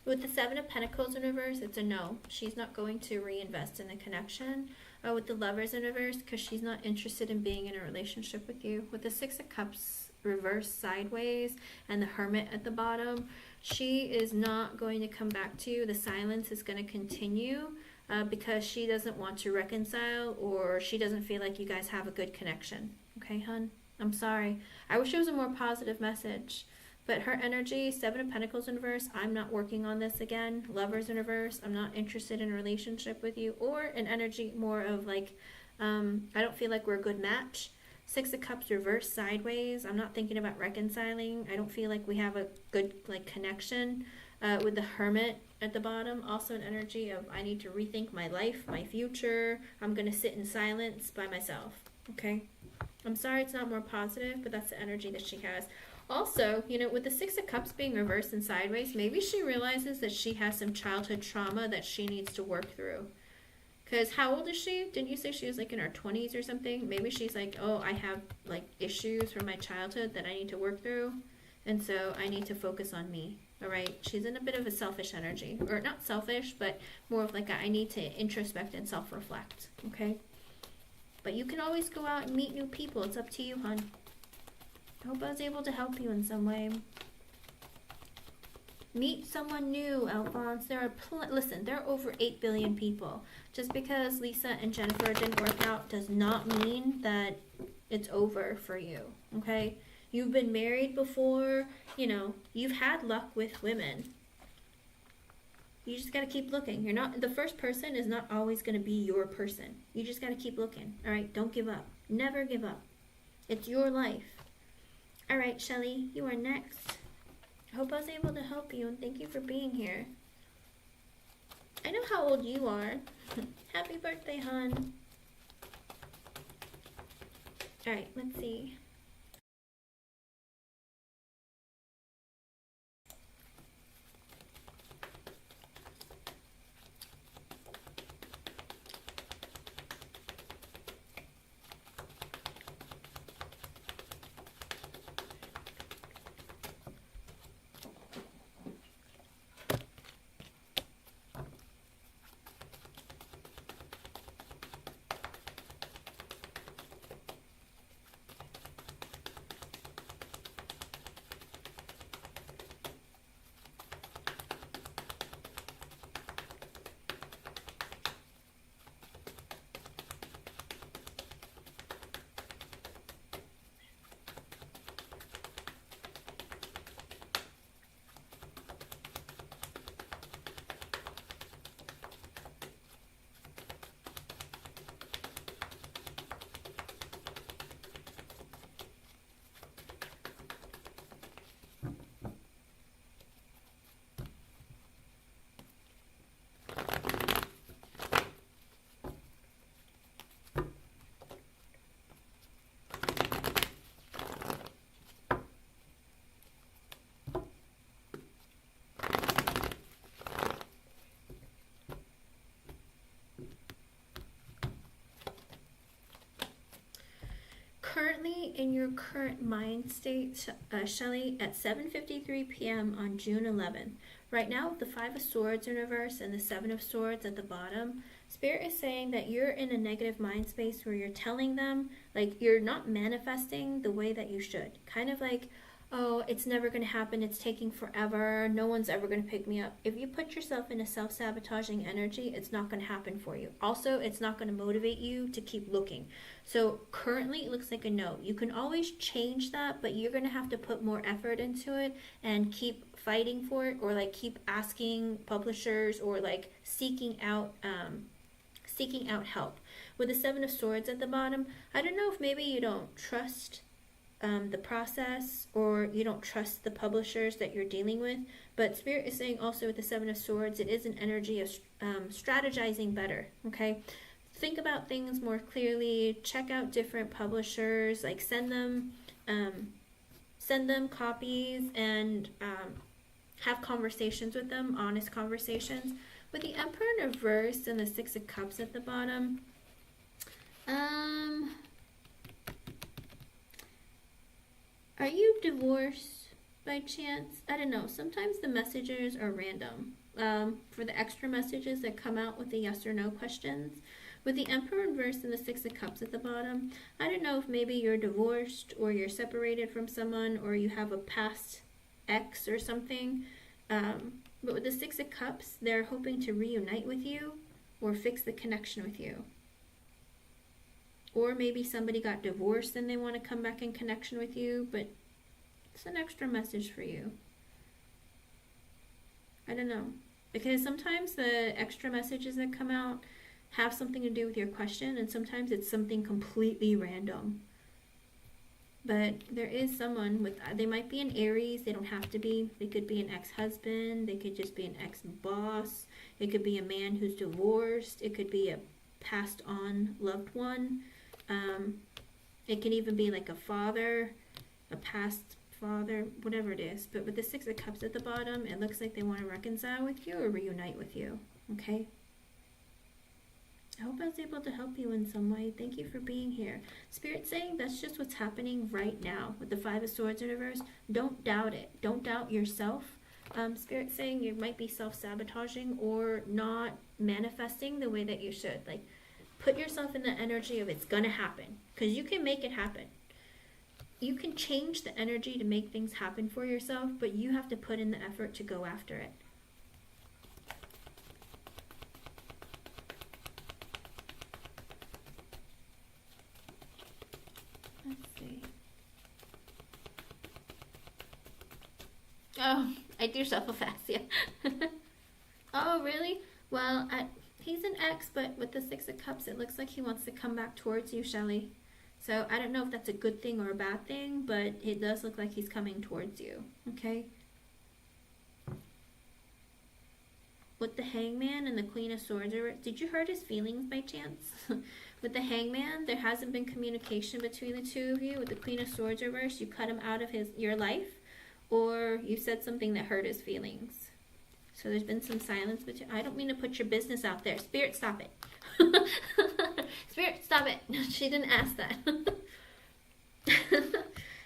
With the Seven of Pentacles in reverse, it's a no. She's not going to reinvest in the connection. With the Lovers in reverse, because she's not interested in being in a relationship with you. With the Six of Cups reverse sideways and the Hermit at the bottom, she is not going to come back to you. The silence is going to continue because she doesn't want to reconcile, or she doesn't feel like you guys have a good connection. Okay, hun? I'm sorry. I wish it was a more positive message. But her energy, Seven of Pentacles in reverse, I'm not working on this again. Lovers in reverse, I'm not interested in a relationship with you. Or an energy more of like, I don't feel like we're a good match. Six of Cups reverse sideways, I'm not thinking about reconciling. I don't feel like we have a good like connection. With the Hermit at the bottom, also an energy of I need to rethink my life, my future. I'm going to sit in silence by myself. Okay? I'm sorry it's not more positive, but that's the energy that she has. Also, you know, with the Six of Cups being reversed and sideways, maybe she realizes that she has some childhood trauma that she needs to work through. Because how old is she? Didn't you say she was like in her 20s or something? Maybe she's like, oh, I have like issues from my childhood that I need to work through. And so I need to focus on me. All right? She's in a bit of a selfish energy. Or not selfish, but more of like I need to introspect and self-reflect. Okay? But you can always go out and meet new people. It's up to you, hon. I hope I was able to help you in some way. Meet someone new, Alphonse. There are listen, there are over 8 billion people. Just because Lisa and Jennifer didn't work out does not mean that it's over for you, okay? You've been married before, you know, you've had luck with women. You just got to keep looking. You're not, the first person is not always going to be your person. You just got to keep looking, all right? Don't give up. Never give up. It's your life. All right, Shelly, you are next. I hope I was able to help you, and thank you for being here. I know how old you are. Happy birthday, hon. All right, let's see. Currently in your current mind state, Shelley, at 7:53 p.m. on June 11th. Right now, with the Five of Swords in reverse and the Seven of Swords at the bottom, Spirit is saying that you're in a negative mind space where you're telling them, like, you're not manifesting the way that you should. Kind of like, oh, it's never going to happen, it's taking forever, no one's ever going to pick me up. If you put yourself in a self-sabotaging energy, it's not going to happen for you. Also, it's not going to motivate you to keep looking. So currently, it looks like a no. You can always change that, but you're going to have to put more effort into it and keep fighting for it, or like keep asking publishers, or like seeking out help. With the Seven of Swords at the bottom, I don't know if maybe you don't trust the process, or you don't trust the publishers that you're dealing with, but Spirit is saying also with the Seven of Swords, it is an energy of strategizing better, okay? Think about things more clearly, check out different publishers, like send them copies, and have conversations with them, honest conversations. With the Emperor in reverse and the Six of Cups at the bottom, are you divorced? by chance? I don't know. Sometimes the messages are random. For the extra messages that come out with the yes or no questions. With the Emperor in reverse and the Six of Cups at the bottom, I don't know if maybe you're divorced or you're separated from someone or you have a past ex or something. But with the Six of Cups, they're hoping to reunite with you or fix the connection with you. Or maybe somebody got divorced and they want to come back in connection with you, but it's an extra message for you. I don't know. Because sometimes the extra messages that come out have something to do with your question, and sometimes it's something completely random. But there is someone with, they might be an Aries, they don't have to be. They could be an ex-husband, they could just be an ex-boss, it could be a man who's divorced, it could be a passed on loved one. It can even be like a father, a past father, whatever it is. But with the Six of Cups at the bottom, it looks like they want to reconcile with you or reunite with you. Okay? I hope I was able to help you in some way. Thank you for being here. Spirit saying that's just what's happening right now with the Five of Swords in reverse. Don't doubt it. Don't doubt yourself. Spirit saying you might be self-sabotaging or not manifesting the way that you should. Like, put yourself in the energy of it's gonna happen, because you can make it happen. You can change the energy to make things happen for yourself, but you have to put in the effort to go after it. Let's see. Oh, I do shuffle fast, yeah. Oh, really? Well, he's an ex, but with the Six of Cups, it looks like he wants to come back towards you, Shelley. So I don't know if that's a good thing or a bad thing, but it does look like he's coming towards you, okay? With the Hangman and the Queen of Swords, did you hurt his feelings by chance? With the Hangman, there hasn't been communication between the two of you. With the Queen of Swords reverse, you cut him out of your life, or you said something that hurt his feelings. So there's been some silence between. I don't mean to put your business out there. Spirit, stop it. Spirit, stop it. She didn't ask that.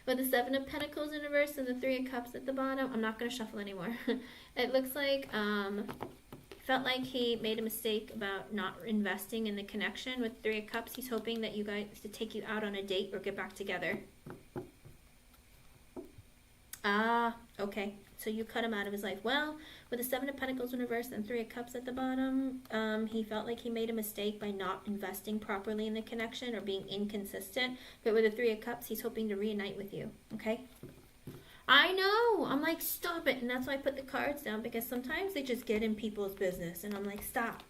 With the Seven of Pentacles in reverse and the Three of Cups at the bottom, I'm not going to shuffle anymore. It looks like, felt like he made a mistake about not investing in the connection. With Three of Cups, he's hoping that you guys to take you out on a date or get back together. Ah, okay. So you cut him out of his life. Well, with the Seven of Pentacles in reverse and Three of Cups at the bottom, he felt like he made a mistake by not investing properly in the connection or being inconsistent. But with the Three of Cups, he's hoping to reunite with you. Okay? I know! I'm like, stop it! And that's why I put the cards down, because sometimes they just get in people's business. And I'm like, stop.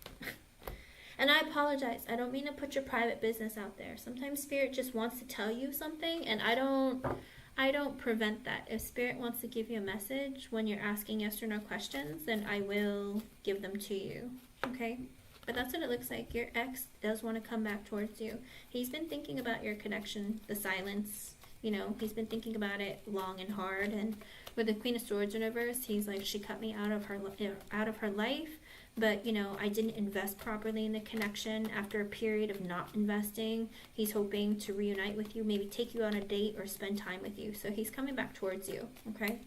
And I apologize. I don't mean to put your private business out there. Sometimes Spirit just wants to tell you something, and I don't prevent that. If Spirit wants to give you a message when you're asking yes or no questions, then I will give them to you, okay? But that's what it looks like. Your ex does want to come back towards you. He's been thinking about your connection, the silence, you know, he's been thinking about it long and hard. And with the Queen of Swords in reverse, he's like, she cut me out of her life. But, you know, I didn't invest properly in the connection. After a period of not investing, he's hoping to reunite with you, maybe take you on a date or spend time with you. So he's coming back towards you, okay?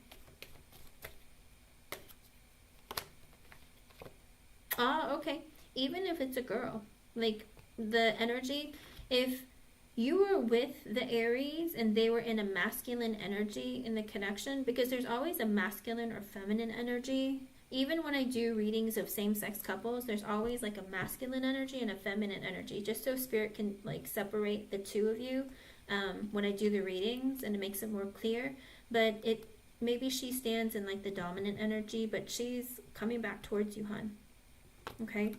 Ah, okay. Even if it's a girl, like the energy, if you were with the Aries and they were in a masculine energy in the connection, because there's always a masculine or feminine energy. Even when I do readings of same-sex couples, there's always like a masculine energy and a feminine energy, just so Spirit can like separate the two of you when I do the readings, and it makes it more clear. But maybe she stands in like the dominant energy, but she's coming back towards you, hon. Okay?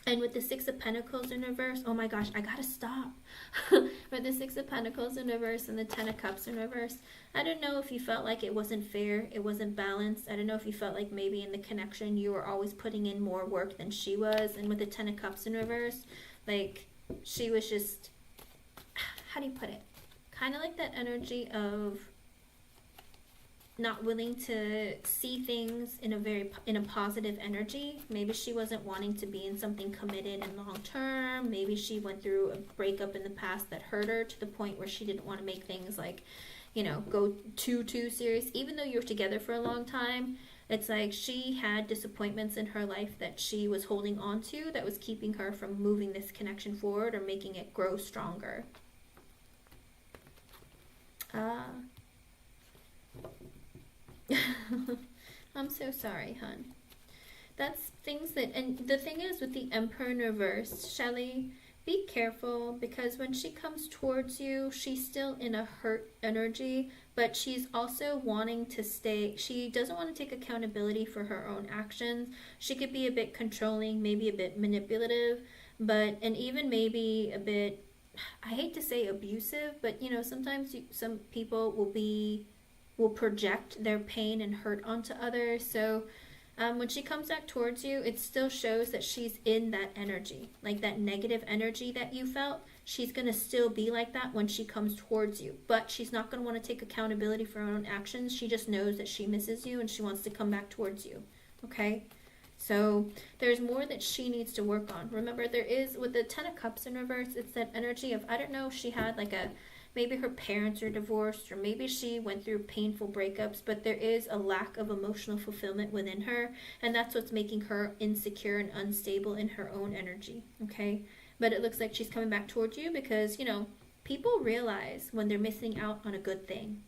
And with the Six of Pentacles in reverse, oh my gosh, I gotta stop. With the Six of Pentacles in reverse and the Ten of Cups in reverse, I don't know if you felt like it wasn't fair, it wasn't balanced. I don't know if you felt like maybe in the connection you were always putting in more work than she was. And with the Ten of Cups in reverse, like she was just, how do you put it? Kind of like that energy of not willing to see things in a positive energy. Maybe she wasn't wanting to be in something committed and long term. Maybe she went through a breakup in the past that hurt her to the point where she didn't want to make things like, go too serious. Even though you're together for a long time, it's like she had disappointments in her life that she was holding on to that was keeping her from moving this connection forward or making it grow stronger. I'm so sorry, hon. That's things that, and the thing is with the Emperor in reverse, Shelley, be careful, because when she comes towards you, she's still in a hurt energy, but she's also wanting to stay. She doesn't want to take accountability for her own actions. She could be a bit controlling, maybe a bit manipulative, and even maybe a bit, I hate to say abusive, but sometimes some people will project their pain and hurt onto others. So when she comes back towards you, it still shows that she's in that energy, like that negative energy that you felt. She's going to still be like that when she comes towards you, but she's not going to want to take accountability for her own actions. She just knows that she misses you and she wants to come back towards you. Okay? So there's more that she needs to work on. Remember, there is, with the Ten of Cups in reverse, it's that energy of, I don't know if she had maybe her parents are divorced, or maybe she went through painful breakups, but there is a lack of emotional fulfillment within her, and that's what's making her insecure and unstable in her own energy, okay? But it looks like she's coming back towards you because, people realize when they're missing out on a good thing,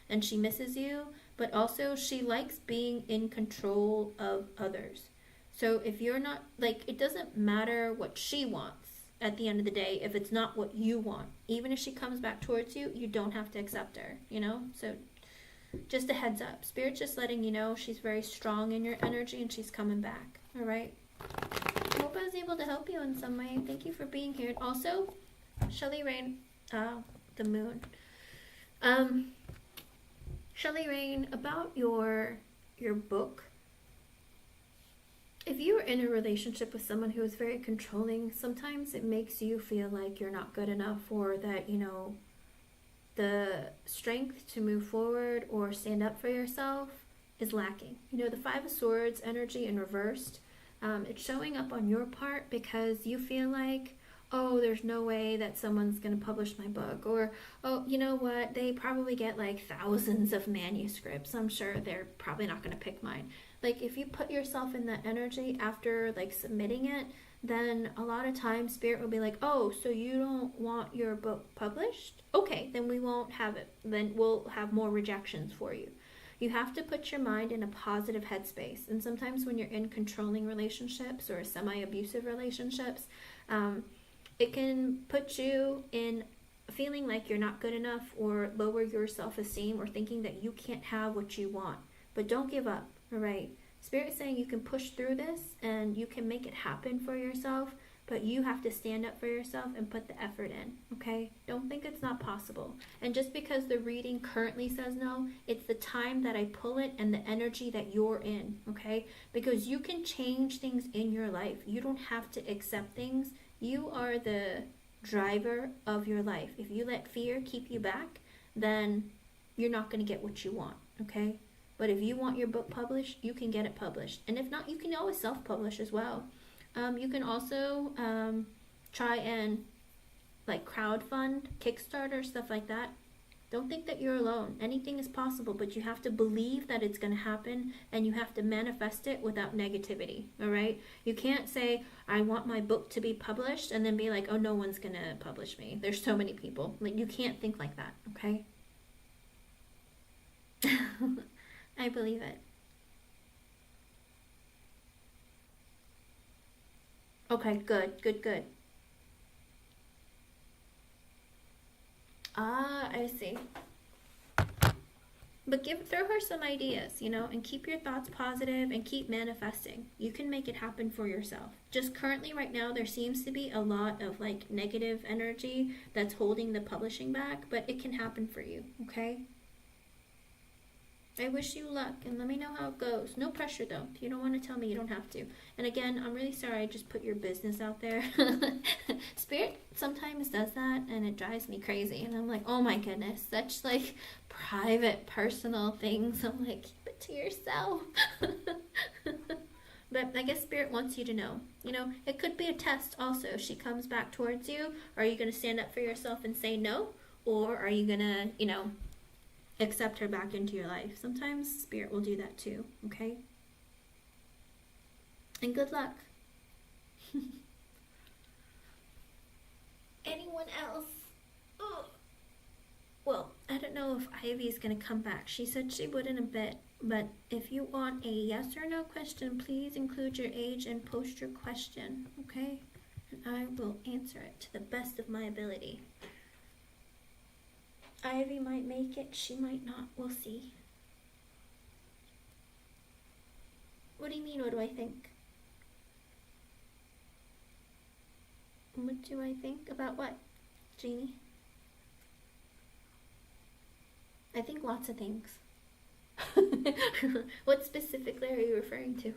and she misses you, but also she likes being in control of others. So if you're not, it doesn't matter what she wants. At the end of the day, if it's not what you want, even if she comes back towards you, you don't have to accept her, So just a heads up. Spirit's just letting you know she's very strong in your energy and she's coming back, all right? I hope I was able to help you in some way. Thank you for being here. Also, Shelley Rain, the moon. Shelley Rain, about your book. If you are in a relationship with someone who is very controlling, sometimes it makes you feel like you're not good enough, or that, the strength to move forward or stand up for yourself is lacking. The Five of Swords energy in reversed, it's showing up on your part because you feel like, oh, there's no way that someone's going to publish my book, or, oh, you know what, they probably get thousands of manuscripts. I'm sure they're probably not going to pick mine. If you put yourself in that energy after submitting it, then a lot of times Spirit will be like, oh, so you don't want your book published? Okay, then we won't have it. Then we'll have more rejections for you. You have to put your mind in a positive headspace. And sometimes when you're in controlling relationships or semi-abusive relationships, it can put you in feeling like you're not good enough, or lower your self-esteem, or thinking that you can't have what you want. But don't give up. All right. Spirit's saying you can push through this and you can make it happen for yourself, but you have to stand up for yourself and put the effort in, okay? Don't think it's not possible. And just because the reading currently says no, it's the time that I pull it and the energy that you're in, okay? Because you can change things in your life. You don't have to accept things. You are the driver of your life. If you let fear keep you back, then you're not going to get what you want, okay? But if you want your book published, you can get it published. And if not, you can always self-publish as well. You can also try and crowdfund, Kickstarter, stuff like that. Don't think that you're alone. Anything is possible, but you have to believe that it's going to happen, and you have to manifest it without negativity, all right? You can't say, I want my book to be published, and then be like, oh, no one's going to publish me. There's so many people. You can't think like that, okay? I believe it. Okay, good. Ah, I see. But throw her some ideas, and keep your thoughts positive and keep manifesting. You can make it happen for yourself. Just currently right now, there seems to be a lot of negative energy that's holding the publishing back, but it can happen for you, okay? I wish you luck, and let me know how it goes. No pressure, though. If you don't want to tell me, you don't have to. And again, I'm really sorry I just put your business out there. Spirit sometimes does that, and it drives me crazy. And I'm like, oh my goodness, such private, personal things. I'm like, keep it to yourself. But I guess Spirit wants you to know. It could be a test also. If she comes back towards you, are you going to stand up for yourself and say no? Or are you going to, accept her back into your life. Sometimes spirit will do that too, okay? And good luck. Anyone else? Oh. Well, I don't know if Ivy is going to come back. She said she would in a bit, but if you want a yes or no question, please include your age and post your question, okay? And I will answer it to the best of my ability. Ivy might make it, she might not. We'll see. What do you mean, what do I think? What do I think about what, Jeannie? I think lots of things. What specifically are you referring to?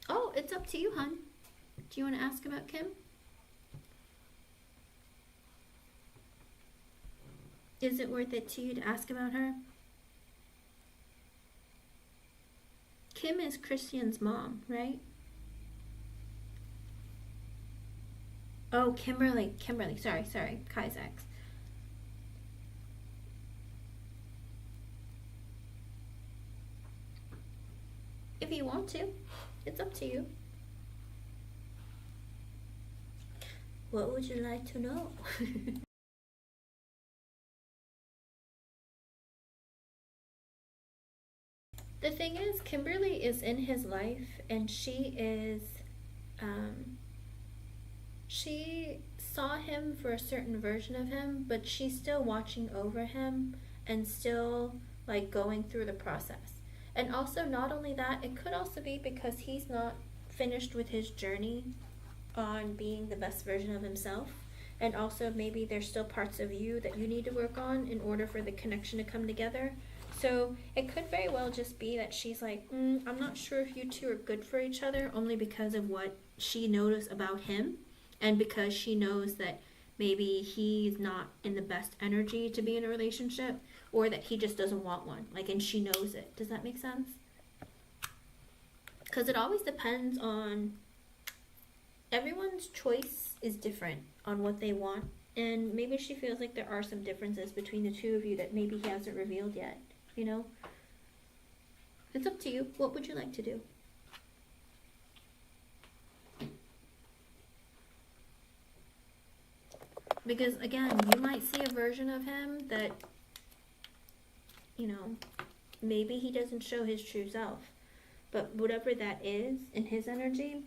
Oh, it's up to you, hon. Do you want to ask about Kim? Is it worth it to you to ask about her? Kim is Christian's mom, right? Oh, Kimberly, sorry, Kai's ex. If you want to, it's up to you. What would you like to know? The thing is, Kimberly is in his life, and she saw him for a certain version of him, but she's still watching over him and still like going through the process. And also, not only that, it could also be because he's not finished with his journey on being the best version of himself. And also, maybe there's still parts of you that you need to work on in order for the connection to come together. So it could very well just be that she's like, I'm not sure if you two are good for each other, only because of what she noticed about him, and because she knows that maybe he's not in the best energy to be in a relationship, or that he just doesn't want one. Like, and she knows it. Does that make sense? Because it always depends on, everyone's choice is different on what they want. And maybe she feels like there are some differences between the two of you that maybe he hasn't revealed yet. You know? It's up to you. What would you like to do? Because, again, you might see a version of him that, you know, maybe he doesn't show his true self. But whatever that is in his energy,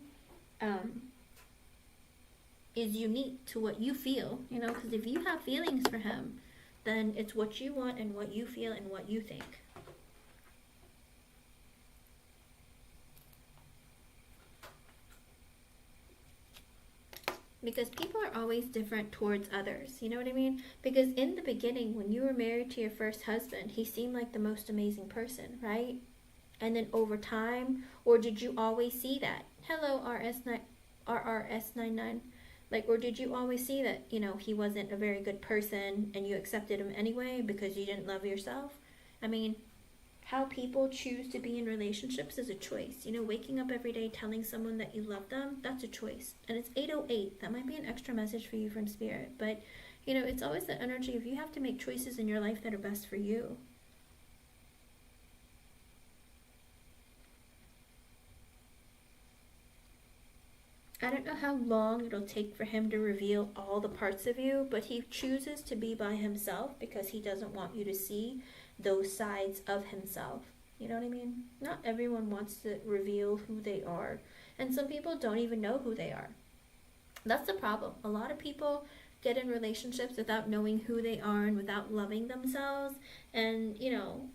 is unique to what you feel, you know? Because if you have feelings for him, then it's what you want and what you feel and what you think. Because people are always different towards others, you know what I mean? Because in the beginning, when you were married to your first husband, he seemed like the most amazing person, right? And then over time, or did you always see that? Hello, RRS99. Like, or did you always see that, you know, he wasn't a very good person and you accepted him anyway because you didn't love yourself? I mean, how people choose to be in relationships is a choice. You know, waking up every day telling someone that you love them, that's a choice. And it's 8:08. That might be an extra message for you from Spirit. But, you know, it's always the energy of you have to make choices in your life that are best for you. I don't know how long it'll take for him to reveal all the parts of you, but he chooses to be by himself because he doesn't want you to see those sides of himself. You know what I mean? Not everyone wants to reveal who they are, and some people don't even know who they are. That's the problem. A lot of people get in relationships without knowing who they are and without loving themselves. And, you know,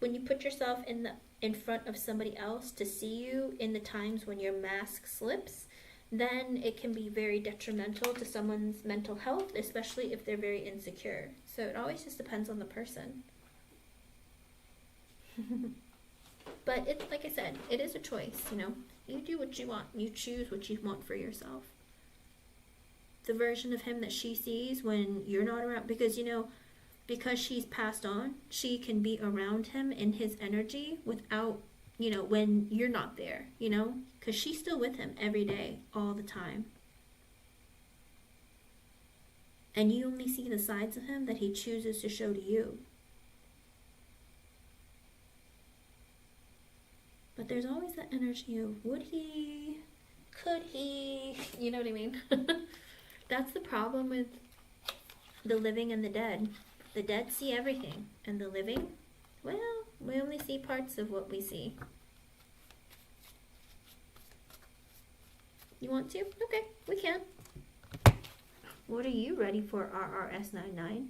when you put yourself in front of somebody else to see you in the times when your mask slips, then it can be very detrimental to someone's mental health, especially if they're very insecure. So it always just depends on the person. But it's like I said, it is a choice, you know. You do what you want. You choose what you want for yourself. The version of him that she sees when you're not around, because, you know, because she's passed on, she can be around him in his energy without, you know, when you're not there, you know, because she's still with him every day, all the time. And you only see the sides of him that he chooses to show to you. But there's always that energy of, would he, could he, you know what I mean? That's the problem with the living and the dead. The dead see everything, and the living, well, we only see parts of what we see. You want to? Okay, we can. What are you ready for, RRS99?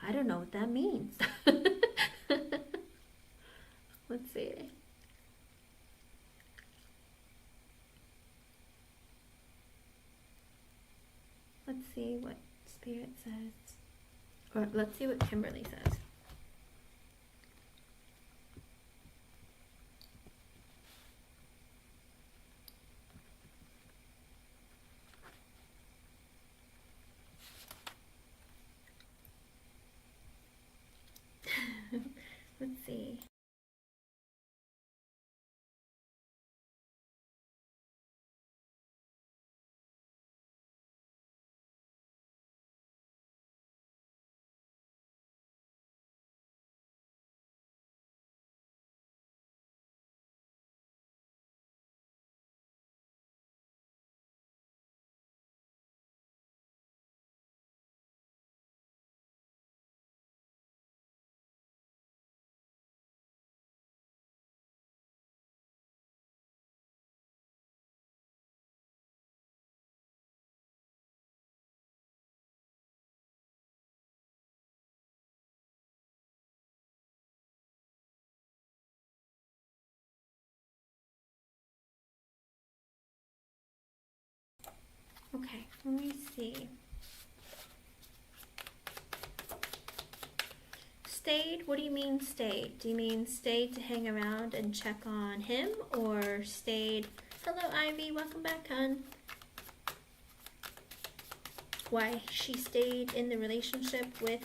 I don't know what that means. Let's see. Let's see what Spirit says. Or let's see what Kimberly says. Let's see. Okay, let me see. Stayed? What do you mean stayed? Do you mean stayed to hang around and check on him, or stayed? Hello, Ivy. Welcome back, hon. Why she stayed in the relationship with,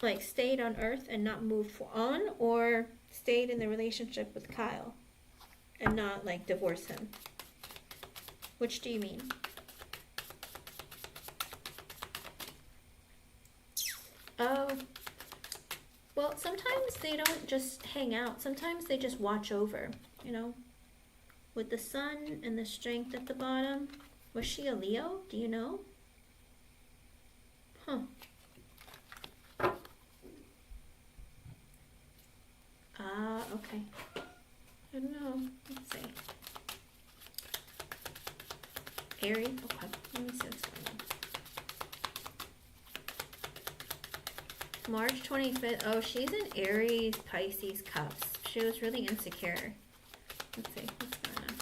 like, stayed on Earth and not moved on, or stayed in the relationship with Kyle and not, like, divorce him? Which do you mean? Oh, well, sometimes they don't just hang out. Sometimes they just watch over, you know? With the sun and the strength at the bottom. Was she a Leo? Do you know? Huh. Ah, okay. I don't know. Let's see. Aries? Okay. Let me see what's going on. March 25th. Oh, she's in Aries, Pisces, Cups. She was really insecure. Let's see. What's going on?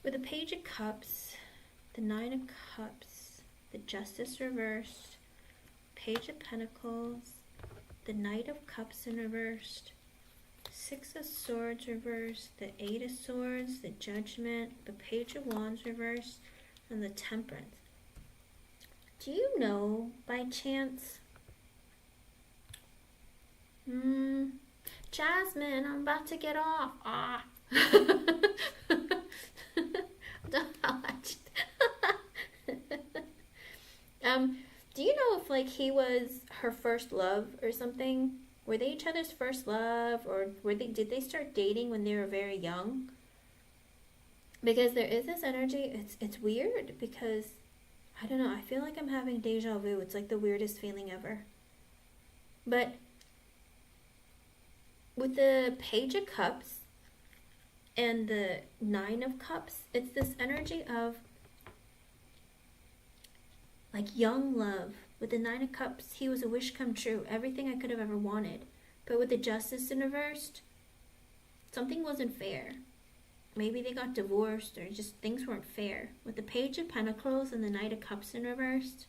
With the Page of Cups, the Nine of Cups, the Justice reversed, Page of Pentacles, the Knight of Cups in reversed, Six of Swords reversed, the Eight of Swords, the Judgment, the Page of Wands reversed, and the Temperance. Do you know, by chance? Jasmine, I'm about to get off. Ah. Do you know if like he was her first love or something? Were they each other's first love, or did they start dating when they were very young? Because there is this energy. It's weird because I don't know. I feel like I'm having deja vu. It's like the weirdest feeling ever. But with the Page of Cups and the Nine of Cups, it's this energy of like young love. With the Nine of Cups, he was a wish come true. Everything I could have ever wanted. But with the Justice in reversed, something wasn't fair. Maybe they got divorced or just things weren't fair. With the Page of Pentacles and the Knight of Cups in reversed,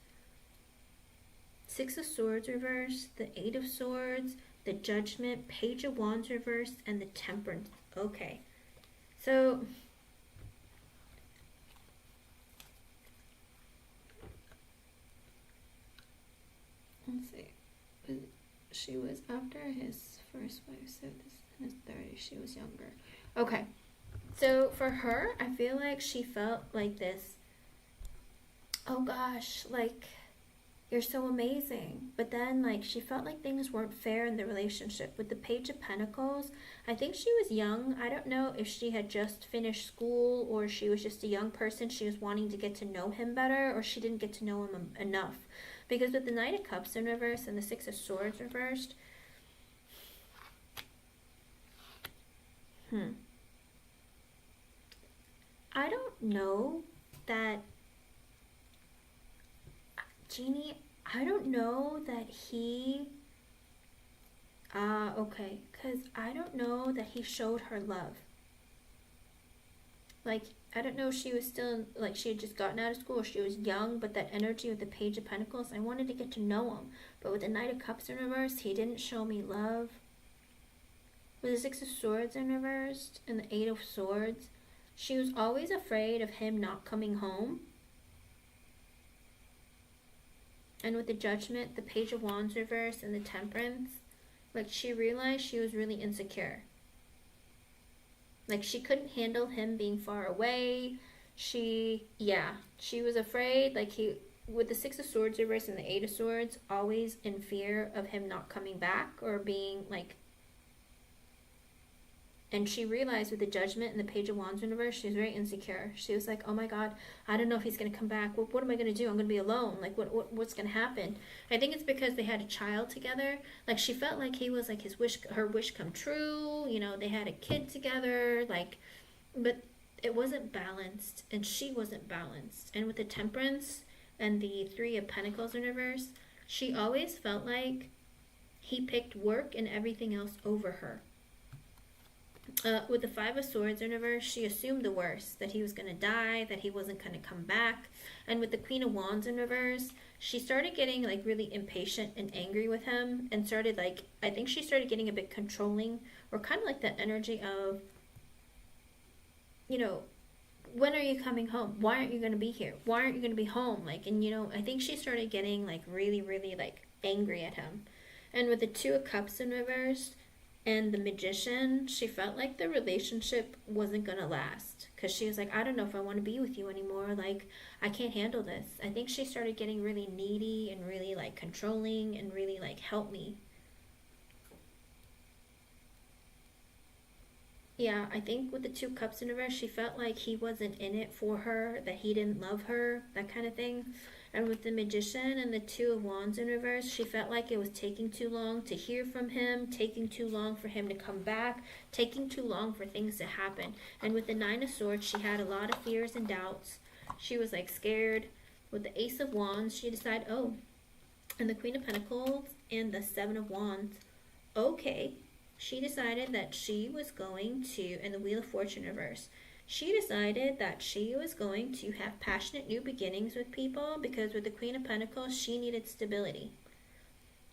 Six of Swords reversed, the Eight of Swords, the Judgment, Page of Wands reversed, and the Temperance. Okay. So let's see. She was after his first wife, so this in his 30s, she was younger. Okay. So for her, I feel like she felt like this, oh gosh, like, you're so amazing. But then, like, she felt like things weren't fair in the relationship. With the Page of Pentacles, I think she was young. I don't know if she had just finished school or she was just a young person. She was wanting to get to know him better, or she didn't get to know him enough. Because with the Knight of Cups in reverse and the Six of Swords reversed, I don't know that, Jeannie, I don't know that he, okay, because I don't know that he showed her love. Like, I don't know if she was still, like, she had just gotten out of school or she was young, but that energy with the Page of Pentacles, I wanted to get to know him. But with the Knight of Cups in reverse, he didn't show me love. With the Six of Swords in reverse and the Eight of Swords, she was always afraid of him not coming home. And with the Judgment, the Page of Wands reverse, and the Temperance, like, she realized she was really insecure. Like, she couldn't handle him being far away. She was afraid, like, with the Six of Swords reverse and the Eight of Swords, always in fear of him not coming back or being, like, and she realized with the Judgment and the Page of Wands in reverse, she was very insecure. She was like, oh my God, I don't know if he's going to come back. What am I going to do? I'm going to be alone. Like, what's going to happen? I think it's because they had a child together. Like, she felt like he was like her wish come true. You know, they had a kid together. Like, but it wasn't balanced, and she wasn't balanced. And with the Temperance and the Three of Pentacles in reverse, she always felt like he picked work and everything else over her. With the Five of Swords in reverse, she assumed the worst, that he was going to die, that he wasn't going to come back. And with the Queen of Wands in reverse, she started getting like really impatient and angry with him, and started like, I think she started getting a bit controlling, or kind of like that energy of, you know, when are you coming home? Why aren't you going to be here? Why aren't you going to be home? Like, and you know, I think she started getting like really, really like angry at him. And with the Two of Cups in reverse and the Magician, she felt like the relationship wasn't gonna last, because she was like, I don't know if I want to be with you anymore. Like, I can't handle this. I think she started getting really needy and really like controlling and really like, help me. Yeah, I think with the Two Cups in reverse, she felt like he wasn't in it for her, that he didn't love her, that kind of thing. And with the Magician and the Two of Wands in reverse, she felt like it was taking too long to hear from him, taking too long for him to come back, taking too long for things to happen. And with the Nine of Swords, she had a lot of fears and doubts. She was like scared. With the Ace of Wands, she decided, oh, and the Queen of Pentacles and the Seven of Wands, okay. She decided that she was going to, and the Wheel of Fortune reverse, she decided that she was going to have passionate new beginnings with people, because with the Queen of Pentacles, she needed stability.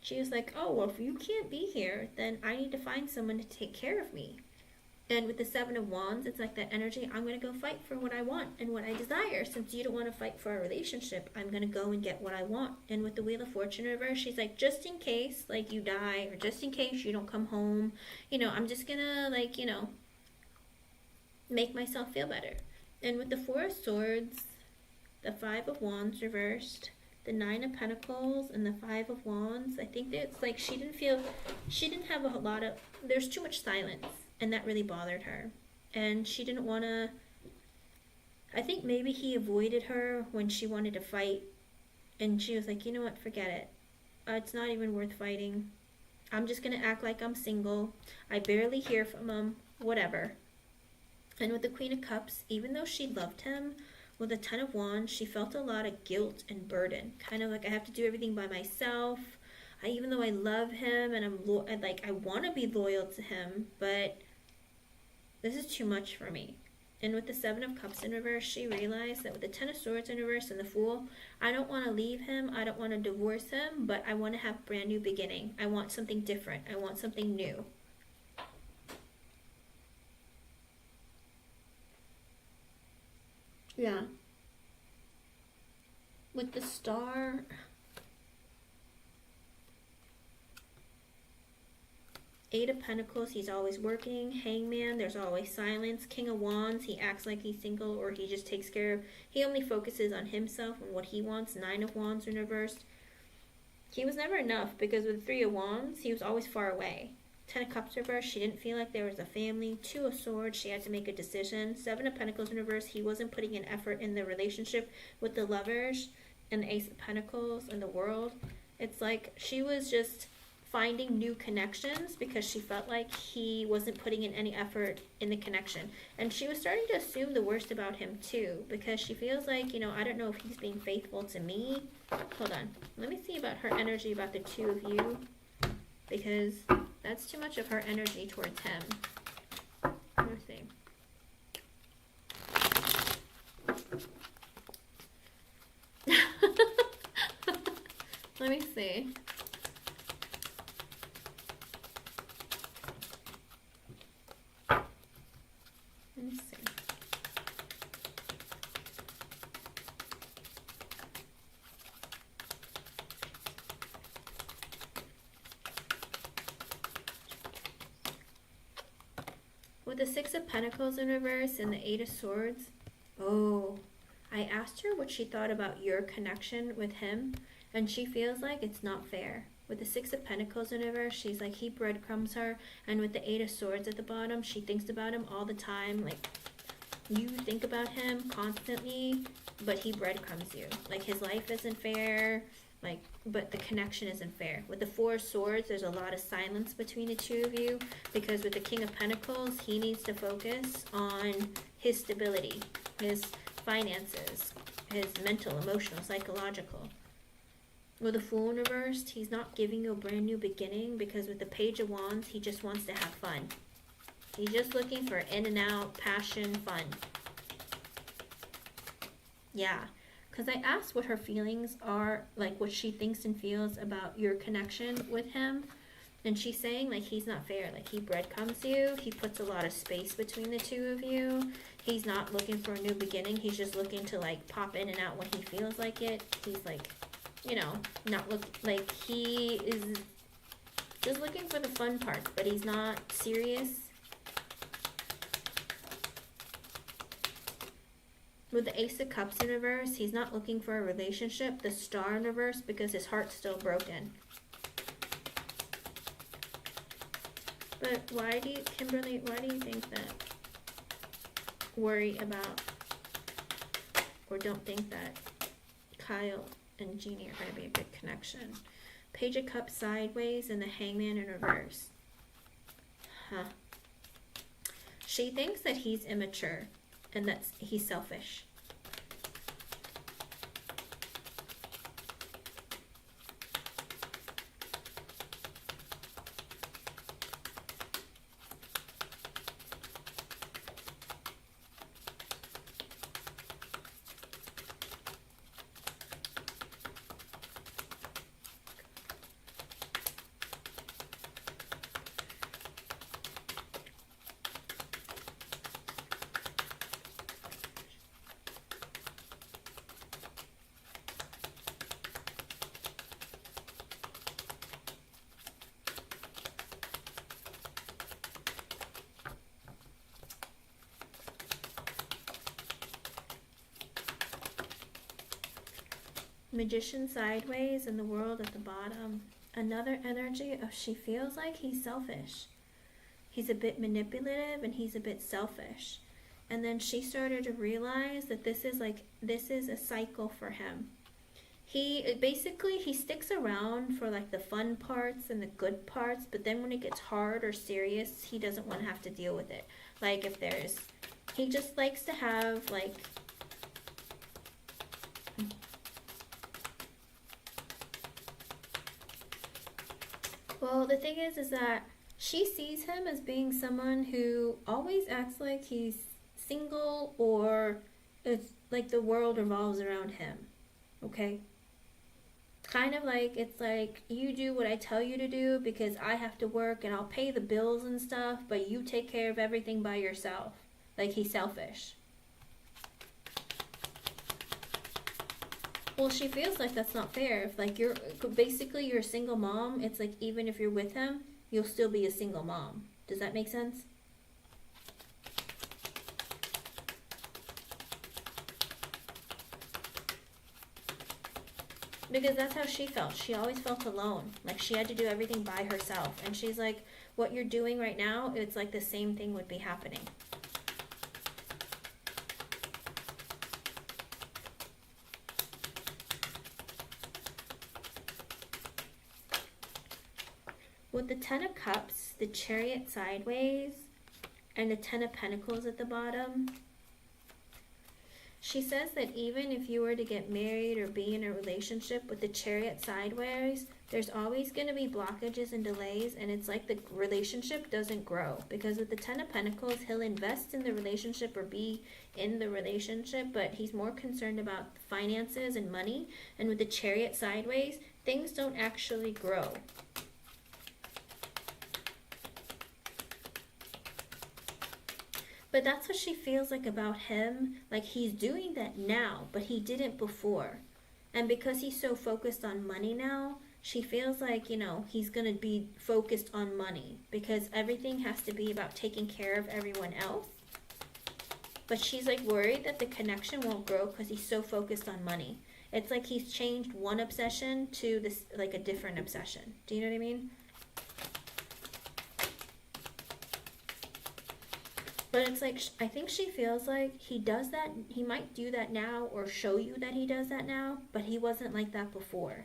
She was like, oh, well, if you can't be here, then I need to find someone to take care of me. And with the Seven of Wands, it's like that energy, I'm going to go fight for what I want and what I desire. Since you don't want to fight for a relationship, I'm going to go and get what I want. And with the Wheel of Fortune reverse, she's like, just in case, like, you die, or just in case you don't come home, I'm just going to, like, make myself feel better. And with the Four of Swords, the Five of Wands reversed, the Nine of Pentacles, and the Five of Wands, I think that it's like she didn't have a lot of, there's too much silence. And that really bothered her. And she didn't want to, I think maybe he avoided her when she wanted to fight. And she was like, you know what, forget it. It's not even worth fighting. I'm just going to act like I'm single. I barely hear from him. Whatever. And with the Queen of Cups, even though she loved him, with the Ten of Wands, she felt a lot of guilt and burden. Kind of like, I have to do everything by myself. Even though I love him and I want to be loyal to him, but this is too much for me. And with the Seven of Cups in reverse, she realized that with the Ten of Swords in reverse and the Fool, I don't want to leave him, I don't want to divorce him, but I want to have a brand new beginning. I want something different. I want something new. Yeah. With the Star, Eight of Pentacles, he's always working. Hangman, there's always silence. King of Wands, he acts like he's single, or he just takes care of, he only focuses on himself and what he wants. Nine of Wands in reverse. He was never enough, because with Three of Wands, he was always far away. Ten of Cups reverse, she didn't feel like there was a family. Two of Swords, she had to make a decision. Seven of Pentacles in reverse, he wasn't putting an effort in the relationship with the Lovers. And the Ace of Pentacles and the World. It's like she was just finding new connections because she felt like he wasn't putting in any effort in the connection. And she was starting to assume the worst about him too, because she feels like, I don't know if he's being faithful to me. Hold on. Let me see about her energy about the two of you, because that's too much of her energy towards him. Let me see. Let me see. Let me see. With the Six of Pentacles in reverse and the Eight of Swords, oh, I asked her what she thought about your connection with him, and she feels like it's not fair. With the Six of Pentacles in reverse, she's like, he breadcrumbs her. And with the Eight of Swords at the bottom, she thinks about him all the time. Like, you think about him constantly, but he breadcrumbs you. Like, his life isn't fair, like, but the connection isn't fair. With the Four of Swords, there's a lot of silence between the two of you, because with the King of Pentacles, he needs to focus on his stability, his finances, his mental, emotional, psychological. With the Fool in reversed, he's not giving you a brand new beginning, because with the Page of Wands, he just wants to have fun. He's just looking for in and out, passion, fun. Yeah, because I asked what her feelings are, like what she thinks and feels about your connection with him. And she's saying, like, he's not fair. Like, he breadcrumbs you. He puts a lot of space between the two of you. He's not looking for a new beginning. He's just looking to, like, pop in and out when he feels like it. He's, like, not like he is just looking for the fun parts, but he's not serious. With the Ace of Cups in reverse, he's not looking for a relationship. The Star in reverse, because his heart's still broken. But why do you, Kimberly, why do you think that? Worry about, or don't think that Kyle and Jeannie are going to be a good connection. Page of Cups sideways and the Hangman in reverse. Huh. She thinks that he's immature and that he's selfish. Magician sideways in the world at the bottom. Another energy of she feels like he's selfish. He's a bit manipulative and he's a bit selfish. And then she started to realize that this is a cycle for him. He sticks around for like the fun parts and the good parts, but then when it gets hard or serious, he doesn't want to have to deal with it. Like he just likes to have like, well, the thing is that she sees him as being someone who always acts like he's single, or it's like the world revolves around him. Okay? Kind of like, it's like, you do what I tell you to do because I have to work and I'll pay the bills and stuff, but you take care of everything by yourself. Like, he's selfish. Well, she feels like that's not fair. If like you're a single mom, it's like even if you're with him, you'll still be a single mom. Does that make sense? Because that's how she felt. She always felt alone. Like she had to do everything by herself. And she's like, what you're doing right now, it's like the same thing would be happening. With the Ten of Cups, the Chariot sideways, and the Ten of Pentacles at the bottom, she says that even if you were to get married or be in a relationship with the Chariot sideways, there's always going to be blockages and delays, and it's like the relationship doesn't grow. Because with the Ten of Pentacles, he'll invest in the relationship or be in the relationship, but he's more concerned about finances and money. And with the Chariot sideways, things don't actually grow. But that's what she feels like about him. Like he's doing that now, but he didn't before. And because he's so focused on money now, she feels like, he's going to be focused on money. Because everything has to be about taking care of everyone else. But she's like worried that the connection won't grow because he's so focused on money. It's like he's changed one obsession to this, like a different obsession. Do you know what I mean? But it's like, I think she feels like he does that, he might do that now or show you that he does that now, but he wasn't like that before.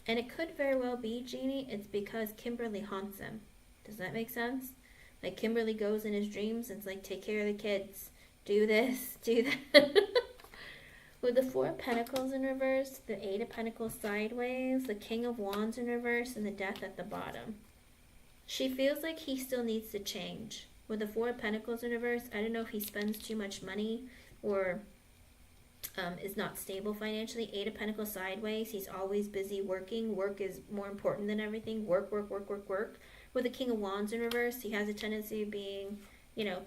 And it could very well be, Jeannie, it's because Kimberly haunts him. Does that make sense? Like Kimberly goes in his dreams and it's like, take care of the kids, do this, do that. With the Four of Pentacles in reverse, the Eight of Pentacles sideways, the King of Wands in reverse, and the Death at the bottom. She feels like he still needs to change. With the Four of Pentacles in reverse, I don't know if he spends too much money or is not stable financially. Eight of Pentacles sideways, he's always busy working. Work is more important than everything. Work, work, work, work, work. With the King of Wands in reverse, he has a tendency of being,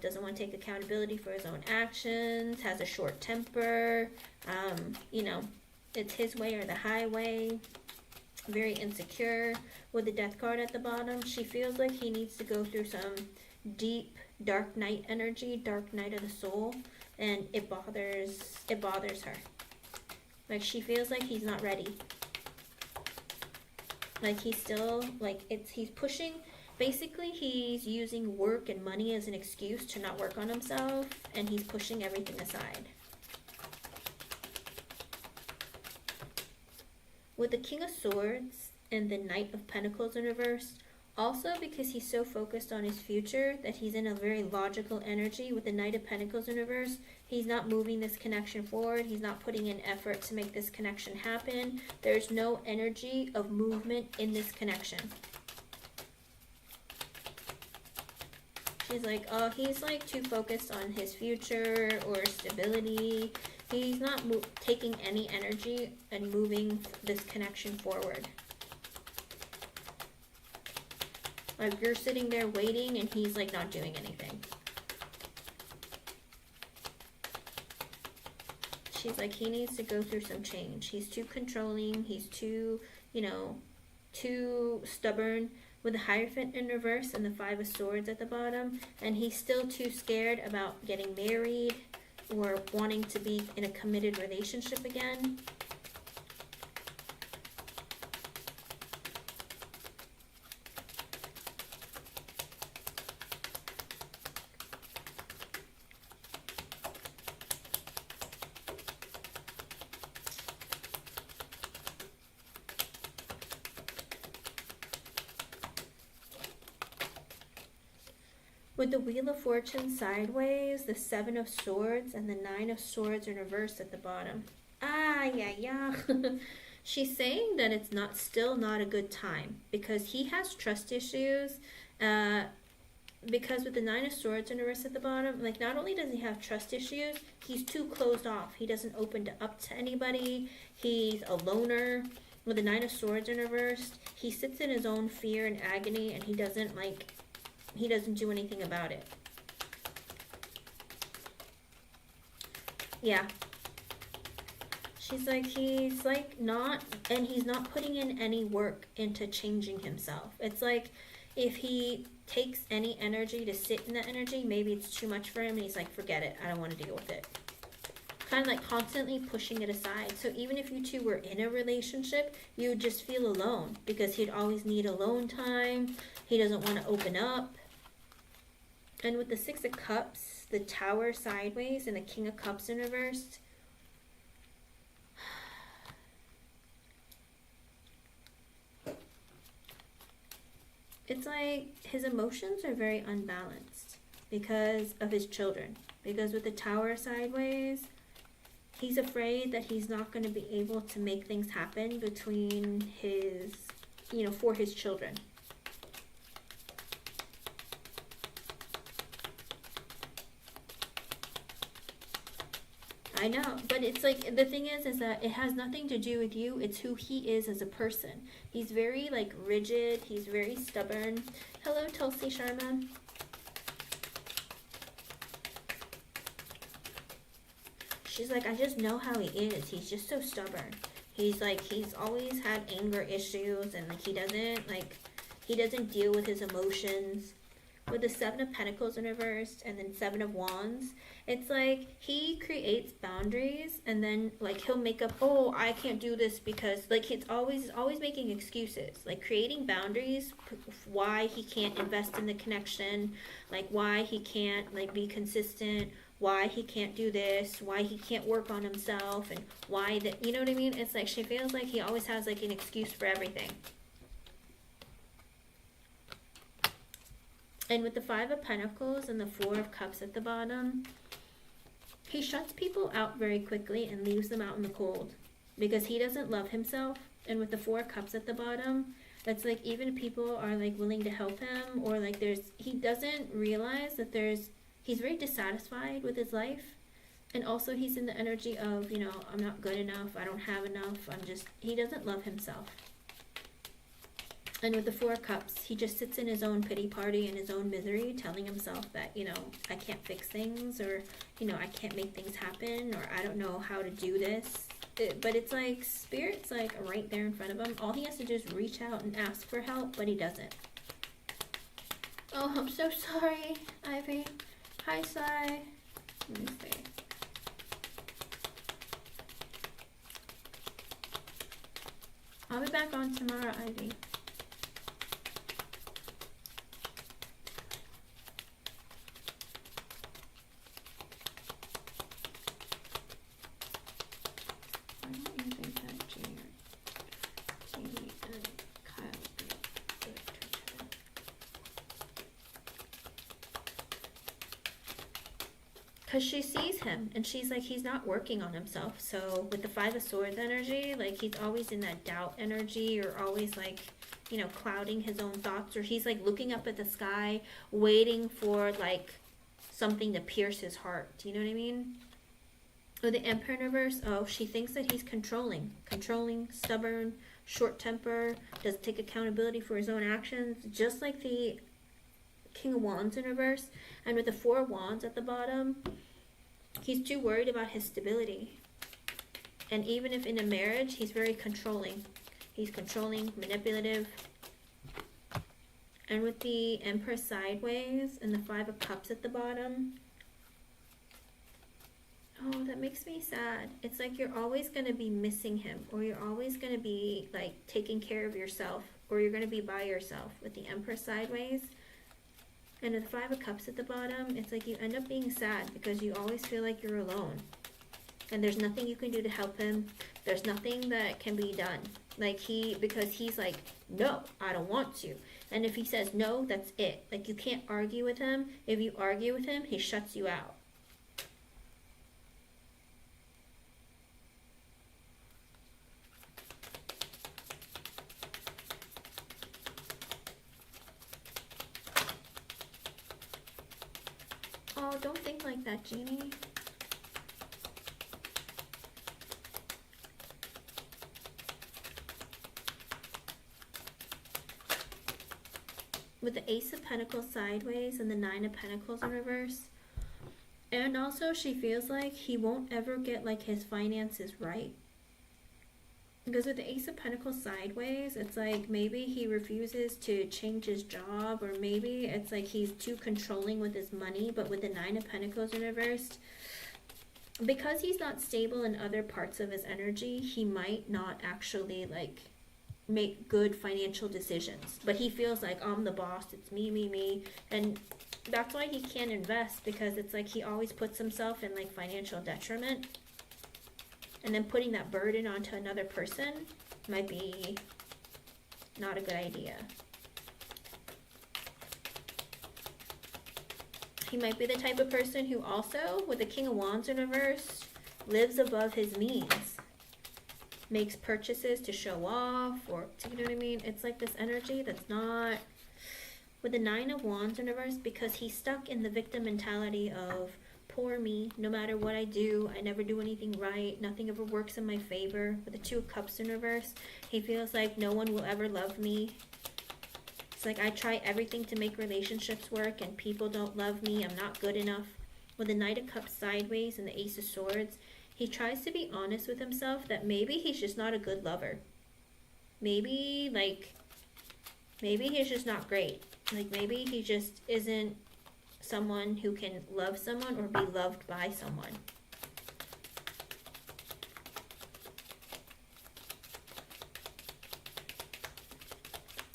doesn't want to take accountability for his own actions, has a short temper, it's his way or the highway, very insecure. With the Death card at the bottom, she feels like he needs to go through some deep, dark night energy, dark night of the soul, and it bothers her. Like, she feels like he's not ready. Like, he's still, he's pushing. Basically, he's using work and money as an excuse to not work on himself, and he's pushing everything aside. With the King of Swords and the Knight of Pentacles in reverse, also because he's so focused on his future that he's in a very logical energy. With the Knight of Pentacles in reverse, he's not moving this connection forward. He's not putting in effort to make this connection happen. There's no energy of movement in this connection. She's like, oh, he's like too focused on his future or stability. He's not taking any energy and moving this connection forward. Like, you're sitting there waiting and he's like not doing anything. She's like, he needs to go through some change. He's too controlling. He's too, too stubborn. with the Hierophant in reverse and the Five of Swords at the bottom. And he's still too scared about getting married or wanting to be in a committed relationship again. With the Wheel of Fortune sideways, the Seven of Swords, and the Nine of Swords in reverse at the bottom. Yeah. She's saying that it's still not a good time because he has trust issues. Because with the Nine of Swords in reverse at the bottom, like, not only does he have trust issues, he's too closed off. He doesn't open up to anybody. He's a loner. With the Nine of Swords in reverse, he sits in his own fear and agony, and he doesn't do anything about it. Yeah. She's like, he's not putting in any work into changing himself. It's like, if he takes any energy to sit in that energy, maybe it's too much for him, and he's like, forget it, I don't want to deal with it. Kind of like constantly pushing it aside. So even if you two were in a relationship, you would just feel alone because he'd always need alone time. He doesn't want to open up. And with the Six of Cups, the Tower sideways, and the King of Cups in reverse, it's like his emotions are very unbalanced because of his children. Because with the Tower sideways, he's afraid that he's not going to be able to make things happen between his, for his children. I know, but it's like, the thing is that it has nothing to do with you. It's who he is as a person. He's very, like, rigid. He's very stubborn. Hello, Tulsi Sharma. She's like, I just know how he is. He's just so stubborn. He's like, he's always had anger issues, and like, he doesn't deal with his emotions. With the Seven of Pentacles in reverse and then Seven of Wands, it's like he creates boundaries, and then like he'll make up, oh, I can't do this because, like, it's always making excuses, like creating boundaries, why he can't invest in the connection, like why he can't like be consistent, why he can't do this, why he can't work on himself, and why that, you know what I mean? It's like she feels like he always has like an excuse for everything. And with the Five of Pentacles and the Four of Cups at the bottom, he shuts people out very quickly and leaves them out in the cold because he doesn't love himself. And with the Four of Cups at the bottom, it's like even if people are like willing to help him, or like he doesn't realize that he's very dissatisfied with his life. And also he's in the energy of, I'm not good enough, I don't have enough, he doesn't love himself. And with the Four of Cups, he just sits in his own pity party and his own misery, telling himself that, I can't fix things, or, I can't make things happen, or I don't know how to do this. But it's like, Spirit's like right there in front of him. All he has to do is reach out and ask for help, but he doesn't. Oh, I'm so sorry, Ivy. Hi, Sai. Let me see. I'll be back on tomorrow, Ivy. Because she sees him, and she's like, he's not working on himself. So with the Five of Swords energy, like, he's always in that doubt energy, or always like, clouding his own thoughts, or he's like looking up at the sky, waiting for like something to pierce his heart. Do you know what I mean? With the Emperor in reverse, she thinks that he's controlling, stubborn, short temper, doesn't take accountability for his own actions, just like the King of Wands in reverse. And with the Four of Wands at the bottom, he's too worried about his stability. And even if in a marriage, he's very controlling. He's controlling, manipulative. And with the Empress sideways and the Five of Cups at the bottom, oh, that makes me sad. It's like you're always going to be missing him, or you're always going to be like taking care of yourself, or you're going to be by yourself with the Empress sideways. And with the Five of Cups at the bottom, it's like you end up being sad because you always feel like you're alone. And there's nothing you can do to help him. There's nothing that can be done. Like because he's like, no, I don't want to. And if he says no, that's it. Like you can't argue with him. If you argue with him, he shuts you out. Oh, don't think like that, Jeannie. With the Ace of Pentacles sideways and the Nine of Pentacles in reverse. And also she feels like he won't ever get like his finances right. Because with the Ace of Pentacles sideways, it's like maybe he refuses to change his job, or maybe it's like he's too controlling with his money. But with the Nine of Pentacles in reverse, because he's not stable in other parts of his energy, he might not actually like make good financial decisions. But he feels like, I'm the boss, it's me, me, me. And that's why he can't invest, because it's like he always puts himself in like financial detriment. And then putting that burden onto another person might be not a good idea. He might be the type of person who also, with the King of Wands in reverse, lives above his means. Makes purchases to show off, or, you know what I mean? It's like this energy that's not... With the Nine of Wands in reverse, because he's stuck in the victim mentality of, poor me, no matter what I do, I never do anything right, nothing ever works in my favor. With the Two of Cups in reverse, he feels like no one will ever love me. It's like I try everything to make relationships work and people don't love me, I'm not good enough. With the Knight of Cups sideways and the Ace of Swords, he tries to be honest with himself that maybe he's just not a good lover. Maybe he's just not great. Like maybe he just isn't someone who can love someone or be loved by someone.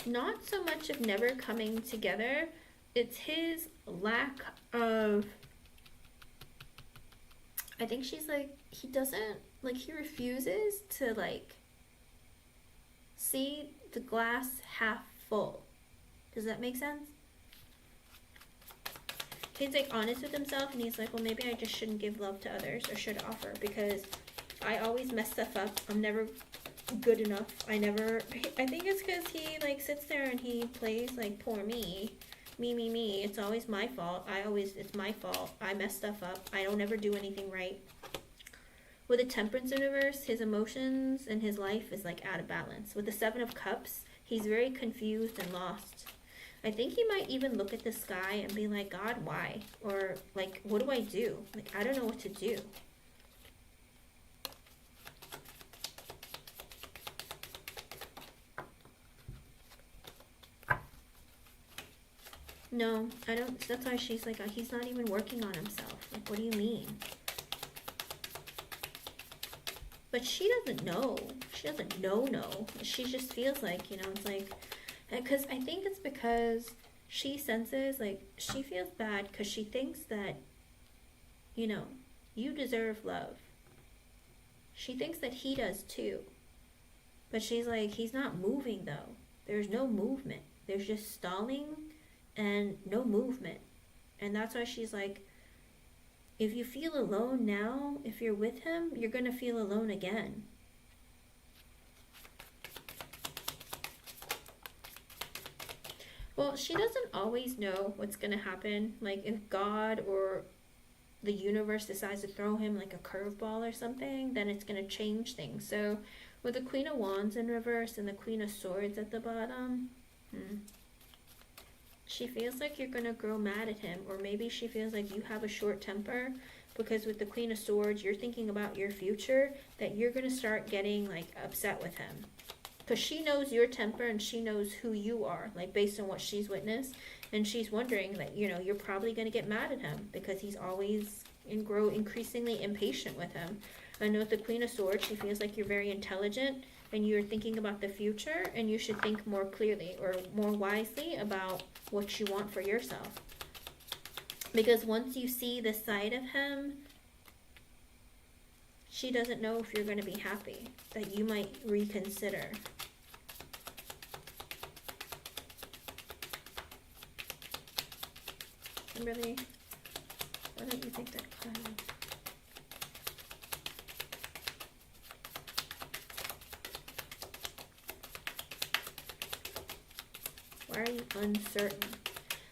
Not so much of never coming together, it's his lack of... I think she's like, he doesn't, like he refuses to like see the glass half full. Does that make sense? He's like honest with himself and he's like, well, maybe I just shouldn't give love to others or should offer, because I always mess stuff up. I'm never good enough. I think it's because he like sits there and he plays like poor me. Me. It's always my fault. It's my fault. I mess stuff up. I don't ever do anything right. With the Temperance in reverse, his emotions and his life is like out of balance. With the Seven of Cups, he's very confused and lost. I think he might even look at the sky and be like, God, why? Or like, what do I do? Like, I don't know what to do. No, I don't. That's why she's like, he's not even working on himself. Like, what do you mean? But she doesn't know. She doesn't know. She just feels like, you know, it's like, because I think it's because she senses, like, she feels bad because she thinks that, you know, you deserve love. She thinks that he does too. But she's like, he's not moving though. There's no movement. There's just stalling and no movement. And that's why she's like, if you feel alone now, if you're with him, you're going to feel alone again. Well, she doesn't always know what's going to happen. Like if God or the universe decides to throw him like a curveball or something, then it's going to change things. So with the Queen of Wands in reverse and the Queen of Swords at the bottom, she feels like you're going to grow mad at him, or maybe she feels like you have a short temper, because with the Queen of Swords, you're thinking about your future, that you're going to start getting like upset with him. because she knows your temper and she knows who you are, like based on what she's witnessed, and she's wondering that, you know, you're probably going to get mad at him because he's always and grow increasingly impatient with him. I know with the Queen of Swords, she feels like you're very intelligent and you're thinking about the future, and you should think more clearly or more wisely about what you want for yourself. Because once you see the side of him, she doesn't know if you're going to be happy, that you might reconsider. Kimberly, why don't you take that card? Why are you uncertain?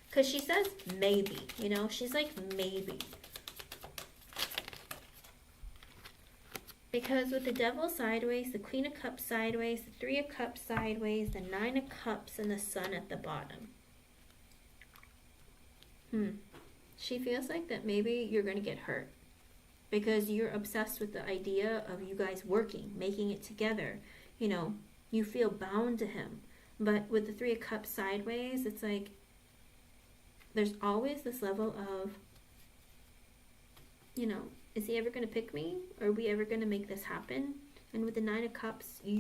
Because she says maybe, you know, she's like maybe. Because with the Devil sideways, the Queen of Cups sideways, the Three of Cups sideways, the Nine of Cups, and the Sun at the bottom. She feels like that maybe you're going to get hurt. Because you're obsessed with the idea of you guys working, making it together. You know, you feel bound to him. But with the Three of Cups sideways, it's like there's always this level of, you know, is he ever going to pick me? Are we ever going to make this happen? And with the Nine of Cups, he's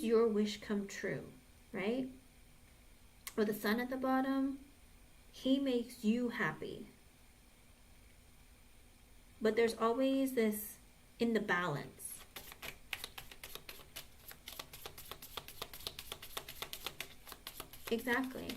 your wish come true, right? With the Sun at the bottom, he makes you happy. But there's always this in the balance. Exactly.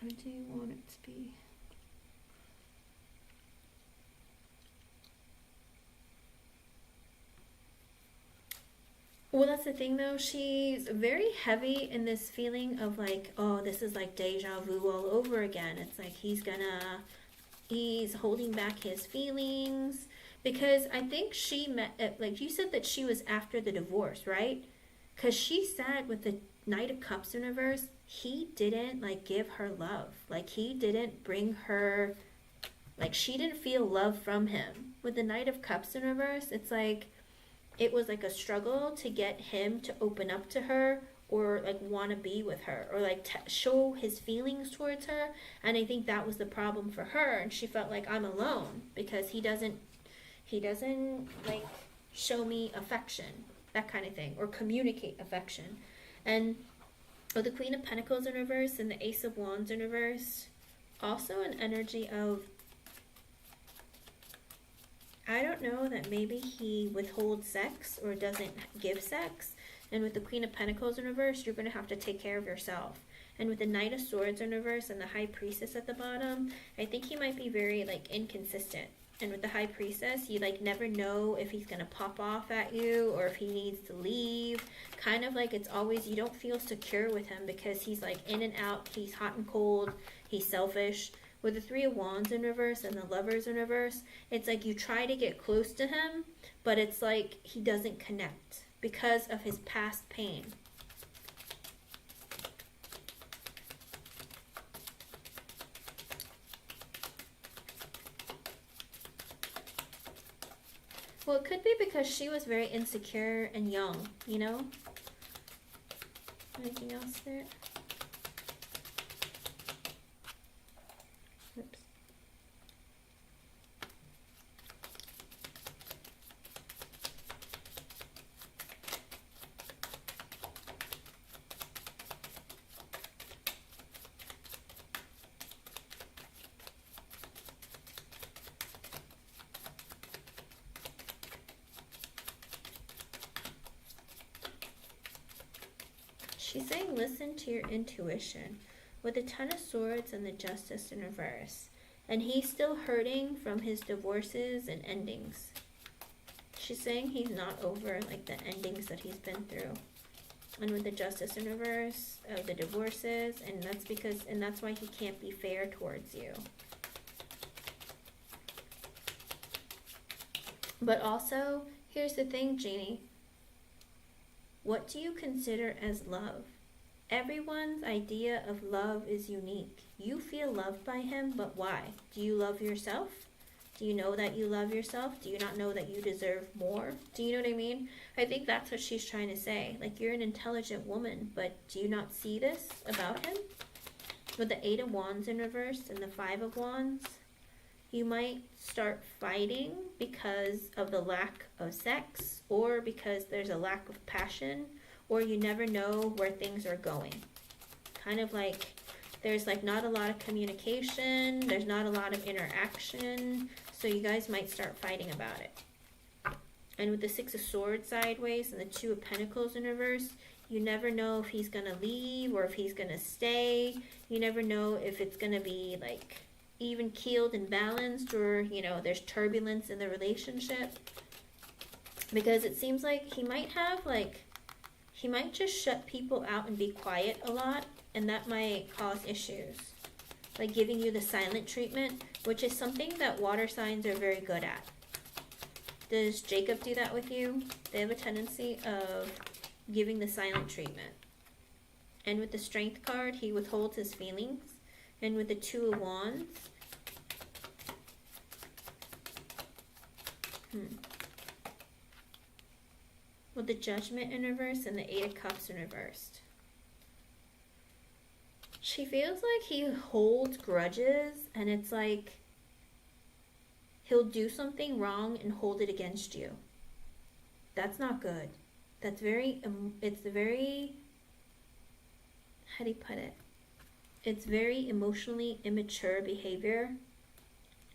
How do you want it to be? Well, that's the thing though, she's very heavy in this feeling of like, oh, this is like deja vu all over again. It's like he's holding back his feelings. Because I think she met, like you said that she was after the divorce, right? Because she said with the Knight of Cups in reverse, he didn't like give her love. Like he didn't bring her, like she didn't feel love from him. With the Knight of Cups in reverse, it's like, it was like a struggle to get him to open up to her or like want to be with her or like show his feelings towards her. And I think that was the problem for her. And she felt like I'm alone because he doesn't like show me affection, that kind of thing, or communicate affection. And with the Queen of Pentacles in reverse and the Ace of Wands in reverse, also an energy of, I don't know, that maybe he withholds sex or doesn't give sex. And with the Queen of Pentacles in reverse, you're going to have to take care of yourself. And with the Knight of Swords in reverse and the High Priestess at the bottom, I think he might be very like inconsistent. And with the High Priestess, you like never know if he's going to pop off at you or if he needs to leave. Kind of like it's always, you don't feel secure with him because he's like in and out, he's hot and cold, he's selfish. With the Three of Wands in reverse and the Lovers in reverse, it's like you try to get close to him, but it's like he doesn't connect because of his past pain. Well, it could be because she was very insecure and young, you know? Anything else there? Oops. She's saying listen to your intuition with the Ten of Swords and the Justice in reverse. And he's still hurting from his divorces and endings. She's saying he's not over like the endings that he's been through. And with the Justice in reverse, the divorces, and that's why he can't be fair towards you. But also, here's the thing, Jeannie. What do you consider as love? Everyone's idea of love is unique. You feel loved by him, but why? Do you love yourself? Do you know that you love yourself? Do you not know that you deserve more? Do you know what I mean? I think that's what she's trying to say. Like, you're an intelligent woman, but do you not see this about him? With the 8 of Wands in reverse and the 5 of Wands, you might start fighting because of the lack of sex, or because there's a lack of passion, or you never know where things are going. Kind of like there's like not a lot of communication, there's not a lot of interaction, so you guys might start fighting about it. And with the 6 of Swords sideways and the 2 of Pentacles in reverse, you never know if he's gonna leave or if he's gonna stay. You never know if it's gonna be like even keeled and balanced, or you know, there's turbulence in the relationship. Because it seems like he might have like, he might just shut people out and be quiet a lot, and that might cause issues. Like giving you the silent treatment, which is something that water signs are very good at. Does Jacob do that with you? They have a tendency of giving the silent treatment. And with the Strength card, he withholds his feelings. And with the 2 of Wands, with the Judgment in reverse and the 8 of Cups in reverse, she feels like he holds grudges, and it's like he'll do something wrong and hold it against you. That's not good. That's very, it's very, how do you put it? It's very emotionally immature behavior.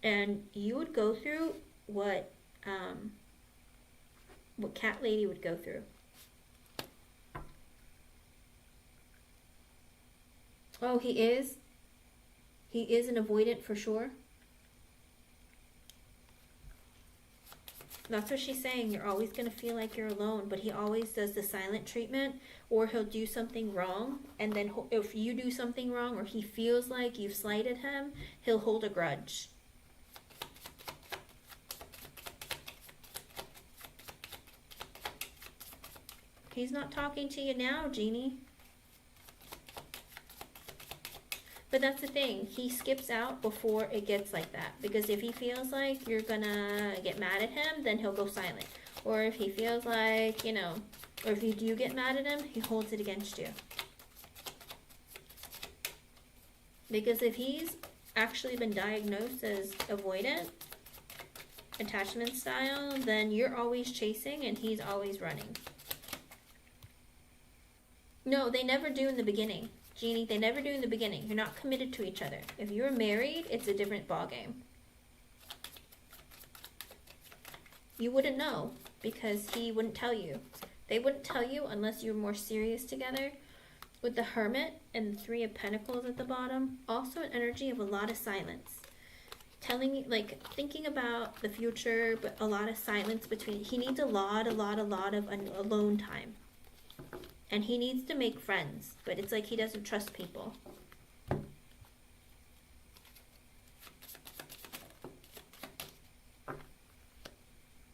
And you would go through what Cat Lady would go through. Oh, he is? He is an avoidant for sure? That's what she's saying. You're always going to feel like you're alone, but he always does the silent treatment, or he'll do something wrong, and then if you do something wrong or he feels like you've slighted him, he'll hold a grudge. He's not talking to you now, Jeannie. But that's the thing, he skips out before it gets like that. Because if he feels like you're gonna get mad at him, then he'll go silent. Or if he feels like, you know, or if you do get mad at him, he holds it against you. Because if he's actually been diagnosed as avoidant attachment style, then you're always chasing and he's always running. No, they never do in the beginning. Jeannie, they never do in the beginning. You're not committed to each other. If you're married, it's a different ballgame. You wouldn't know because he wouldn't tell you. They wouldn't tell you unless you're more serious together. With the Hermit and the 3 of Pentacles at the bottom, also an energy of a lot of silence. Telling you, like, thinking about the future, but a lot of silence between. He needs a lot of alone time. And he needs to make friends, but it's like he doesn't trust people.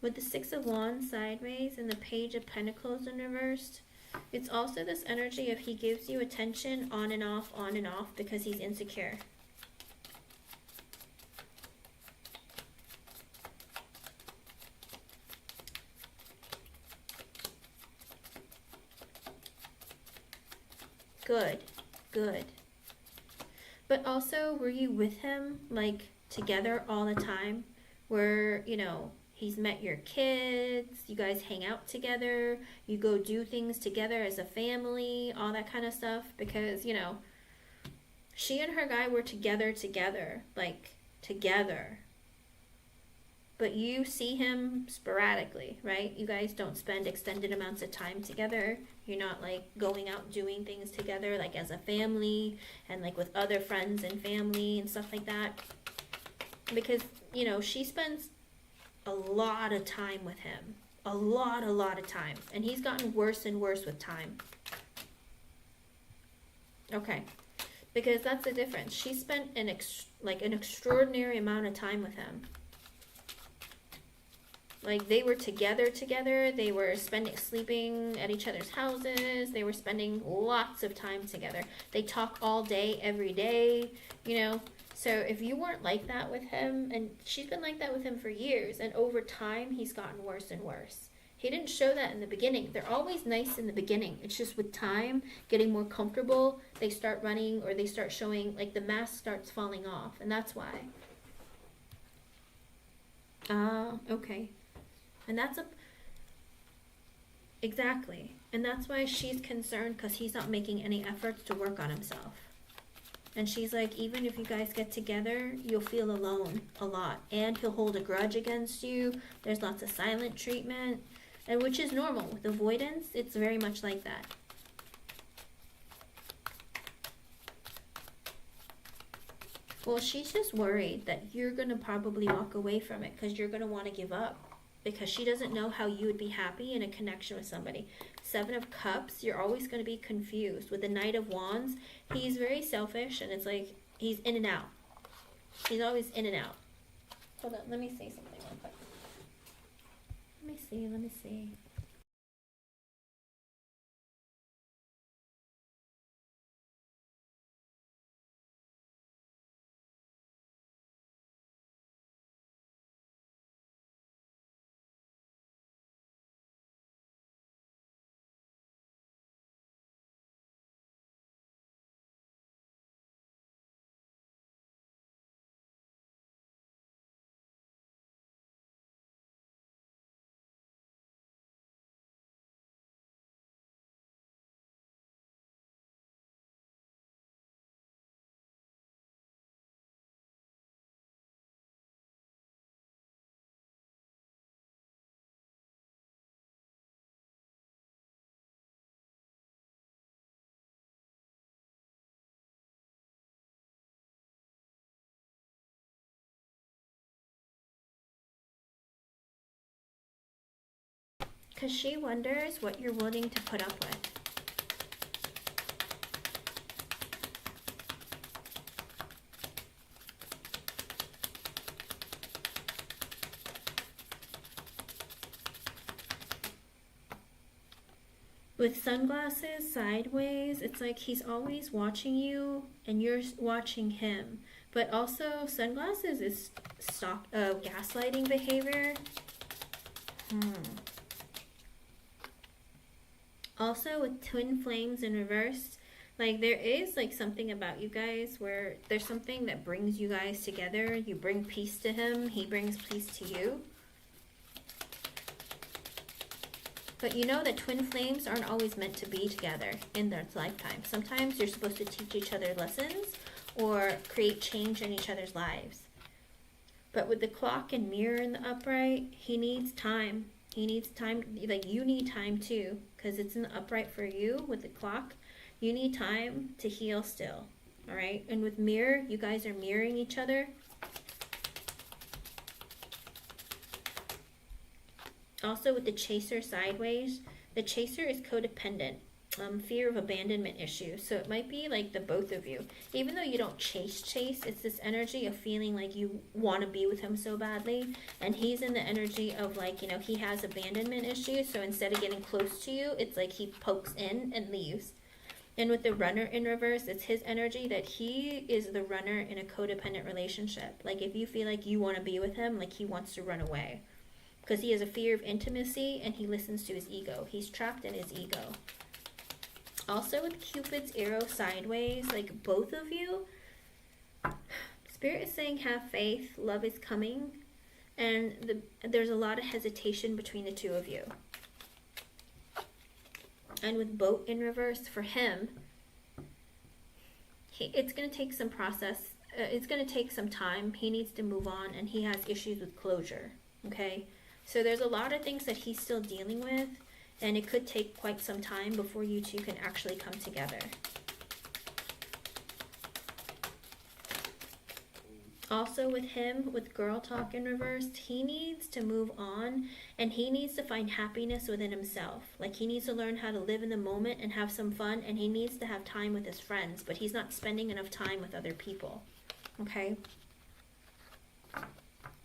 With the 6 of Wands sideways and the Page of Pentacles in reversed, it's also this energy of he gives you attention on and off, because he's insecure. Good. But also, were you with him, like, together all the time? Where, you know, he's met your kids, you guys hang out together, you go do things together as a family, all that kind of stuff? Because, you know, she and her guy were together, like, together. But you see him sporadically, right? You guys don't spend extended amounts of time together. You're not like going out doing things together like as a family and like with other friends and family and stuff like that. Because, you know, she spends a lot of time with him. A lot of time. And he's gotten worse and worse with time. Okay. Because that's the difference. She spent an extraordinary amount of time with him. Like, they were together, they were sleeping at each other's houses, they were spending lots of time together. They talk all day, every day, you know. So if you weren't like that with him, and she's been like that with him for years, and over time, he's gotten worse and worse. He didn't show that in the beginning. They're always nice in the beginning. It's just with time, getting more comfortable, they start running, or they start showing, like, the mask starts falling off, and that's why. Okay. And that's exactly. And that's why she's concerned, because he's not making any efforts to work on himself. And she's like, even if you guys get together, you'll feel alone a lot. And he'll hold a grudge against you. There's lots of silent treatment. And which is normal. With avoidance, it's very much like that. Well, she's just worried that you're going to probably walk away from it because you're going to want to give up. Because she doesn't know how you would be happy in a connection with somebody. 7 of Cups, you're always going to be confused. With the Knight of Wands, he's very selfish, and it's like he's in and out. He's always in and out. Hold on, let me say something real quick. Let me see. Because she wonders what you're willing to put up with. With sunglasses sideways, it's like he's always watching you and you're watching him. But also, sunglasses is gaslighting behavior. Also, with twin flames in reverse, like, there is like something about you guys where there's something that brings you guys together. You bring peace to him, he brings peace to you. But you know that twin flames aren't always meant to be together in their lifetime. Sometimes you're supposed to teach each other lessons or create change in each other's lives. But with the clock and mirror in the upright, he needs time. He needs time, like you need time too, because it's in the upright for you with the clock. You need time to heal still, all right? And with mirror, you guys are mirroring each other. Also with the chaser sideways, the chaser is codependent, fear of abandonment issues. So it might be like the both of you. Even though you don't chase, it's this energy of feeling like you want to be with him so badly. And he's in the energy of like, you know, he has abandonment issues. So instead of getting close to you, it's like he pokes in and leaves. And with the runner in reverse, it's his energy that he is the runner in a codependent relationship. Like if you feel like you want to be with him, like he wants to run away. Because he has a fear of intimacy and he listens to his ego. He's trapped in his ego. Also with Cupid's arrow sideways, like both of you, Spirit is saying have faith, love is coming, and there's a lot of hesitation between the two of you. And with boat in reverse for him, it's going to take some process. It's going to take some time. He needs to move on and he has issues with closure. Okay? So there's a lot of things that he's still dealing with, and it could take quite some time before you two can actually come together. Also with him, with girl talk in reverse, he needs to move on and he needs to find happiness within himself. Like he needs to learn how to live in the moment and have some fun, and he needs to have time with his friends, but he's not spending enough time with other people. Okay?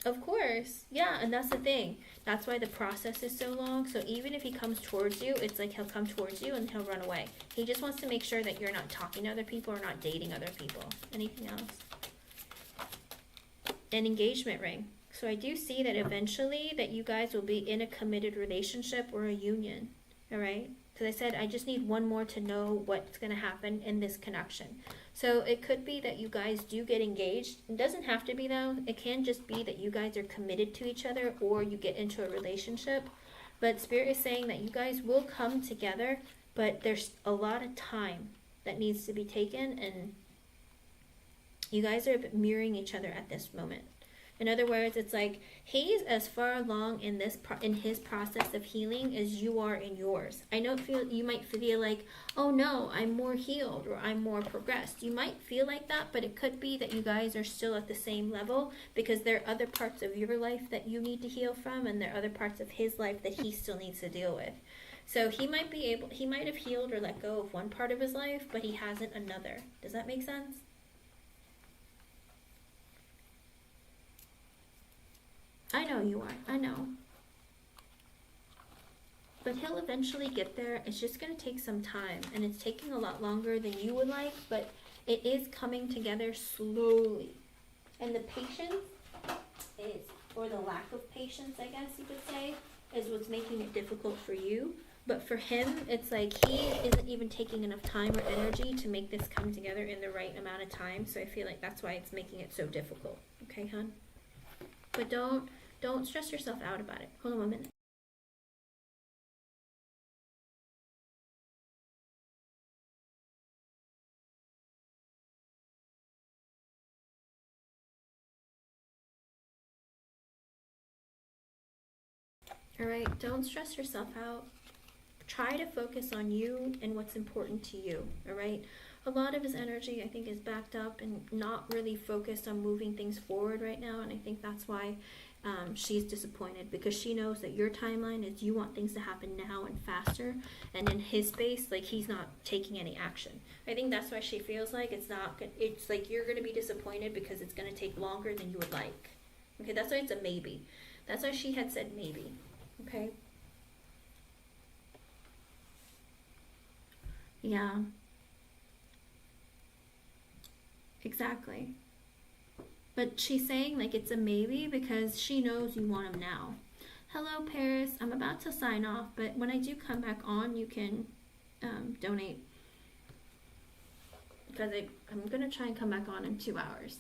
Of course. Yeah, and that's the thing. That's why the process is so long. So even if he comes towards you, it's like he'll come towards you and he'll run away. He just wants to make sure that you're not talking to other people or not dating other people. Anything else? An engagement ring. So I do see that eventually that you guys will be in a committed relationship or a union. All right? Because I said I just need one more to know what's going to happen in this connection. So it could be that you guys do get engaged. It doesn't have to be though. It can just be that you guys are committed to each other or you get into a relationship. But Spirit is saying that you guys will come together, but there's a lot of time that needs to be taken, and you guys are mirroring each other at this moment. In other words, it's like he's as far along in in his process of healing as you are in yours. I know you might feel like, oh no, I'm more healed or I'm more progressed. You might feel like that, but it could be that you guys are still at the same level because there are other parts of your life that you need to heal from, and there are other parts of his life that he still needs to deal with. So he might have healed or let go of one part of his life, but he hasn't another. Does that make sense? I know you are. I know. But he'll eventually get there. It's just going to take some time. And it's taking a lot longer than you would like. But it is coming together slowly. And the patience is, or the lack of patience, I guess you could say, is what's making it difficult for you. But for him, it's like he isn't even taking enough time or energy to make this come together in the right amount of time. So I feel like that's why it's making it so difficult. Okay, hon? But don't stress yourself out about it. Hold on 1 minute. All right, don't stress yourself out. Try to focus on you and what's important to you. All right. A lot of his energy, I think, is backed up and not really focused on moving things forward right now. And I think that's why she's disappointed, because she knows that your timeline is you want things to happen now and faster. And in his space, like, he's not taking any action. I think that's why she feels like it's like you're going to be disappointed because it's going to take longer than you would like. Okay, that's why it's a maybe. That's why she had said maybe. Okay. Yeah, exactly. But she's saying like it's a maybe because she knows you want him now. Hello, Paris. I'm about to sign off, but when I do come back on, you can donate, because I'm going to try and come back on in 2 hours.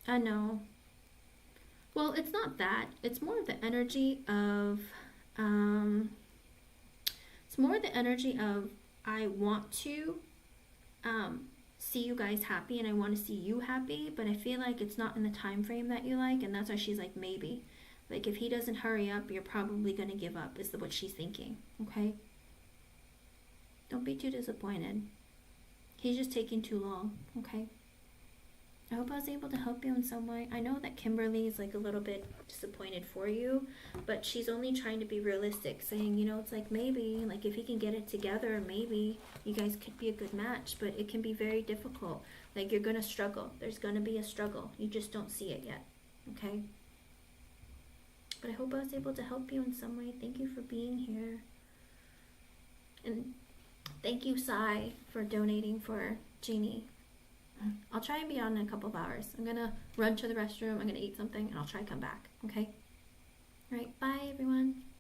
I know. Well, it's not that. It's more the energy of, um, it's more the energy of I want to um, see you guys happy and I want to see you happy, but I feel like it's not in the time frame that you like, and that's why she's like maybe. Like if he doesn't hurry up, you're probably going to give up, is what she's thinking, okay? Don't be too disappointed. He's just taking too long, okay? I hope I was able to help you in some way. I know that Kimberly is like a little bit disappointed for you, but she's only trying to be realistic, saying, you know, it's like maybe, like if he can get it together, maybe you guys could be a good match, but it can be very difficult. Like you're going to struggle. There's going to be a struggle. You just don't see it yet, okay? But I hope I was able to help you in some way. Thank you for being here. And thank you, Sai, for donating for Jeannie. I'll try and be on in a couple of hours. I'm going to run to the restroom. I'm going to eat something, and I'll try and come back. Okay? All right. Bye, everyone.